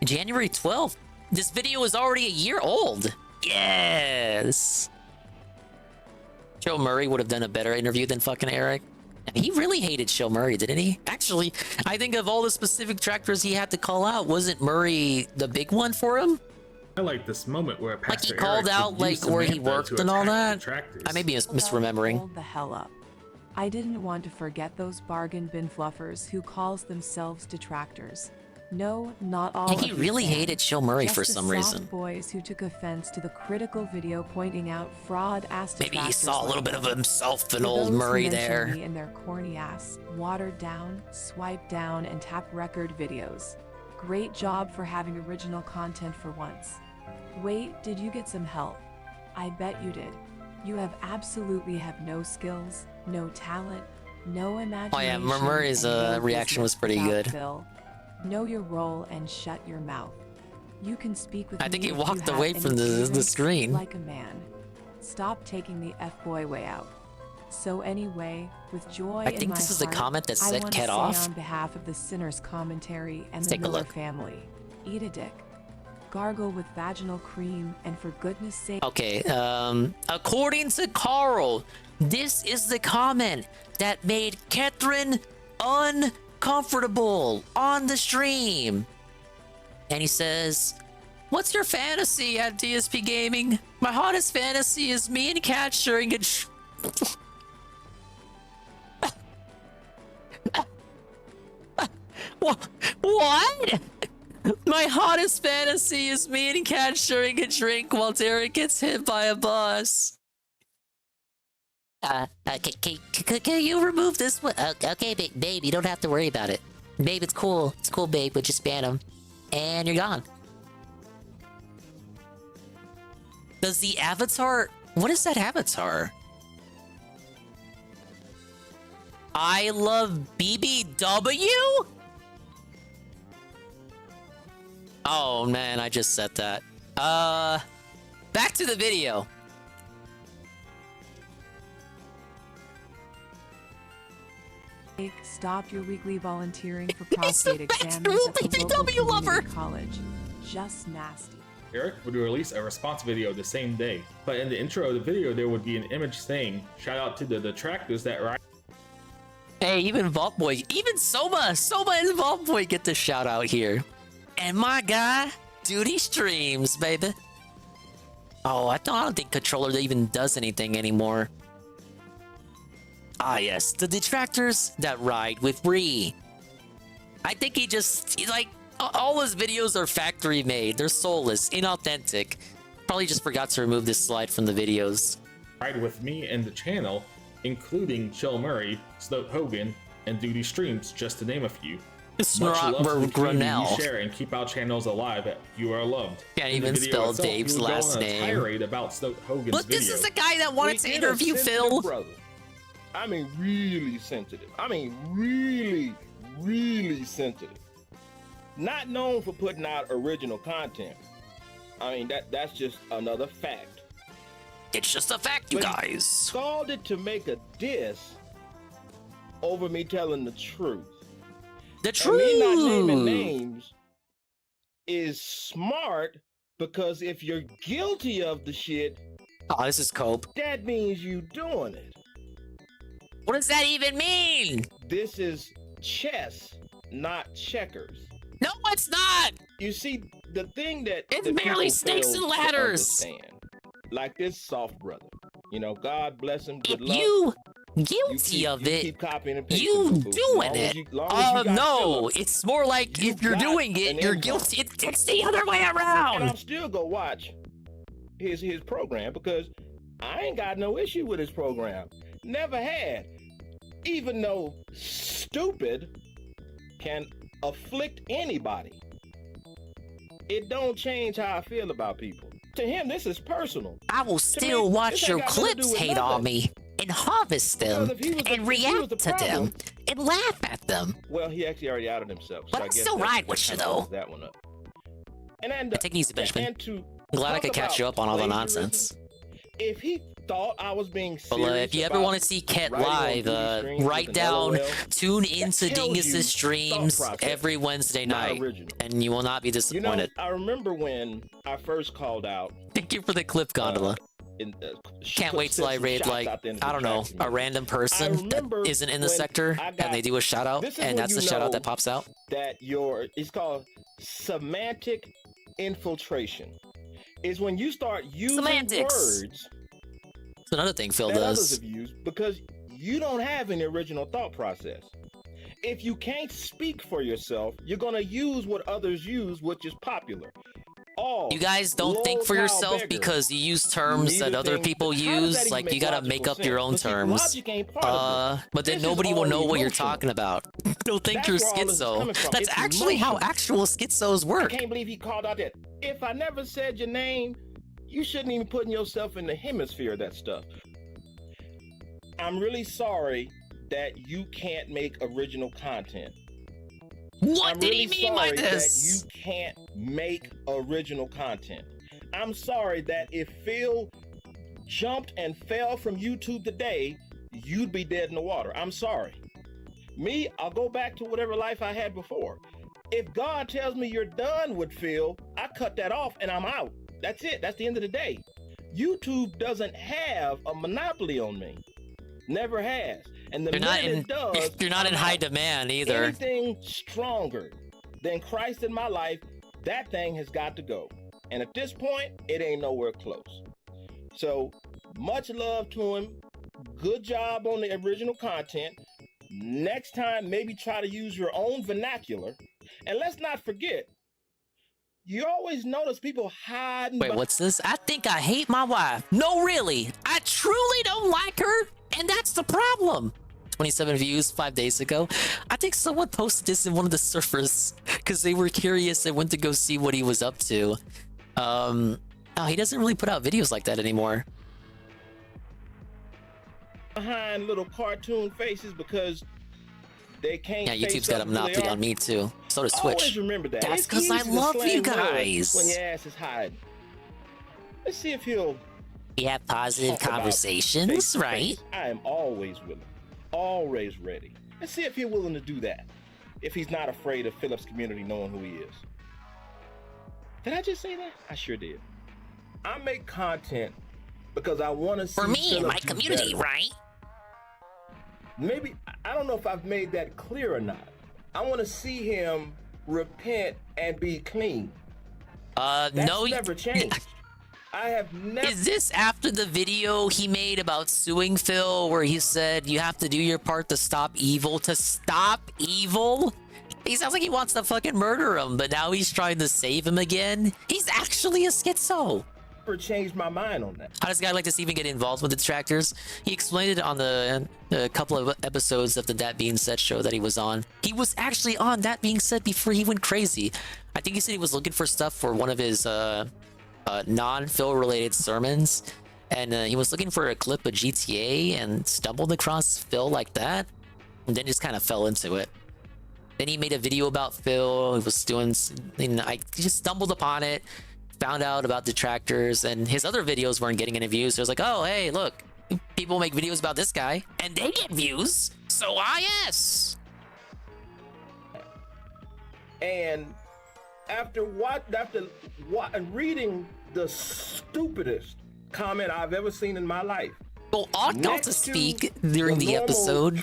January 12th. This video is already a year old. Yes. Joe Murray would have done a better interview than fucking Eric. I mean, he really hated Joe Murray, didn't he? Actually, I think of all the specific tractors he had to call out, wasn't Murray the big one for him? I like this moment where Pastor like he called Eric out like where he worked and all that. I may be misremembering. Hold the hell up. I didn't want to forget those bargain bin fluffers who calls themselves detractors. No, not all. He really hated Joe Murray for some reason. Boys who took offense to the critical video pointing out fraud-ass Maybe he saw a little bit of himself in old Murray there. In their corny ass, watered down, swipe down, and tap record videos. Great job for having original content for once. Wait, did you get some help? I bet you did. You absolutely have no skills, no talent, no imagination. Oh yeah, Murray's reaction was pretty good. Phil. Know your role and shut your mouth. You can speak with I think me he if walked you away have from any the screen. like a man. Stop taking the F-boy way out. So anyway, with joy I think in my this is the heart, comment that I set want Cat to say off. on behalf of the Sinners Commentary and Let's the take a Miller look. family, eat a dick. Gargle with vaginal cream, and for goodness sake. Okay, according to Carl, this is the comment that made Catherine uncomfortable on the stream. And he says, "What's your fantasy at DSP Gaming? My hottest fantasy is me and Kat sharing it." What? My hottest fantasy is me and Kat sharing a drink while Derek gets hit by a bus. Can you remove this one? Okay, babe, you don't have to worry about it. Babe, it's cool. It's cool, babe, but just ban him. And you're gone. Does the avatar... What is that avatar? I love BBW? Oh, man, I just said that. Back to the video. Stop your weekly volunteering for prostate exams at the local community college. Just nasty. Derich would release a response video the same day, but in the intro of the video there would be an image saying, "Shout out to the detractors that ride." Hey, even Vault Boy, even Soma and Vault Boy get the shout out here. And my guy, Duty Streams, baby. Oh, I don't think Controller even does anything anymore. Ah, yes, the detractors that ride with Ree. I think he's like, all his videos are factory made. They're soulless, inauthentic. Probably just forgot to remove this slide from the videos. Ride with me and the channel, including Chill Murray, Snoke Hogan, and Duty Streams, just to name a few. Much love to the community you share and keep our channels alive. You are loved. Can't even spell Dave's last name. Tirade about Snoke Hogan's Look, this is the guy that wanted to interview Phil. Brother. I mean, really sensitive. I mean, really, really sensitive. Not known for putting out original content. I mean, that's just another fact. It's just a fact, you guys. He called it to make a diss over me telling the truth. The truth. And me not naming names is smart because if you're guilty of the shit, oh, this is cope. That means you doing it. What does that even mean? This is chess, not checkers. No, it's not. You see, the thing that it's barely snakes and ladders. Like this soft brother, you know, God bless him. Good luck. You guilty of it. Keep copying and pasting. You doing it? No, it's more like if you're doing it, you're guilty. It's the other way around. And I'm still gonna watch his program because I ain't got no issue with his program. Never had. Even though stupid can afflict anybody, it don't change how I feel about people. To him, this is personal. I will still watch your clips hate on me and harvest them and react to them and laugh at them. Well, he actually already outed himself. But I still ride with you, though. That one up. And I take it easy, Benjamin. I'm glad I could catch you up on all the nonsense. If he thought I was being serious, well, if you ever want to see Ket live, write down, tune into Dingus's streams every Wednesday night, and you will not be disappointed. You know, I remember when I first called out. Thank you for the clip gondola. Can't wait till I raid, like, I don't know, a random person that isn't in the sector, and they do a shout out, and that's the shout out that pops out. That it's called semantic infiltration. Is when you start using words. It's another thing Phil that does. Others have used because you don't have any original thought process. If you can't speak for yourself, you're gonna use what others use, which is popular. You guys don't think for yourself because you use terms that other people use. Like, you gotta make up your own terms. But then nobody will know what you're talking about. They'll think you're schizo. That's actually how actual schizos work. I can't believe he called out that. If I never said your name, you shouldn't even put yourself in the hemisphere of that stuff. I'm really sorry that you can't make original content. What did he mean by this? That you can't make original content. I'm sorry that if Phil jumped and fell from YouTube today, you'd be dead in the water. I'm sorry. Me, I'll go back to whatever life I had before. If God tells me you're done with Phil, I cut that off and I'm out. That's it. That's the end of the day. YouTube doesn't have a monopoly on me. Never has. And the you're not in high demand either. Anything stronger than Christ in my life, that thing has got to go. And at this point, it ain't nowhere close. So much love to him. Good job on the original content. next time, maybe try to use your own vernacular. And let's not forget, you always notice people hiding. Wait, what's this? I think I hate my wife. No, really. I truly don't like her. And that's the problem. 27 views 5 days ago. I think someone posted this in one of the surfers because they were curious and went to go see what he was up to. Oh, he doesn't really put out videos like that anymore. Behind little cartoon faces because they can't. Yeah, YouTube's got a monopoly on me too. So does Twitch. Always remember that. That's It's because I easy to love slam you words guys. when your ass is hiding. Let's see if he'll. We have positive talk about conversations, face to right? face. I am always willing, always ready. Let's see if he's willing to do that. If he's not afraid of Philip's community knowing who he is. Did I just say that? I sure did. I make content because I want to see For me and Philip my do community, better. right? Maybe, I don't know if I've made that clear or not. I want to see him repent and be clean. That's no, never changed. I have never. Is this after the video he made about suing Phil where he said you have to do your part to stop evil? To stop evil? He sounds like he wants to fucking murder him, but now he's trying to save him again. He's actually a schizo. Never changed my mind on that. How does a guy like this even get involved with the detractors? He explained it on the couple of episodes of the That Being Said show that he was on. He was actually on That Being Said before he went crazy. I think he said he was looking for stuff for one of his non-Phil related sermons, and he was looking for a clip of GTA and stumbled across Phil like that, and then just kind of fell into it. Then he made a video about Phil. He was doing, and I just stumbled upon it, found out about detractors, and his other videos weren't getting any views. So I was like, oh, hey, look, people make videos about this guy, and they get views. So yes. And after reading the stupidest comment I've ever seen in my life. Well, ought not to speak during the episode.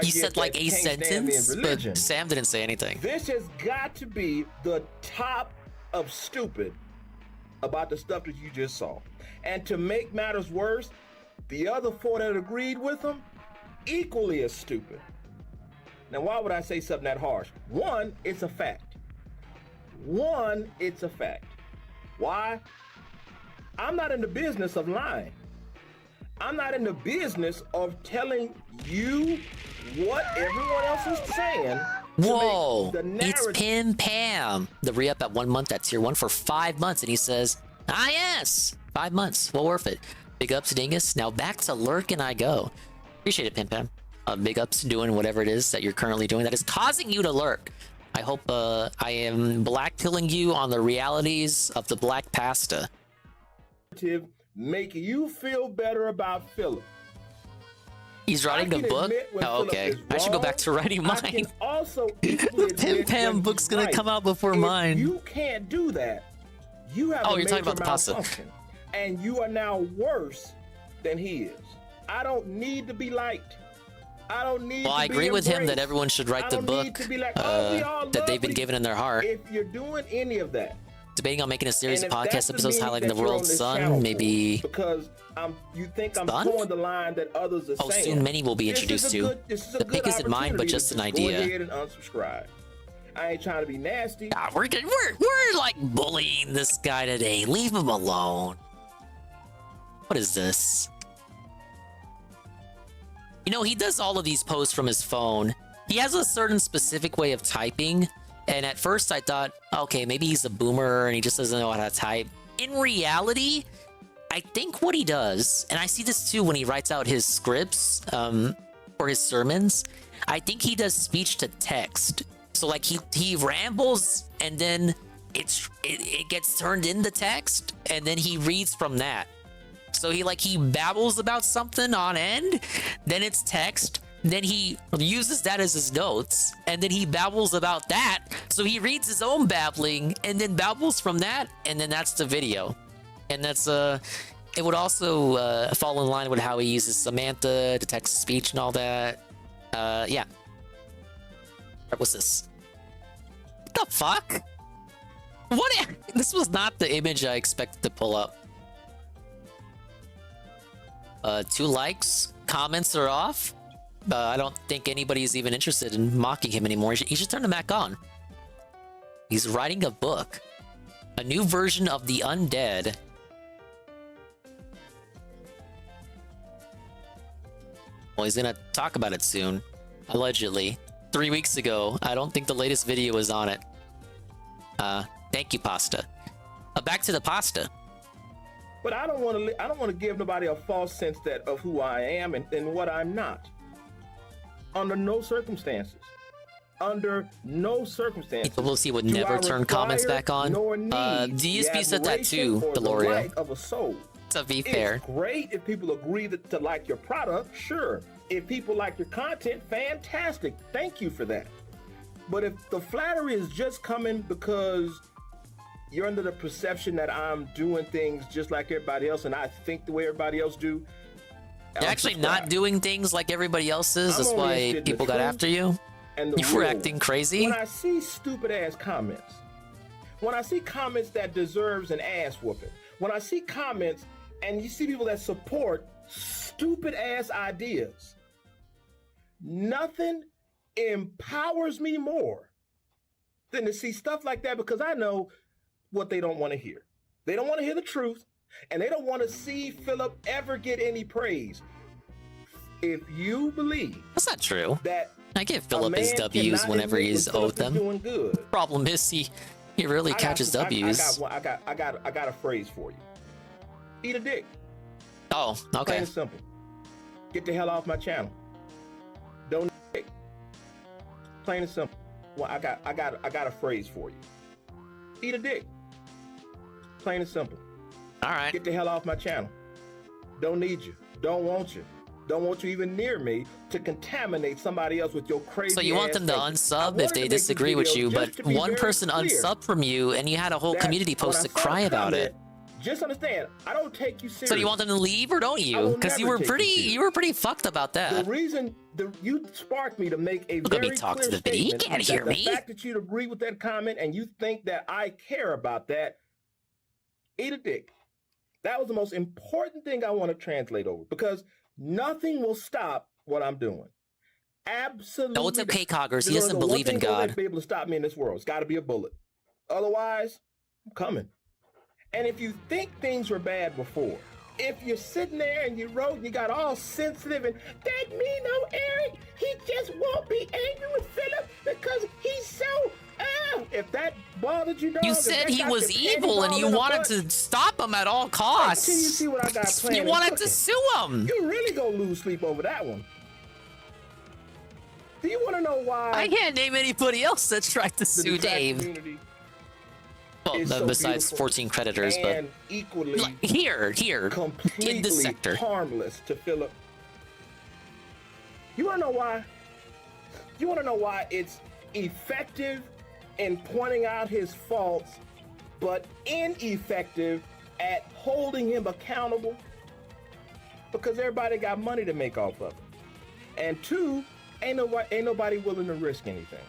He said like a sentence, but Sam didn't say anything. This has got to be the top of stupid about the stuff that you just saw. And to make matters worse, the other four that agreed with him, equally as stupid. Now, why would I say something that harsh? One, it's a fact. Why? I'm not in the business of lying. I'm not in the business of telling you what everyone else is saying. Whoa, it's Pim Pam. The re-up at 1 month at tier 1 for 5 months. And he says, ah, yes, 5 months. Well worth it. Big ups, Dingus. Now back to Lurk and I go. Appreciate it, Pim Pam. Big ups doing whatever it is that you're currently doing that is causing you to lurk. I hope I am black-pilling you on the realities of the black pasta. Make you feel better about Philip. He's writing a book? Oh, okay. I should go back to writing mine. Also, the Pim Pam book's gonna come out before mine. You can't do that. You have you're talking about the pasta. And you are now worse than he is. I don't need to be liked. I don't need. Well, I agree with him that everyone should write the book that they've been given in their heart. If you're doing any of that, debating on making a series of podcast episodes highlighting the world's sun, maybe because you think I'm towing the line that others are saying. Soon many will be introduced to. The pick isn't mine, but just an idea. Go ahead and unsubscribe. I ain't trying to be nasty. We're like bullying this guy today. Leave him alone. What is this? You know, he does all of these posts from his phone. He has a certain specific way of typing. And at first I thought, okay, maybe he's a boomer and he just doesn't know how to type. In reality, I think what he does, and I see this too when he writes out his scripts for his sermons, I think he does speech to text. So like he rambles and then it gets turned into text and then he reads from that. So he babbles about something on end, then it's text, then he uses that as his notes, and then he babbles about that. So he reads his own babbling and then babbles from that, and then that's the video. And that's it would also fall in line with how he uses Samantha to text speech and all that. Yeah. What's this? What the fuck? What? This was not the image I expected to pull up. 2 likes, comments are off. I don't think anybody's even interested in mocking him anymore. He should turn the Mac on. He's writing a book. A new version of the undead. Well, he's gonna talk about it soon. Allegedly. 3 weeks ago. I don't think the latest video was on it. Thank you, pasta. Back to the pasta. But I don't want to give nobody a false sense of who I am and what I'm not. Under no circumstances. Under no circumstances. People see would never turn comments back on. DSP said that too, Deloria. Of a soul. To be fair. It's great if people agree to like your product, sure. If people like your content, fantastic. Thank you for that. But if the flattery is just coming because you're under the perception that I'm doing things just like everybody else and I think the way everybody else do. You're actually not doing things like everybody else is. That's why people got after you. You were acting crazy. When I see stupid ass comments, when I see comments that deserves an ass whooping, when I see comments and you see people that support stupid ass ideas, nothing empowers me more than to see stuff like that, because I know what they don't want to hear. They don't want to hear the truth, and they don't want to see Philip ever get any praise. If you believe that's not true, that I give Philip his W's whenever he's owed them. Problem is he rarely catches W's. I got a phrase for you. Eat a dick. Oh, okay. Plain and simple. Get the hell off my channel. Don't dick. Plain and simple. Well, I got a phrase for you. Eat a dick. Plain and simple. All right. Get the hell off my channel. Don't need you. Don't want you. Don't want you even near me to contaminate somebody else with your crazy. So you want them to unsub if they disagree with you, but one person unsubbed from you and you had a whole community post to cry about it. Just understand, I don't take you seriously. So you want them to leave or don't you? Because you were pretty fucked about that. The reason you sparked me to make a very clear statement you can't hear me. The fact that you agree with that comment and you think that I care about that, eat a dick. That was the most important thing I want to translate over, because nothing will stop what I'm doing. Absolutely. No, it's okay, Coggers. He doesn't believe in God. To be able to stop me in this world, it's got to be a bullet. Otherwise, I'm coming. And if you think things were bad before, if you're sitting there and you wrote and you got all sensitive and that mean no Eric, he just won't be angry with Philip because he's so if that bothered you, dog, you said he was evil and you wanted to stop him at all costs. Until you see what I got planned. You wanted to sue him. You really gonna lose sleep over that one. Do you want to know why? I can't name anybody else that's tried to sue Dave. Well, besides 14 creditors, but equally here, completely in this sector, harmless to Philip. You want to know why? You want to know why it's effective in pointing out his faults, but ineffective at holding him accountable? Because everybody got money to make off of it, and two, ain't nobody willing to risk anything.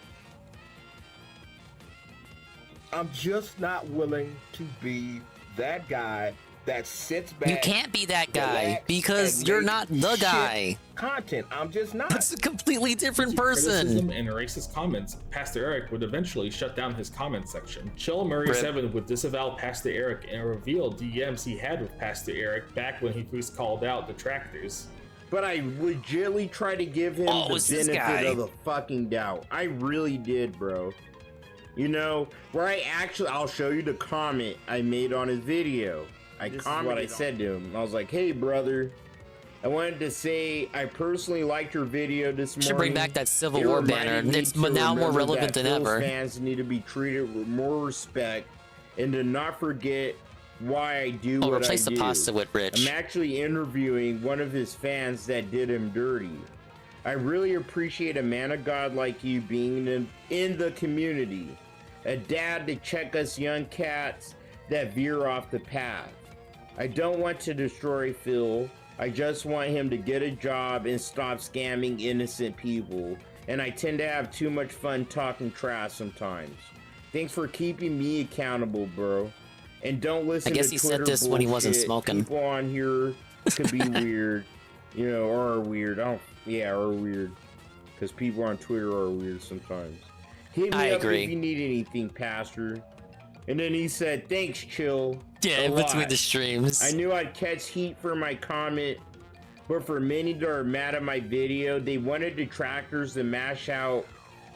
I'm just not willing to be that guy that sits back. You can't be that guy because you're not the guy. Content. I'm just not. That's a completely different person. And racist comments. Pastor Eric would eventually shut down his comment section. Chill Murray 7 would disavow Pastor Eric and reveal DMs he had with Pastor Eric back when he first called out detractors. But I legitimately tried to give him the benefit of the fucking doubt. I really did, bro. You know, where I'll show you the comment I made on his video. This is what I said to him. I was like, hey, brother, I wanted to say I personally liked your video this morning. Should bring back that Civil War banner. It's now more relevant than ever. Fans need to be treated with more respect and to not forget why I do what I do. Replace the pasta with Rich. I'm actually interviewing one of his fans that did him dirty. I really appreciate a man of God like you being in the community. A dad to check us young cats that veer off the path. I don't want to destroy Phil. I just want him to get a job and stop scamming innocent people. And I tend to have too much fun talking trash sometimes. Thanks for keeping me accountable, bro. And don't listen to Twitter he said this when he wasn't smoking. People on here can be weird. You know, or weird. Or weird. Because people on Twitter are weird sometimes. Hit me up if you need anything, Pastor. And then he said, thanks, Chill. Yeah, in between the streams. I knew I'd catch heat for my comment, but for many that are mad at my video, they wanted detractors to mash out,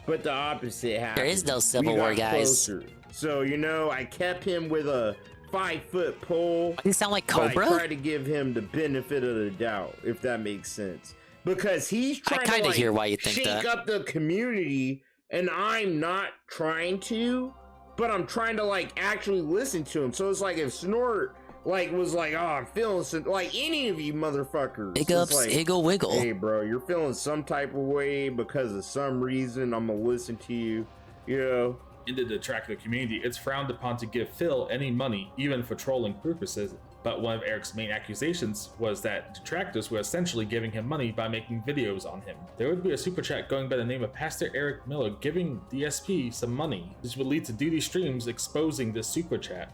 but the opposite happened. There is no civil war, guys. Closer. So, you know, I kept him with a 5-foot pole. Does he sound like Cobra? I tried to give him the benefit of the doubt, if that makes sense. Because he's trying to like, hear why you think shake that. up the community, and I'm not trying to, but I'm trying to like actually listen to him. So it's like if Snort like was like, oh, I'm feeling some, like any of you motherfuckers. Big ups, like, Iggle Wiggle. Hey, bro, you're feeling some type of way because of some reason. I'm gonna listen to you. You know. In the detractor community, it's frowned upon to give Phil any money, even for trolling purposes. But one of Eric's main accusations was that detractors were essentially giving him money by making videos on him. There would be a super chat going by the name of Pastor Eric Miller giving DSP some money. This would lead to Duty Streams exposing this super chat.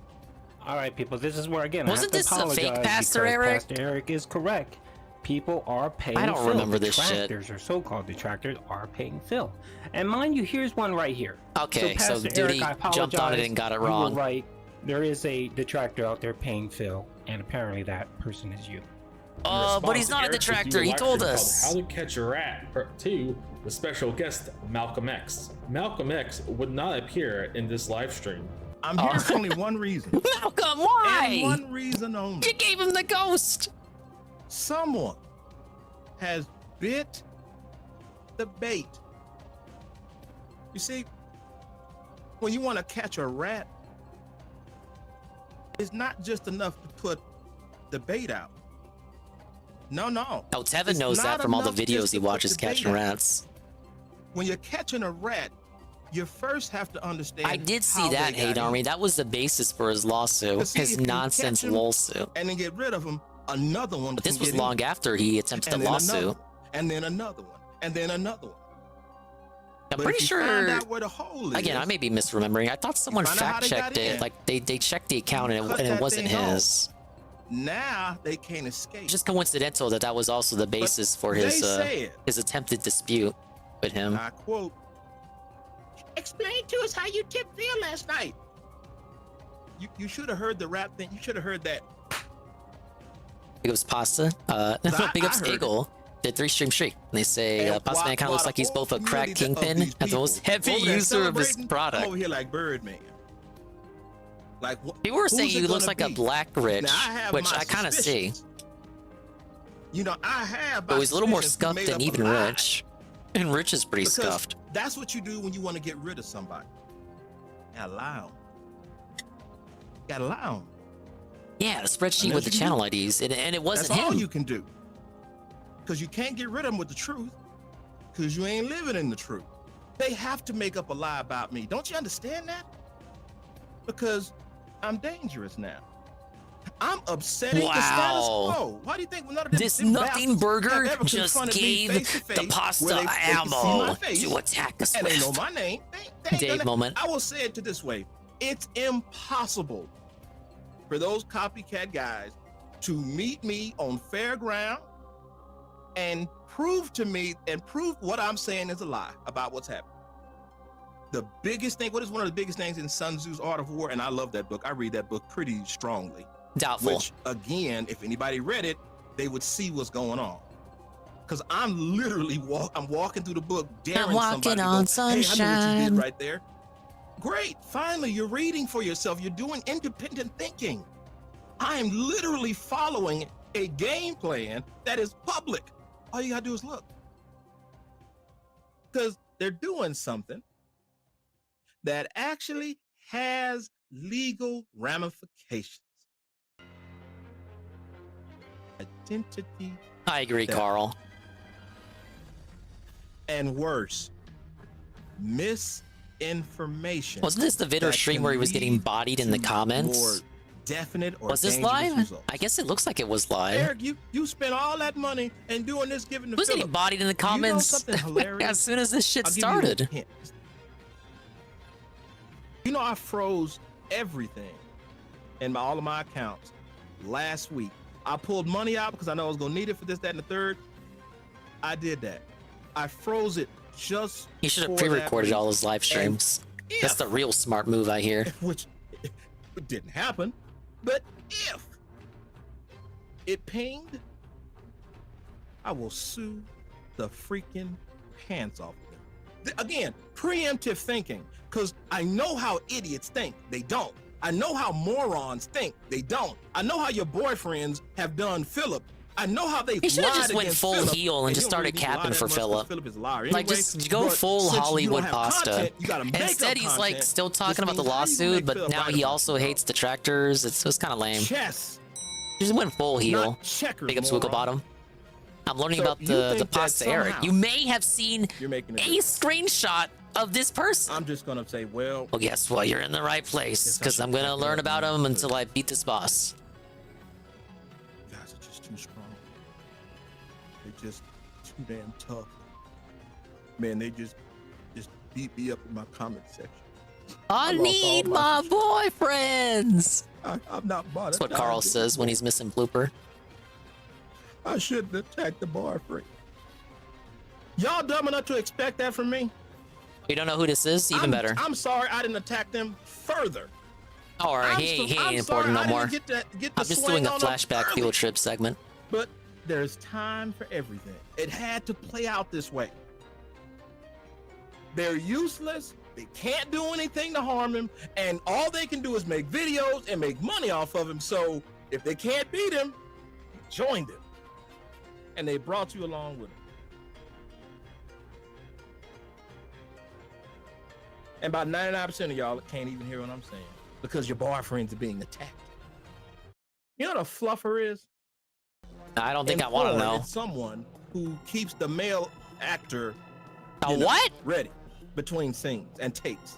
All right, people, this is where again Wasn't I have to this a fake apologize Pastor because Eric? Pastor Eric is correct. People are paying I don't Phil. remember this shit. Detractors or so-called detractors are paying Phil. And mind you, here's one right here. Okay, so Pastor Duty Eric, I jumped on it apologize. and got it You were wrong. right. There is a detractor out there paying Phil, and apparently that person is you. But he's not a detractor. He told us. How to Catch a Rat Part 2 with special guest Malcolm X. Malcolm X would not appear in this live stream. I'm here for only one reason. Malcolm, why? And one reason only. You gave him the ghost. Someone has bit the bait. You see, when you want to catch a rat, it's not just enough to put the bait out. No. Oh, Tevin knows that from all the videos he watches catching rats. When you're catching a rat, you first have to understand. I did see that, Hate Army. That was the basis for his lawsuit, his nonsense lawsuit. And then get rid of him, another one. But this was long after he attempted a lawsuit. And then another one, and then another one. I'm pretty sure. Find out where the hole is, again, I may be misremembering. I thought someone fact-checked it. Like they checked the account and it wasn't his. Now they can't escape. Just coincidental that was also the basis for his attempted dispute with him. I quote, explain to us how you tipped Phil last night. You should have heard the rap thing. You should have heard that. Big ups Pasta. Big ups Eagle. Did 3-stream streak. They say Pasta Man kind of looks like he's both a crack kingpin and the most heavy user of his product. Over here like Birdman. Like people were saying he looks like a black Rich, which I kind of see. You know, I have. But he's a little more scuffed than even Rich. And Rich is pretty scuffed. That's what you do when you want to get rid of somebody. You gotta lie on. Gotta lie on. Yeah, the spreadsheet with the channel IDs, and it wasn't That's him. all you can do. Because you can't get rid of them with the truth, because you ain't living in the truth. They have to make up a lie about me. Don't you understand that? Because I'm dangerous now. I'm upsetting the status quo. Why do you think none of this nothing burger just gave the pasta ammo to attack us and with? they know my name. They Dave moment. I will say it this way. It's impossible for those copycat guys to meet me on fair ground and prove to me and prove what I'm saying is a lie about what's happening. The biggest thing, what is one of the biggest things in Sun Tzu's Art of War? And I love that book. I read that book pretty strongly. Doubtful. Which, again, if anybody read it, they would see what's going on. Because I'm literally walking through the book, daring somebody on to go, hey, I know what you did right there. Great. Finally, you're reading for yourself. You're doing independent thinking. I'm literally following a game plan that is public. All you gotta do is look. Because they're doing something that actually has legal ramifications. Identity. I agree, Carl. And worse, misinformation. Wasn't this the video stream where he was getting bodied in the comments? More definite or was this live? Results. I guess it looks like it was live. Eric, you spent all that money and doing this, giving the Who's getting bodied in the comments as soon as this shit started? You know, I froze everything in all of my accounts last week. I pulled money out because I know I was gonna need it for this, that, and the third. I did that. I froze it just. He should have pre-recorded all his live streams. That's the real smart move, I hear. Which it didn't happen, but if it pinged, I will sue the freaking pants off of them. Again, preemptive thinking, because I know how idiots think. They don't. I know how morons think. They don't. I know how your boyfriends have done Philip. I know how they. He should have just went full Phillip, heel and just started capping for Philip. Philip is a liar Like, anyway, just go but full since you Hollywood don't have pasta. content, you gotta make Instead, up he's like content. still talking This about the means how you lawsuit, make but Philip now right he about also hates detractors. It's kind of lame. Chess. Just went full heel. Not checkers, Big ups moron. Wigglebottom. I'm learning So about you the think that pasta Eric. somehow You may have seen You're making a screenshot of this person. I'm just gonna say, well, guess what? You're in the right place because I'm gonna learn about him until I beat this boss. guys are just too strong. They're just too damn tough. Man, they just beat me up in my comment section. I lost need all my boyfriends. I'm not bought That's what Carl says when he's missing blooper. I shouldn't attack the bar freak. Y'all dumb enough to expect that from me? You don't know who this is? Even better. I'm sorry I didn't attack them further. Oh, all right, he ain't important no more. I'm just doing a flashback field trip segment. But there's time for everything. It had to play out this way. They're useless. They can't do anything to harm him, and all they can do is make videos and make money off of him. So if they can't beat him, join them. And they brought you along with them. And about 99% of y'all can't even hear what I'm saying because your boyfriends are being attacked. You know what a fluffer is? I don't think I want to know. It's someone who keeps the male actor what? ready between scenes and takes.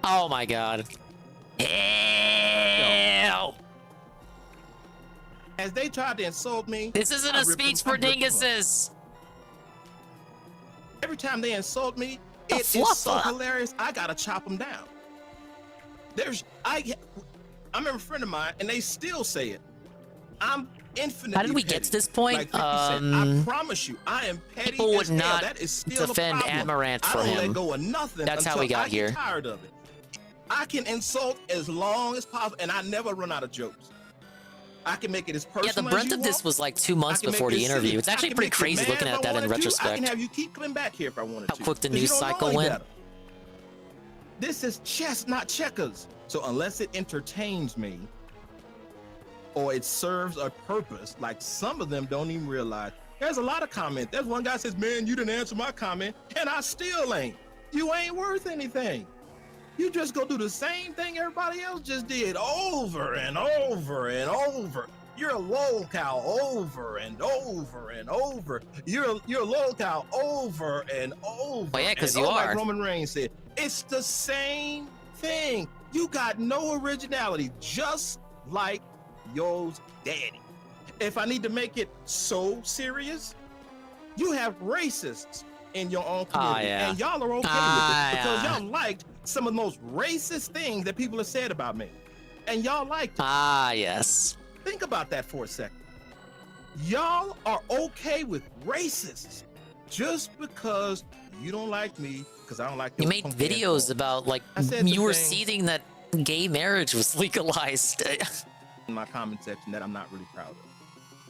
Oh my god. Ew. As they tried to insult me, This isn't a speech for dinguses. Every time they insult me, A it is so fluffer. hilarious. I gotta chop them down. I remember a friend of mine, and they still say it. I'm infinitely. How did we petty. get to this point? Like 50 Cent. I promise you, I am petty. People would as hell. not That is still defend the problem. Amaranth for I don't him. let go of nothing. That's how until we got I here. Get tired of it. I can insult as long as possible, and I never run out of jokes. I can make it as personal. Yeah, the as breadth you of this want. was like 2 months I can before make the it interview. silly. It's I actually can pretty make you crazy mad looking if at I that in wanted to. I retrospect. can have you keep coming back here if I wanted How to. quick the 'Cause you news don't know cycle any went. better. This is chess, not checkers. So unless it entertains me or it serves a purpose, like some of them don't even realize. There's a lot of comment. There's one guy says, man, you didn't answer my comment, and I still ain't. You ain't worth anything. You just go do the same thing everybody else just did over and over and over. You're a lol cow over and over and over. You're a lol cow over and over. Well, yeah, 'cause and you over, are. Like Roman Reigns said, it's the same thing. You got no originality, just like yours daddy. If I need to make it so serious, you have racists in your own community, yeah. and y'all are okay with it because y'all liked some of the most racist things that people have said about me, and y'all liked it. Yes. Think about that for a second. Y'all are okay with racists just because you don't like me because I don't like You your made punk ass videos dog. about like I said you some were things seething that gay marriage was legalized. in my comment section that I'm not really proud of.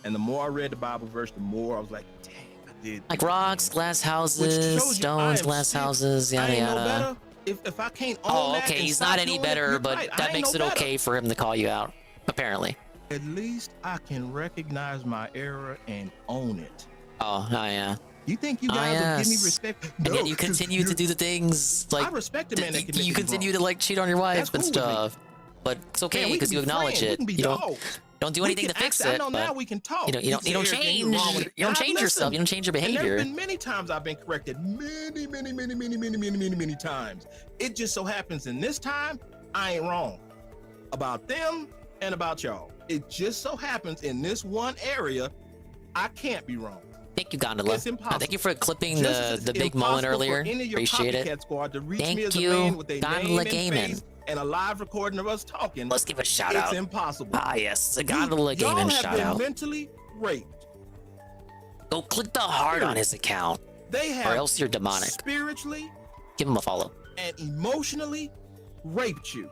And the more I read the Bible verse, the more I was like, dang, I did. Like rocks, glass Which houses, shows you I stones, am glass still- houses, I yada ain't no yada. better. If I can't own Oh, that okay. and He's stop not any doing it, better, you're but right. I that ain't makes no it better. okay for him to call you out. Apparently. At least I can recognize my error and own it. Oh yeah. You think you guys will give me yes. respect? And No, yet you 'cause continue to do the things like I respect a man that can make you it continue wrong. to like cheat on your wife That's and cool with me. stuff. But it's Man, okay we because can you be acknowledge friends. We it. can be You dogs. don't do We anything can to fix actually- it. I know now but we can talk. You don't say, change. "Eric, You you're wrong with it." don't And I change yourself. listen. You don't change your And behavior. there's been many times I've been corrected. Many times. It just so happens in this time, I ain't wrong about them and about y'all. It just so happens in this one area, I can't be wrong. Thank you, Gondola. It's impossible. Thank you for clipping Just as the it's big moment impossible for earlier. any of your Appreciate it. copycat squad to reach Thank me as a you, man with a Gondola name and Gaming. face and a live recording of us talking, Let's give a shout it's out. impossible. Ah, yes, the Gondola Gaming shout Y'all have out. been mentally raped. Go click the heart on his account, They have or else you're demonic. spiritually Give him a follow. and emotionally raped you.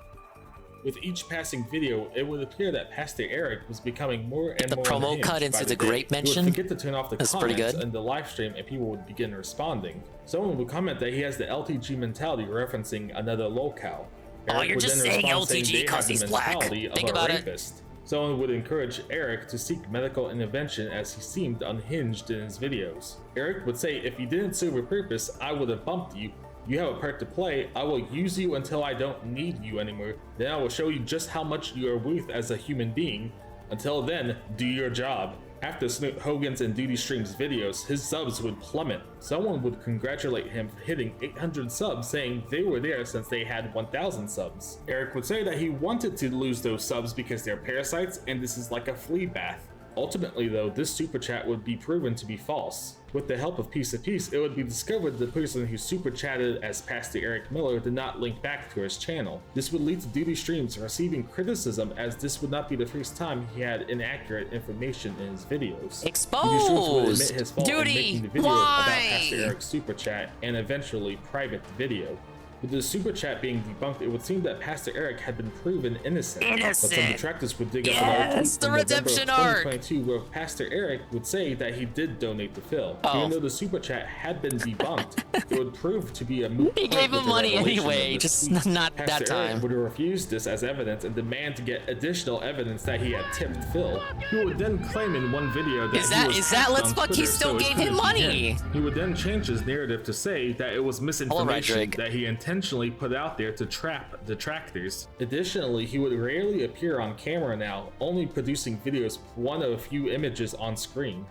With each passing video, it would appear that Pastor Eric was becoming more and The more promo unhinged cut into by the day. grape He mention? would forget to turn off the That's pretty comments good. in the live stream, and people would begin responding. Someone would comment that he has the LTG mentality, referencing another lolcow. Oh, Eric you're would just then saying respond LTG they 'cause have the he's black. mentality of Think a about it. rapist. Someone would encourage Eric to seek medical intervention as he seemed unhinged in his videos. Eric would say, if you didn't serve a purpose, I would have bumped you. You have a part to play. I will use you until I don't need you anymore. Then I will show you just how much you are worth as a human being. Until then, do your job. After Snoop Hogan's and Duty Stream's videos, his subs would plummet. Someone would congratulate him for hitting 800 subs, saying they were there since they had 1,000 subs. Eric would say that he wanted to lose those subs because they're parasites and this is like a flea bath. Ultimately though, this super chat would be proven to be false. With the help of Piece of Peace, it would be discovered the person who super chatted as Pastor Eric Miller did not link back to his channel. This would lead to Duty Streams receiving criticism, as this would not be the first time he had inaccurate information in his videos. Exposed! Duty Streams would admit his fault in making Duty, the video why? about Pastor Eric's super chat and eventually private the video. With the super chat being debunked, it would seem that Pastor Eric had been proven innocent. But some Innocent. detractors would dig up another tweet Yes, the from November of redemption arc. 2022 where Pastor Eric would say that he did donate to Phil. Oh. Even though the super chat had been debunked, it would prove to be a moot He point gave with him the money revelation of anyway, this just tweet. not that Pastor Eric time. would refuse this as evidence and demand to get additional evidence that he had tipped Phil. He would then claim in one video that Is he that- was is that hacked let's on fuck, he Twitter, still so it gave him couldn't be money. him. He would then change his narrative to say that it was misinformation Drake. that he intentionally put out there to trap detractors. Additionally, he would rarely appear on camera now, only producing videos with one of a few images on screen.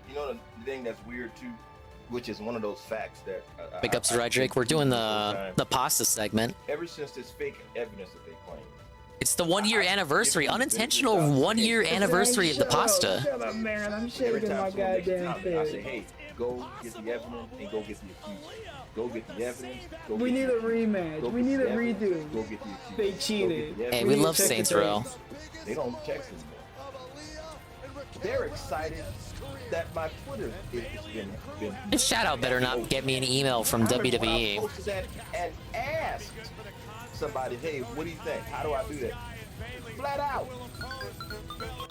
You know the thing that's weird too, which is one of those facts that Big ups to Roderick. We're doing the pasta segment. ever since this fake evidence that they claim. It's the 1 year anniversary, unintentional 1 year anniversary of the pasta. Shut up, man. I'm Every shaking time my someone makes a goddamn comment, I say, face. hey, go get the evidence and go get the accused. Go get the evidence. Go We get need the a accused. rematch. Go We get need the a evidence. redo. Go get the accused. They Go cheated. get the Hey, evidence. we need love to check Saints the Row. They don't text anymore. They're excited that my Twitter has been This shout out better not get me an email from I remember when I WWE. posted that and asked somebody, hey, what do you think? How do I do that? Flat out.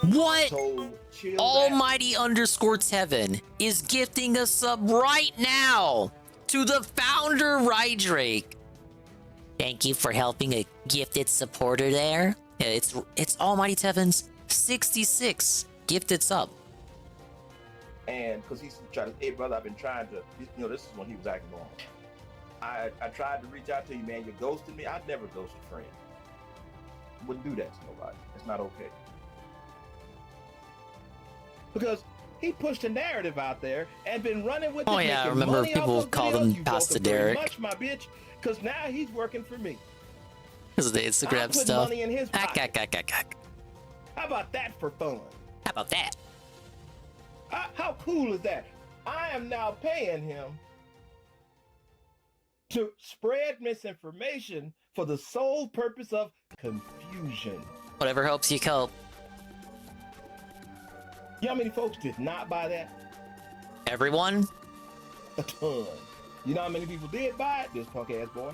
What? Told, chill Almighty underscore Tevin is gifting a sub right now to the founder, Rydrake. Thank you for helping a gifted supporter there. Yeah, it's Almighty Tevin's 66 gifted sub. And because he's trying to, hey brother, I've been trying to, this is when he was acting normal. I tried to reach out to you, man. You ghosted me. I'd never ghost a friend. Wouldn't do that to nobody. It's not okay. Because he pushed a narrative out there and been running with it. Oh, yeah, I making remember money off people those called videos. him You Pasta welcome very Derich. much, my bitch, because now he's working for me. This is the I'm Instagram putting stuff. money in his pocket. Ack. How about that for fun? How about that? How cool is that? I am now paying him to spread misinformation for the sole purpose of confusion. Whatever helps you cope. You know how many folks did not buy that? Everyone? A ton. You know how many people did buy it? This punk ass boy.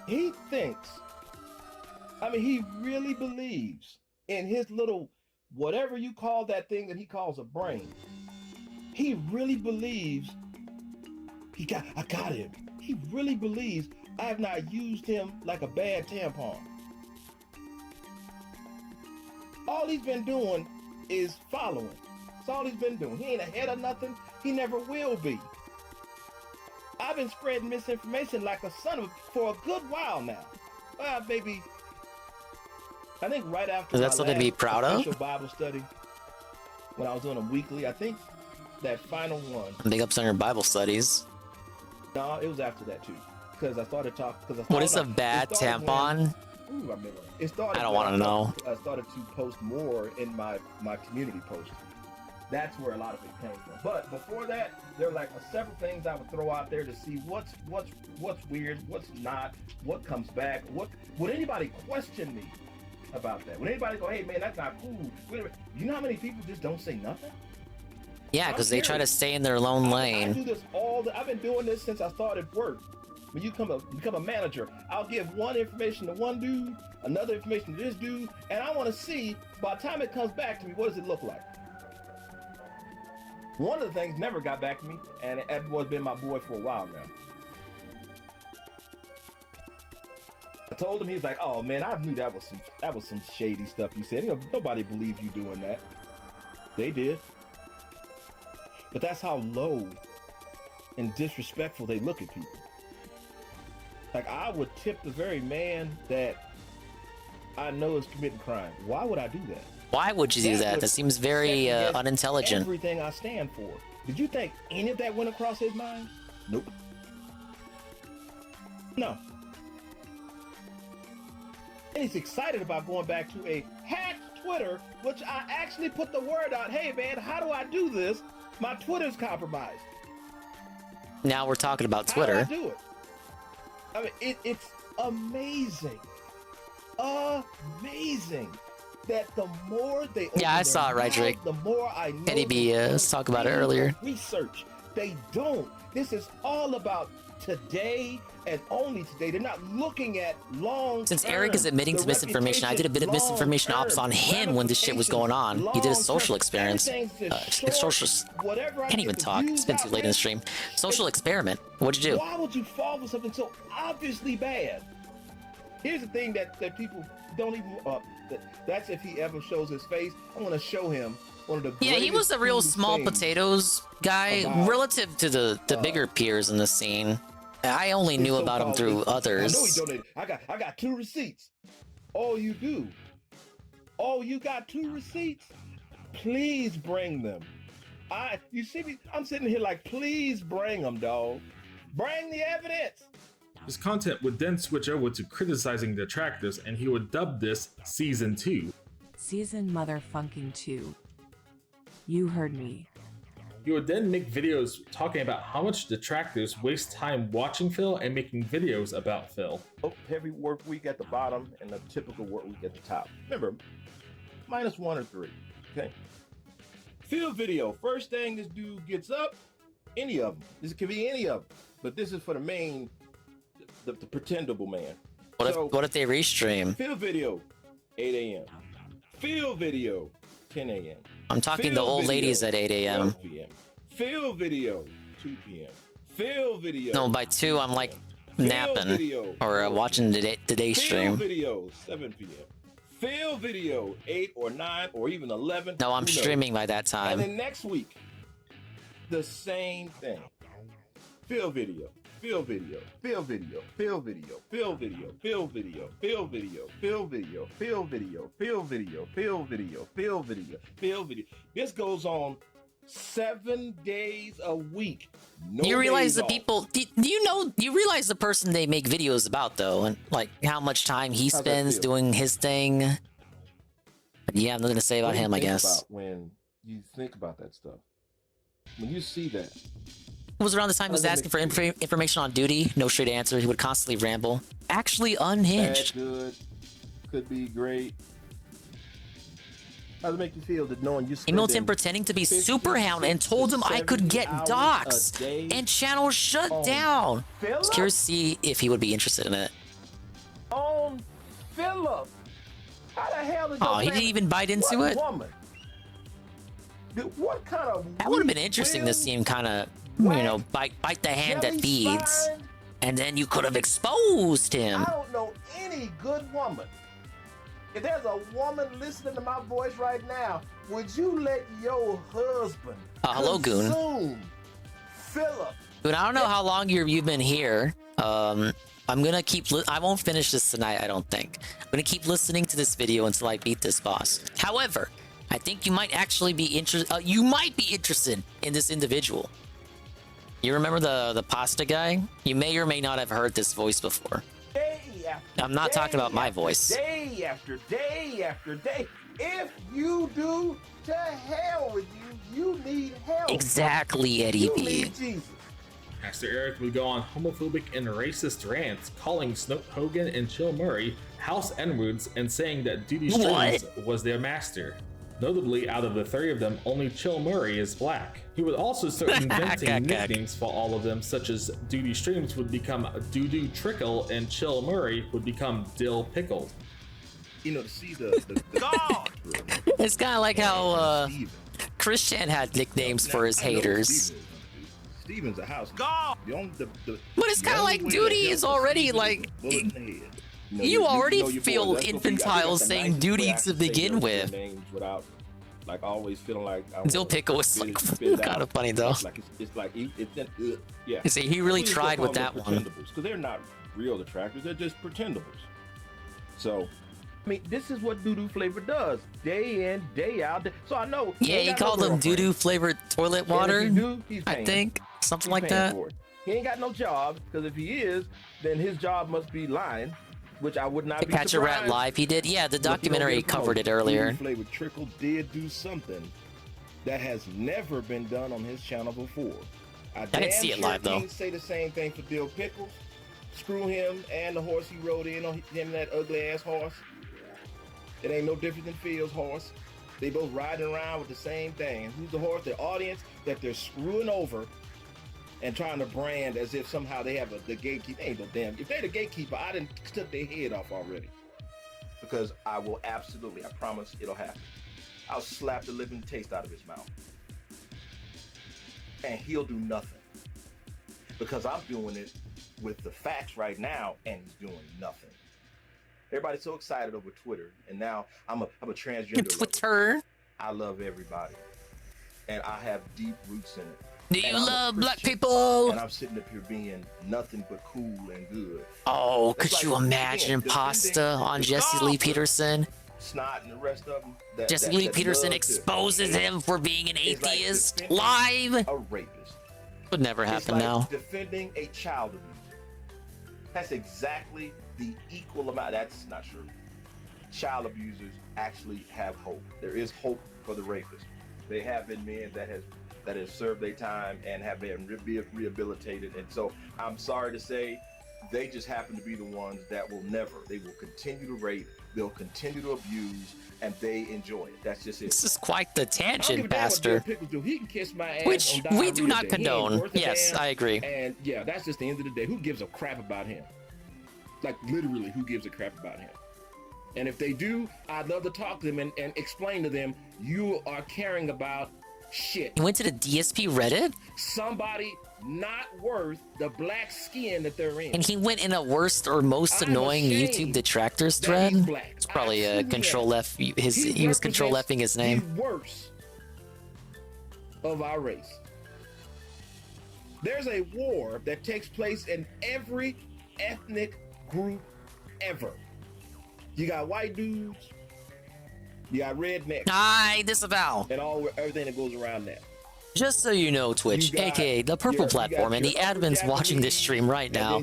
He thinks, he really believes in his little, whatever you call that thing that he calls a brain. He really believes I got him. He really believes I have not used him like a bad tampon. All he's been doing is following. That's all he's been doing. He ain't ahead of nothing. He never will be. I've been spreading misinformation like a son of for a good while now. Well, maybe, I think right after Is that my something to be last proud of? official Bible study, when I was doing a weekly, I think that final one. Big ups on your Bible studies. No, it was after that too, because I started talking. What is a bad tampon? It started. I don't want to know. I started to post more in my community posts, That's where a lot of it came from. But before that, there were like several things I would throw out there to see what's weird, what's not, what comes back. What would anybody question me about that? Would anybody go, "Hey man, that's not cool"? Wait a minute. You know how many people just don't say nothing? Yeah, because they try to stay in their own I lane. do this I've been doing this since I started work. When you become a manager, I'll give one information to one dude, another information to this dude, and I want to see by the time it comes back to me, what does it look like? One of the things never got back to me, and that boy's been my boy for a while now. I told him, he's like, "Oh man, I knew that was some shady stuff you said. You know, nobody believed you doing that." They did. But that's how low and disrespectful they look at people. Like, I would tip the very man that I know is committing crime. Why would I do that? Why would you do that? That seems very unintelligent. Everything I stand for. Did you think any of that went across his mind? Nope. No. And he's excited about going back to a hacked Twitter, which I actually put the word out, "Hey man, how do I do this? My Twitter's compromised." Now we're talking about Twitter. How do I do it? I mean, it's amazing. Amazing. That the more they Yeah, I saw it, right, Drake? The more I know. Eddie B, let's talk about it earlier. Research. They don't. This is all about today and only today. They're not looking at long. Since Eric is admitting to misinformation, I did a bit of misinformation ops on him when this shit was going on. He did a social experience. Can't even talk. It's been too late in the stream. Social experiment. What'd you do? Why would you fall for something so obviously bad? Here's the thing that people don't even. That's if he ever shows his face. I'm gonna show him one of the. Yeah, he was a real small potatoes guy relative to the bigger peers in the scene. I only knew about him through others. I know he donated. I got 2 receipts. All you do. Oh, you got 2 receipts? Please bring them. You see me? I'm sitting here like, please bring them, dog. Bring the evidence. His content would then switch over to criticizing the detractors, and he would dub this Season 2. Season motherfucking 2. You heard me. He would then make videos talking about how much detractors waste time watching Phil and making videos about Phil. Heavy work week at the bottom and a typical work week at the top. Remember, -1 or 3, okay? Field video. First thing this dude gets up, any of them. This could be any of them, but this is for the main, the pretendable man. What if they restream? Field video, 8 a.m. Field video, 10 a.m. I'm talking the old ladies at 8 a.m. Field video, 2 p.m. Field video. No, by 2 I'm like napping or watching today's stream. Field video, 7 p.m. Field video, 8 or 9 or even 11. No, I'm streaming by that time. And then next week, the same thing. Field video. Field video, field video, field video, field video, field video, field video, field video, field video, field video, field video, field video, field video. This goes on 7 days a week. No you realize days the off. people? Do you realize the person they make videos about though, and like how much time he spends doing his thing? Yeah, I'm nothing to say about him, I guess. When you think about that stuff, when you see that. It was around the time he was asking for information on duty. No straight answer. He would constantly ramble. Actually unhinged. Bad, good, could be great. How does it make you feel that knowing you emailed him pretending to be Superhound and told him I could get docs and channels shut down. I was curious to see if he would be interested in it. On Philip. How the hell did he didn't even bite into it? Woman? What kind of that would have been interesting to see him kind of, you know, bite the hand that feeds. And then you could have exposed him. I don't know any good woman. If there's a woman listening to my voice right now, would you let your husband hello, Goon. Philip? Dude, I don't know how long you've been here. I'm gonna keep. I won't finish this tonight. I don't think. I'm gonna keep listening to this video until I beat this boss. However, I think you might actually be interested. You might be interested in this individual. You remember the pasta guy? You may or may not have heard this voice before. I'm not talking about my voice. Day after day after day. If you do, to hell with you. You Exactly, Eddie B. Pastor Eric would go on homophobic and racist rants, calling Snoop Hogan and Chill Murray house N-words and saying that Duty Streams was their master. Notably, out of the 3 of them, only Chill Murray is black. He would also start inventing nicknames for all of them, such as Duty Streams would become Doo-Doo Trickle and Chill Murray would become Dill Pickle. You know, to see the It's kind of like how Christian had nicknames for his haters. Steven's a house. But it's kind of like Duty is already like. You already feel infantile saying Duty to begin with. Without, like, always feeling like Dill Pickle was like kind of funny though. It's like yeah. See, he really tried with that one. Because they're not real detractors; they're just pretendables. So, I mean, this is what Doo-Doo Flavor does, day in, day out. So I know. Yeah, he called them Doo-Doo flavored toilet water. I think something like that. He ain't got no job, because if he is, then his job must be lying. Which I would not be Catch a Rat Live, he did. Yeah, the documentary covered it earlier. Flavored Trickle did do something that has never been done on his channel before. I didn't see it live though. Say the same thing for Dill Pickles. Screw him and the horse he rode in on him, and that ugly ass horse. It ain't no different than Phil's horse. They both riding around with the same thing. And who's the horse? The audience that they're screwing over and trying to brand as if somehow they have the gatekeeper. Ain't no damn. If they're the gatekeeper, I done took their head off already. Because I will absolutely, I promise it'll happen. I'll slap the living taste out of his mouth. And he'll do nothing. Because I'm doing it with the facts right now, and he's doing nothing. Everybody's so excited over Twitter, and now I'm a transgender. Twitter. I love everybody. And I have deep roots in it. Do you love black people? And I'm sitting up here being nothing but cool and good. Oh, could you imagine pasta on Jesse Lee Peterson? Snot and the rest of them. Jesse Lee Peterson exposes him for being an atheist live. A rapist. Would never happen now. Defending a child abuser. That's exactly the equal amount. That's not true. Child abusers actually have hope. There is hope for the rapist. They have been men that have served their time and have been rehabilitated. And so I'm sorry to say, they just happen to be the ones that will never. They will continue to rape. They'll continue to abuse, and they enjoy it. That's just it. This is quite the tangent, Pastor. He can kiss my ass. Which we do not condone. Yes, I agree. And yeah, that's just the end of the day. Who gives a crap about him? Like, literally, who gives a crap about him? And if they do, I'd love to talk to them and explain to them, you are caring about shit. You went to the DSP Reddit? Somebody not worth the black skin that they're in. And he went in a worst or most annoying YouTube detractors thread? It's probably a Control F. He was Control F-ing his name. The worst of our race. There's a war that takes place in every ethnic group ever. You got white dudes, you got rednecks. I disavow. And everything that goes around that. Just so you know, Twitch, aka the purple platform, and the admins watching this stream right now,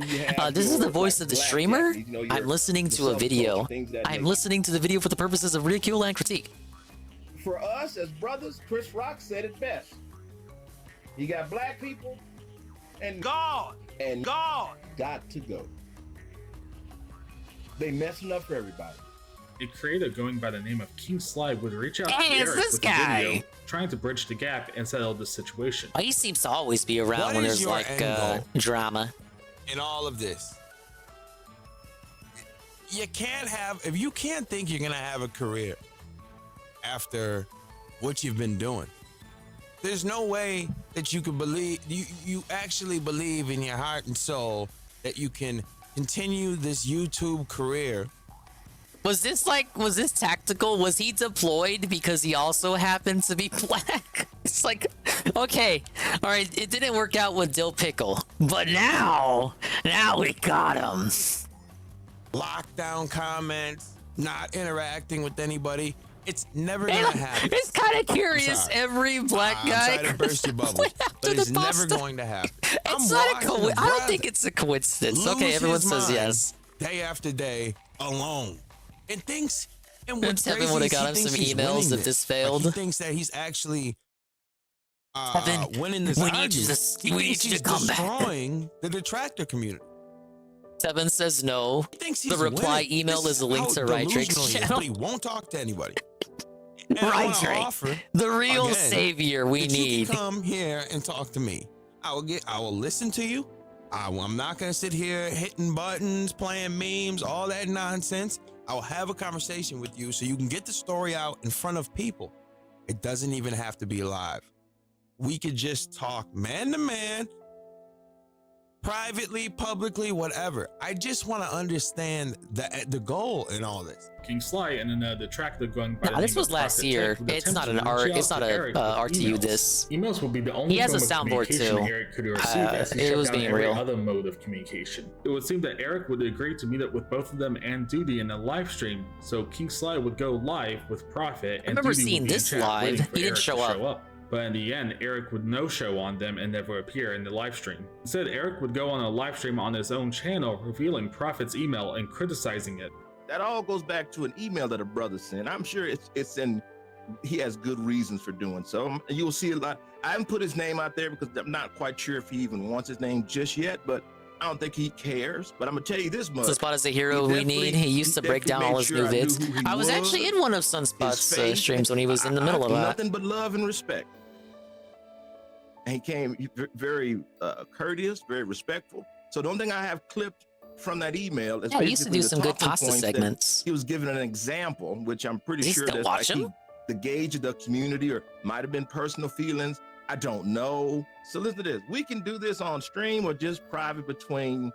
this is the voice of the streamer. I'm listening to a video. I'm listening to the video for the purposes of ridicule and critique. For us as brothers, Chris Rock said it best. You got black people and God got to go. They messing up for everybody. A creator going by the name of King Slide would reach out to Hey, Derich it's this with guy. a video trying to bridge the gap and settle the situation. He seems to always be around What when is there's your like angle drama. in all of this? You can't have, if you can't think you're gonna have a career after what you've been doing, there's no way that you can believe, you actually believe in your heart and soul that you can continue this YouTube career. Was this tactical? Was he deployed because he also happens to be black? It's like, okay, all right, it didn't work out with Dill Pickle, but now we got him. Lockdown comments, not interacting with anybody. It's never gonna happen. It's kind of curious. Every black guy. I'm sorry to burst your bubble, but it's never going to happen. It's not a coincidence. I don't think it's a coincidence. Okay, everyone says yes. Day after day, alone, and thinks. And what's crazy would have got him some emails if this failed. He thinks that he's actually winning this we argument. need He you thinks to he's come back. destroying the detractor community. Seven says no. Thinks The he's reply winning. email This is a link how to Rytrick's delusional he is, channel. but he won't talk to anybody. And I wanna Rytrick, offer, the real again, savior we that need. You can come here and talk to me. I will listen to you. I'm not gonna sit here hitting buttons, playing memes, all that nonsense. I will have a conversation with you so you can get the story out in front of people. It doesn't even have to be live. We could just talk man to man, privately, publicly, whatever. I just want to understand the goal in all this. King Sly and then the detractor going by Nah, this was last year. It's not an art. It's not a RTU. This. Emails will be the only He has a form of soundboard communication too. Eric could receive as he It shut was down being every real. other mode of communication. It would seem that Eric would agree to meet up with both of them and Duty in a live stream, so King Sly would go live with Prophet. And remember Duty seeing would be in this chat live. waiting for He didn't Eric to show up. But in the end, Eric would no-show on them and never appear in the live stream. Instead, Eric would go on a live stream on his own channel, revealing Prophet's email and criticizing it. That all goes back to an email that a brother sent. I'm sure it's in. He has good reasons for doing so. You'll see a lot. I haven't put his name out there because I'm not quite sure if he even wants his name just yet. But I don't think he cares. But I'm gonna tell you this much: Sunspot is the hero we need. He used to break down all his new vids. I was actually in one of Sunspot's streams when he was in the middle of that. Nothing but love and respect. And he came very courteous, very respectful. So the only thing I have clipped from that email is he used to do some good pasta points that segments. He was giving an example, which I'm pretty Does he sure still that's watch like him? the gauge of the community, or might have been personal feelings. I don't know. So listen to this. We can do this on stream or just private between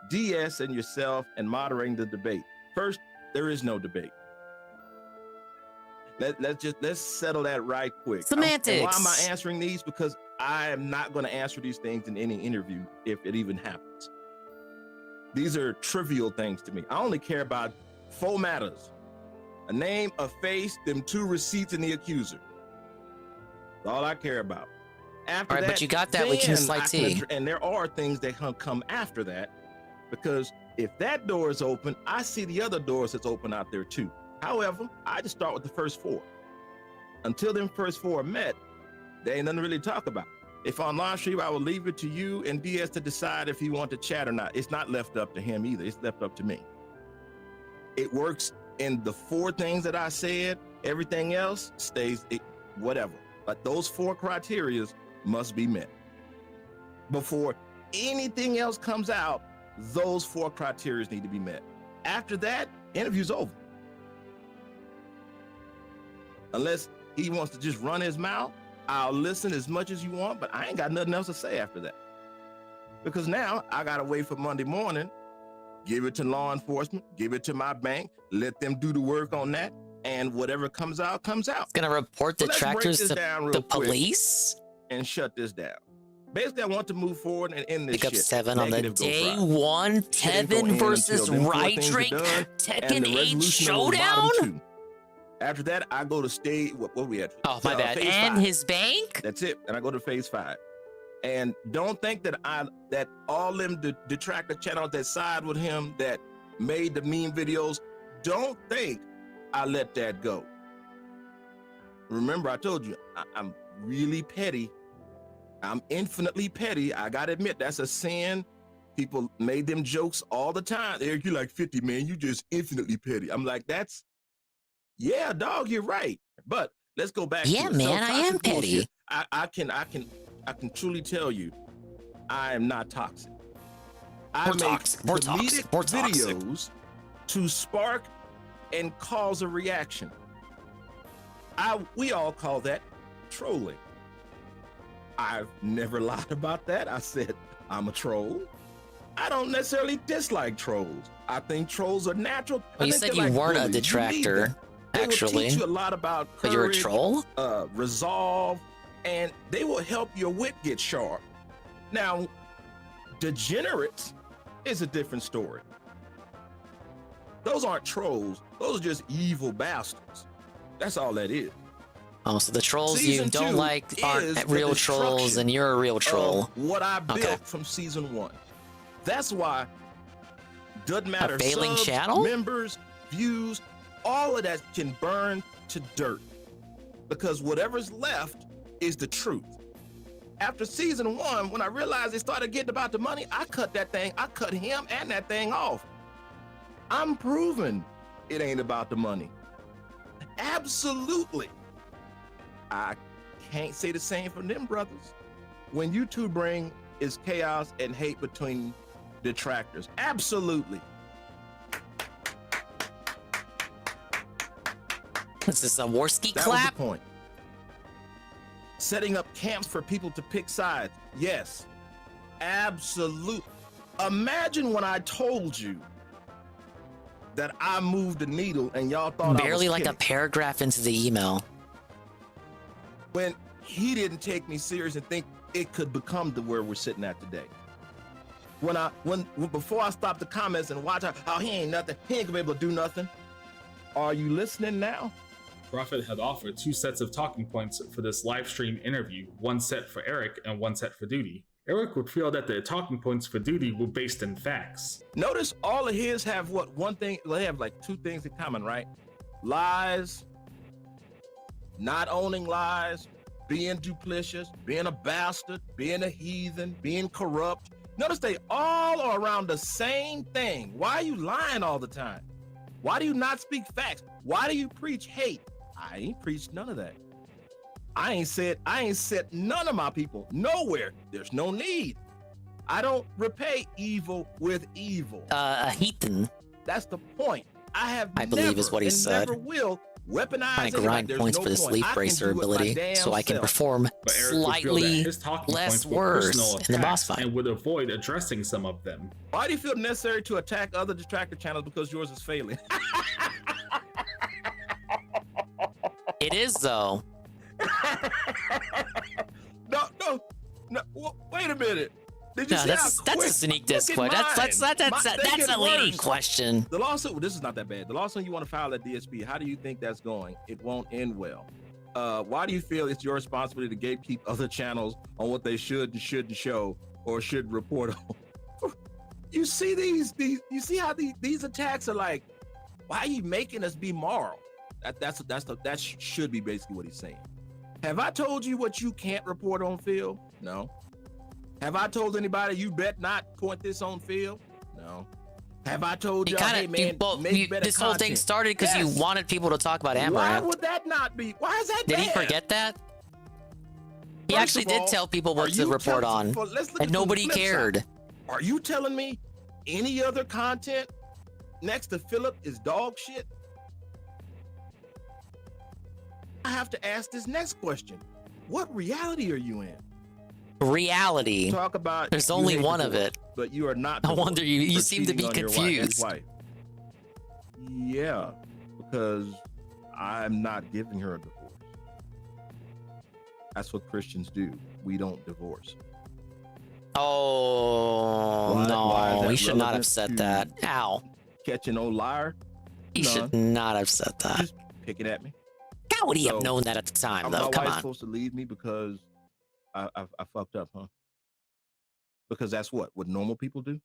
DS and yourself and moderating the debate. First, there is no debate. Let's settle that right quick. Semantics. And why am I answering these? Because I am not going to answer these things in any interview if it even happens. These are trivial things to me. I only care about 4 matters: a name, a face, them 2 receipts, and the accuser. That's all I care about. After All right, that, but you got that with King then Sly I can T. and there are things that come after that, because if that door is open, I see the other doors that's open out there too. However, I just start with the first 4. Until them first 4 are met, there ain't nothing to really talk about. If on live stream, I will leave it to you and DS to decide if he want to chat or not. It's not left up to him either. It's left up to me. It works in the 4 things that I said. Everything else stays whatever. But those 4 criteria must be met. Before anything else comes out, those 4 criteria need to be met. After that, interview's over. Unless he wants to just run his mouth, I'll listen as much as you want, but I ain't got nothing else to say after that. Because now I gotta wait for Monday morning, give it to law enforcement, give it to my bank, let them do the work on that, and whatever comes out, comes out. It's gonna report So let's break detractors this to down real the quick police. and shut this down. Basically, I want to move forward and end this Pick up shit. 7 on the Negative Ghost day Rider. 1. Shit ain't gonna Tevin end versus until them 4 things are Rytrick. done, and Tekken the 8 resolution of the showdown. bottom 2. After that, I go to stage. What we at? Oh, my bad. Phase And 5. his bank. That's it. And I go to phase 5. And don't think that that all them detractor channels that side with him, that made the meme videos, don't think I let that go. Remember, I told you, I'm really petty. I'm infinitely petty. I gotta admit, that's a sin. People made them jokes all the time. Eric, you like 50, man. You just infinitely petty. I'm like, yeah, dog, you're right. But let's go back. Yeah, to it. man, I am petty. I can truly tell you, I am not toxic. I We're make toxic. We're comedic toxic. We're toxic. videos to spark and cause a reaction. We all call that trolling. I've never lied about that. I said I'm a troll. I don't necessarily dislike trolls. I think trolls are natural. Well, you said you weren't a detractor, actually. They will teach you a lot about courage, But you're a troll? Resolve, and they will help your wit get sharp. Now, degenerates is a different story. Those aren't trolls. Those are just evil bastards. That's all that is. Oh, so the trolls Season you don't 2 like aren't is the real trolls, destruction and you're a real troll. of what I built Okay. from season 1. That's why doesn't matter. failing subs, channel? members, views, all of that can burn to dirt, because whatever's left is the truth. After season 1, when I realized they started getting about the money, I cut him and that thing off. I'm proving it ain't about the money. Absolutely. I can't say the same for them brothers. When you two bring is chaos and hate between detractors. Absolutely. This is a Warski That clap. was the point. Setting up camps for people to pick sides. Yes. Absolute. Imagine when I told you that I moved the needle and y'all thought Barely I was like kidding. a paragraph into the email. When he didn't take me serious and think it could become to where we're sitting at today. When before I stopped the comments and watch how he ain't nothing, he ain't gonna be able to do nothing. Are you listening now? Prophet had offered 2 sets of talking points for this live stream interview, one set for Eric and one set for Duty. Eric would feel that the talking points for Duty were based in facts. Notice all of his have one thing, they have like 2 things in common, right? Lies, not owning lies, being duplicitous, being a bastard, being a heathen, being corrupt. Notice they all are around the same thing. Why are you lying all the time? Why do you not speak facts? Why do you preach hate? I ain't preached none of that. I ain't said none of my people nowhere. There's no need. I don't repay evil with evil. A heathen. That's the point. I believe is what he said. Never will weaponize. Trying to grind points for the sleep bracer ability so I can perform But Eric would feel that slightly his talking less points were worse personal in the boss attacks fight. and would avoid addressing some of them. Why do you feel necessary to attack other detractor channels because yours is failing? It is though. No. Wait a minute. Did you No, see that's how a quick? sneak Look diss at question. That's mine. a leading Worse. question. The lawsuit. This is not that bad. The lawsuit you want to file at DSP. How do you think that's going? It won't end well. Why do you feel it's your responsibility to gatekeep other channels on what they should and shouldn't show or should report on? You see these. You see how these attacks are like. Why are you making us be moral? That should be basically what he's saying. Have I told you what you can't report on Phil? No. Have I told anybody you bet not point this on Phil? No. Have I told y'all, hey man, make better this whole thing content? started because you wanted people to talk about Why Amaranth. would that not be? Why is that Did bad? he forget that? He First actually of did all, tell people what are to you report telling- on, let's look and at the nobody flip side. cared. Are you telling me any other content next to Philip is dog shit? I have to ask this next question. What reality are you in? Reality. Talk about There's you only hate one of divorce, it. but you are not. No wonder you divorced for seem to be cheating on your confused. ex-wife. Yeah, because I'm not giving her a divorce. That's what Christians do. We don't divorce. Oh Why is no, that he should not have relevant said to that. Ow. Catching old liar? He should not have said that. Just picking at me. How would he have So, known that at the time, though? My Come wife's on. supposed to leave me because I fucked up, huh? Because that's what normal people do?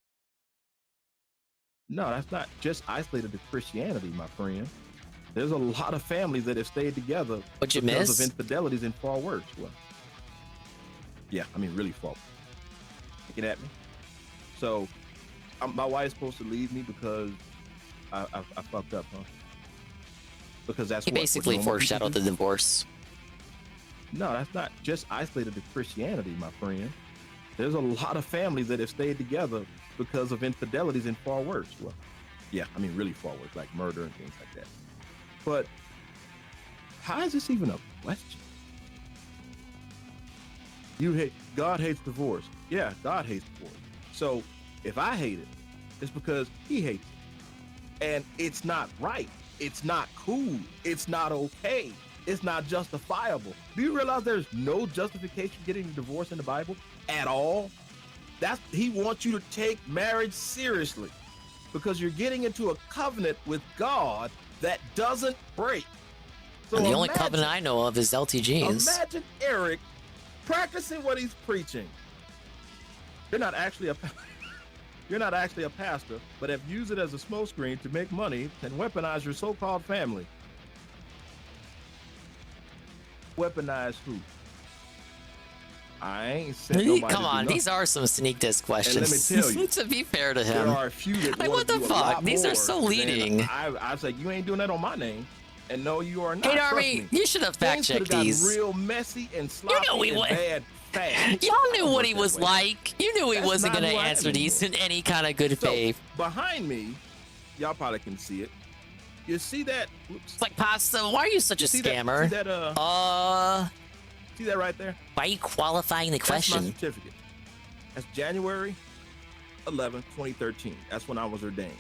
No, that's not just isolated to Christianity, my friend. There's a lot of families that have stayed together What'd you because miss? of infidelities and far worse. Well, yeah, I mean, really far. Looking at me. So, my wife's supposed to leave me because I fucked up, huh? Because that's He what basically normal people foreshadowed do? the divorce. No, that's not just isolated to Christianity, my friend. There's a lot of families that have stayed together because of infidelities and far worse. Well, yeah, I mean, really far worse, like murder and things like that. But how is this even a question? God hates divorce. Yeah, God hates divorce. So if I hate it, it's because he hates it. And it's not right. It's not cool. It's not okay. It's not justifiable. Do you realize there's no justification getting a divorce in the Bible at all? He wants you to take marriage seriously because you're getting into a covenant with God that doesn't break. So And the only covenant I know of is LTG's. Imagine Eric practicing what he's preaching. You're not actually a pastor, but have used it as a smokescreen to make money and weaponize your so-called family. Weaponize who? I ain't sent nobody Come on, to do these are some sneak diss questions. And let me tell you, to be fair to him, there are a few that like, what the fuck? These are so leading. I was like, you ain't doing that on my name. And no, you are not. Hey, Trust Army, me. you should have fact checked these. Real messy and sloppy he would. bad fast. Y'all knew what he was like. You knew he That's wasn't not going to who I am answer these in anymore. any kind of good faith. Behind me, y'all probably can see it. You see that? Oops. It's like, Pasta, why are you such a scammer? See that right there? Why are you qualifying the question? That's my certificate. That's January 11th, 2013. That's when I was ordained.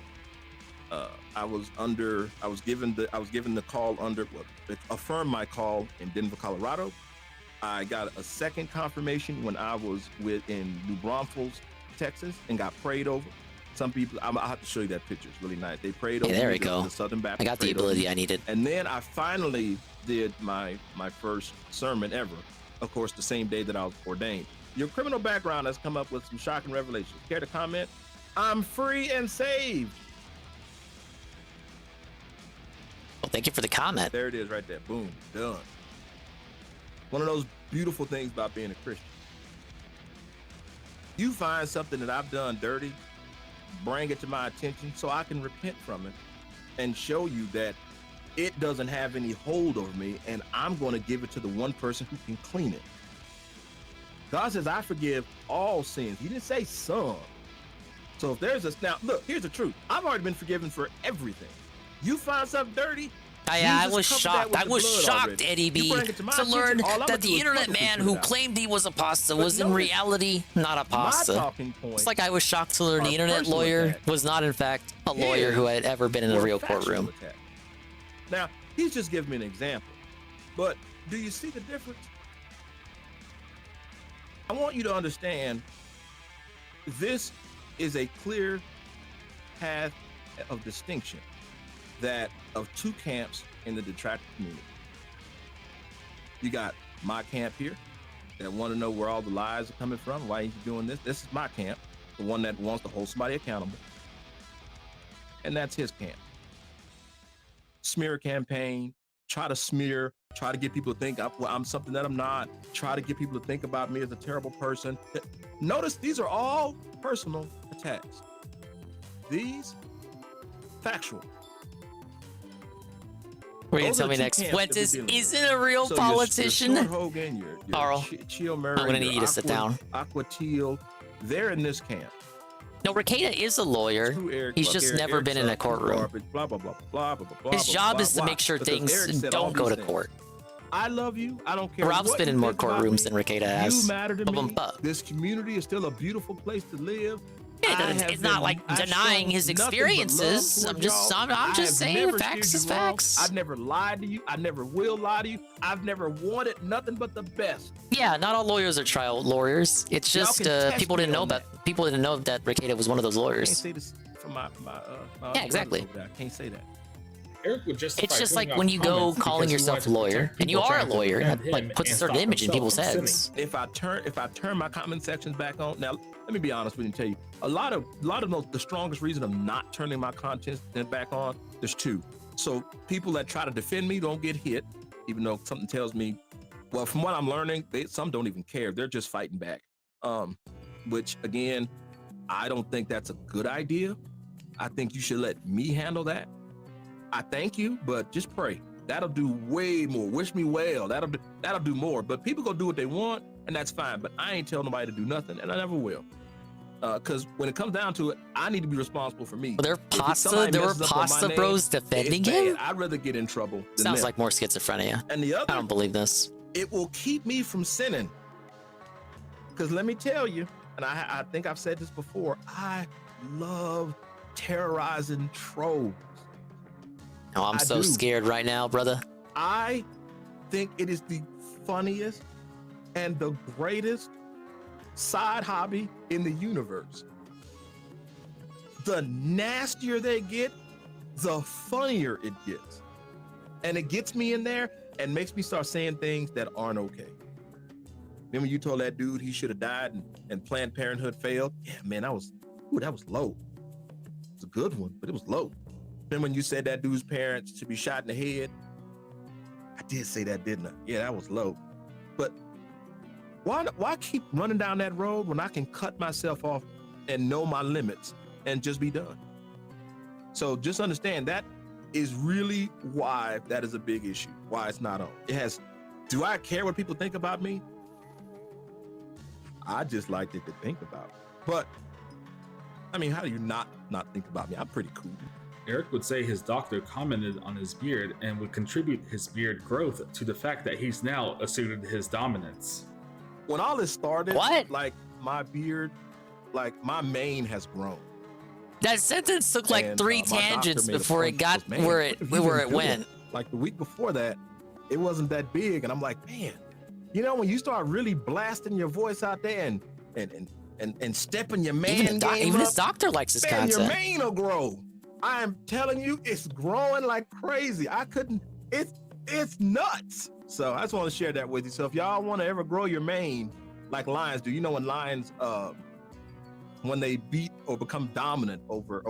I was given the call it affirmed my call in Denver, Colorado. I got a second confirmation when I was in New Braunfels, Texas, and got prayed over. Some people, I'll have to show you that picture. It's really nice. They prayed over. There we go. The Southern Baptist. I got the ability I needed. And then I finally did my first sermon ever. Of course, the same day that I was ordained. Your criminal background has come up with some shocking revelations. Care to comment? I'm free and saved. Well, thank you for the comment. There it is right there. Boom. Done. One of those beautiful things about being a Christian. You find something that I've done dirty, bring it to my attention so I can repent from it and show you that it doesn't have any hold over me, and I'm going to give it to the one person who can clean it. God says, I forgive all sins. He didn't say some. So if there's now, look, here's the truth. I've already been forgiven for everything. You find something dirty, I was shocked. I was shocked, Eddie B, to learn that the internet man who claimed he was a pasta was in reality not a pasta. It's like I was shocked to learn the internet lawyer was not, in fact, a lawyer who had ever been in a real courtroom. Now, he's just giving me an example. But do you see the difference? I want you to understand this is a clear path of distinction of two camps in the detractor community. You got my camp here that want to know where all the lies are coming from. Why ain't you doing this? This is my camp, the one that wants to hold somebody accountable. And that's his camp. Smear campaign, try to get people to think I'm something that I'm not, try to get people to think about me as a terrible person. Notice these are all personal attacks. These, factual. What are you tell me next? Fuentes isn't a real politician. Your Hogan, Carl, Chill Murray, I'm gonna need you to sit down. Aqua Teal, they're in this camp. No, Rekieta is a lawyer. He's just never been in a courtroom. His job is to make sure things don't go to court. I love you. I don't care. Rob's been in more courtrooms than Rekieta has. You matter to me. This community is still a beautiful place to live. Yeah, it's not like denying his experiences. I'm just saying facts is facts. I've never lied to you. I never will lie to you. I've never wanted nothing but the best. Yeah, not all lawyers are trial lawyers. It's just people didn't know that Rekieta was one of those lawyers. I can't say this from my yeah, exactly. I can't say that. Eric would justify it's just like when you go calling yourself a lawyer, and you are a lawyer, that like puts a certain image in people's heads. If I turn my comment sections back on, now let me be honest with you and tell you, a lot of the strongest reason of not turning my content back on, there's two. So people that try to defend me don't get hit, even though something tells me, well, from what I'm learning, some don't even care. They're just fighting back. Which again, I don't think that's a good idea. I think you should let me handle that. I thank you, but just pray. That'll do way more. Wish me well. That'll do more. But people go do what they want, and that's fine. But I ain't telling nobody to do nothing, and I never will. Because when it comes down to it, I need to be responsible for me. There were pasta bros defending him? I'd rather get in trouble than Sounds them. like more schizophrenia. And the other, I don't believe this. It will keep me from sinning. Because let me tell you, and I think I've said this before, I love terrorizing trolls. Oh, I'm so scared right now, brother. I think it is the funniest and the greatest side hobby in the universe. The nastier they get, the funnier it gets. And it gets me in there and makes me start saying things that aren't okay. Remember you told that dude he should have died and Planned Parenthood failed? Yeah, man, that was low. It's a good one, but it was low. Remember when you said that dude's parents should be shot in the head? I did say that, didn't I? Yeah, that was low. But Why keep running down that road when I can cut myself off and know my limits and just be done? So just understand that is really why that is a big issue, why it's not on. Do I care what people think about me? I just like it to think about it. But, I mean, how do you not think about me? I'm pretty cool. Eric would say his doctor commented on his beard and would contribute his beard growth to the fact that he's now asserted his dominance. When all this started, like my beard, like my mane has grown. That sentence took like 3 tangents before it got where it went. Like the week before that, it wasn't that big, and I'm like, man, you know, when you start really blasting your voice out there and stepping your man game his doctor likes his content. Your mane will grow. I am telling you, it's growing like crazy. It's nuts. So I just want to share that with you. So if y'all want to ever grow your mane like lions do, you know, when lions when they beat or become dominant over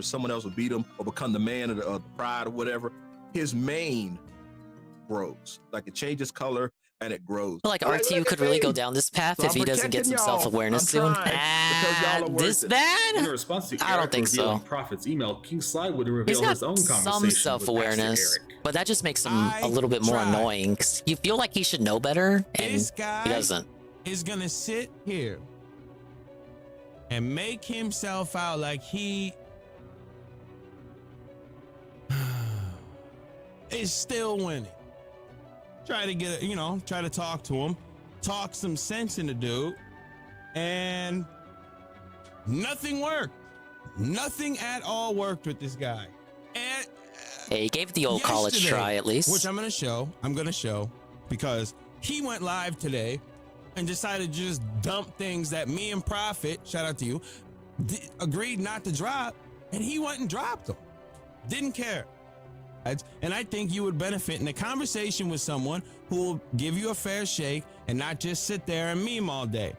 someone else will beat them or become the man of the pride or whatever, his mane grows. Like it changes color and it grows. Like RTU could really go down this path if he doesn't get some self-awareness soon. This bad? In response to I don't think so. Prophet's email, King Sly would reveal his own conversation some self-awareness, but that just makes him a little bit more annoying. Cause you feel like he should know better, and this guy he doesn't. Is gonna sit here and make himself out like he is still winning. Try to get, try to talk to him, talk some sense into dude, and nothing worked. Nothing at all worked with this guy. And hey, he gave the old college try at least. Which I'm gonna show because he went live today and decided to just dump things that me and Prophet, shout out to you, agreed not to drop, and he went and dropped them. Didn't care. And I think you would benefit in a conversation with someone who will give you a fair shake and not just sit there and meme all day.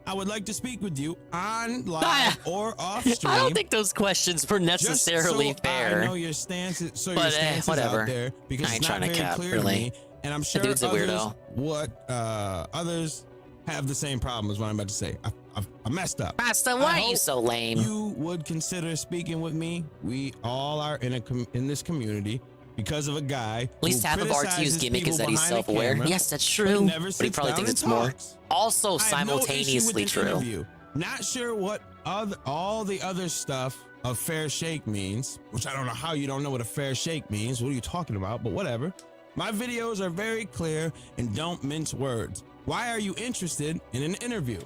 I would like to speak with you on live or off stream. I don't think those questions were necessarily fair. I know your stance, whatever. Out there because I ain't it's not trying to very cap, clear really. to me, and I'm sure dude's a weirdo. Others have the same problem as what I'm about to say. I messed up. Master, why are you so lame? You would consider speaking with me. We all are in this community because of a guy. At least half of RTU's gimmick is that he's self-aware. Yes, that's true. But he probably thinks it's more. Also simultaneously true. Not sure what all the other stuff of fair shake means, which I don't know how you don't know what a fair shake means. What are you talking about? But whatever. My videos are very clear and don't mince words. Why are you interested in an interview?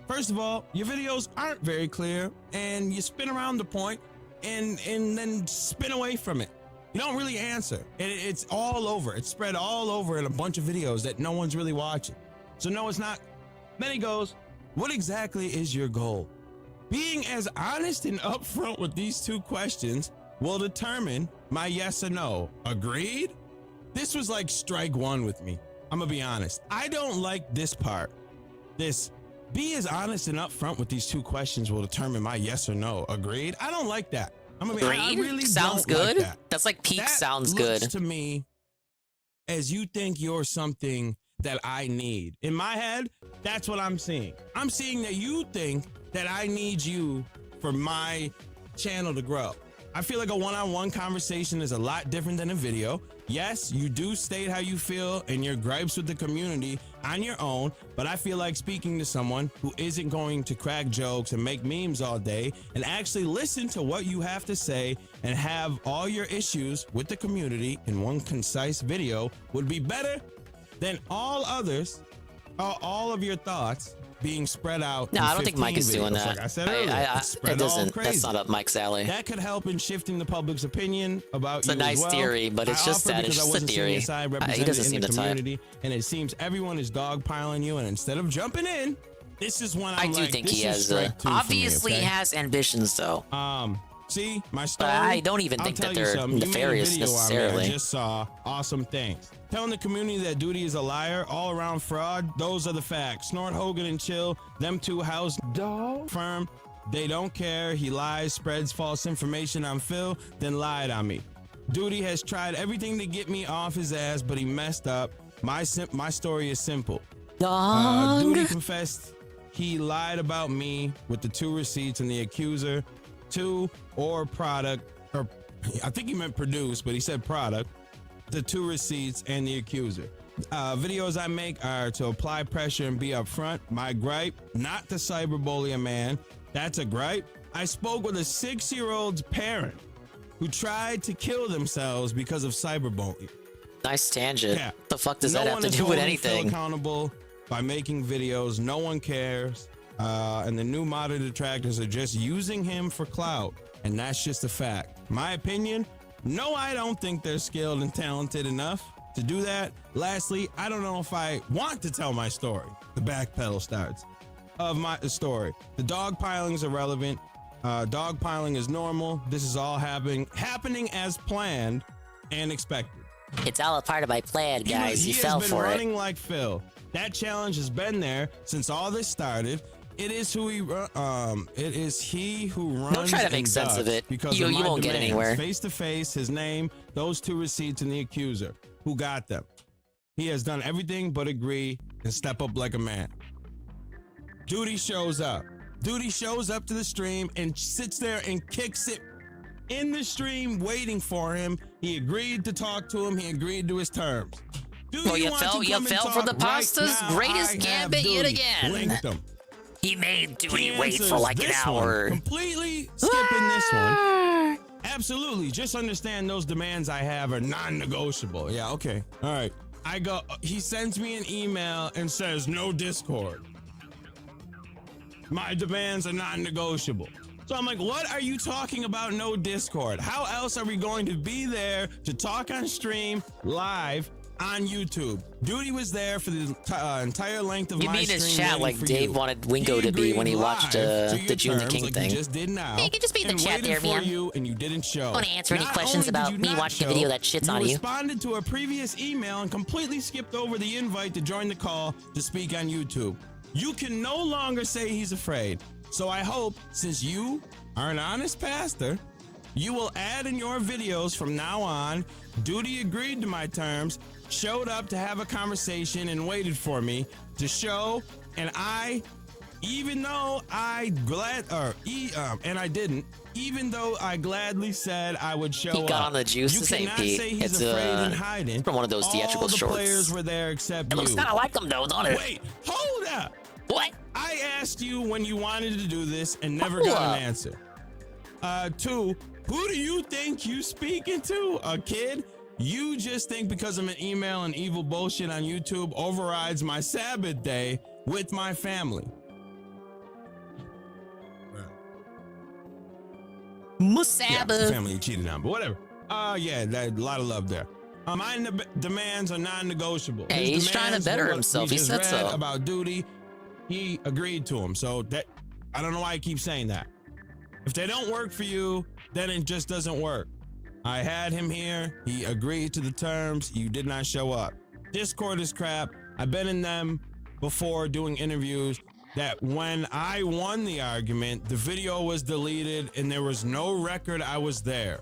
First of all, your videos aren't very clear and you spin around the point and then spin away from it. You don't really answer. It's all over. It's spread all over in a bunch of videos that no one's really watching. So no, it's not. Then he goes, what exactly is your goal? Being as honest and upfront with these 2 questions will determine my yes or no. Agreed? This was like strike 1 with me. I'm gonna be honest. I don't like this part. Be as honest and upfront with these 2 questions will determine my yes or no. Agreed? I don't like that. Agreed? Really sounds good. Like that. That's like peak sounds good. To me, as you think you're something that I need. In my head, that's what I'm seeing. I'm seeing that you think that I need you for my channel to grow. I feel like a one-on-one conversation is a lot different than a video. Yes, you do state how you feel and your gripes with the community on your own, but I feel like speaking to someone who isn't going to crack jokes and make memes all day and actually listen to what you have to say and have all your issues with the community in one concise video would be better than all of your thoughts being spread out. No, I don't think Mike is doing that. Like I said earlier, it doesn't. That's not up Mike's alley. That could help in shifting the public's opinion about it's you. It's a nice theory, but it's just that. It's just a theory. He doesn't seem the type. And it seems everyone is dogpiling you, and instead of jumping in, this is when I do think he has. Obviously, he has ambitions, though. See my story. But I don't even think that they're nefarious necessarily. I just saw awesome things. Telling the community that Duty is a liar, all-around fraud, those are the facts. Snort, Hogan, and Chill, them 2 house dog firm, they don't care. He lies, spreads false information on Phil, then lied on me. Duty has tried everything to get me off his ass, but he messed up. My story is simple. Duty confessed he lied about me with the 2 receipts and the accuser, 2 or product, or I think he meant produce, but he said product, the 2 receipts and the accuser. Videos I make are to apply pressure and be upfront. My gripe, not to cyberbully a man. That's a gripe. I spoke with a 6-year-old's parent who tried to kill themselves because of cyberbullying. Nice tangent. Yeah. What the fuck does that have to do with anything? Phil accountable by making videos. No one cares. And the new modern detractors are just using him for clout. And that's just a fact. My opinion, no, I don't think they're skilled and talented enough to do that. Lastly, I don't know if I want to tell my story. The backpedal starts of my story. The dogpiling is irrelevant. Dogpiling is normal. This is all happening as planned and expected. It's all a part of my plan, guys. He You fell has been for running it. like Phil. That challenge has been there since all this started. It is who he. It is he who runs. Don't try to make sense of it. Because You of my won't get demands. anywhere. Face to face, his name, those 2 receipts, and the accuser. Who got them? He has done everything but agree and step up like a man. Duty shows up. Duty shows up to the stream and sits there and kicks it in the stream, waiting for him. He agreed to talk to him. He agreed to his terms. Duty Oh, you wants to fell come and for the talk right pastas? now. Greatest I gambit have yet Duty. again. Linked him. He made Duty He wait for answers like an this hour. one. Completely skipping this one. Absolutely. Just understand those demands I have are non-negotiable. Yeah, okay. All right. He sends me an email and says, no Discord. My demands are non-negotiable. So I'm like, what are you talking about? No Discord. How else are we going to be there to talk on stream live on YouTube? Duty was there for the entire length of You my mean stream. his chat waiting like for Dave you. wanted Wingo to be when he watched the June the King like thing? You just did now. Yeah, you can just be in the and chat waited there, for man. you, and you didn't show. I want to answer any Not questions only did about you me not watching show, the video that shits on you. responded to a previous email and completely skipped over the invite to join the call to speak on YouTube. You can no longer say he's afraid. So I hope, since you are an honest pastor, you will add in your videos from now on. Duty agreed to my terms, showed up to have a conversation, and waited for me to show. And I, even though I and I didn't, even though I gladly said I would show up. He got on the juice. You This ain't cannot Pete. say he's It's afraid and hiding. from one of those theatrical All the shorts. players were there except It you. looks kind of like him though, don't it? Wait, hold up. What? I asked you when you wanted to do this and never got an answer. 2, who do you think you speaking to? A kid? You just think because I'm an email and evil bullshit on YouTube overrides my Sabbath day with my family. My Sabbath. Yeah, family you cheated on, but whatever. Yeah, a lot of love there. My demands are non-negotiable. Hey, he's trying to better himself. He said so. About Duty, he agreed to him. So that I don't know why I keep saying that. If they don't work for you, then it just doesn't work. I had him here. He agreed to the terms. You did not show up. Discord is crap. I've been in them before doing interviews that when I won the argument, the video was deleted and there was no record I was there.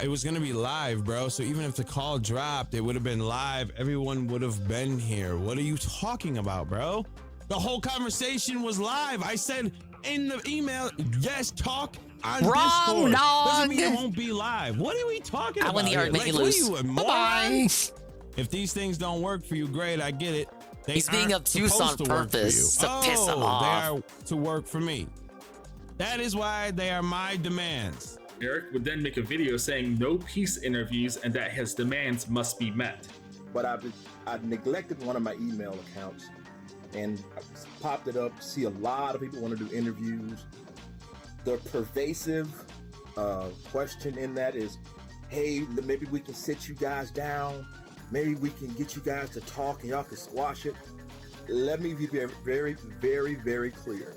It was going to be live, bro. So even if the call dropped, it would have been live. Everyone would have been here. What are you talking about, bro? The whole conversation was live. I said in the email, yes, talk on Wrong, Discord. dog. Doesn't mean it won't be live. What are we talking I about? win the here? argument, Like, you what lose. are you, a moron? Bye-bye. If these things don't work for you, great, I get it. They He's being aren't obtuse supposed on to work for purpose you. to piss him Oh, off. They are to work for me. That is why they are my demands. Derich would then make a video saying no peace interviews and that his demands must be met. But I've neglected one of my email accounts and I popped it up. See a lot of people want to do interviews. The pervasive question in that is, hey, maybe we can sit you guys down. Maybe we can get you guys to talk and y'all can squash it. Let me be very, very, very, very clear.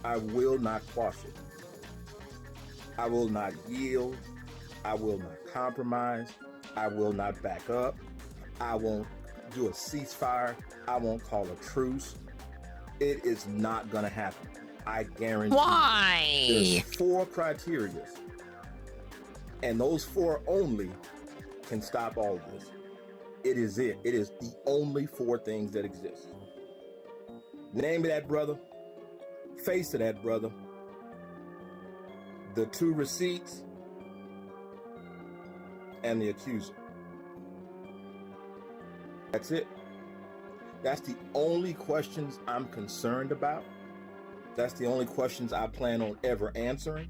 I will not quash it. I will not yield. I will not compromise. I will not back up. I won't do a ceasefire. I won't call a truce. It is not going to happen. I guarantee. Why? There's 4 criteria. And those 4 only can stop all of this. It is it. It is the only 4 things that exist. Name of that brother, face of that brother, the 2 receipts, and the accuser. That's it. That's the only questions I'm concerned about. That's the only questions I plan on ever answering.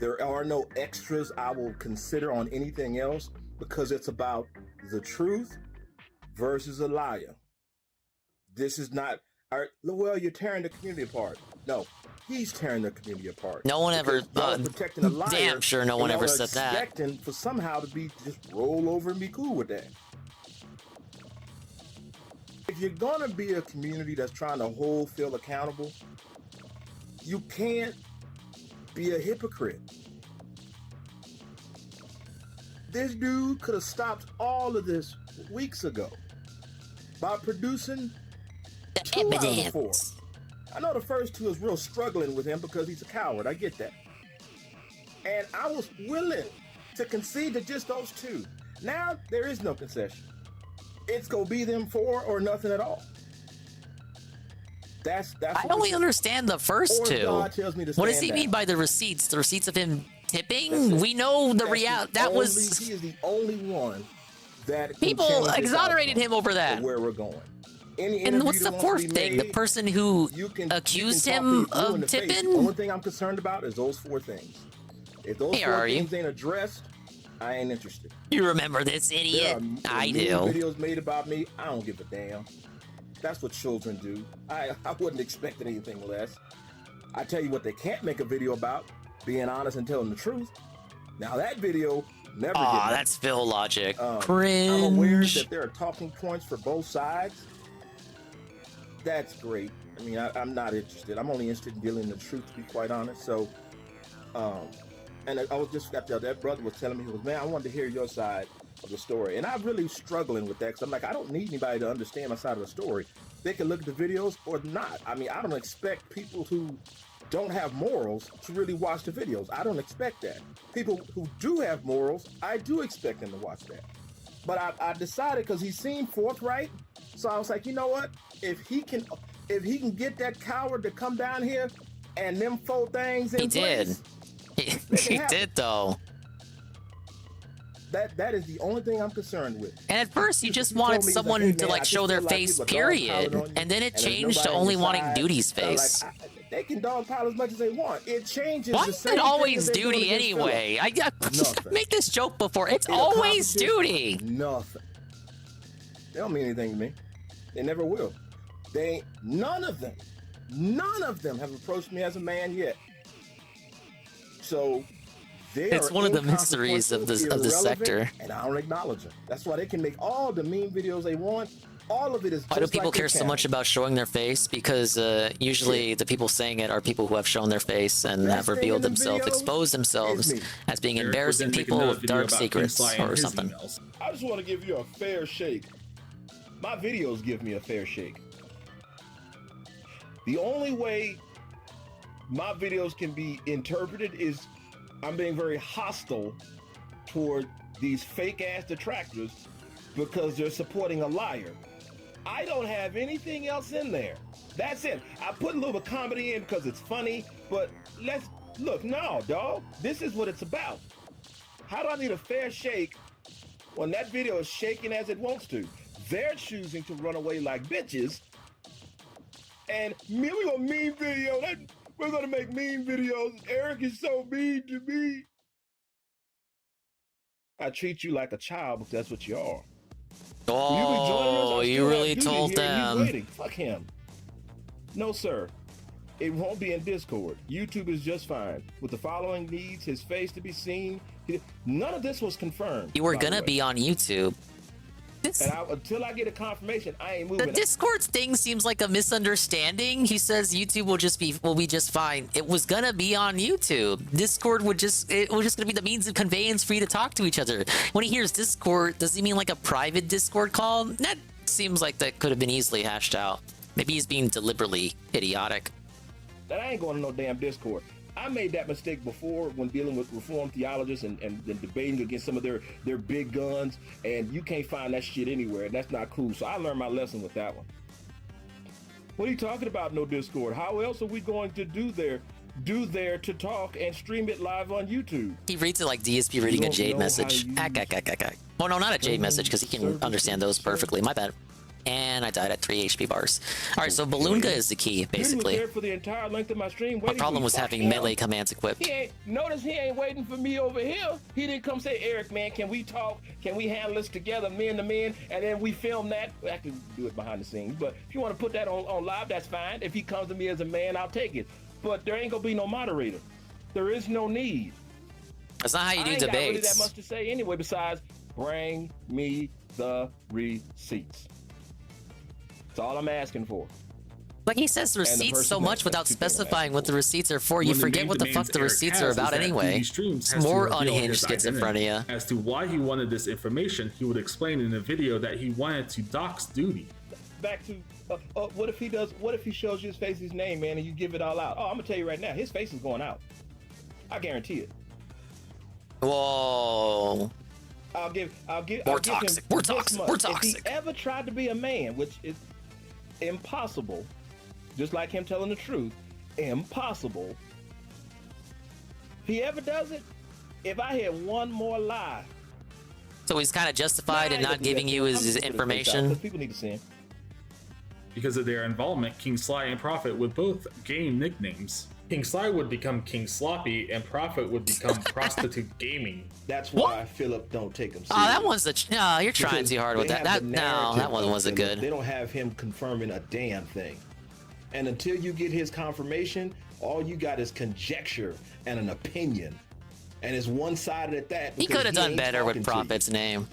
There are no extras I will consider on anything else because it's about the truth versus a liar. This is not, well, you're tearing the community apart. No, he's tearing the community apart. No one ever, protecting a liar, damn sure no one and ever y'all are said that. expecting for somehow to be just roll over and be cool with that. If you're gonna be a community that's trying to hold Phil accountable, you can't be a hypocrite. This dude could have stopped all of this weeks ago by producing 2 out of the 4. I know the first 2 is real struggling with him because he's a coward. I get that. And I was willing to concede to just those 2. Now there is no concession. It's gonna be them 4 or nothing at all. That's I only understand the first 2. God tells me to What does stand he mean down. by the receipts? The receipts of him tipping? We know the reality. That was He is the only one that can people change this exonerated outcome him over of that. where we're going. Any And what's interview the that wants to 4th be thing? The made, person who accused him of tipping? The only thing I'm concerned about is those 4 things. If those Hey, 4 are you? things ain't addressed, I ain't interested. You remember this idiot? I do. Videos made about me. I don't give a damn. That's what children do. I wouldn't expect anything less. I tell you what they can't make a video about: being honest and telling the truth. Now that video never. Aw, that's Phil logic. Cringe. I'm aware that there are talking points for both sides. That's great. I mean, I'm not interested. I'm only interested in dealing the truth, to be quite honest. So, and I was just got that brother was telling me, he was, man, I wanted to hear your side of the story. And I'm really struggling with that because I'm like, I don't need anybody to understand my side of the story. They can look at the videos or not. I mean, I don't expect people who don't have morals to really watch the videos. I don't expect that. People who do have morals, I do expect them to watch that. But I decided, because he seemed forthright, so I was like, you know what? If he can get that coward to come down here and them 4 things in place, he did though. That is the only thing I'm concerned with. And at first, you just wanted someone to like show their face, period, and then it changed to only wanting Duty's face. They can dogpile as much as they want. It changes. Why the is same it thing always that they're doing Duty against anyway? Phillip. I make this joke before. It's It always accomplishes Duty. Nothing. They don't mean anything to me. They never will. None of them have approached me as a man yet. So It's one of the mysteries of this sector. and I don't acknowledge them. That's why they can make all the meme videos they want. All of it is. Why do people care so much about showing their face? Because usually the people saying it are people who have shown their face and have revealed themselves, exposed themselves as being embarrassing people with dark secrets or something. I just want to give you a fair shake. My videos give me a fair shake. The only way my videos can be interpreted is I'm being very hostile toward these fake-ass detractors because they're supporting a liar. I don't have anything else in there. That's it. I put a little bit of comedy in because it's funny, but no, dog. This is what it's about. How do I need a fair shake when that video is shaking as it wants to? They're choosing to run away like bitches. And me, we gonna meme video. We're gonna make meme videos. Eric is so mean to me. I treat you like a child because that's what you are. Oh, you really told them. Fuck him. No, sir. It won't be in Discord. YouTube is just fine. With the following needs his face to be seen. None of this was confirmed. You were gonna be on YouTube. Until I get a confirmation, I ain't moving. The Discord thing seems like a misunderstanding. He says YouTube will be just fine. It was gonna be on YouTube. Discord was just gonna be the means of conveyance for you to talk to each other. When he hears Discord, does he mean like a private Discord call? That seems like that could have been easily hashed out. Maybe he's being deliberately idiotic. That I ain't going to no damn Discord. I made that mistake before when dealing with Reformed theologists and debating against some of their big guns, and you can't find that shit anywhere, and that's not cool. So I learned my lesson with that one. What are you talking about, no Discord? How else are we going to do there to talk and stream it live on YouTube? He reads it like DSP reading a Jade message. Well, no, not a Jade message, because he can understand those perfectly. My bad. And I died at 3 HP bars. All right, so Balloonga is the key, basically. He was there for the entire length of my stream. My problem was having melee commands equipped. Notice he ain't waiting for me over here. He didn't come say, Eric, man, can we talk? Can we handle this together, men to men? And then we film that. I can do it behind the scenes. But if you want to put that on live, that's fine. If he comes to me as a man, I'll take it. But there ain't going to be no moderator. There is no need. That's not how you do debates. I ain't got really that much to say anyway, besides bring me the receipts. That's all I'm asking for. Like he says receipts so much without specifying what the receipts are for. You forget what the fuck the receipts are about anyway. It's more unhinged schizophrenia. As to why he wanted this information, he would explain in the video that he wanted to dox Duty. Back to what if he does? What if he shows you his face, his name, man, and you give it all out? Oh, I'm gonna tell you right now, his face is going out. I guarantee it. Whoa. I'll give We're toxic. We're toxic. We're toxic. If he ever tried to be a man, which is impossible, just like him telling the truth, impossible. If he ever does it, if I hear one more lie. So he's kind of justified in not giving you his information. People need to see him. Because of their involvement, King Sly and Prophet would both gain nicknames. King Sly would become King Sloppy, and Prophet would become Prostitute Gaming. That's why Philip don't take him seriously. Oh, that one's no, you're trying too hard with that. No, that one wasn't good. They don't have him confirming a damn thing. And until you get his confirmation, all you got is conjecture and an opinion. And it's one-sided at that. He could have done better with Prophet's name.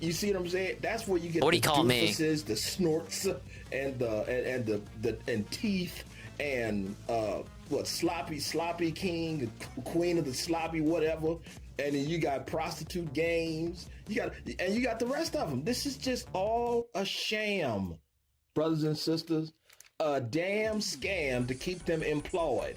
You see what I'm saying? That's where you get what the doofuses, the snorts, and the teeth, and sloppy king, queen of the sloppy whatever, and then you got prostitute games. You got the rest of them. This is just all a sham, brothers and sisters, a damn scam to keep them employed.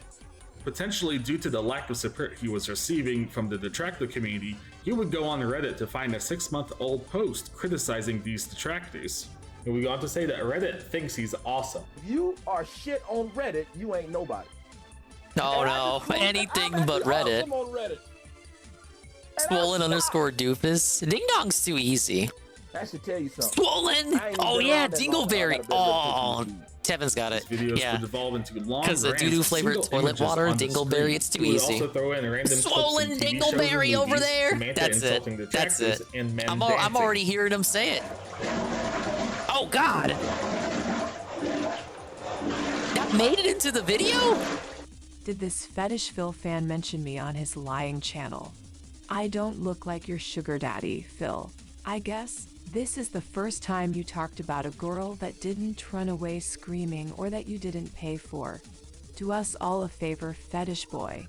Potentially due to the lack of support he was receiving from the detractor community, he would go on Reddit to find a 6-month-old post criticizing these detractors. And we go on to say that Reddit thinks he's awesome. If you are shit on Reddit, you ain't nobody. No, anything but Reddit. Swollen _ doofus. Ding dong's too easy. That should tell you something. Swollen! Oh yeah, Dingleberry. Oh, Tevin's got it. Yeah. Because the doo-doo flavored toilet water, Dingleberry, it's too easy. Swollen Dingleberry over there. That's it. That's it. I'm already hearing him say it. Oh God. That made it into the video? Did this Fetishville fan mention me on his lying channel? I don't look like your sugar daddy, Phil. I guess this is the first time you talked about a girl that didn't run away screaming or that you didn't pay for. Do us all a favor, fetish boy.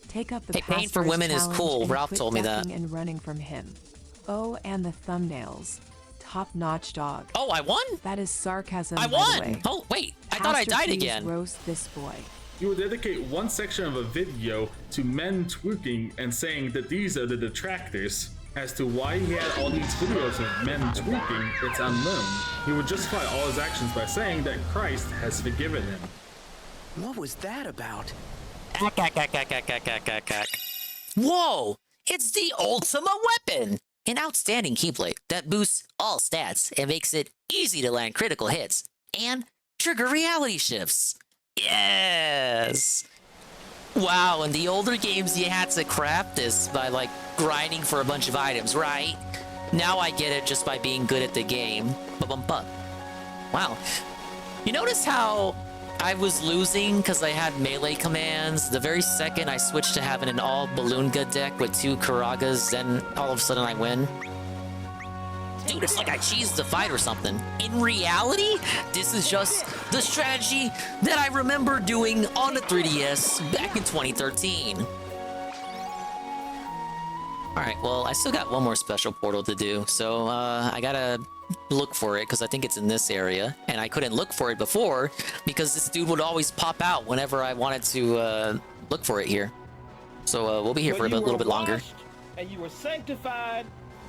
Take up the paying for women is cool. Ralph told me that. And running from him. Oh, and the thumbnails. Top-notch dog. Oh, I won? That is sarcasm. I won. Oh, wait. I thought I died again. Roast this boy. He would dedicate one section of a video to men twerking and saying that these are the detractors. As to why he had all these videos of men tweaking, it's unknown. He would justify all his actions by saying that Christ has forgiven him. What was that about? Whoa! It's the ultimate weapon! An outstanding keyblade that boosts all stats and makes it easy to land critical hits and trigger reality shifts. Yes! Wow, in the older games you had to craft this by like grinding for a bunch of items, right? Now I get it just by being good at the game. Ba-bum-ba. Wow. You notice how I was losing because I had melee commands? The very second I switched to having an all Balloonga deck with 2 Karagas, then all of a sudden I win. Dude, it's like I cheesed the fight or something. In reality, this is just the strategy that I remember doing on the 3DS back in 2013. Alright, well, I still got one more special portal to do, so I gotta look for it because I think it's in this area, and I couldn't look for it before because this dude would always pop out whenever I wanted to look for it here. So we'll be here for a little bit longer. And you were sanctified,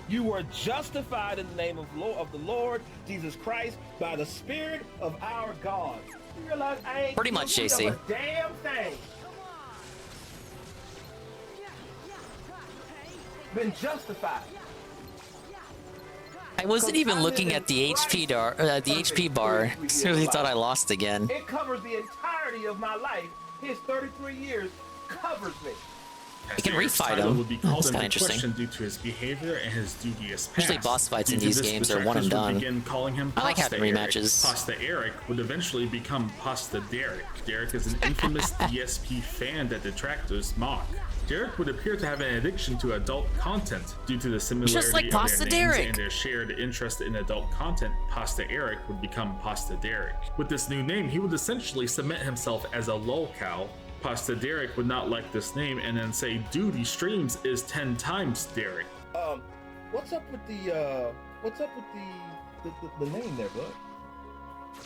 you were justified in the name of the Lord Jesus Christ by the Spirit of our God. You realize I ain't pretty much, JC. of a damn thing. Been justified. I wasn't even looking at the HP bar. I really thought I lost again. It covers the entirety of my life. His 33 years covers me. You can refight him. Would be Oh, called that's kind of into interesting. question due to his behavior and his dubious past. Usually boss fights in Due to these this, games the are one and detractors would done. begin calling him I like Pasta having Eric. rematches. Pasta Eric would eventually become Pasta Derich. Derich is an infamous DSP fan that detractors mock. Derich would appear to have an addiction to adult content due to the similarity Just like of Pasta their names Derich. and their shared interest in adult content. Pasta Eric would become Pasta Derich. With this new name, he would essentially cement himself as a lolcow. Pasta Derich would not like this name and then say, dude, he streams is 10 times Derich. What's up with the name there, bud?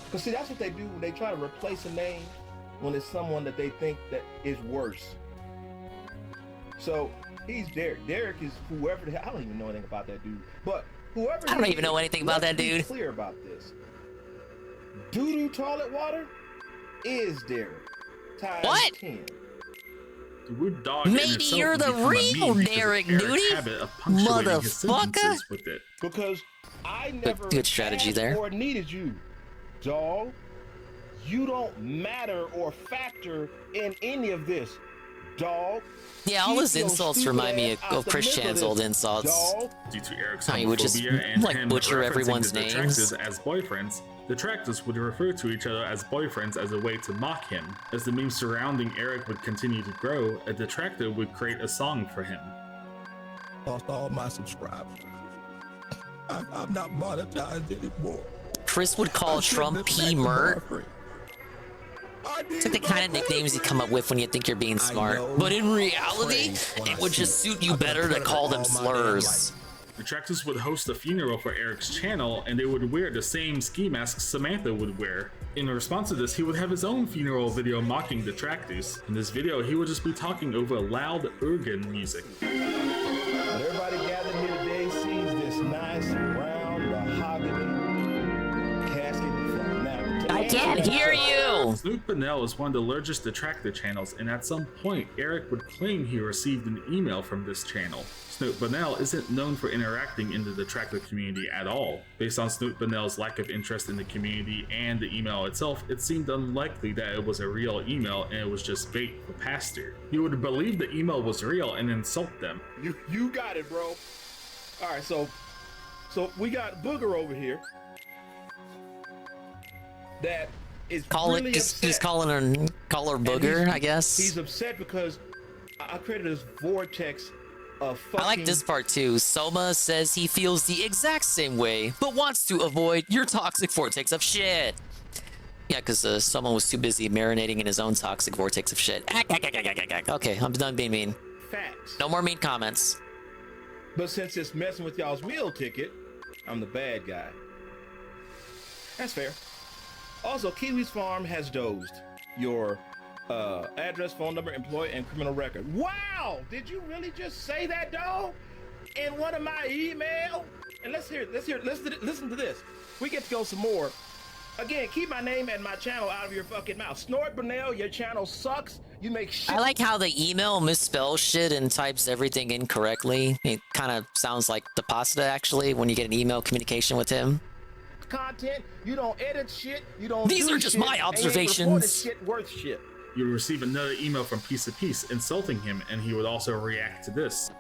Because see, that's what they do when they try to replace a name when it's someone that they think that is worse. So he's Derich. Derich is whoever the hell, I don't even know anything about that dude. But whoever I don't even know anything about that dude. Let's be clear about this. Doo-doo toilet water is Derich. Times What? 10. The word dog in Maybe itself you're would the become a real meme because of Derek, Eric's dude. habit of punctuating his Motherfucker. sentences with it. Because I never Good strategy asked there. or needed you, dog. You don't matter or factor in any of this, dog. Yeah, all his Keep your insults stupid remind me ass of out the Chris middle of Chan's this, old insults. dog. Due to Eric's How he would just, homophobia and like, him butcher referencing everyone's the names. detractors as boyfriends, detractors would refer to each other as boyfriends as a way to mock him. As the memes surrounding Eric would continue to grow, a detractor would create a song for him. Lost all my subscribers. I'm not monetized anymore. Chris would call Trump P. Mert. It's like the kind of nicknames you come up with when you think you're being smart. But in reality, it would just suit you better to call them slurs. Detractors would host a funeral for Eric's channel, and they would wear the same ski masks Samantha would wear. In response to this, he would have his own funeral video mocking detractors. In this video, he would just be talking over loud organ music. When everybody gathered here today sees this nice round mahogany casket from now. I can't hear you! Snoop Bonnell is one of the largest detractor channels, and at some point, Eric would claim he received an email from this channel. Snoop Bonnell isn't known for interacting in the detractor community at all. Based on Snoop Bonnell's lack of interest in the community and the email itself, it seemed unlikely that it was a real email and it was just bait for Pastor. You would believe the email was real and insult them. You got it, bro. All right, so we got Booger over here that is really upset. He's calling her Booger, I guess. He's upset because I created this vortex of fucking... I like this part too. Soma says he feels the exact same way, but wants to avoid your toxic vortex of shit. Yeah, because Soma was too busy marinating in his own toxic vortex of shit. Okay, I'm done being mean. Facts. No more mean comments. But since it's messing with y'all's meal ticket, I'm the bad guy. That's fair. Also, Kiwi's Farm has dozed. Your address, phone number, employee, and criminal record. Wow! Did you really just say that, dog? In one of my email? And listen to this. We get to go some more. Again, keep my name and my channel out of your fucking mouth. Snort Burnell, your channel sucks. You make shit. I like how the email misspells shit and types everything incorrectly. It kind of sounds like the pasta, actually, when you get an email communication with him. Content, you don't edit shit, you don't These do are just shit, my and you ain't observations. reported shit worth shit. You would receive another email from Piece of Peace insulting him, and he would also react to this.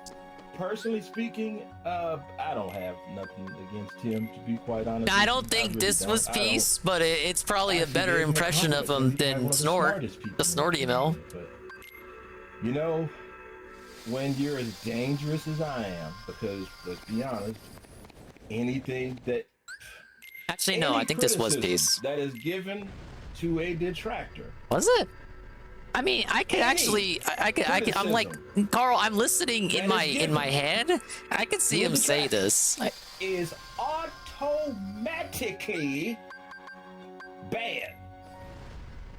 Personally speaking, I don't have nothing against him, to be quite honest. I don't think this was Peace, but it's probably a better impression of him than Snort. The Snort email. But, you know, when you're as dangerous as I am, because let's be honest, anything that... Actually, no, I think this was Peace. That is given to a detractor. Was it? I mean, I could actually, I could, I'm like, Carl, I'm listening in my head. I could see him say this. Is automatically bad.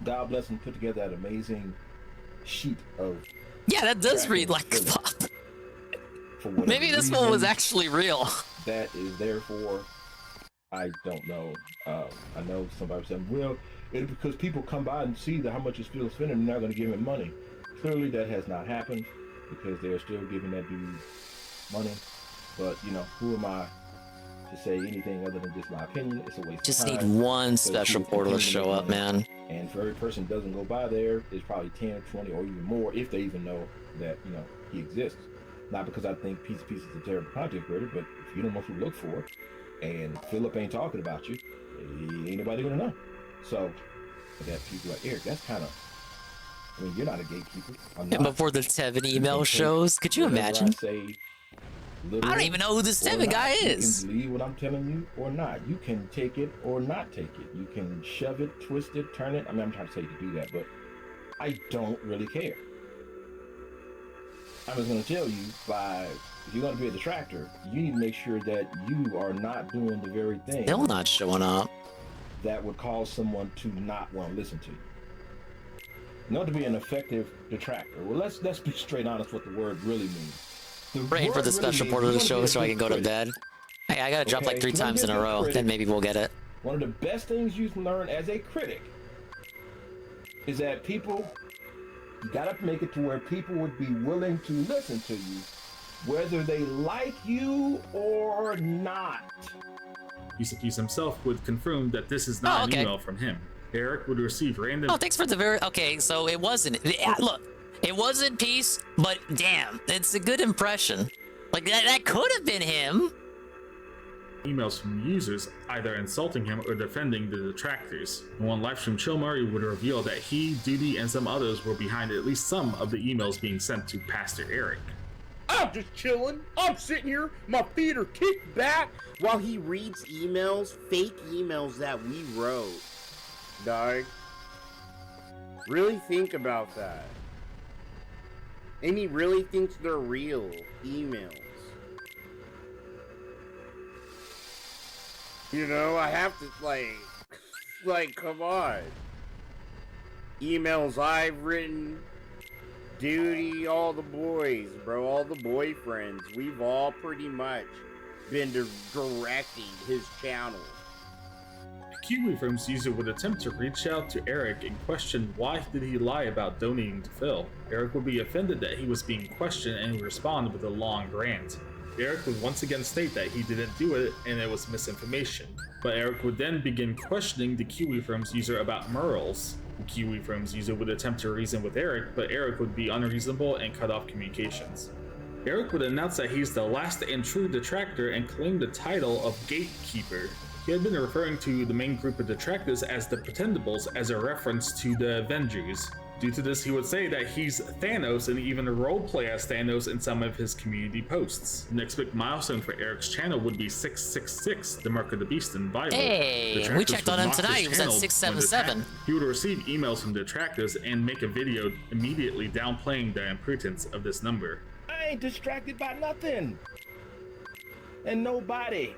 God bless him, put together that amazing sheet of. Yeah, that does tracking read like filler pop. for whatever Maybe this one was reason actually real. That is therefore, I don't know. I know somebody said, well, it's because people come by and see how much it's still spending, they're not going to give him money. Clearly, that has not happened because they're still giving that dude money. But you know, who am I to say anything other than just my opinion? It's a waste Just of need time. one because special people portal to continue show make up, money. man. And for every person who doesn't go by there, it's probably 10 or 20 or even more if they even know that, you know, he exists. Not because I think Piece is a terrible content creator, but if you don't know who to look for, and Philip ain't talking about you, ain't nobody gonna know. So, that people like, Eric, that's kind of, I mean, you're not a gatekeeper. I'm not. And before the Tevin email shows, could you imagine? I don't even know who this Tevin guy is. You can believe what I'm telling you or not. You can take it or not take it. You can shove it, twist it, turn it. I mean, I'm trying to say you to do that, but I don't really care. I was going to tell you, if you're going to be a detractor, you need to make sure that you are not doing the very thing. Still not showing up. That would cause someone to not want to listen to you. In order to be an effective detractor, well, let's be straight honest what the word really means. Praying for the special portal to show so I can go to bed. Hey, I gotta jump like 3 times in a row, then maybe we'll get it. One of the best things you can learn as a critic is that people, you gotta make it to where people would be willing to listen to you, whether they like you or not. Piece himself would confirm that this is not an email from him. Eric would receive random. Oh, thanks for the very. Okay, so it wasn't. Yeah, look, it wasn't Peace, but damn, it's a good impression. Like that could have been him. Emails from users either insulting him or defending the detractors. In one livestream, Chill Murray would reveal that he, Duty, and some others were behind at least some of the emails being sent to Pastor Eric. I'm just chilling. I'm sitting here, my feet are kicked back while he reads emails, fake emails that we wrote. Dog. Really think about that. And he really thinks they're real emails. You know, I have to, like, come on. Emails I've written, Duty, all the boys, bro, all the boyfriends. We've all pretty much been directing his channel. Kiwi Films user would attempt to reach out to Eric and question why did he lie about donating to Phil. Eric would be offended that he was being questioned and would respond with a long rant. Eric would once again state that he didn't do it and it was misinformation. But Eric would then begin questioning the Kiwi Films user about Merles. The Kiwi Films user would attempt to reason with Eric, but Eric would be unreasonable and cut off communications. Eric would announce that he's the last and true detractor and claim the title of Gatekeeper. He had been referring to the main group of detractors as the Pretendables as a reference to the Avengers. Due to this, he would say that he's Thanos and even roleplay as Thanos in some of his community posts. The next big milestone for Eric's channel would be 666, the Mark of the Beast in Bible. Hey, we checked on him tonight. He was at 677. He would receive emails from detractors and make a video immediately downplaying the importance of this number. I ain't distracted by nothing. And nobody.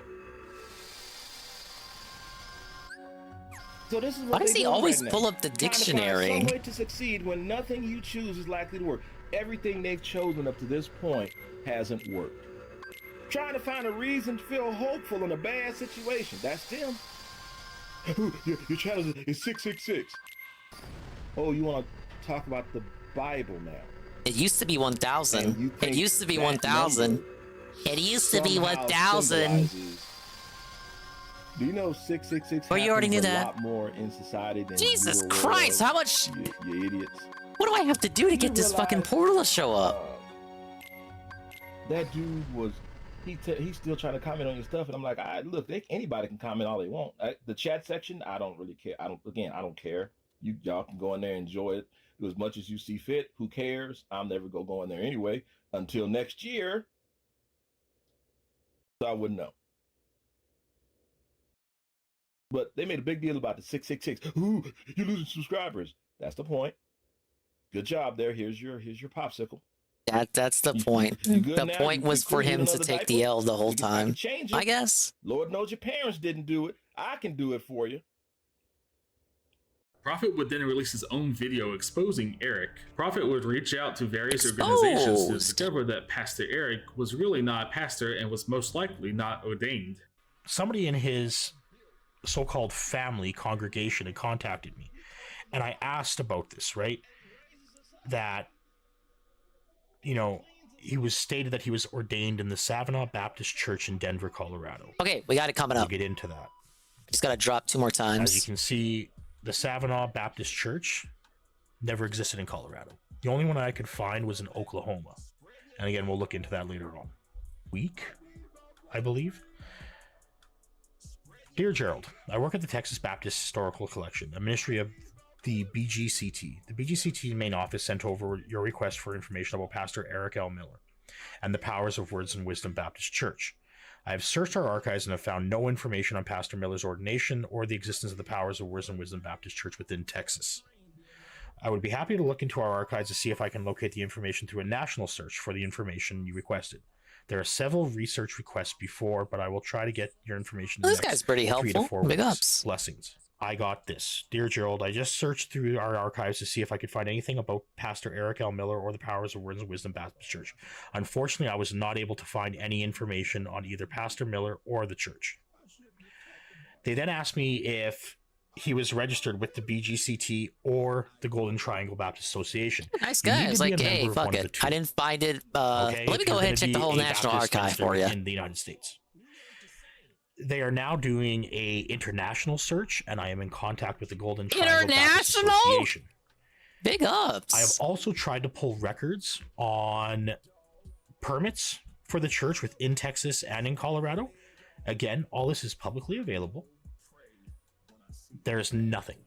So this is what Why does he always right pull up the dictionary? Some way to succeed when nothing you choose is likely to work. Everything they've chosen up to this point hasn't worked. Trying to find a reason to feel hopeful in a bad situation. That's them. Your channel is 666. Oh, you want to talk about the Bible now? It used to be 1,000. It used to be 1,000. It used to be 1,000. Do you know 666 you already knew that. A lot more in society than Jesus Christ, how much? You idiots. What do I have to do to get this fucking portal to show up? That dude was, he's still trying to comment on your stuff, and I'm like, look, anybody can comment all they want. The chat section, I don't really care. I don't care. Y'all can go in there and enjoy it as much as you see fit. Who cares? I'm never gonna go in there anyway until next year. So I wouldn't know. But they made a big deal about the 666. Ooh, you're losing subscribers. That's the point. Good job there. Here's your popsicle. That's the point. The point was for him to take the L the whole time. I guess. Lord knows your parents didn't do it. I can do it for you. Prophet would then release his own video exposing Eric. Prophet would reach out to various organizations to discover that Pastor Eric was really not a pastor and was most likely not ordained. Somebody in his so-called family congregation had contacted me, and I asked about this, right? That, you know, he was stated that he was ordained in the Savanaugh Baptist Church in Denver, Colorado. Okay, we got it coming up. We'll get into that. Just got to drop 2 more times. As you can see, the Savanaugh Baptist Church never existed in Colorado. The only one I could find was in Oklahoma. And again, we'll look into that later on. Week, I believe. Dear Gerald, I work at the Texas Baptist Historical Collection, a ministry of the BGCT. The BGCT main office sent over your request for information about Pastor Eric L. Miller and the Powers of Words and Wisdom Baptist Church. I have searched our archives and have found no information on Pastor Miller's ordination or the existence of the Powers of Words and Wisdom Baptist Church within Texas. I would be happy to look into our archives to see if I can locate the information through a national search for the information you requested. There are several research requests before, but I will try to get your information in the This guy's pretty 3 to helpful. 4 Big weeks. ups. Blessings. I got this. Dear Gerald, I just searched through our archives to see if I could find anything about Pastor Eric L. Miller or the Powers of Words and Wisdom Baptist Church. Unfortunately, I was not able to find any information on either Pastor Miller or the church. They then asked me if he was registered with the BGCT or the Golden Triangle Baptist Association. Nice You need guy. to It's be like, a hey, member of fuck one of it. the two. I didn't find it. Okay, Let me if go you're ahead and gonna check the be whole a National Baptist Archive for minister you. in the United States. They are now doing a international search, and I am in contact with the Golden Triangle Baptist International? Association. Big ups. I have also tried to pull records on permits for the church within Texas and in Colorado. Again, all this is publicly available. There's nothing.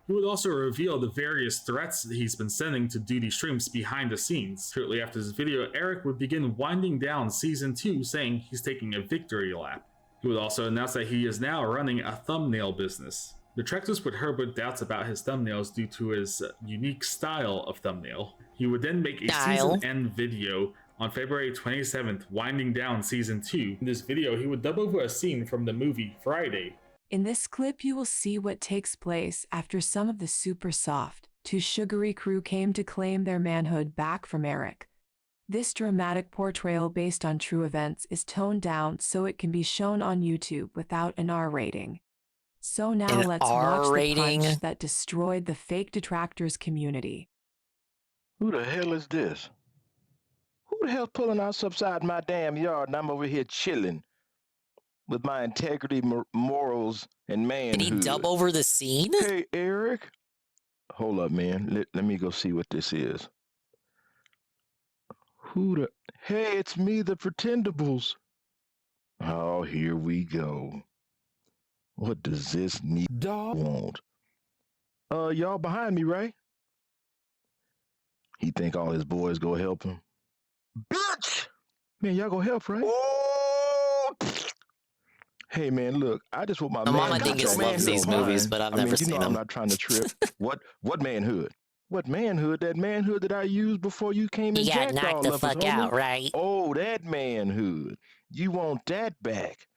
He would also reveal the various threats that he's been sending to duty streams behind the scenes. Shortly after this video, Eric would begin winding down Season 2, saying he's taking a victory lap. He would also announce that he is now running a thumbnail business. Detractors would harbor doubts about his thumbnails due to his unique style of thumbnail. He would then make a season-end video on February 27th, winding down Season 2. In this video, he would dub over a scene from the movie Friday. In this clip, you will see what takes place after some of the super soft, too sugary crew came to claim their manhood back from Eric. This dramatic portrayal based on true events is toned down so it can be shown on YouTube without an R rating. So now An let's watch R rating? the punch that destroyed the fake detractors community. Who the hell is this? Who the hell's pulling us upside my damn yard and I'm over here chilling with my integrity, morals, and manhood? Did he dub over the scene? Hey, Eric. Hold up, man. Let me go see what this is. Who the... Hey, it's me, the Pretendables. Oh, here we go. What does this dog want? Y'all behind me, right? He think all his boys go help him? Bitch! Man, y'all go help, right? Oh! Hey, man, look, I just want my Mama Dingus loves these movies, but I've never seen them. I'm not trying to trip. What manhood? What manhood? That manhood that I used before you came and You got jacked knocked all the of us, fuck out, homie? right? Oh, that manhood. You want that back.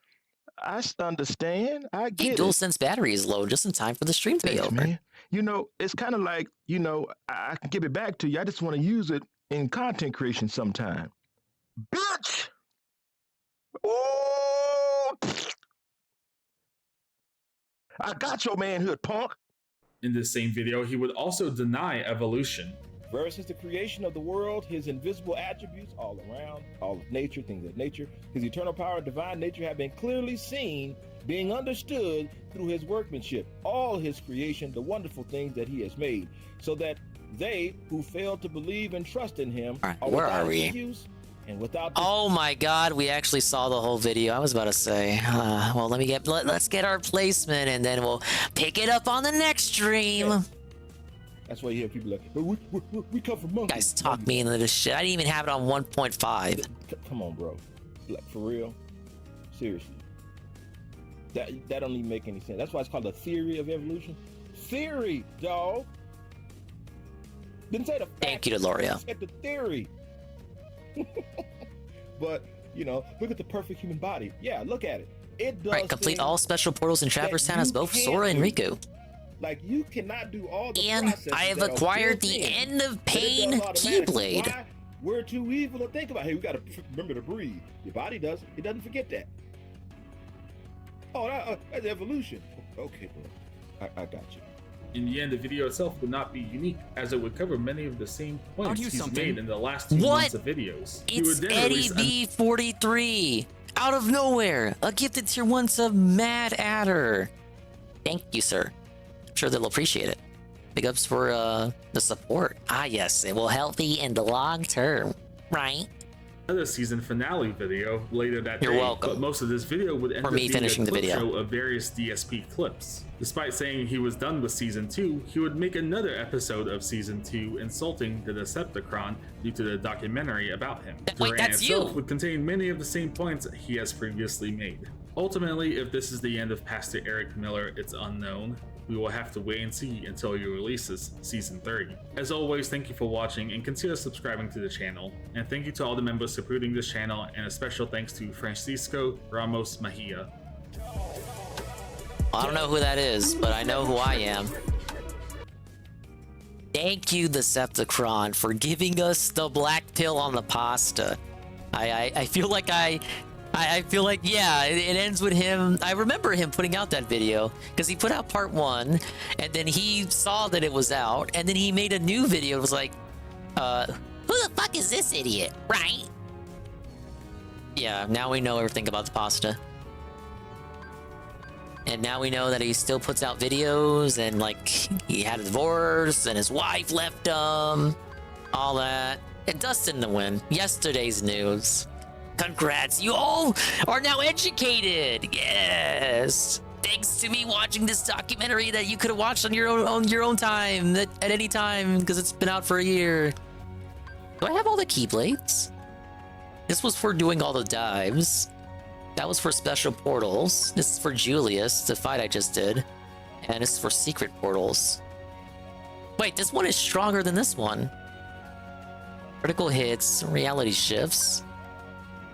I understand. I get it. DualSense battery is low just in time for the stream to be Thanks, over. man. You know, it's kind of like, you know, I can give it back to you. I just want to use it in content creation sometime. Bitch! Oh! I got your manhood, punk. In this same video, he would also deny evolution. Versus the creation of the world, his invisible attributes all around, all of nature, things of nature, his eternal power and divine nature have been clearly seen, being understood through his workmanship, all his creation, the wonderful things that he has made, so that they who fail to believe and trust in him are Where without are we? excuse and without Oh my god, we actually saw the whole video. I was about to say, well, let's get our placement and then we'll pick it up on the next stream. Yeah. That's why you hear people like, we come from monkeys. Guys, talk me into this shit. I didn't even have it on 1.5. Come on, bro. Like, for real? Seriously. That don't even make any sense. That's why it's called the theory of evolution. Theory, dog. Didn't say the fact. Thank you, Deloria. Said the theory. But, you know, look at the perfect human body. Yeah, look at it. It does. Alright, complete things all special portals in Traverse that Town as you both can't Sora and do. Riku. Like, you cannot do all the And processes I have that are acquired built the in, End of but it does Pain automatically. Keyblade. Why? We're too evil to think about. Hey, we got to remember to breathe. Your body does. It doesn't forget that. Oh, that's evolution. Okay, bro. I got you. In the end, the video itself would not be unique, as it would cover many of the same points he's made in the last 2 months of videos. It's Eddie B43. Out of nowhere, a gifted tier 1 sub, Mad Adder. Thank you, sir. I'm sure they'll appreciate it. Big ups for the support. Ah, yes, it will help me in the long term, right? Another season finale video later that You're day, welcome. but most of this video would end For up me being finishing a the clip video. show of various DSP clips. Despite saying he was done with season 2, he would make another episode of season 2 insulting the Decepticon due to the documentary about him. The Wait, rant that's itself you. would contain many of the same points he has previously made. Ultimately, if this is the end of Pastor Eric Miller, it's unknown. We will have to wait and see until he releases season 3. As always, thank you for watching and consider subscribing to the channel. And thank you to all the members supporting this channel, and a special thanks to Francisco Ramos Mejia. I don't know who that is, but I know who I am. Thank you, Decepticon, for giving us the black pill on the pasta. I feel like I feel like, yeah, it ends with him. I remember him putting out that video because he put out part 1 and then he saw that it was out and then he made a new video. It was like, who the fuck is this idiot, right? Yeah, now we know everything about the pasta. And now we know that he still puts out videos and like he had a divorce and his wife left him, all that. And Dustin to win. Yesterday's news. Congrats, you all are now educated. Yes. Thanks to me watching this documentary that you could have watched on your own time, at any time, because it's been out for a year. Do I have all the Keyblades? This was for doing all the dives. That was for special portals. This is for Julius, the fight I just did. And this is for secret portals. Wait, this one is stronger than this one. Critical hits, reality shifts.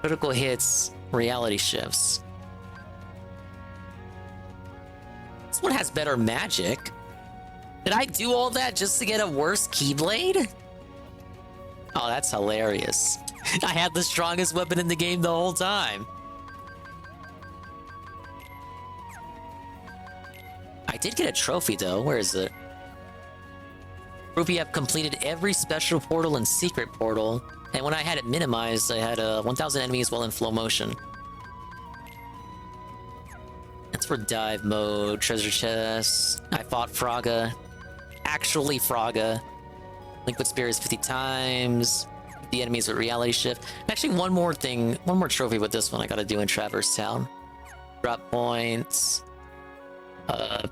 Critical hits, reality shifts. This one has better magic. Did I do all that just to get a worse Keyblade? Oh, that's hilarious. I had the strongest weapon in the game the whole time. I did get a trophy though. Where is it? Proof you have completed every special portal and secret portal. And when I had it minimized, I had 1,000 enemies while in flow motion. That's for dive mode, treasure chests. I fought Fraga. Actually Fraga. Liquid Spirits 50 times. The enemies with reality shift. Actually, one more thing, one more trophy with this one I gotta do in Traverse Town. Drop points.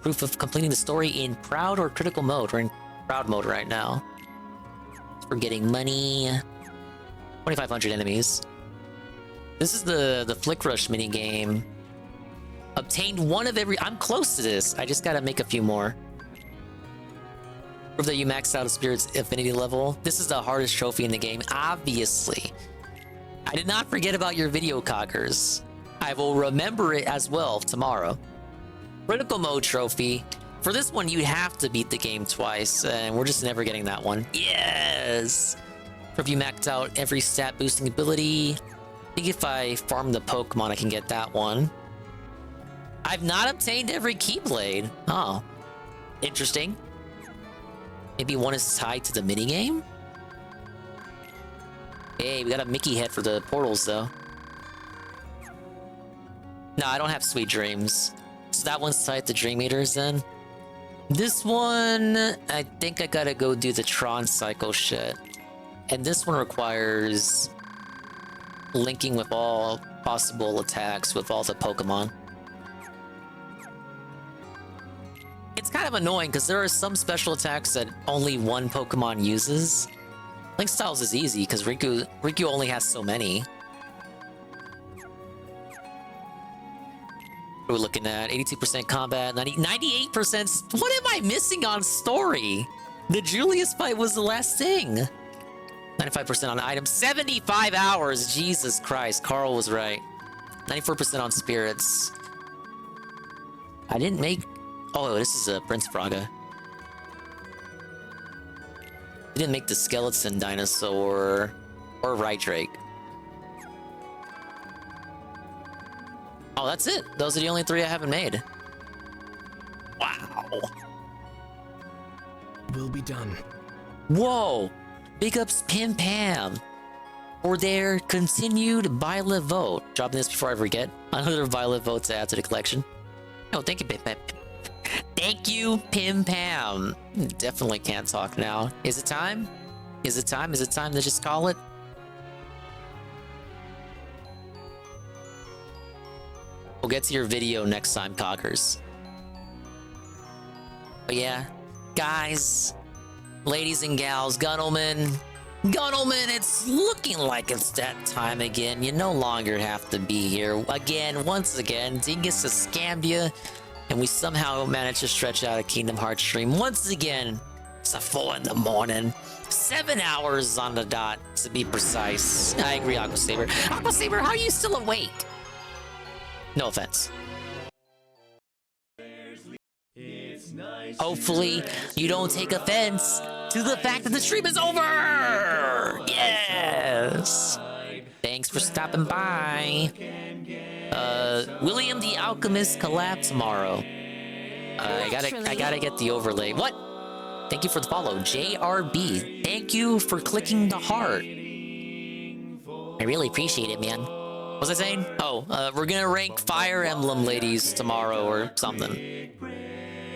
Proof of completing the story in proud or critical mode. We're in proud mode right now. For getting money. 2,500 enemies. This is the Flick Rush minigame. Obtained one of every... I'm close to this. I just gotta make a few more. Prove that you maxed out a Spirit's affinity level. This is the hardest trophy in the game, obviously. I did not forget about your video cockers. I will remember it as well tomorrow. Critical mode trophy. For this one, you'd have to beat the game twice, and we're just never getting that one. Yes! Prove you maxed out every stat boosting ability. I think if I farm the Pokemon, I can get that one. I've not obtained every Keyblade. Oh. Interesting. Maybe one is tied to the minigame? Hey, we got a Mickey head for the portals, though. No, I don't have Sweet Dreams. So that one's tied to Dream Eaters, then. This one, I think I gotta go do the Tron Cycle shit. And this one requires linking with all possible attacks with all the Pokemon. It's kind of annoying because there are some special attacks that only one Pokemon uses. Link Styles is easy because Riku only has so many. We're looking at 82% combat, 98%. What am I missing on story? The Julius fight was the last thing. 95% on items, 75 hours. Jesus Christ, Carl was right. 94% on spirits. I didn't make Oh, this is a Prince Fraga. He didn't make the skeleton dinosaur or right Drake. Oh, that's it. Those are the only 3 I haven't made. Wow. Will be done. Whoa! Big ups Pim Pam for their continued violet vote. Dropping this before I forget. Another violet vote to add to the collection. Oh, thank you, Pim Pam. Thank you, Pim Pam. Definitely can't talk now. Is it time? Is it time? Is it time to just call it? We'll get to your video next time, Cockers. But yeah, guys, ladies and gals, Gunnelman, it's looking like it's that time again. You no longer have to be here. Again, once again, Dingus has scammed you, and we somehow managed to stretch out a Kingdom Hearts stream. Once again, it's 4 in the morning. 7 hours on the dot, to be precise. I agree, Aqua Saber. Aqua Saber, how are you still awake? No offense. Hopefully, you don't take offense to the fact that the stream is over! Yes! Thanks for stopping by. William the Alchemist collab tomorrow. I gotta get the overlay. What? Thank you for the follow. JRB. Thank you for clicking the heart. I really appreciate it, man. What was I saying? Oh, we're gonna rank Fire Emblem ladies tomorrow or something.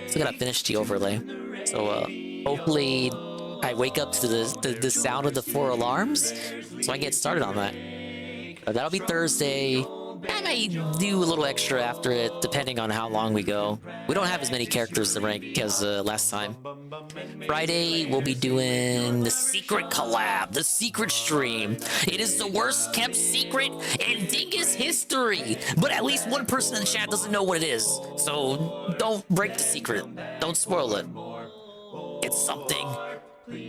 Still gotta finish the overlay. So hopefully I wake up to the sound of the 4 alarms so I can get started on that. That'll be Thursday. I might do a little extra after it, depending on how long we go. We don't have as many characters to rank as last time. Friday, we'll be doing the secret collab, the secret stream. It is the worst kept secret in Dingus history, but at least one person in the chat doesn't know what it is. So don't break the secret. Don't spoil it. It's something.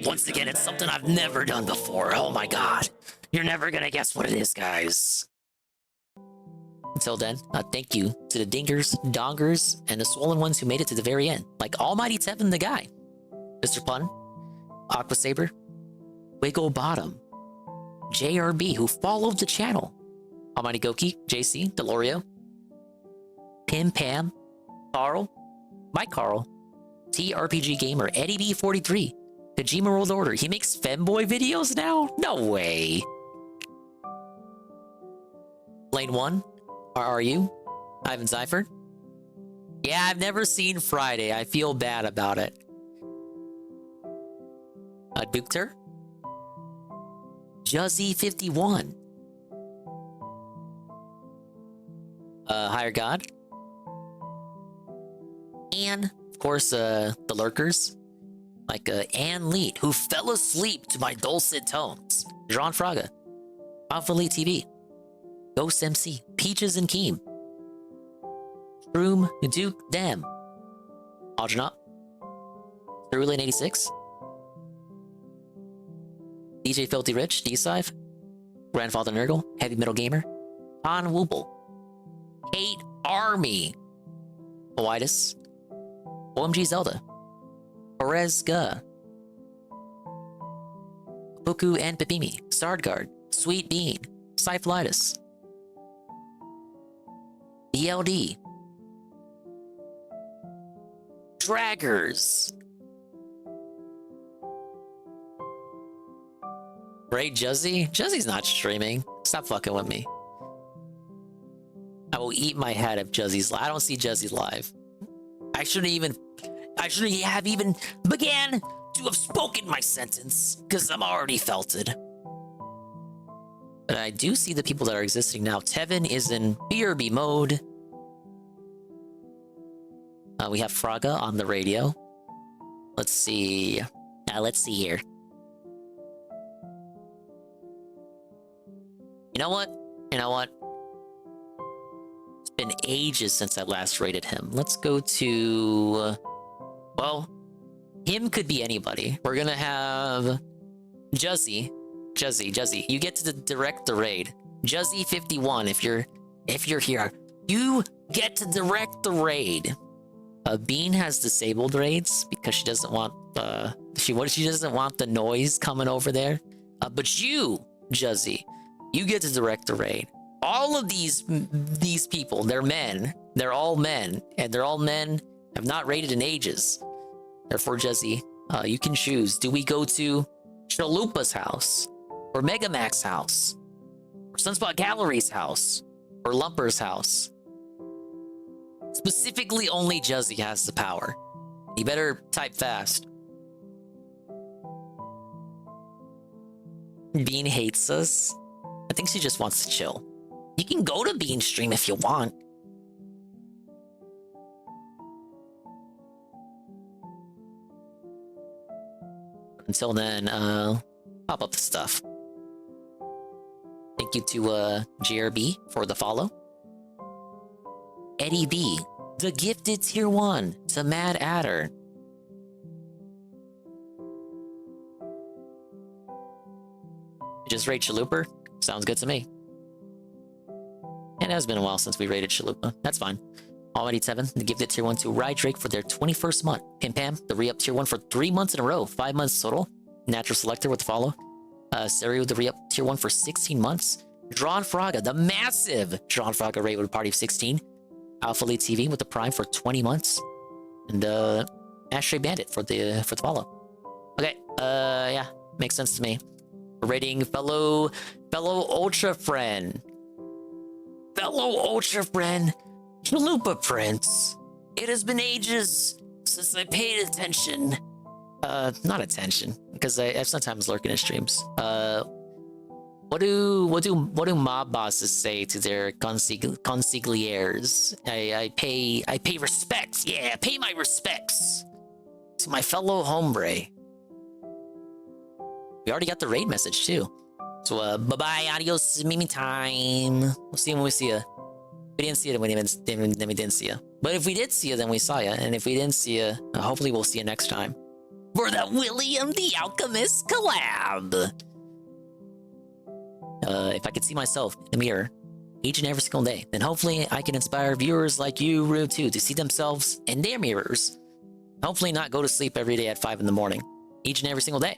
Once again, it's something I've never done before. Oh my god. You're never gonna guess what it is, guys. Until then, thank you to the Dingers, Dongers, and the Swollen ones who made it to the very end. Like Almighty Tevin the Guy, Mr. Pun, Aqua Saber, Wiggle Bottom, JRB, who followed the channel, Almighty Goki, JC, Delorio, Pim Pam, Carl, Mike Carl, TRPG Gamer, Eddie B43, Kojima World Order. He makes femboy videos now? No way. Lane 1. Are you? Ivan Zyford? Yeah, I've never seen Friday. I feel bad about it. Dukter? Juzzy51. Higher God? And, of course, the lurkers. Like Ann Leet, who fell asleep to my dulcet tones. Jean Fraga. Alpha Elite TV. Ghost MC, Peaches and Keem, Shroom, Duke, Dem, Algernaut, Cerulane 86, DJ Filthy Rich, D-Sive, Grandfather Nurgle, Heavy Metal Gamer, Han Wooble, Kate Army, Hawaiitis, OMG Zelda, Perez Ga, Puku and Pipimi, Sardguard, Sweet Bean, Syphilitis, ELD, Draggers, Great Juzzy? Juzzy's not streaming. Stop fucking with me. I will eat my head if Juzzy's live. I don't see Juzzy live. I shouldn't have even began to have spoken my sentence, because I'm already felted. But I do see the people that are existing now. Tevin is in BRB mode. We have Fraga on the radio. Let's see. Let's see here. You know what? It's been ages since I last rated him. Let's go to... well, him could be anybody. We're gonna have... Juzzy. You get to direct the raid. Juzzy51, if you're here. You get to direct the raid. Bean has disabled raids because she doesn't want she doesn't want the noise coming over there. But you, Juzzy, you get to direct the raid. All of these people, they're men. They're all men, and they're all men have not raided in ages. Therefore, Juzzy, you can choose. Do we go to Chalupa's house, or Megamax's house, or Sunspot Gallery's house, or Lumper's house? Specifically, only Juzzy has the power. You better type fast. Bean hates us. I think she just wants to chill. You can go to Bean's stream if you want. Until then, pop up the stuff. Thank you to GRB for the follow. Eddie B, the gifted tier 1 to Mad Adder. Just raid Chalupa? Sounds good to me. It has been a while since we raided Chalupa. That's fine. Almighty 7, the gifted tier 1 to Rye Drake for their 21st month. Pim Pam, the re-up tier 1 for 3 months in a row. 5 months total. Natural Selector with the follow. Serio, the re-up tier 1 for 16 months. Drawn Fraga, the massive Drawn Fraga raid with a party of 16. Alpha Lead TV with the Prime for 20 months. And Ashtray Bandit for the follow. Okay, yeah, makes sense to me. We're rating fellow Ultra Friend. Fellow Ultra Friend, Chalupa Prince. It has been ages since I paid attention. Not attention, because I sometimes lurk in his streams. What do mob bosses say to their consigliers? I pay respects. Yeah, pay my respects to my fellow hombre. We already got the raid message too. So bye-bye, adios, mimi time. We'll see you when we see you. We didn't see you, then we didn't see you. But if we did see you, then we saw you. And if we didn't see you, hopefully we'll see you next time. For the William the Alchemist collab. If I could see myself in the mirror each and every single day, then hopefully I can inspire viewers like you, Rue, too, to see themselves in their mirrors. Hopefully not go to sleep every day at 5 in the morning, each and every single day.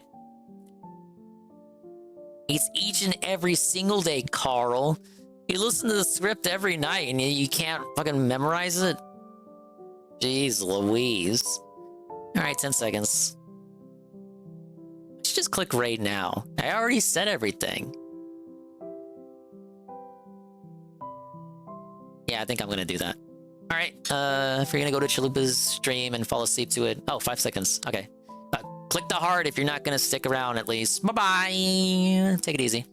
It's each and every single day, Carl. You listen to the script every night and you can't fucking memorize it? Jeez Louise. Alright, 10 seconds. Let's just click raid now. I already said everything. Yeah, I think I'm gonna do that. Alright, if you're gonna go to Chalupa's stream and fall asleep to it... Oh, 5 seconds. Okay. Click the heart if you're not gonna stick around at least. Bye-bye! Take it easy.